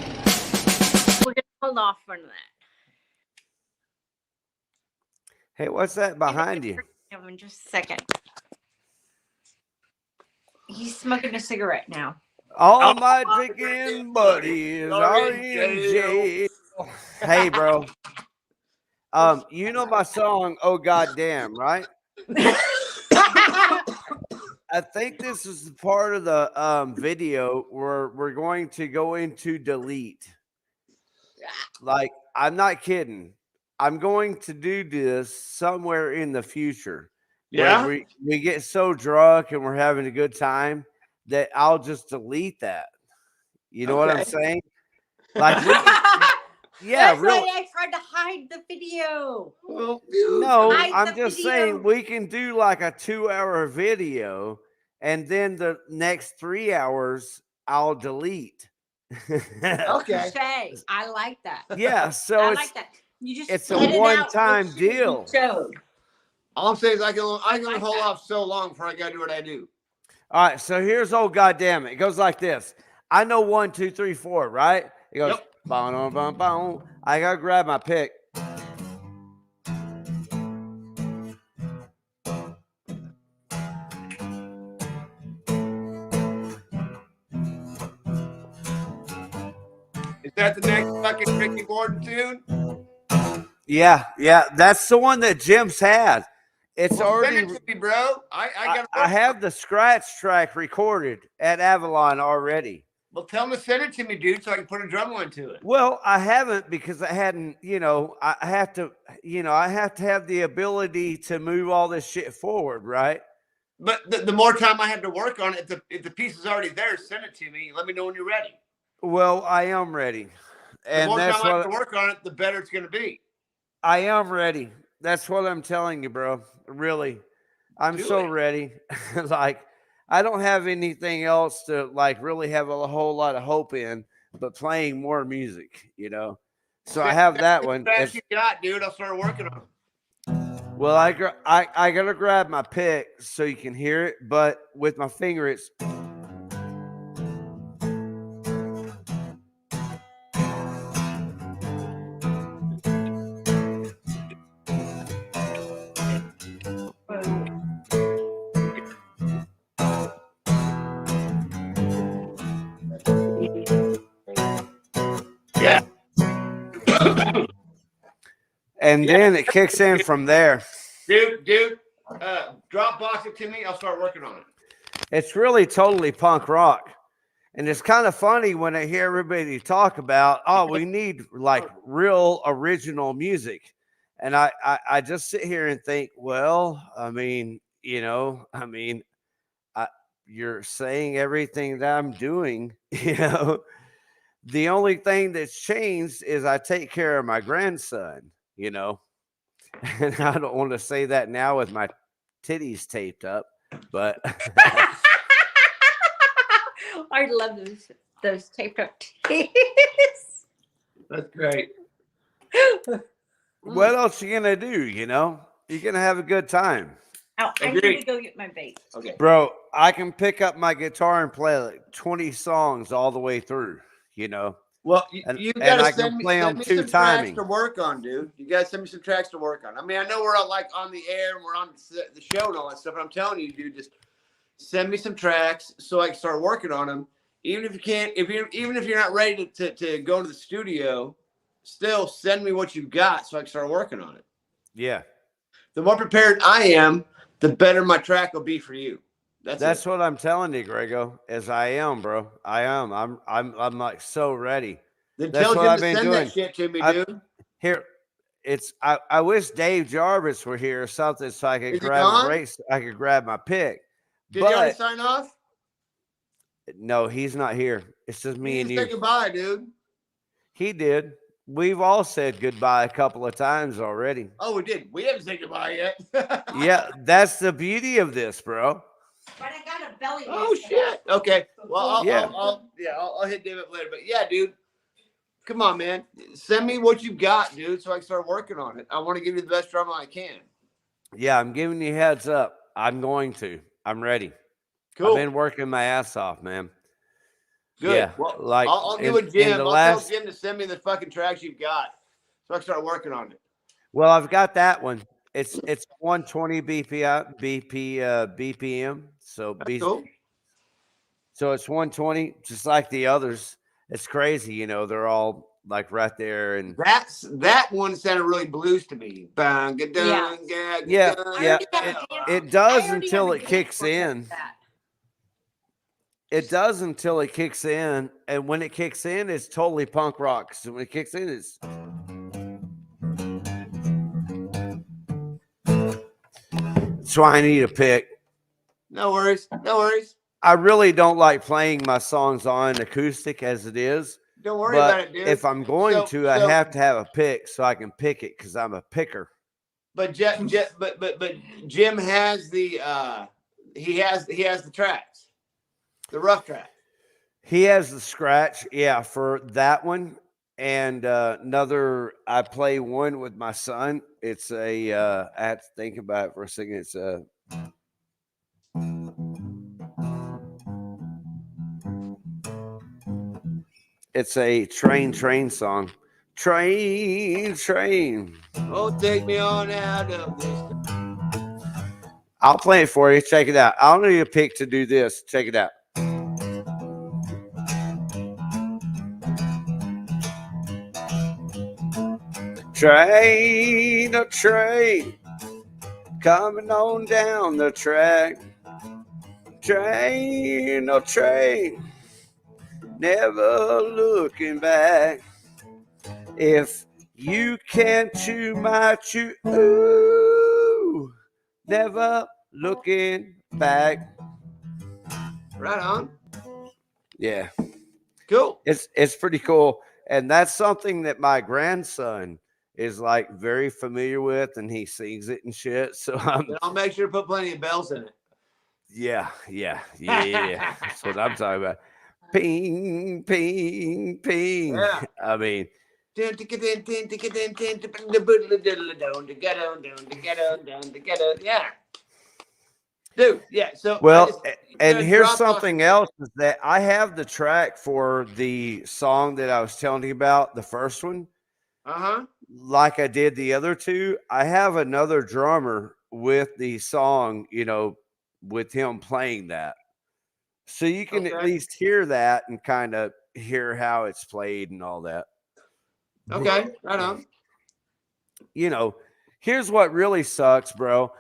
G: We're gonna hold off on that.
A: Hey, what's that behind you?
G: In just a second. He's smoking a cigarette now.
A: All my drinking buddies are in jail. Hey, bro. You know my song, "Oh Goddamn," right? I think this is the part of the video where we're going to go into delete. Like, I'm not kidding. I'm going to do this somewhere in the future.
H: Yeah.
A: We get so drunk and we're having a good time that I'll just delete that. You know what I'm saying? Like, yeah,
G: That's
A: really.
G: why I tried to hide the video.
H: Well,
A: No,
G: Hide
A: I'm
G: the
A: just
G: video.
A: saying we can do like a 2-hour video, and then the next 3 hours I'll delete.
H: Okay.
G: Say, I like that.
A: Yeah, so
G: I
A: it's
G: like that. You just
A: it's
G: edit
A: a
G: out
A: one-time
G: what you
A: deal.
G: showed.
H: All I'm saying is I can
G: like
H: hold
G: that.
H: off so long before I gotta do what I do.
A: All right, so here's "Oh Goddamn It." It goes like this. I know 1, 2, 3, 4, right? It goes,
H: Yep.
A: boom, boom, boom, boom. I gotta grab my pick.
H: that the next fucking Ricky Warden tune?
A: Yeah, that's the one that Jim's had. It's already.
H: Send it to me, bro.
A: I have the scratch track recorded at Avalon already.
H: Well, tell him to send it to me, dude, so I can put a drum line to it.
A: Well, I haven't because I hadn't. I have to. I have to have the ability to move all this shit forward, right?
H: But the more time I have to work on it, if the piece is already there, send it to me. Let me know when you're ready.
A: Well, I am ready.
H: The more time I have to work on it, the better it's going to be.
A: I am ready. That's what I'm telling you, bro. Really. I'm so ready. Like, I don't have anything else to like really have a whole lot of hope in, but playing more music, So I have that one.
H: Fast you got, dude. I'll start working on it.
A: Well, I gotta grab my pick so you can hear it, but with my finger, it's.
H: Yeah.
A: And then it kicks in from there.
H: Dude, Dropbox it to me. I'll start working on it.
A: It's really totally punk rock. And it's kind of funny when I hear everybody talk about, oh, we need like real original music. And I just sit here and think, well, you're saying everything that I'm doing, The only thing that's changed is I take care of my grandson, And I don't want to say that now with my titties taped up, but
G: I love those taped up titties.
H: That's great.
A: What else you gonna do? You're gonna have a good time.
G: Oh, I need to go get my vape.
H: Okay,
A: bro. I can pick up my guitar and play like 20 songs all the way through.
H: Well, you gotta send me some
A: timing.
H: tracks to work on, dude. You gotta send me some tracks to work on. I mean, I know we're all like on the air and we're on the show and all that stuff, but I'm telling you, dude, just send me some tracks so I can start working on them. Even if you can't, even if you're not ready to go to the studio, still send me what you've got so I can start working on it.
A: Yeah.
H: The more prepared I am, the better my track will be for you.
A: That's what I'm telling you, Grego. As I am, bro. I am. I'm like so ready.
H: Then tell Jim to send that shit to me, dude.
A: Here, I wish Dave Jarvis were here or something so I could grab a race. I could grab my pick.
H: Did he already sign off?
A: No, he's not here. It's just me and you.
H: Say goodbye, dude.
A: He did. We've all said goodbye a couple of times already.
H: Oh, we did. We haven't said goodbye yet.
A: Yeah, that's the beauty of this, bro.
G: But I got a belly.
H: Oh shit. Okay. Well, I'll hit David later. But yeah, dude, come on, man. Send me what you got, dude, so I can start working on it. I want to give you the best drum I can.
A: Yeah, I'm giving you heads up. I'm going to. I'm ready.
H: Cool.
A: I've been working my ass off, man.
H: Good.
A: Yeah,
H: well,
A: like
H: I'll get with Jim. I'll tell Jim to send me the fucking tracks you've got, so I can start working on it.
A: Well, I've got that one. It's 120 BPM. So
H: cool.
A: So it's 120, just like the others. It's crazy, they're all like right there. And
H: that one sounded really blues to me.
A: Yeah. It does until it kicks in. It does until it kicks in, and when it kicks in, it's totally punk rock. So when it kicks in, it's. So I need a pick.
H: No worries. No worries.
A: I really don't like playing my songs on acoustic as it is.
H: Don't worry about it, dude.
A: If I'm going I have to have a pick so I can pick it because I'm a picker.
H: But Jim has the he has the tracks, the rough track.
A: He has the scratch, yeah, for that one. And another, I play one with my son. It's a, I have to think about it for a second. It's a, train song. Train.
H: Oh, take me on out of this.
A: I'll play it for you. Check it out. I don't need a pick to do this. Check it out. Train, a train, coming on down the track. Train, a train, never looking back. If you can't chew my chew, ooh, never looking back.
H: Right on.
A: Yeah.
H: Cool.
A: It's pretty cool. And that's something that my grandson is like very familiar with, and he sings it and shit. So
H: I'll make sure to put plenty of bells in it.
A: Yeah. That's what I'm talking about. Ping, ping, ping.
H: Yeah.
A: I mean,
H: Yeah. Dude, yeah. So
A: well, and here's something else is that I have the track for the song that I was telling you about, the first one. Like I did the other two. I have another drummer with the song, you know, with him playing that. So you can at least hear that and kind of hear how it's played and all that.
H: Okay, right on.
A: You know, here's what really sucks, bro.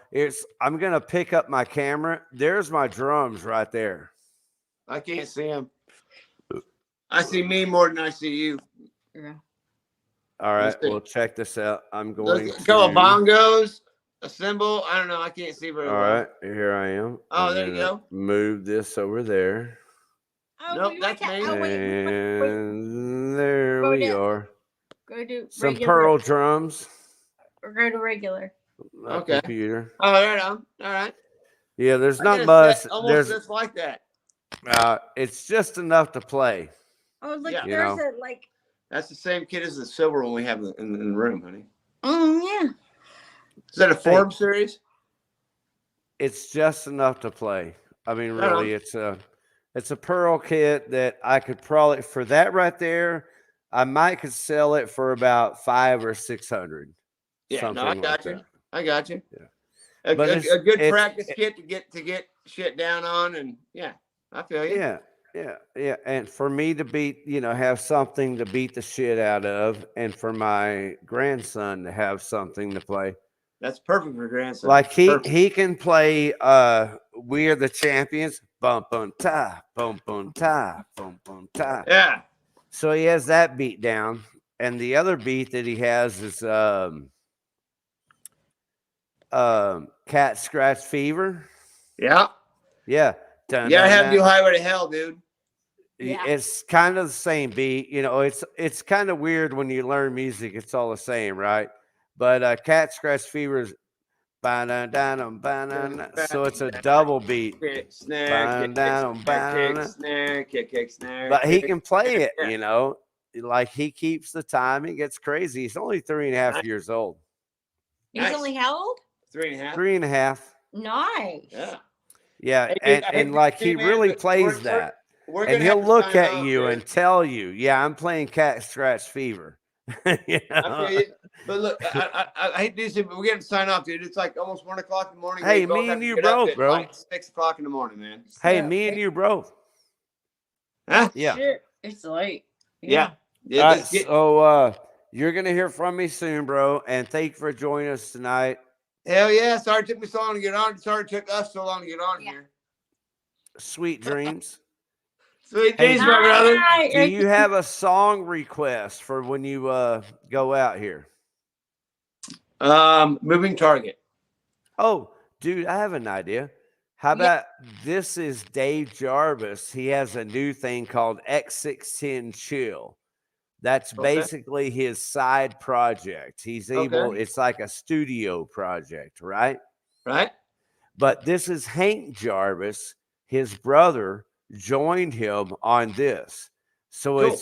A: I'm going to pick up my camera. There's my drums right there.
H: I can't see them. I see me more than I see you.
G: Yeah.
A: All right, well, check this out. I'm going
H: a couple of bongos, a cymbal. I don't know. I can't see very well.
A: All right, here I am.
H: Oh, there you go.
A: Move this over there.
G: Oh,
H: nope, that's me.
A: And there we are.
G: Go to
A: some
G: regular.
A: Pearl drums.
G: Or go to regular.
H: Okay.
A: Computer.
H: Oh, right on. All right.
A: Yeah, there's not much.
H: Almost just like that.
A: It's just enough to play.
G: Oh, look,
H: Yeah.
G: there's a like.
H: That's the same kit as the silver one we have in the room, honey.
G: Yeah.
H: Is that a Forbes series?
A: It's just enough to play. I mean, really, it's a Pearl kit that I could probably, for that right there, I might could sell it for about $500 or $600.
H: Yeah, no, I got you. I got you.
A: Yeah.
H: A good practice kit to get shit down on, and yeah, I feel you.
A: Yeah. And for me to have something to beat the shit out of, and for my grandson to have something to play.
H: That's perfect for grandson.
A: Like he can play We Are the Champions, bum bum ta, bum bum ta, bum bum ta.
H: Yeah.
A: So he has that beat down. And the other beat that he has is Cat Scratch Fever.
H: Yeah.
A: Yeah.
H: I have you Highway to Hell, dude.
G: Yeah.
A: It's kind of the same beat. You know, it's kind of weird when you learn music. It's all the same, right? But Cat Scratch Fever is so it's a double beat.
H: Kick, snare, kick, snare.
A: But he can play it, you know, like he keeps the time. It gets crazy. He's only 3.5 years old.
G: He's only how old?
H: 3.5.
A: 3.5.
G: Nice.
H: Yeah.
A: Yeah,
H: Hey,
A: and like he really plays that. And he'll look at you and tell you, yeah, I'm playing Cat Scratch Fever. You know?
H: I feel you. But look, I hate to do this, but we're getting to sign off, dude. It's like almost 1 o'clock in the morning.
A: Hey, me and you both, bro.
H: Like 6 o'clock in the morning, man.
A: Hey, me and you both.
H: Huh?
A: Yeah.
G: Shit, it's late.
H: Yeah.
A: All right, so you're gonna hear from me soon, bro. And thank you for joining us tonight.
H: Hell yeah. Sorry it took me so long to get on. Sorry it took us so long to get on here.
A: Sweet dreams.
H: Sweet dreams, my brother.
A: Do you have a song request for when you go out here?
H: Moving Target.
A: Oh, dude, I have an idea. How about this is Dave Jarvis. He has a new thing called X610 Chill. That's basically his side project. He's able, it's like a studio project, right?
H: Right.
A: But this is Hank Jarvis. His brother joined him on this. So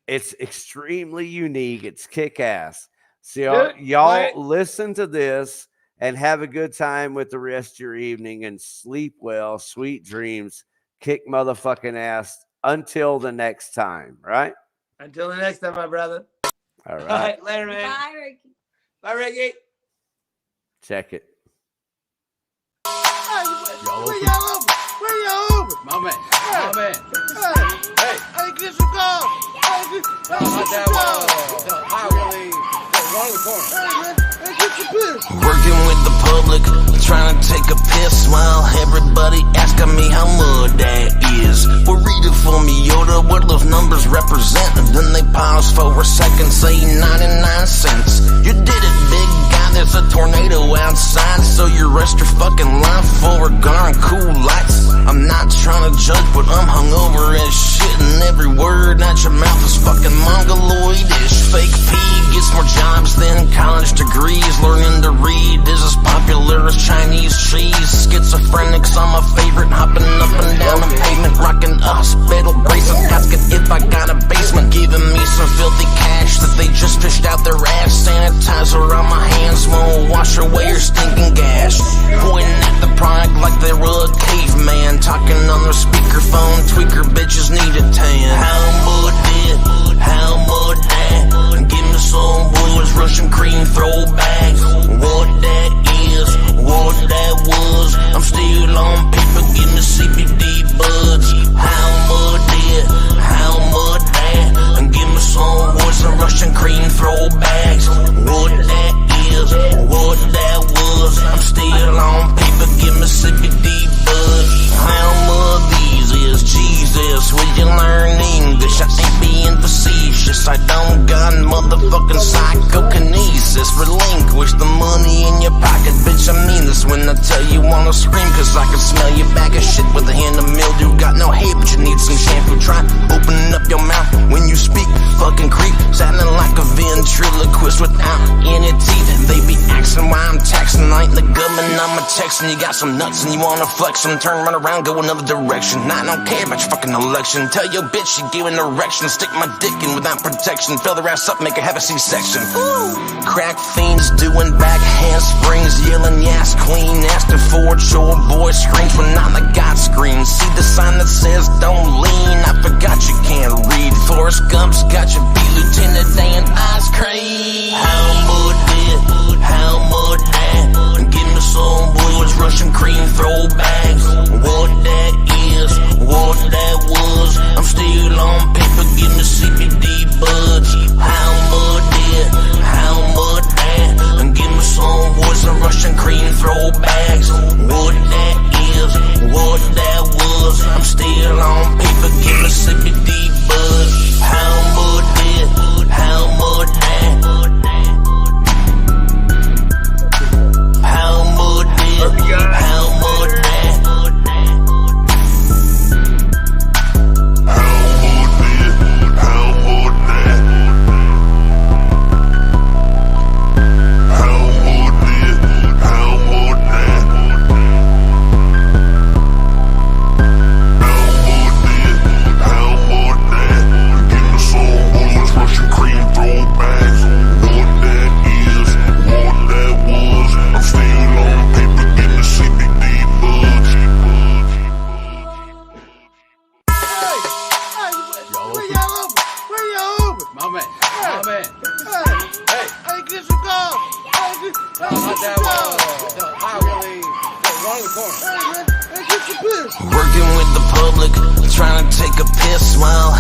A: it's extremely unique. It's kick-ass. So y'all listen to this and have a good time with the rest of your evening and sleep well, sweet dreams, kick motherfucking ass until the next time, right?
H: Until the next time, my brother.
A: All right.
H: All right, later, man.
G: Bye, Ricky.
H: Bye, Ricky.
A: Check it.
H: Where y'all over?
B: My man.
H: Hey, get some calls. Hey, get some calls.
J: Working with the public, trying to take a piss while everybody asking me how much that is. Well, read it for me, Yoda, what those numbers represent. And then they pause for a second, say 99 cents. You did it, big guy, there's a tornado outside, so you rest your fucking life for RIGOR and cool lights. I'm not trying to judge, but I'm hungover as shit, and every word out your mouth is fucking mongoloidish. Fake P gets more jobs than college degrees. Learning to read is as popular as Chinese cheese. Schizophrenics are my favorite, hopping up and down the pavement, rocking a hospital bracelet casket if I got a basement. Giving me some filthy cash that they just fished out their ass. Sanitizer on my hands won't wash away your stinking gas. Pointing at the product like they were a caveman, talking on their speakerphone. Tweaker bitches need a tan. How much it? How much that? Give me some boys Russian cream throwbacks. What that is, what that was. I'm still on paper, give me CBD buds. How much it? How much that? And give me some boys and Russian cream throwbacks. What that is, what that was. I'm still on paper, give me CBD buds. How much these is? Jesus, will you learn English? I ain't being facetious, I don't got motherfucking psychokinesis. Relinquish the money in your pocket, bitch, I mean this when I tell you wanna scream. Cause I can smell your bag of shit with a hint of mildew. Got no hair, but you need some shampoo. Try opening up your mouth when you speak, fucking creep. Sounding like a ventriloquist without any teeth. They be asking why I'm taxing. I ain't the government, I'm a Texan. You got some nuts and you wanna flex them. Turn, run around, go another direction. I don't care about your fucking election. Tell your bitch she give an erection. Stick my dick in without protection. Fill their ass up, make her have a C-section. Crack fiends doing back handsprings, yelling yes queen. Asking for it, your boy screams when I'm the God screams. See the sign that says don't lean. I forgot you can't read. Forrest Gump's got you beat, Lieutenant Dan ice cream. How much it? How much that? Give me some boys Russian cream throwbacks. What that is, what that was. I'm still on paper, give me CBD buds. How much it? How much that? And give me some boys and Russian cream throwbacks. What that is, what that was. I'm still on paper, give me CBD buds. How much it? How much that? How much it? How much that? Working with the public, trying to take a piss while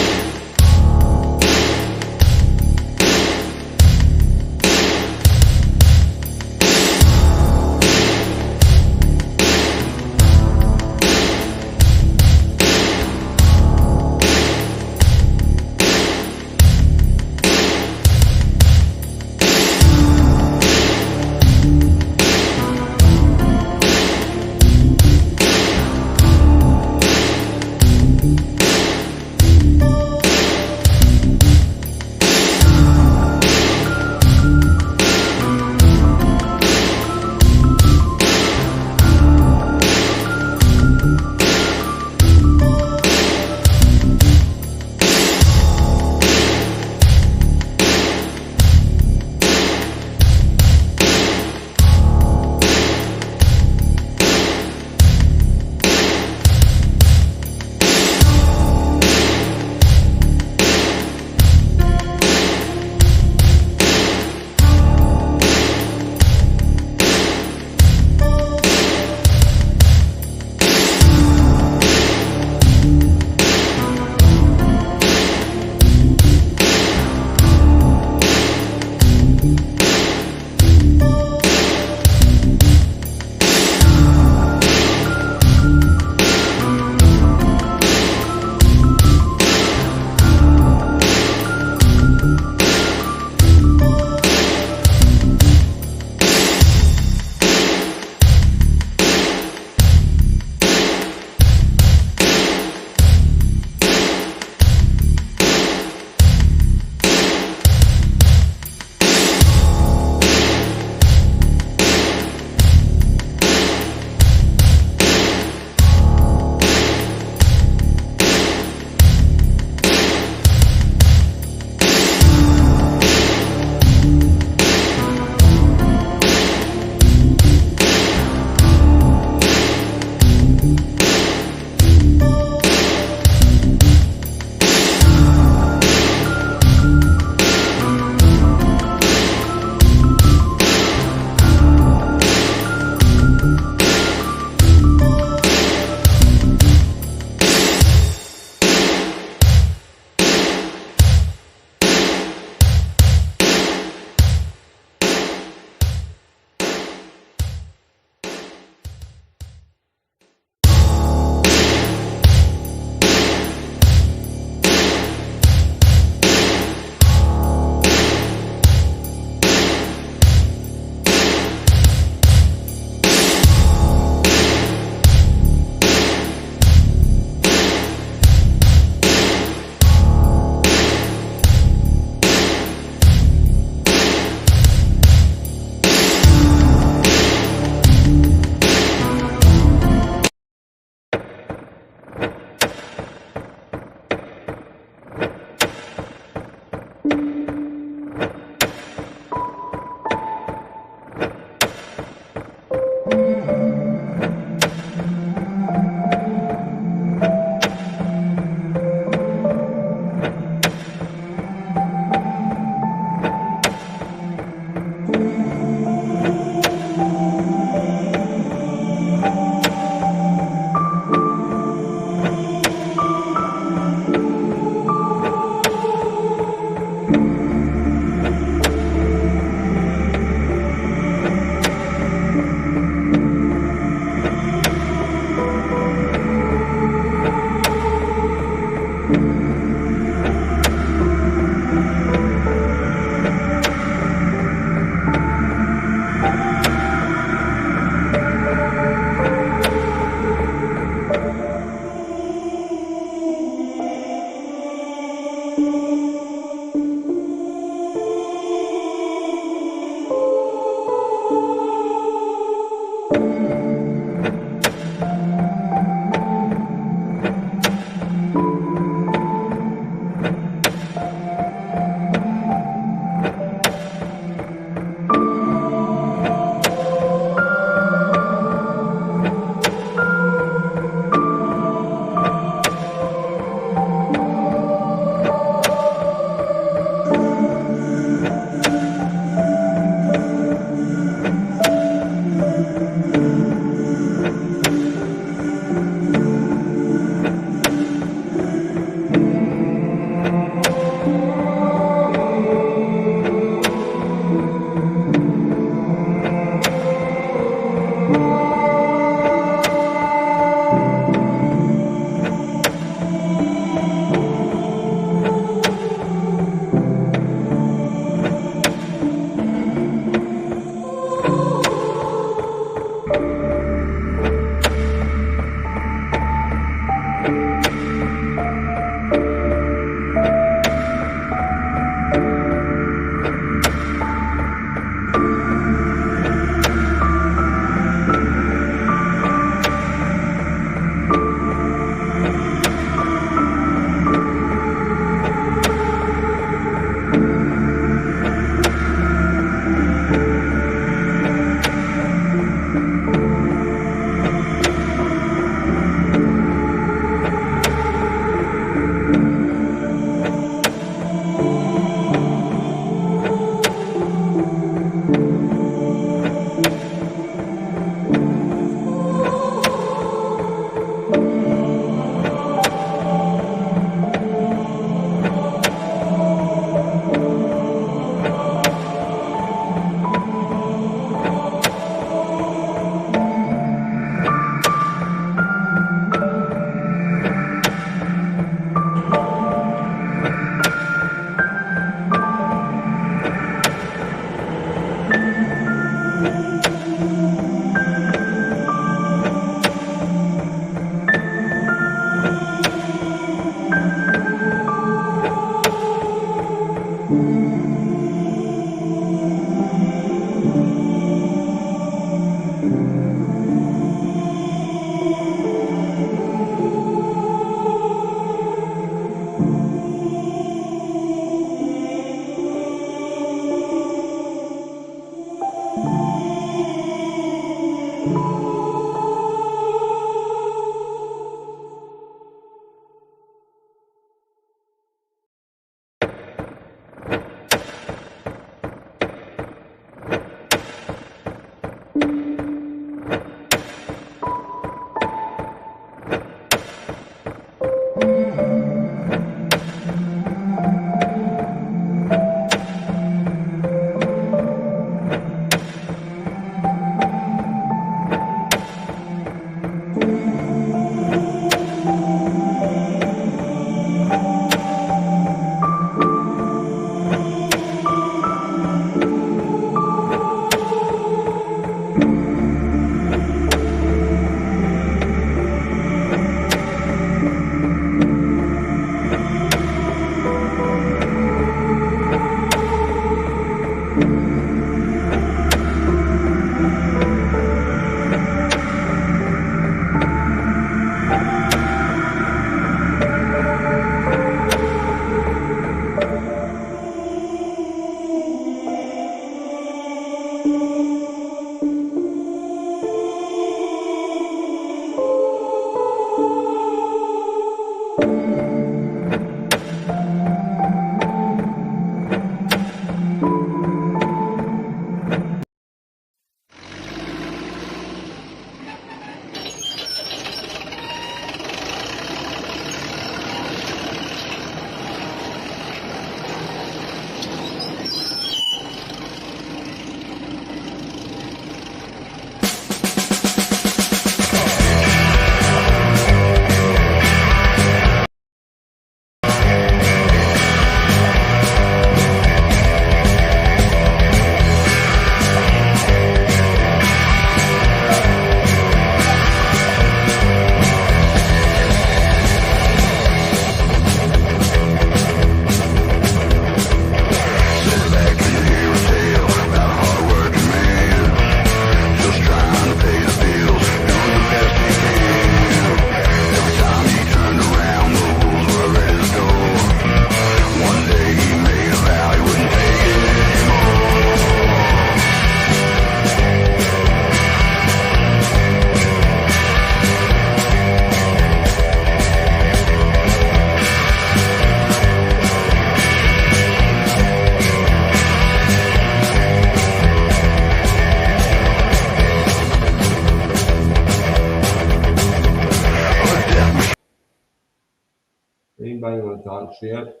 L: Anybody want to talk shit?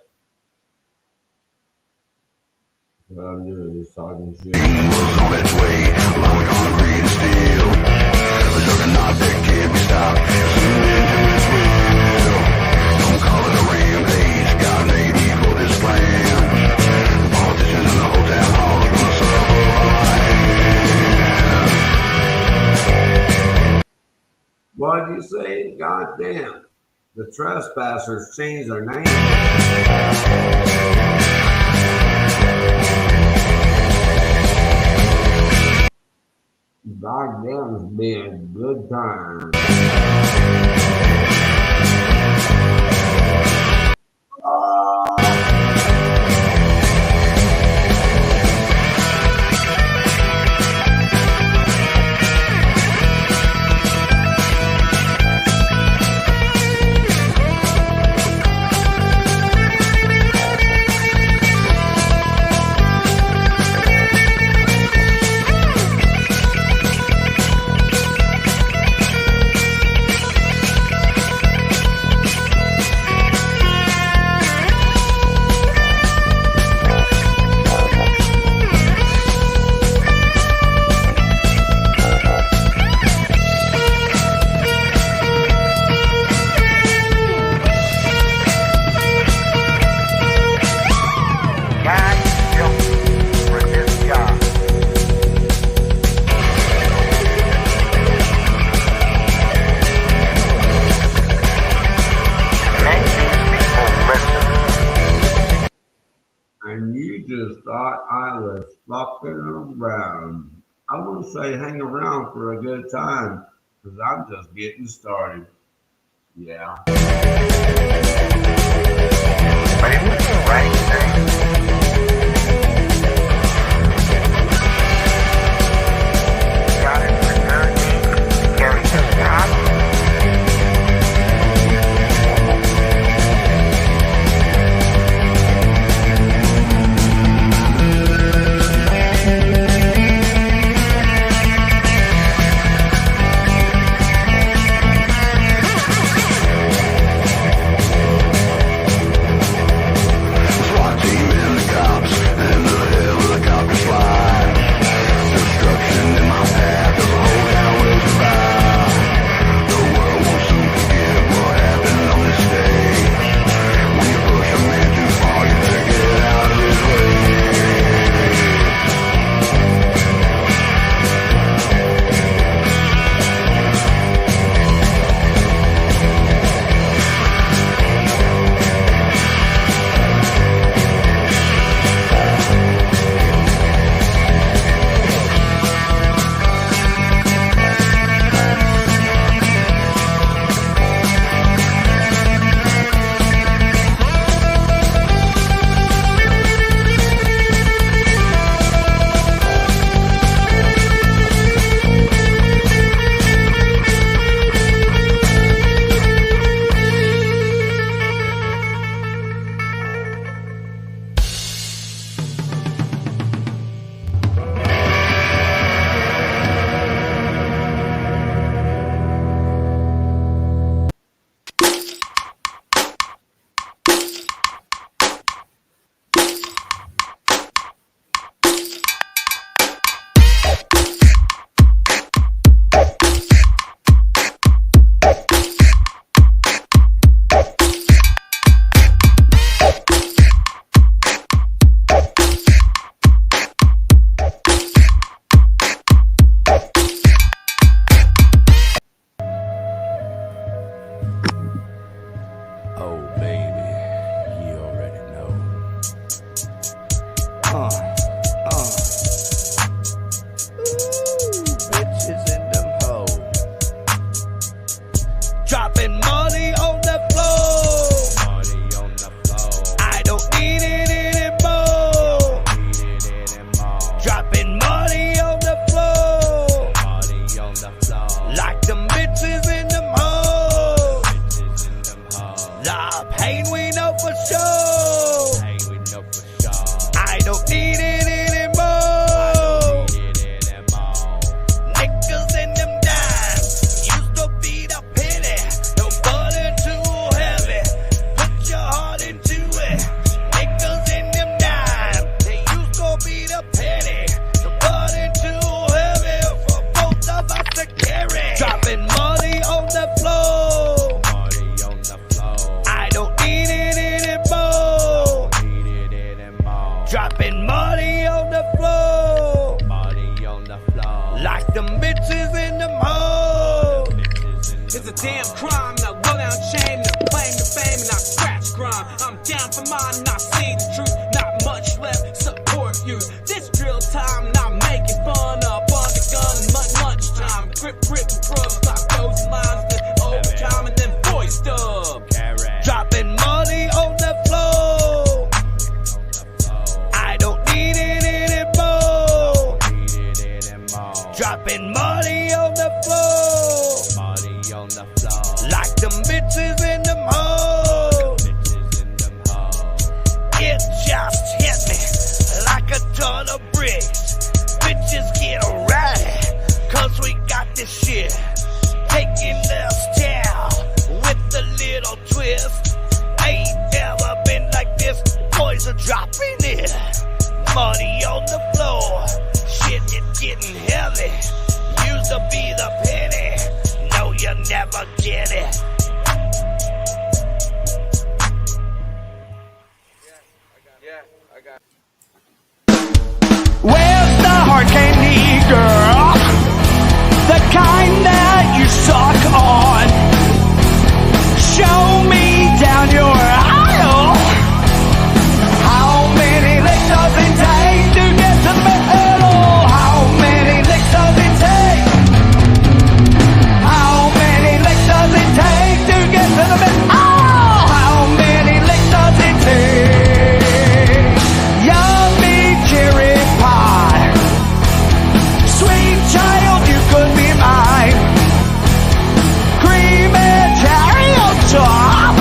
L: What I'm doing is talking shit.
J: Don't call it a rampage. God made evil this plan. The politicians in the hotel hall are gonna suffer.
L: What'd you say? Goddamn. The trespassers changed their name. Goddamn's been a good time. And you just thought I was fucking around. I wouldn't say hang around for a good time, because I'm just getting started. Yeah. But it was the right thing. Got it for 30. Carry this top.
J: Niggas in them dimes used to be the pity. Nobody damn crime. Now go down shame, now claim the fame, and I scratch crime. I'm down for mine, and I see the truth. Not much left, support you. This drill time, not making fun up on the gun. Much time, grip and drugs, like those lines, then overtime, and then voice dub. Dropping money on the floor. I don't need it anymore. Dropping money on the floor. Like them bitches in them hoes. It just hit me like a ton of bricks. Bitches get rowdy, cause we got this shit. Taking us down with a little twist. Ain't never been like this. Boys are dropping it. Money on the floor. Shit is getting heavy. Used to be the penny. No, you never get it. Where's the hard candy, girl? The kind that you suck on. Show me down your aisle. How many licks does it take to get to the middle? How many licks does it take? How many licks does it take to get to the middle? Oh, how many licks does it take? Yummy cherry pie. Sweet child, you could be mine. Cream and cherry on top.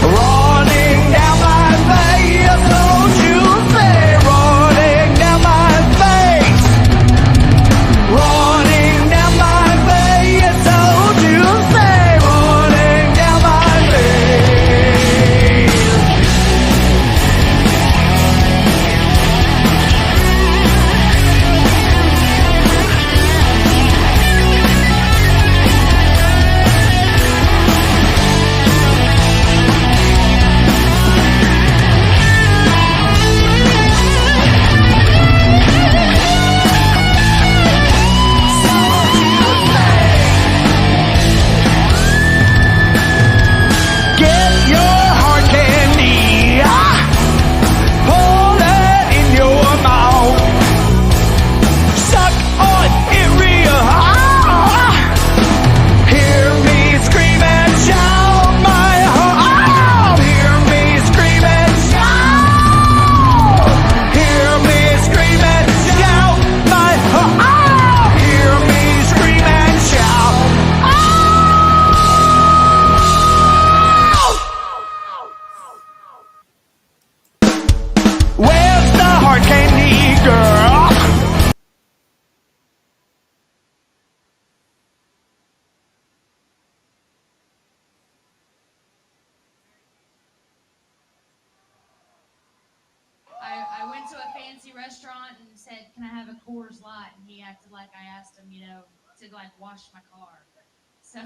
J: Running down my face, don't you say. Running down my face. Running down my face, don't you say. Running down my face. Get your hard candy, pull it in your mouth, suck on it real hard. Hear me scream and shout my heart. Hear me scream and shout. Hear me scream and shout my heart. Hear me scream and shout. Where's the hard candy, girl?
M: I went to a fancy restaurant and said, "Can I have a Coors Light?" And he acted like I asked him, to like wash my car. So.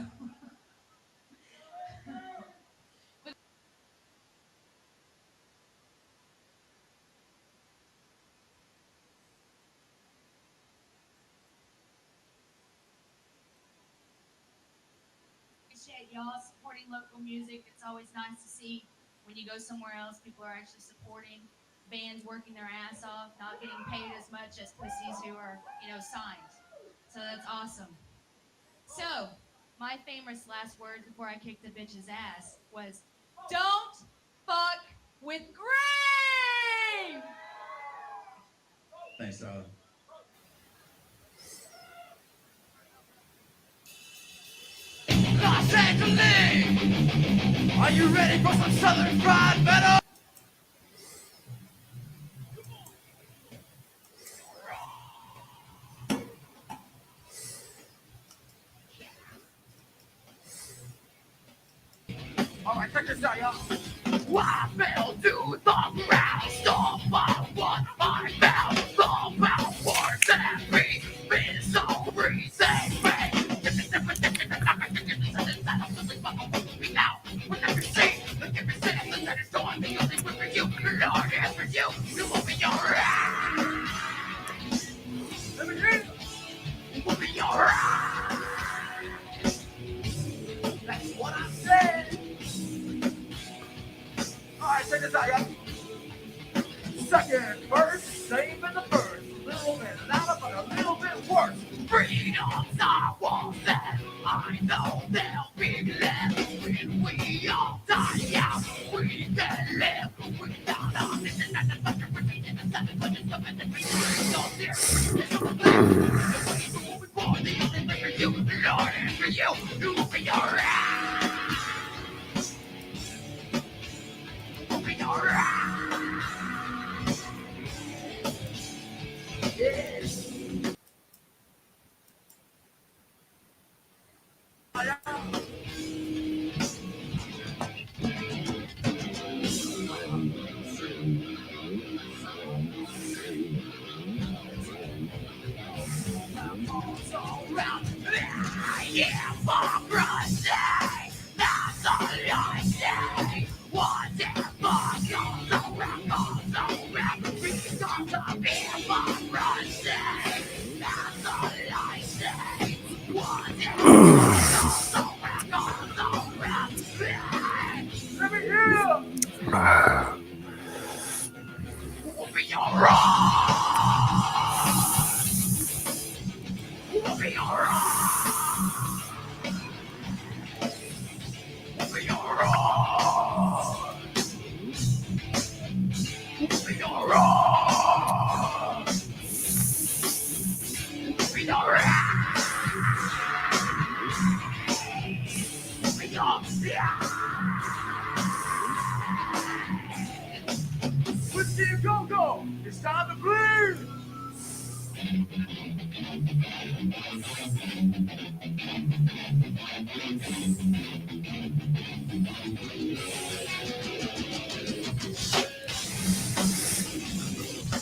M: Appreciate y'all supporting local music. It's always nice to see when you go somewhere else, people are actually supporting bands working their ass off, not getting paid as much as pussies who are, signed. So that's awesome. So, my famous last words before I kicked the bitch's ass was, "Don't fuck with Green!"
N: Thanks, darling. Los Angeles! Are you ready for some Southern fried metal? Alright, check this out, y'all. I fell to the ground, stop my one, I fell, the mouth was every bit so reason. That's what I said. All right, check this out, y'all. Second verse, same as the first. Little bit louder, but a little bit worse. Freedom's our walls, and I know they'll be left when we all die out. We can live without us. You will be alright. You'll be alright. Yes. Yeah, for Friday, that's all I say. Whatever goes around, we got to be for Friday. That's all I say. Whatever goes around, let me hear you. We'll be alright. We'll be alright. We'll be alright. We'll be alright. We'll be alright. We'll be alright. With the go-go, it's time to bleed.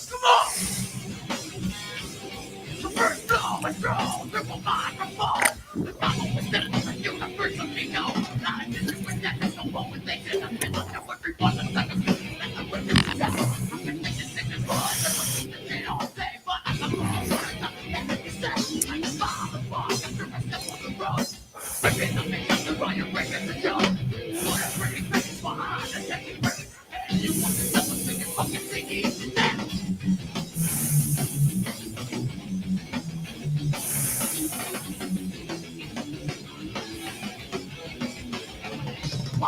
N: Come on! The first blow is wrong, triple microphone. The Bible was sent to the universe of me, no. Not a different with that, there's no moment they did. I've been on every one of them. That's the way it's done. I've been making things fun. They all say, but I'm the wrong one. Nothing that you say. I'm the father, fuck, after I step on the road. I've been the mix of the riot, breaking the joke. What a pretty face behind the taking break. And you want to tell us we can fucking sing easy now.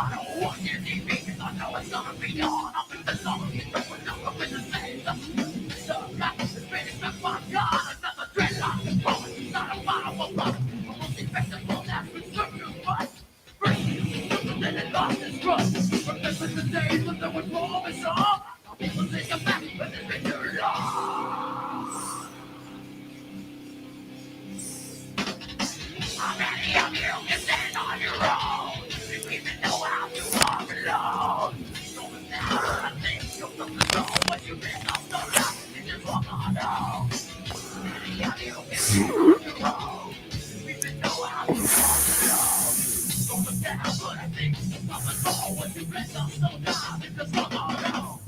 N: I don't want you to be because I know it's gonna be on. I'm in the zone, you know we're not up in the same zone. So, back to the finish, back my God. Another dreadlock is rolling. It's not a bottle of love. I'm most effective, that's been certain, but first, then it lost its trust. Remember the days when there was more of a song? People think I'm back, but it's been too long. How many of you can stand on your own? You even know how to walk alone. Going down, I think you'll come to know what you've been on so long. You just walk on home. How many of you can stand on your own? You even know how to walk alone. Going down, but I think you'll come to know what you've been on so long. You just walk on home.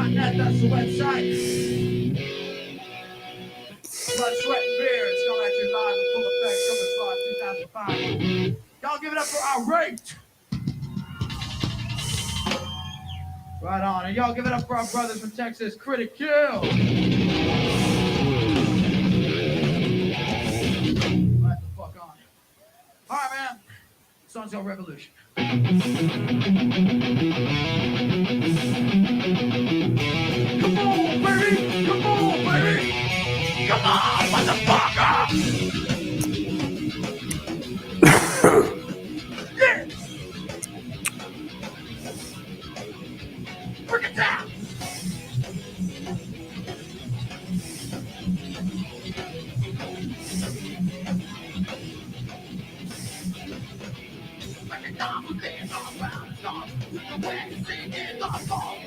N: MoRTis.net, that's the website. Blood, sweat, and beer. It's coming at you live in full effect. Coming live 2005. Y'all give it up for our rate. Right on. And y'all give it up for our brothers from Texas, Critic Kill. Right the fuck on. All right, man. This song's called Revolution. Come on, baby! Come on, baby! Come on, motherfucker! Yeah! Break it down! Break it down from there, all around the storm. The way you sing in the fall.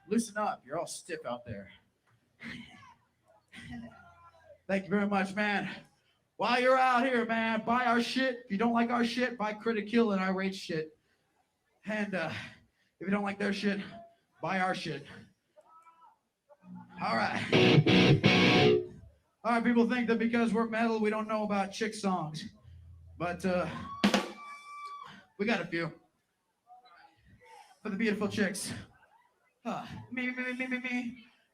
N: Loosen up. You're all stiff out there. Thank you very much, man. While you're out here, man, buy our shit. If you don't like our shit, buy Critic Kill and Irate shit. And if you don't like their shit, buy our shit. All right. All right, people think that because we're metal, we don't know about chick songs. But we got a few. For the beautiful chicks. Me.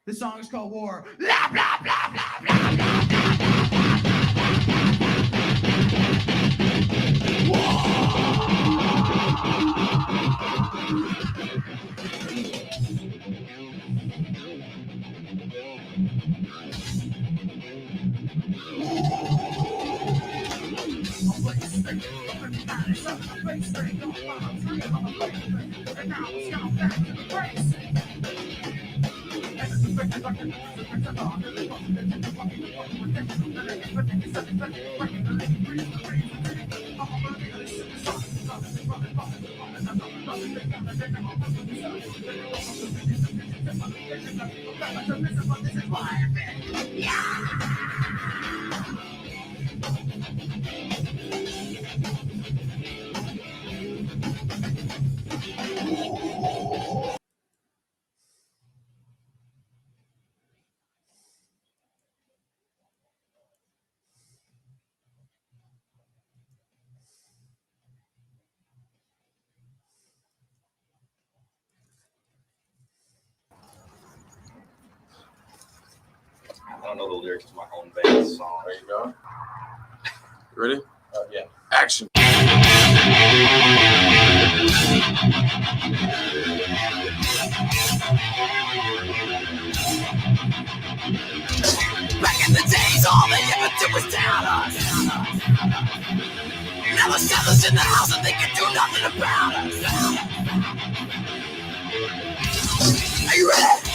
N: This song is called War. Blah, blah, blah, blah, blah, blah, blah,
O: I don't know the lyrics to my own band's song.
P: There you go. You ready?
O: Yeah.
P: Action.
N: Back in the days, all they ever did was down us. Now the settlers in the house and they can do nothing about us. Are you ready?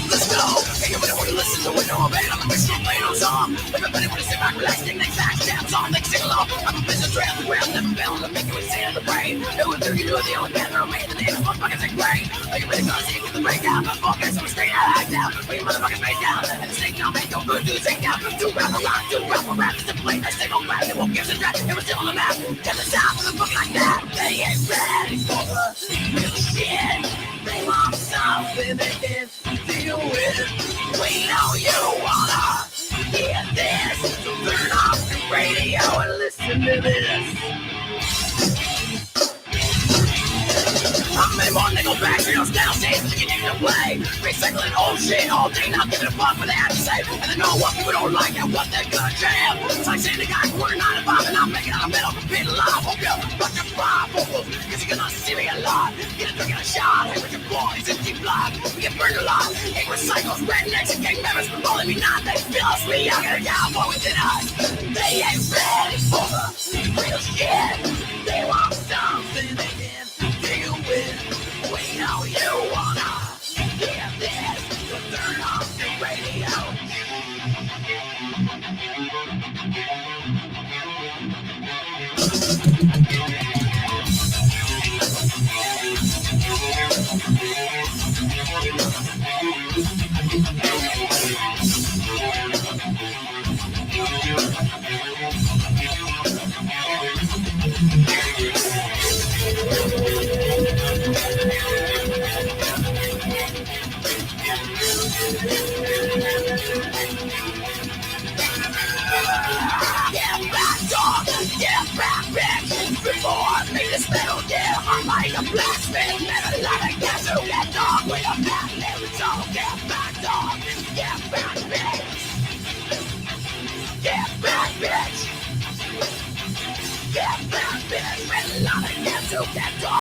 N: Let's go. Hey, everybody want to listen to it? No, man, I'm a mixture playing on song. Everybody want to sit back, relax, take next back, jam song, they sing along. I'm a business trail, the ground, never fail to make you insane in the brain. Do it through you, do it the only band that remains. The name is motherfuckers and brain. Are you ready to see with the breakdown? The focus, I'm straight out, act down. Put your motherfuckers face down. And the snake down, make your good, do the same down. Do rap around, do rap around. It's a play, nice single rap. They won't give a crap. It was still on the map. Get the sound for the fucking like that. They ain't ready for the real shit. They want something they can deal with. We know you wanna hear this, so turn off the radio and listen to this. I'm in more nickel factory on style stage, beginning to play. Recycling old shit all day, not giving a fuck what they have to say. And they know what people don't like and what they're gonna jam. It's like saying the guy quarter 9 to 5 and I'm making out a metal beat alive. Hope you fuck your five vocals, cause you're gonna see me a lot. Get a drink and a shot, hey with your boys in deep blood. We get burned a lot, hey recycles, rednecks and gang members. But only me not, they feel us, we young and young, boy within us. They ain't ready for the real shit. They want something they can deal with. We know you wanna hear this, so turn off the radio. Get back, dog! Get back, bitch! Before I make this metal, yeah, I'm like a blacksmith. Never let it get to get dog with a bad lyrics, so get